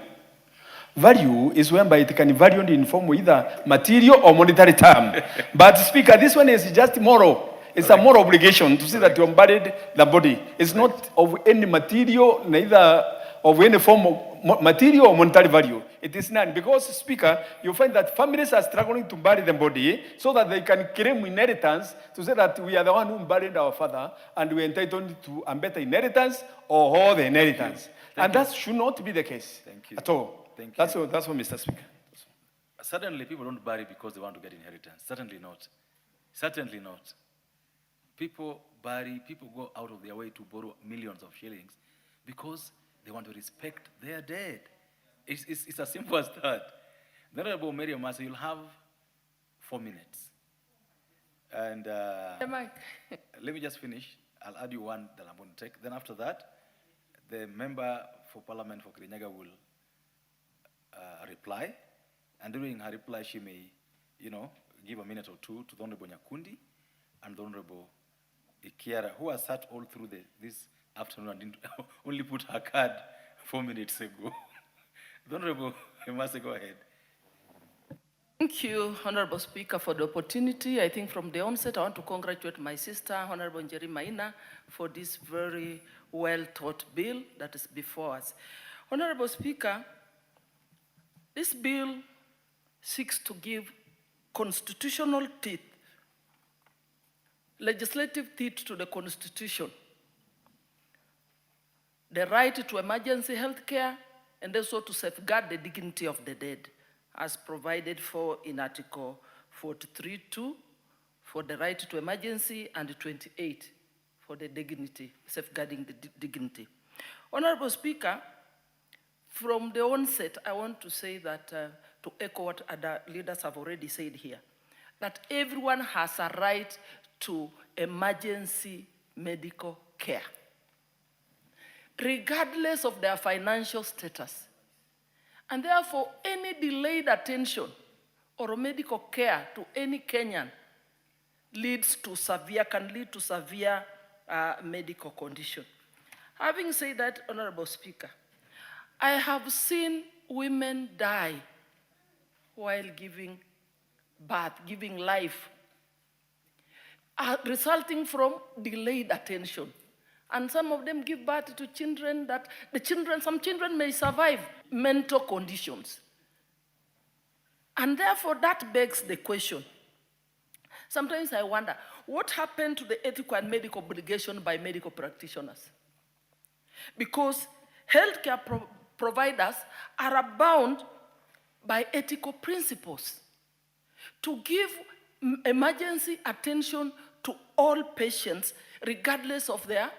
[SPEAKER 18] Value is whereby it can vary in form of either material or monetary term. But Speaker, this one is just moral. It's a moral obligation to see that you have buried the body. It's not of any material, neither of any form of material or monetary value. It is none. Because, Speaker, you find that families are struggling to bury the body so that they can claim inheritance to say that we are the one who buried our father and we are entitled to a better inheritance or all the inheritance. And that should not be the case at all.
[SPEAKER 17] Thank you.
[SPEAKER 18] That's all, Mr. Speaker.
[SPEAKER 17] Certainly, people don't bury because they want to get inheritance. Certainly not. Certainly not. People bury, people go out of their way to borrow millions of shillings because they want to respect their dead.
[SPEAKER 16] It's as simple as that. The Honorable Mary Omasa, you'll have 4 minutes. And let me just finish. I'll add you one that I'm going to take. Then after that, the member for Parliament for Kirinyaga will reply. And during her reply, she may, give a minute or two to the Honorable Nyakundi and the Honorable Ikiara, who has sat all through this afternoon and didn't only put her card 4 minutes ago. The Honorable Omasa, go ahead.
[SPEAKER 15] Thank you, Honorable Speaker, for the opportunity. I think from the onset, I want to congratulate my sister, Honorable Njeri Maina, for this very well-thought bill that is before us. Honorable Speaker, this bill seeks to give constitutional teeth, legislative teeth to the Constitution, the right to emergency health care, and also to safeguard the dignity of the dead, as provided for in Article 43(2) for the right to emergency and 28 for the dignity, safeguarding the dignity. Honorable Speaker, from the onset, I want to say that, to echo what other leaders have already said here, that everyone has a right to emergency medical care, regardless of their financial status. And therefore, any delayed attention or medical care to any Kenyan can lead to severe medical condition. Having said that, Honorable Speaker, I have seen women die while giving birth, giving life, resulting from delayed attention. And some of them give birth to children that some children may survive mental conditions. And therefore, that begs the question. Sometimes I wonder, what happened to the ethical and medical obligation by medical practitioners? Because healthcare providers are bound by ethical principles to give emergency attention to all patients, regardless of their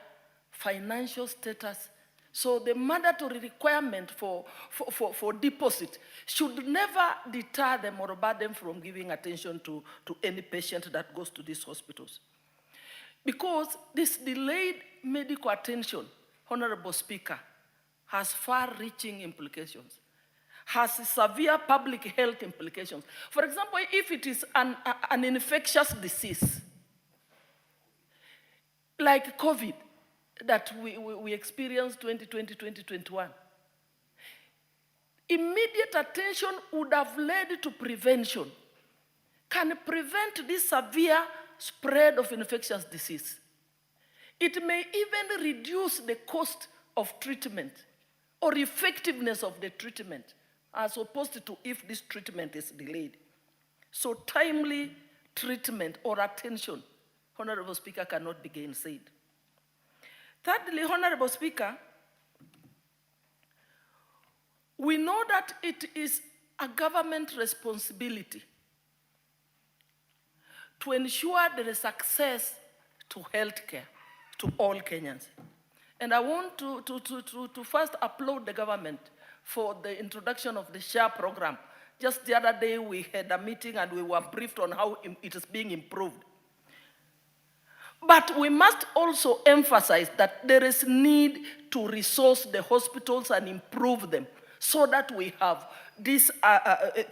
[SPEAKER 15] financial status. So the mandatory requirement for deposit should never deter them or bar them from giving attention to any patient that goes to these hospitals. Because this delayed medical attention, Honorable Speaker, has far-reaching implications, has severe public health implications. For example, if it is an infectious disease, like COVID, that we experienced 2020, 2021. Immediate attention would have led to prevention. Can prevent this severe spread of infectious disease. It may even reduce the cost of treatment or effectiveness of the treatment, as opposed to if this treatment is delayed. So timely treatment or attention, Honorable Speaker, cannot be gainsaid. Thirdly, Honorable Speaker, we know that it is a government responsibility to ensure there is access to health care to all Kenyans. And I want to first applaud the government for the introduction of the SHARE program. Just the other day, we had a meeting and we were briefed on how it is being improved. But we must also emphasize that there is need to resource the hospitals and improve them so that we have this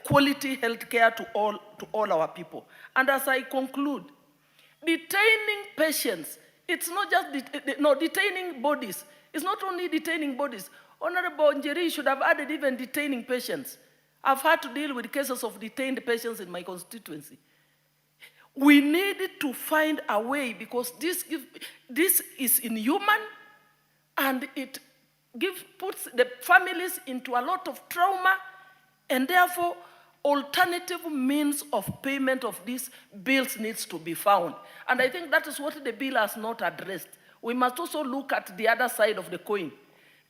[SPEAKER 15] quality health care to all our people. And as I conclude, detaining patients, it's not just detaining bodies. It's not only detaining bodies. Honorable Njeri should have added even detaining patients. I've had to deal with cases of detained patients in my constituency. We need to find a way, because this is inhuman and it puts the families into a lot of trauma, and therefore alternative means of payment of these bills needs to be found. And I think that is what the bill has not addressed. We must also look at the other side of the coin.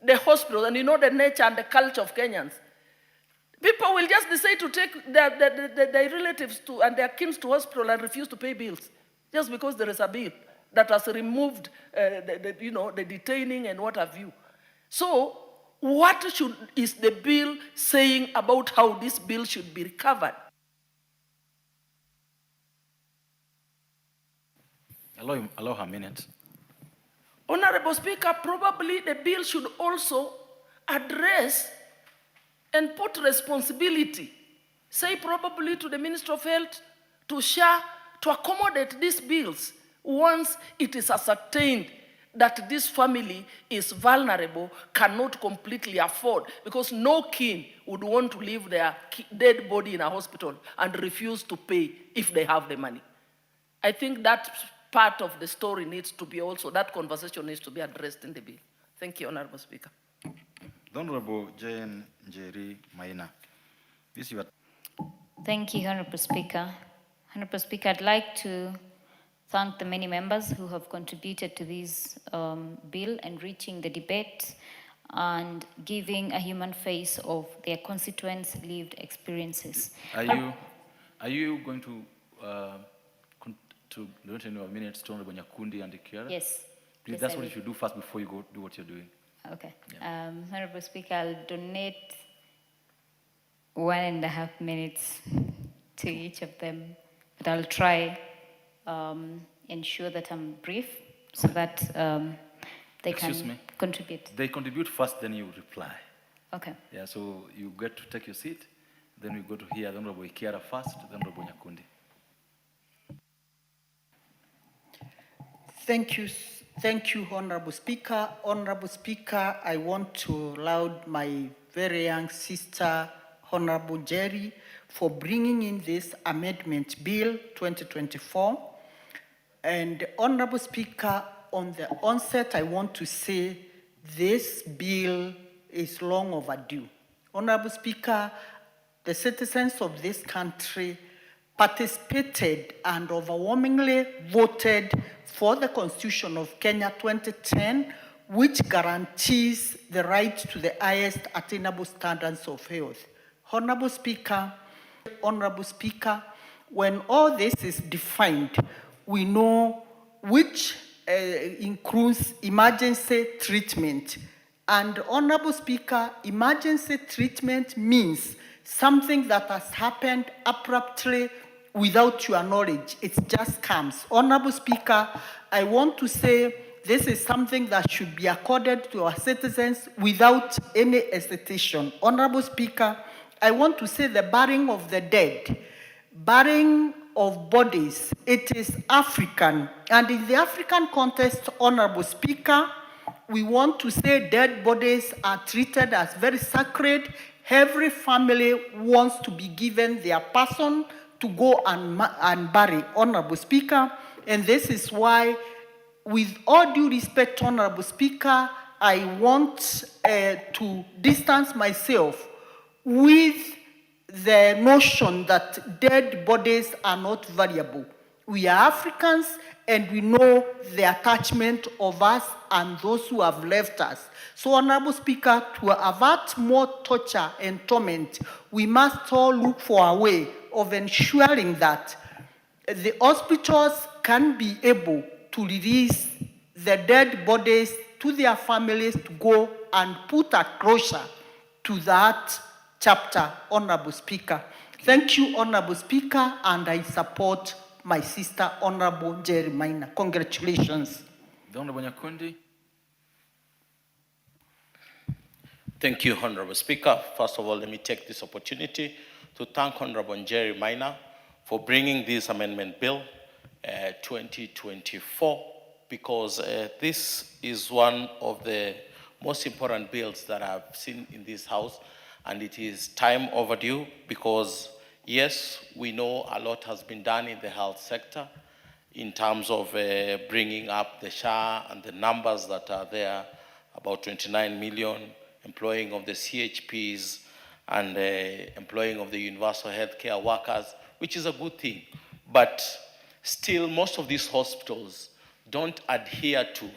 [SPEAKER 15] The hospitals, and you know the nature and the culture of Kenyans. People will just decide to take their relatives and their kin to hospital and refuse to pay bills, just because there is a bill that has removed the detaining and what have you. So what is the bill saying about how this bill should be recovered?
[SPEAKER 16] Allow her a minute.
[SPEAKER 15] Honorable Speaker, probably the bill should also address and put responsibility, say probably to the Minister of Health, to SHA, to accommodate these bills once it is ascertained that this family is vulnerable, cannot completely afford, because no kin would want to leave their dead body in a hospital and refuse to pay if they have the money. I think that part of the story needs to be also, that conversation needs to be addressed in the bill. Thank you, Honorable Speaker.
[SPEAKER 16] The Honorable Jane Njeri Maina. This you are.
[SPEAKER 12] Thank you, Honorable Speaker. Honorable Speaker, I'd like to thank the many members who have contributed to this bill, enriching the debate and giving a human face of their constituents' lived experiences.
[SPEAKER 16] Are you going to donate any minutes to Honorable Nyakundi and Kiara?
[SPEAKER 12] Yes.
[SPEAKER 16] Please,
[SPEAKER 12] Yes,
[SPEAKER 16] that's
[SPEAKER 12] I
[SPEAKER 16] what
[SPEAKER 12] will.
[SPEAKER 16] you should do first before you go do what you're doing.
[SPEAKER 12] Okay. Honorable Speaker, I'll donate 1.5 minutes to each of them, but I'll try ensure that I'm brief so that they
[SPEAKER 16] Excuse
[SPEAKER 12] can
[SPEAKER 16] me.
[SPEAKER 12] contribute.
[SPEAKER 16] They contribute first, then you reply.
[SPEAKER 12] Okay.
[SPEAKER 16] Yeah, so you get to take your seat, then we go to hear the Honorable Kiara first, then Honorable Nyakundi.
[SPEAKER 22] Thank you, Honorable Speaker. Honorable Speaker, I want to laud my very young sister, Honorable Jerry, for bringing in this amendment bill 2024. And Honorable Speaker, on the onset, I want to say this bill is long overdue. Honorable Speaker, the citizens of this country participated and overwhelmingly voted for the Constitution of Kenya 2010, which guarantees the right to the highest attainable standards of health. Honorable Speaker, when all this is defined, we know which includes emergency treatment. And Honorable Speaker, emergency treatment means something that has happened abruptly without your knowledge. It just comes. Honorable Speaker, I want to say this is something that should be accorded to our citizens without any hesitation. Honorable Speaker, I want to say the burying of the dead, burying of bodies, it is African. And in the African context, Honorable Speaker, we want to say dead bodies are treated as very sacred. Every family wants to be given their person to go and bury, Honorable Speaker. And this is why, with all due respect, Honorable Speaker, I want to distance myself with the notion that dead bodies are not valuable. We are Africans and we know the attachment of us and those who have left us. So, Honorable Speaker, to avert more torture and torment, we must all look for a way of ensuring that the hospitals can be able to release the dead bodies to their families to go and put a closure to that chapter, Honorable Speaker. Thank you, Honorable Speaker, and I support my sister, Honorable Jerry Maina. Congratulations.
[SPEAKER 16] The Honorable Nyakundi.
[SPEAKER 23] Thank you, Honorable Speaker. First of all, let me take this opportunity to thank Honorable Jerry Maina for bringing this amendment bill 2024, because this is one of the most important bills that I've seen in this House, and it is time overdue because, yes, we know a lot has been done in the health sector in terms of bringing up the SHA and the numbers that are there, about 29 million, employing of the CHPs and employing of the universal healthcare workers, which is a good thing. But still, most of these hospitals don't adhere to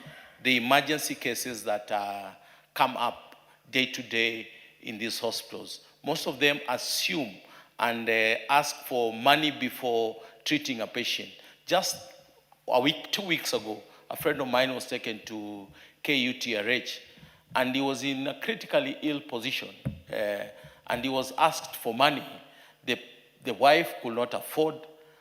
[SPEAKER 23] the emergency cases that come up day to day in these hospitals. Most of them assume and ask for money before treating a patient. Just a week, 2 weeks ago, a friend of mine was taken to KUTRH, and he was in a critically ill position, and he was asked for money. The wife could not afford,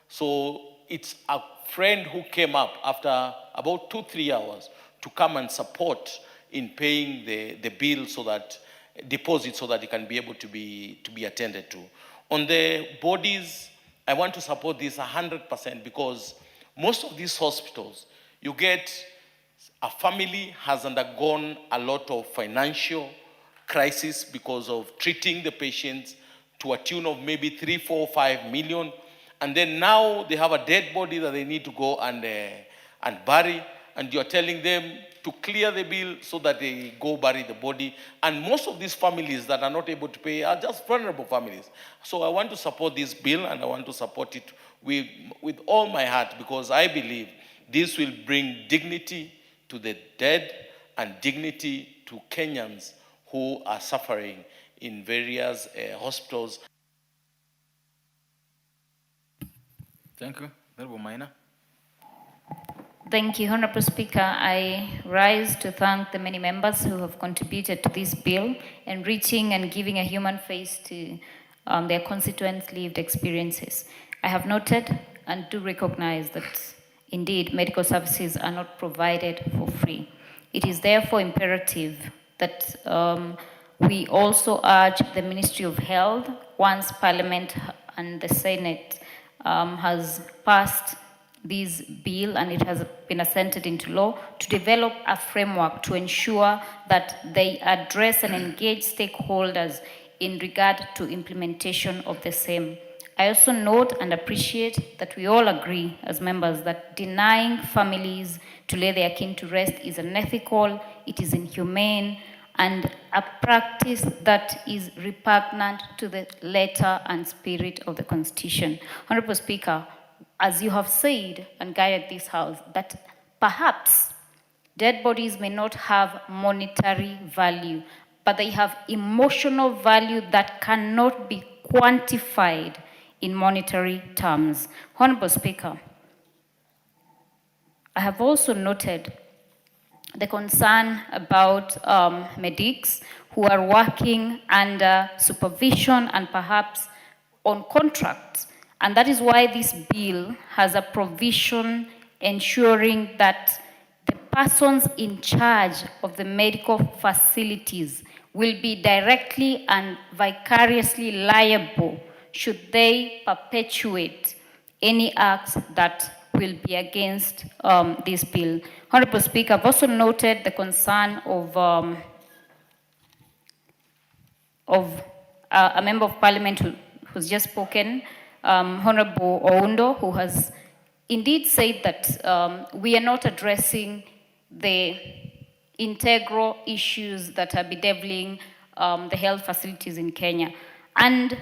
[SPEAKER 23] so it's a friend who came up after about 2-3 hours to come and support in paying the bill, so that deposit, so that it can be able to be attended to. On the bodies, I want to support this 100%, because most of these hospitals, you get a family has undergone a lot of financial crisis because of treating the patients to a tune of maybe 3, 4, 5 million, and then now they have a dead body that they need to go and bury, and you're telling them to clear the bill so that they go bury the body. And most of these families that are not able to pay are just vulnerable families. So I want to support this bill, and I want to support it with all my heart, because I believe this will bring dignity to the dead and dignity to Kenyans who are suffering in various hospitals.
[SPEAKER 16] Thank you. Honorable Maina.
[SPEAKER 12] Thank you, Honorable Speaker. I rise to thank the many members who have contributed to this bill, enriching and giving a human face to their constituents' lived experiences. I have noted and do recognize that indeed medical services are not provided for free. It is therefore imperative that we also urge the Ministry of Health, once Parliament and the Senate has passed this bill and it has been assented into law, to develop a framework to ensure that they address and engage stakeholders in regard to implementation of the same. I also note and appreciate that we all agree as members that denying families to lay their kin to rest is unethical, it is inhumane, and a practice that is repugnant to the letter and spirit of the Constitution. Honorable Speaker, as you have said and guided this House, that perhaps dead bodies may not have monetary value, but they have emotional value that cannot be quantified in monetary terms. Honorable Speaker, I have also noted the concern about medics who are working under supervision and perhaps on contracts. And that is why this bill has a provision ensuring that the persons in charge of the medical facilities will be directly and vicariously liable should they perpetuate any acts that will be against this bill. Honorable Speaker, I've also noted the concern of a member of parliament who's just spoken, Honorable Oundo, who has indeed said that we are not addressing the integral issues that are bedeviling the health facilities in Kenya. And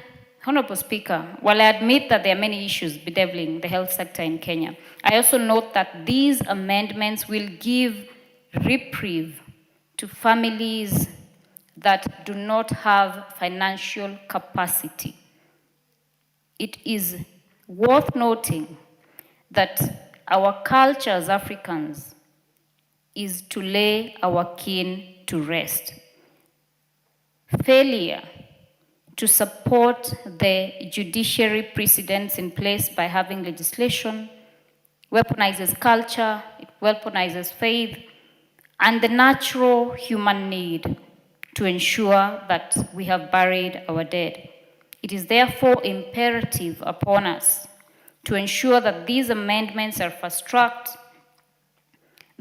[SPEAKER 12] Honorable Speaker, while I admit that there are many issues bedeviling the health sector in Kenya, I also note that these amendments will give reprieve to families that do not have financial capacity. It is worth noting that our culture as Africans is to lay our kin to rest. Failure to support the judiciary precedents in place by having legislation weaponizes culture, it weaponizes faith, and the natural human need to ensure that we have buried our dead. It is therefore imperative upon us to ensure that these amendments are fast-tracked,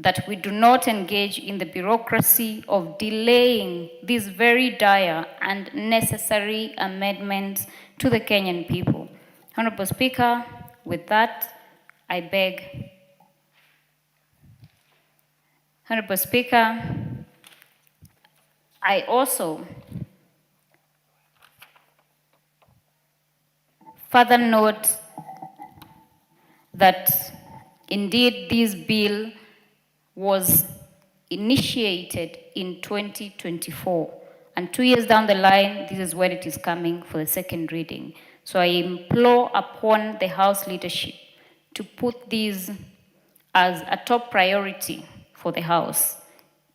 [SPEAKER 12] that we do not engage in the bureaucracy of delaying these very dire and necessary amendments to the Kenyan people. Honorable Speaker, with that, I beg. Honorable Speaker, I also further note that indeed this bill was initiated in 2024, and 2 years down the line, this is where it is coming for the second reading. So I implore upon the House leadership to put these as a top priority for the House,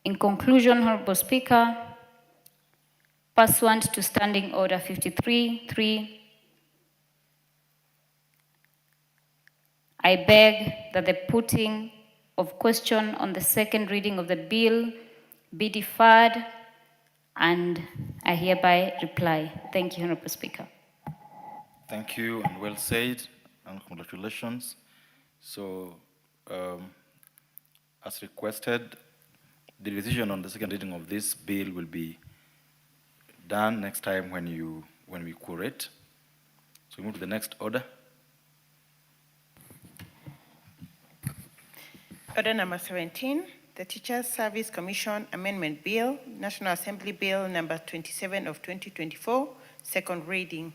[SPEAKER 12] In conclusion, Honorable Speaker, pursuant to Standing Order 53.3, I beg that the putting of question on the second reading of the bill be deferred, and I hereby reply. Thank you, Honorable Speaker.
[SPEAKER 16] Thank you, and well said, and congratulations. So, as requested, the decision on the second reading of this bill will be done next time when we quote. So we move to the next order.
[SPEAKER 10] Order number 17, the Teachers Service Commission Amendment Bill, National Assembly Bill number 27 of 2024, second reading.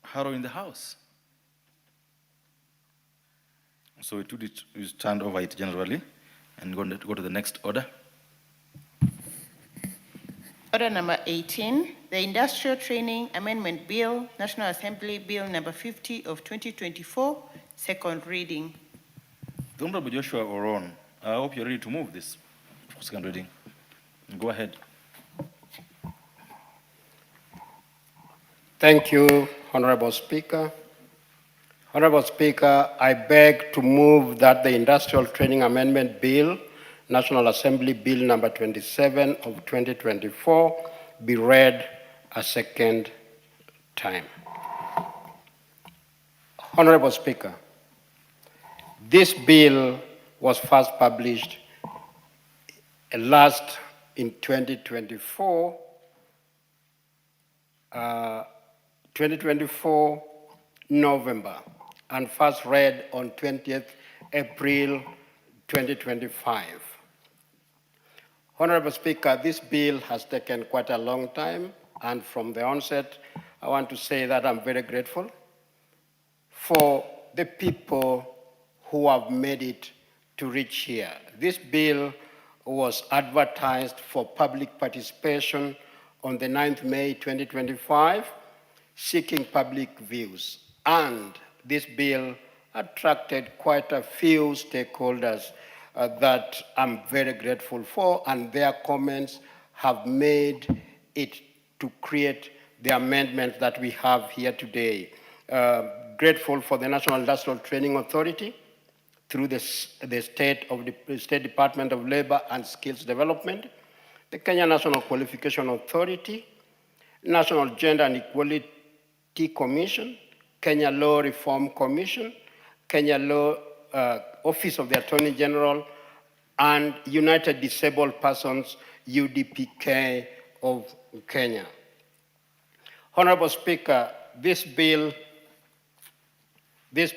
[SPEAKER 16] Harrow in the house. So we stand over it generally and go to the next order.
[SPEAKER 10] Order number 18, the Industrial Training Amendment Bill, National Assembly Bill number 50 of 2024, second reading.
[SPEAKER 16] The Honorable Joshua Oron, I hope you're ready to move this for second reading. Go ahead.
[SPEAKER 14] Thank you, Honorable Speaker. Honorable Speaker, I beg to move that the Industrial Training Amendment Bill, National Assembly Bill number 27 of 2024, be read a second time. Honorable Speaker, this bill was first published last in 2024, 2024 November, and first read on 20th April 2025. Honorable Speaker, this bill has taken quite a long time, and from the onset, I want to say that I'm very grateful for the people who have made it to reach here. This bill was advertised for public participation on the 9th May 2025, seeking public views. And this bill attracted quite a few stakeholders that I'm very grateful for, and their comments have made it to create the amendment that we have here today. Grateful for the National Industrial Training Authority, through the State Department of Labor and Skills Development, the Kenya National Qualification Authority, National Gender and Equality Commission, Kenya Law Reform Commission, Kenya Law Office of the Attorney General, and United Disabled Persons, UDPK of Kenya. Honorable Speaker, this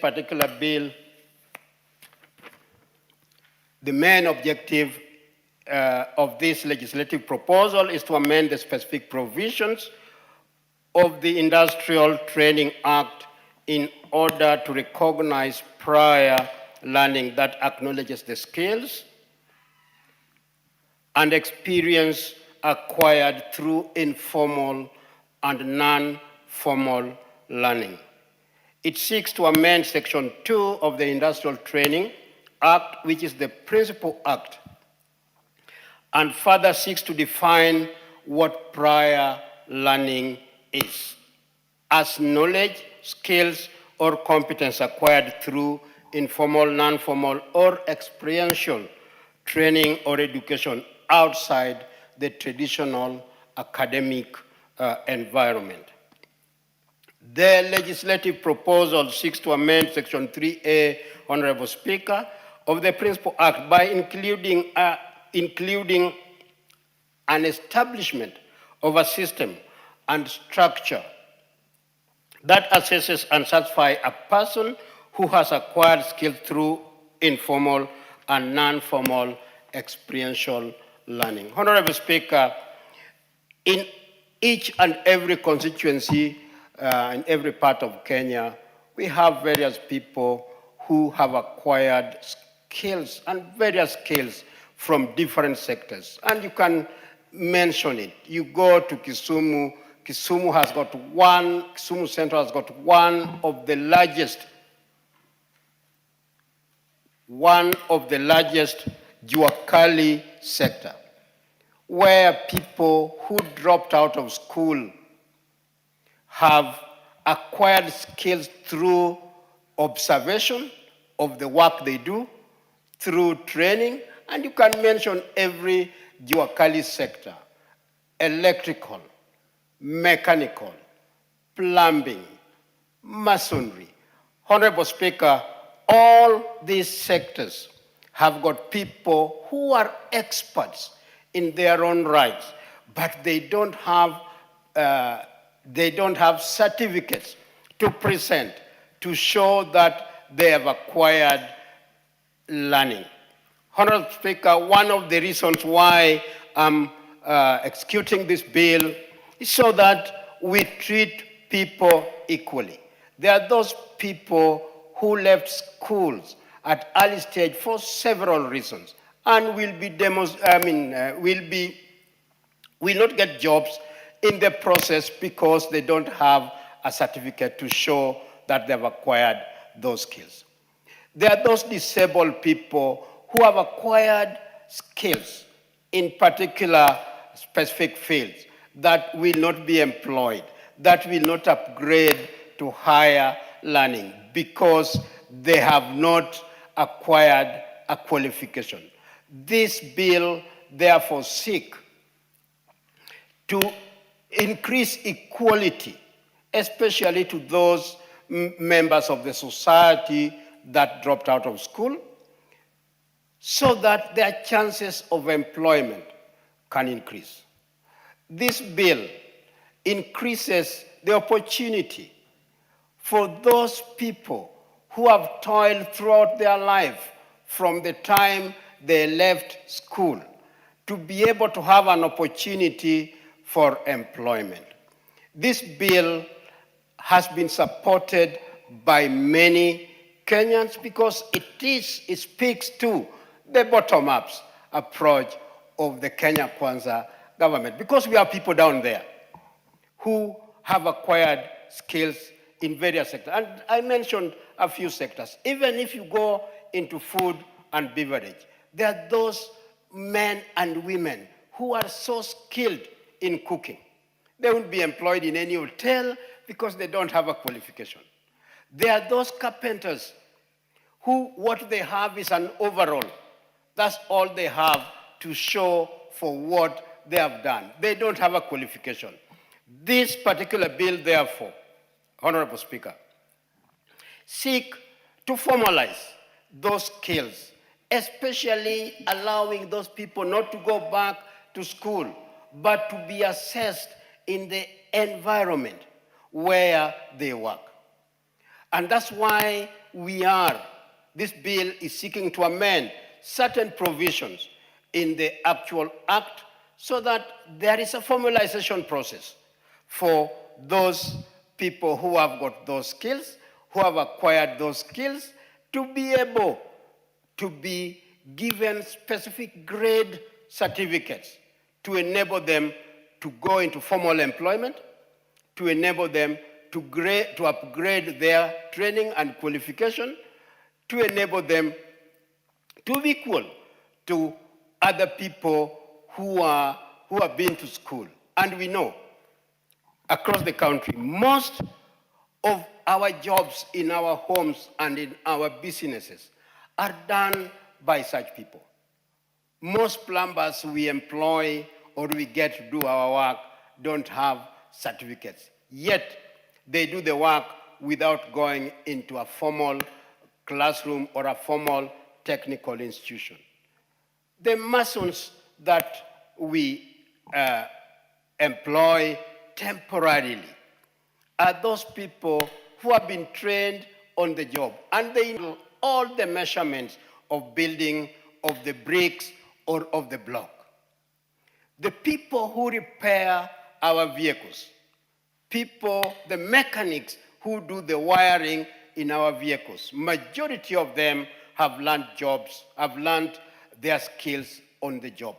[SPEAKER 14] particular bill, the main objective of this legislative proposal is to amend the specific provisions of the Industrial Training Act in order to recognize prior learning that acknowledges the skills and experience acquired through informal and non-formal learning. It seeks to amend Section 2 of the Industrial Training Act, which is the principal act, and further seeks to define what prior learning is as knowledge, skills, or competence acquired through informal, non-formal, or experiential training or education outside the traditional academic environment. The legislative proposal seeks to amend Section 3A, Honorable Speaker, of the Principal Act by including an establishment of a system and structure that assesses and satisfies a person who has acquired skills through informal and non-formal experiential learning. Honorable Speaker, in each and every constituency in every part of Kenya, we have various people who have acquired skills and various skills from different sectors. And you can mention it. You go to Kisumu, Kisumu Central has got one of the largest Juakali sector, where people who dropped out of school have acquired skills through observation of the work they do, through training, and you can mention every Juakali sector: electrical, mechanical, plumbing, masonry. Honorable Speaker, all these sectors have got people who are experts in their own rights, but they don't have certificates to present to show that they have acquired learning. Honorable Speaker, one of the reasons why I'm executing this bill is so that we treat people equally. There are those people who left schools at early stage for several reasons and will not get jobs in the process because they don't have a certificate to show that they've acquired those skills. There are those disabled people who have acquired skills in particular specific fields that will not be employed, that will not upgrade to higher learning because they have not acquired a qualification. This bill therefore seeks to increase equality, especially to those members of the society that dropped out of school, so that their chances of employment can increase. This bill increases the opportunity for those people who have toiled throughout their life from the time they left school to be able to have an opportunity for employment. This bill has been supported by many Kenyans because it speaks to the bottom-up approach of the Kenya Kwanza government, because we have people down there who have acquired skills in various sectors. And I mentioned a few sectors. Even if you go into food and beverage, there are those men and women who are so skilled in cooking. They won't be employed in any hotel because they don't have a qualification. There are those carpenters who what they have is an overall. That's all they have to show for what they have done. They don't have a qualification. This particular bill, therefore, Honorable Speaker, seek to formalize those skills, especially allowing those people not to go back to school, but to be assessed in the environment where they work. And that's why this bill is seeking to amend certain provisions in the actual act so that there is a formalization process for those people who have got those skills, who have acquired those skills, to be able to be given specific grade certificates to enable them to go into formal employment, to enable them to upgrade their training and qualification, to enable them to be equal to other people who have been to school. And we know across the country, most of our jobs in our homes and in our businesses are done by such people. Most plumbers we employ or we get to do our work don't have certificates. Yet they do the work without going into a formal classroom or a formal technical institution. The masons that we employ temporarily are those people who have been trained on the job, and they know all the measurements of building, of the bricks, or of the block. The people who repair our vehicles, the mechanics who do the wiring in our vehicles, majority of them have learned their skills on the job.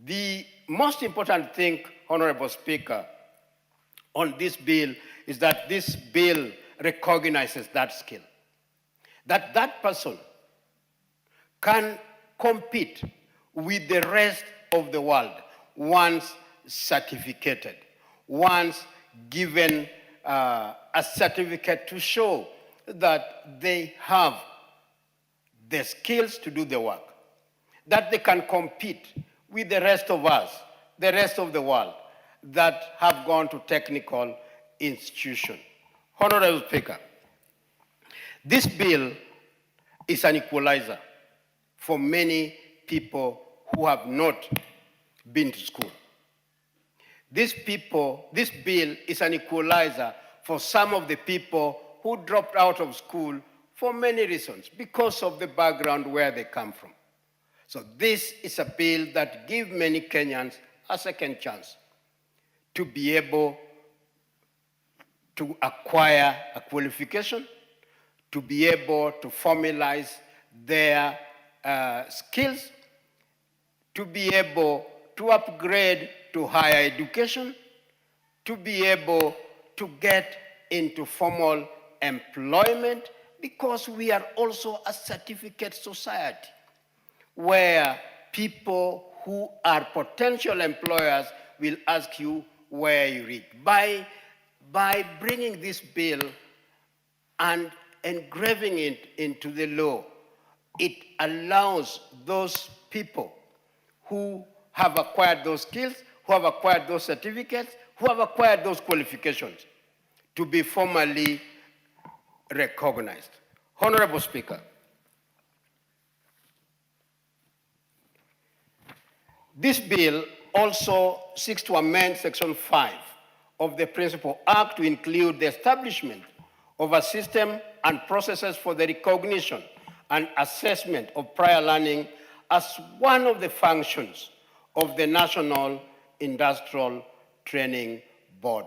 [SPEAKER 14] The most important thing, Honorable Speaker, on this bill is that this bill recognizes that skill. That person can compete with the rest of the world once certificated, once given a certificate to show that they have the skills to do the work, that they can compete with the rest of us, the rest of the world that have gone to technical institutions. Honorable Speaker, this bill is an equalizer for many people who have not been to school. This bill is an equalizer for some of the people who dropped out of school for many reasons, because of the background where they come from. So this is a bill that gives many Kenyans a second chance to be able to acquire a qualification, to be able to formalize their skills, to be able to upgrade to higher education, to be able to get into formal employment, because we are also a certificate society where people who are potential employers will ask you where you read. By bringing this bill and engraving it into the law, it allows those people who have acquired those skills, who have acquired those certificates, who have acquired those qualifications to be formally recognized. Honorable Speaker, this bill also seeks to amend Section 5 of the Principal Act to include the establishment of a system and processes for the recognition and assessment of prior learning as one of the functions of the National Industrial Training Board.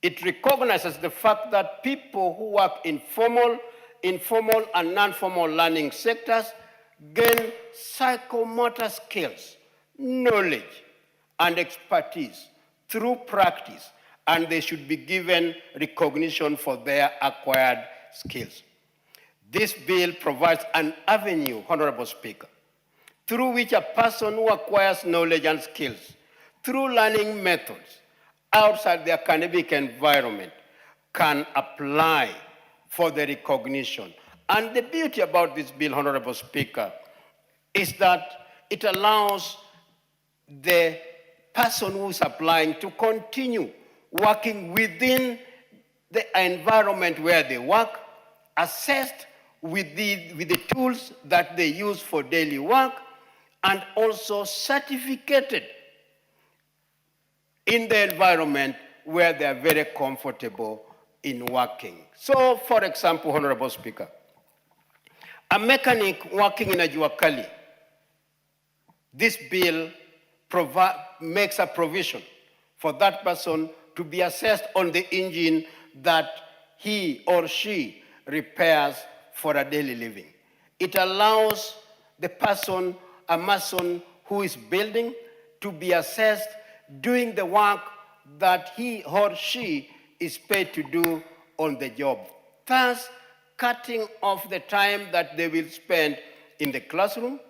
[SPEAKER 14] It recognizes the fact that people who work in formal, informal, and non-formal learning sectors gain psychomotor skills, knowledge, and expertise through practice, and they should be given recognition for their acquired skills. This bill provides an avenue, Honorable Speaker, through which a person who acquires knowledge and skills through learning methods outside the academic environment can apply for the recognition. And the beauty about this bill, Honorable Speaker, is that it allows the person who is applying to continue working within the environment where they work, assessed with the tools that they use for daily work, and also certificated in the environment where they are very comfortable in working. So, for example, Honorable Speaker, a mechanic working in a Juakali, this bill makes a provision for that person to be assessed on the engine that he or she repairs for a daily living. It allows the person, a mason who is building, to be assessed doing the work that he or she is paid to do on the job, thus cutting off the time that they will spend in the classroom,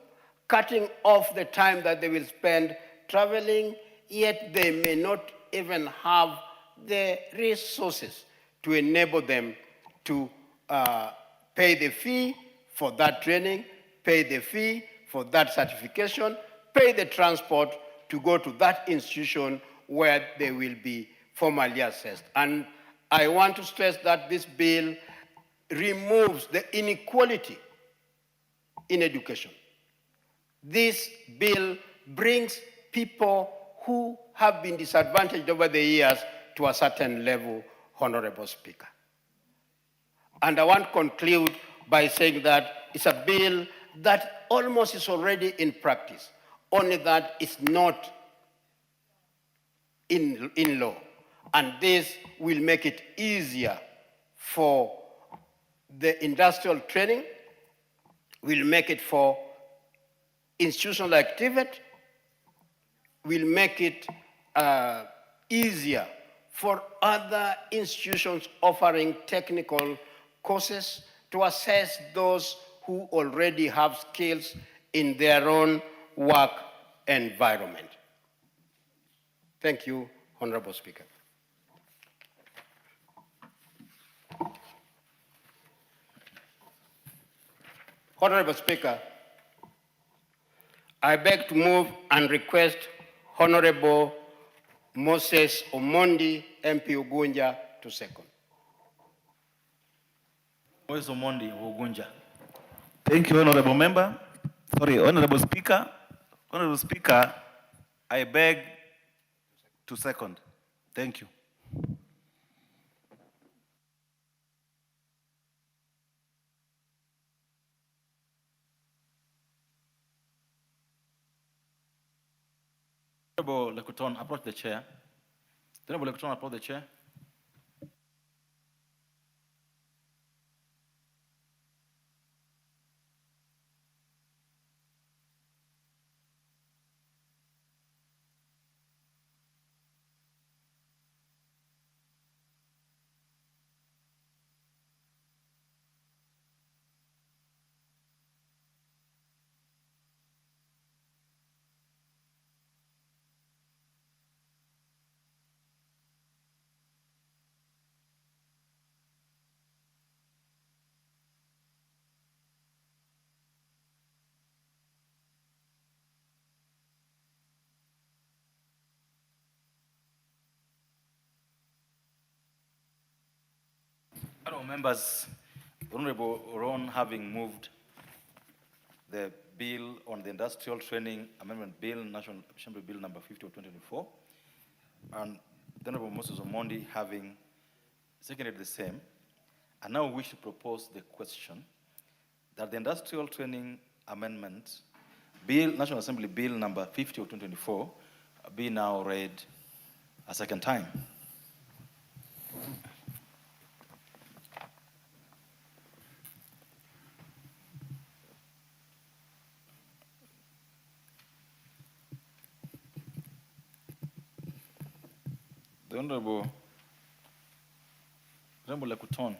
[SPEAKER 14] cutting off the time that they will spend traveling, yet they may not even have the resources to enable them to pay the fee for that training, pay the fee for that certification, pay the transport to go to that institution where they will be formally assessed. And I want to stress that this bill removes the inequality in education. This bill brings people who have been disadvantaged over the years to a certain level, Honorable Speaker. And I want to conclude by saying that it's a bill that almost is already in practice, only that it's not in law. And this will make it easier for the industrial training, will make it for institutional activity, will make it easier for other institutions offering technical courses to assess those who already have skills in their own work environment. Thank you, Honorable Speaker. Honorable Speaker, I beg to move and request Honorable Moses Omondi, MP Ugunja, to second.
[SPEAKER 6] Moses Omondi, Ugunja. Thank you, Honorable Member. Sorry, Honorable Speaker. Honorable Speaker, I beg to second. Thank you. Honorable Lekuton, approach the chair. Honorable Lekuton, approach the chair. Honorable members, Honorable Ron having moved the bill on the Industrial Training Amendment Bill, National Assembly Bill number 50 of 2024, and the Honorable Moses Omondi having seconded the same, I now wish to propose the question that the Industrial Training Amendment Bill, National Assembly Bill number 50 of 2024, be now read a second time. The Honorable Lekuton,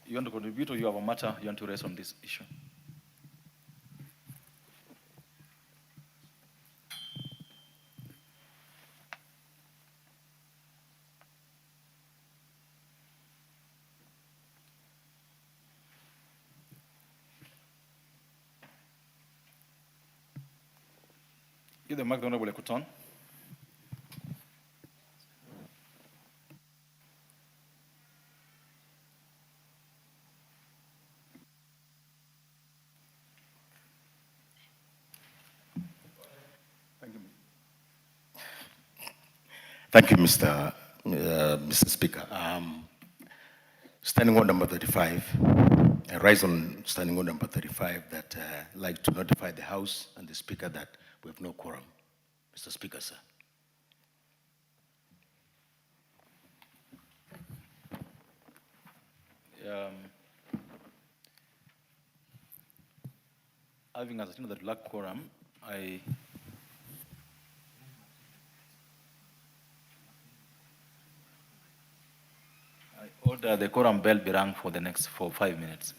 [SPEAKER 6] you want to contribute or you have a matter you want to raise on this issue? Give the mic to Honorable Lekuton.
[SPEAKER 1] Thank you, Mr. Speaker. Standing order number 35, I rise on standing order number 35 that I'd like to notify the House and the Speaker that we have no quorum. Mr. Speaker, sir.
[SPEAKER 6] Having ascertained that lack quorum, I order the quorum bell be rung for the next 5 minutes.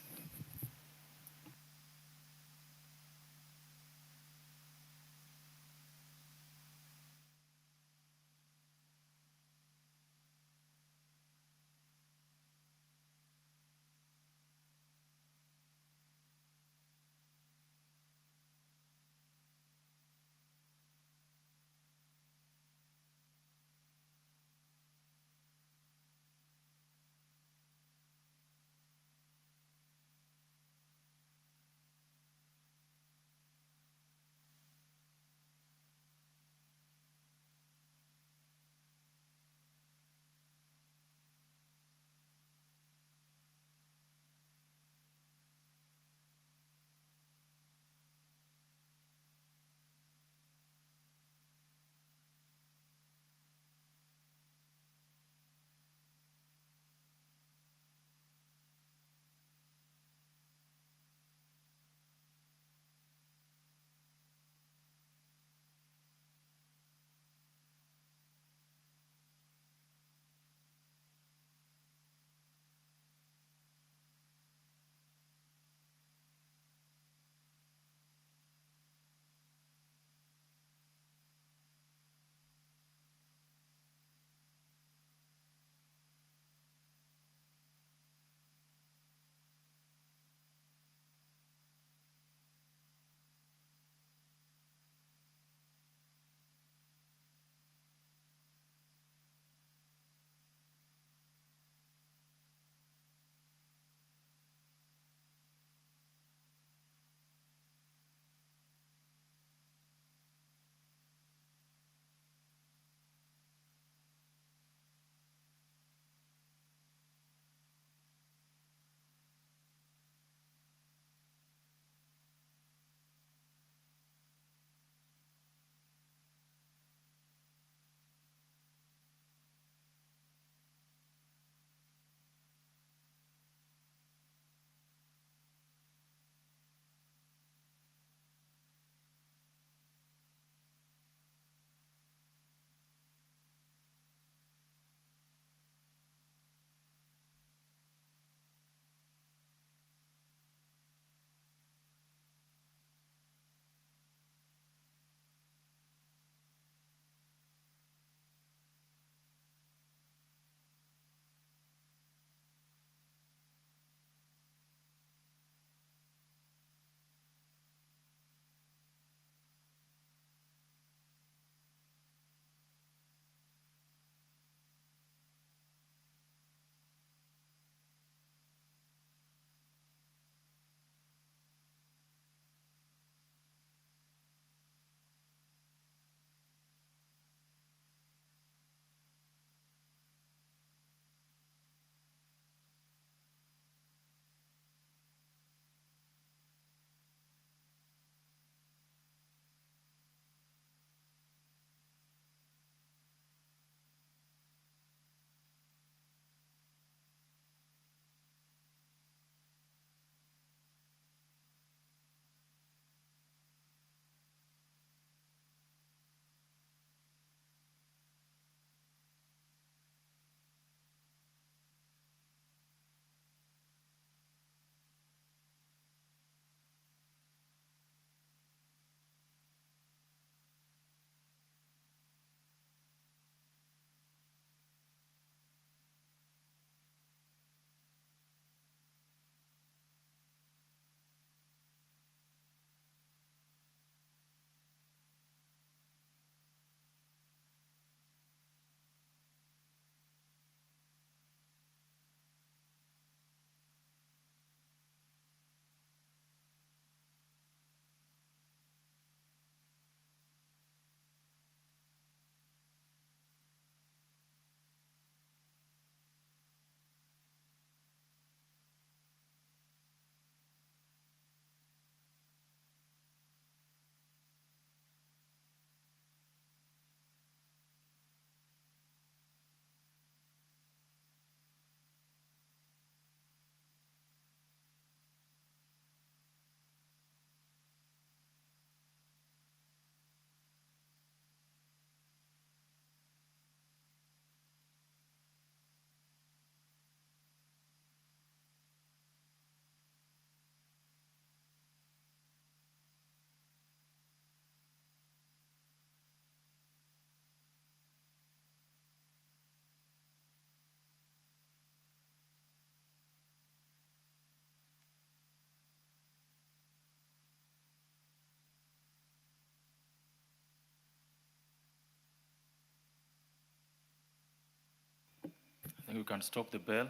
[SPEAKER 16] think we can stop the bell.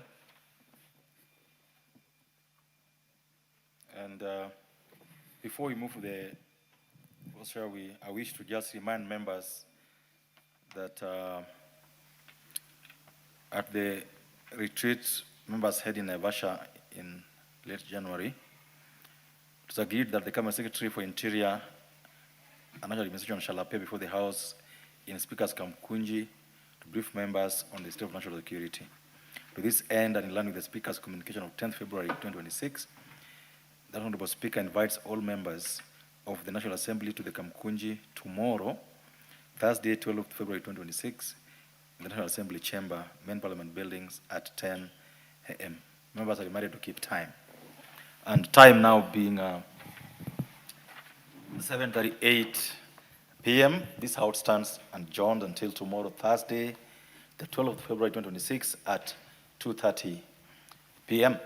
[SPEAKER 16] And before we move to the ossuary, I wish to just remind members that at the retreat members had in Naivasha in late January, it was agreed that the Cabinet Secretary for Interior and National Administration shall appear before the House in Speaker's Kamkunji to brief members on the state of national security. To this end, and in line with the Speaker's communication of 10th February 2026, the Honorable Speaker invites all members of the National Assembly to the Kamkunji tomorrow, Thursday, 12th February 2026, in the National Assembly Chamber, Main Parliament Buildings at 10 a.m. Members are reminded to keep time. And time now being 7:38 p.m., this House stands adjourned until tomorrow, Thursday, the 12th of February 2026 at 2:30 p.m.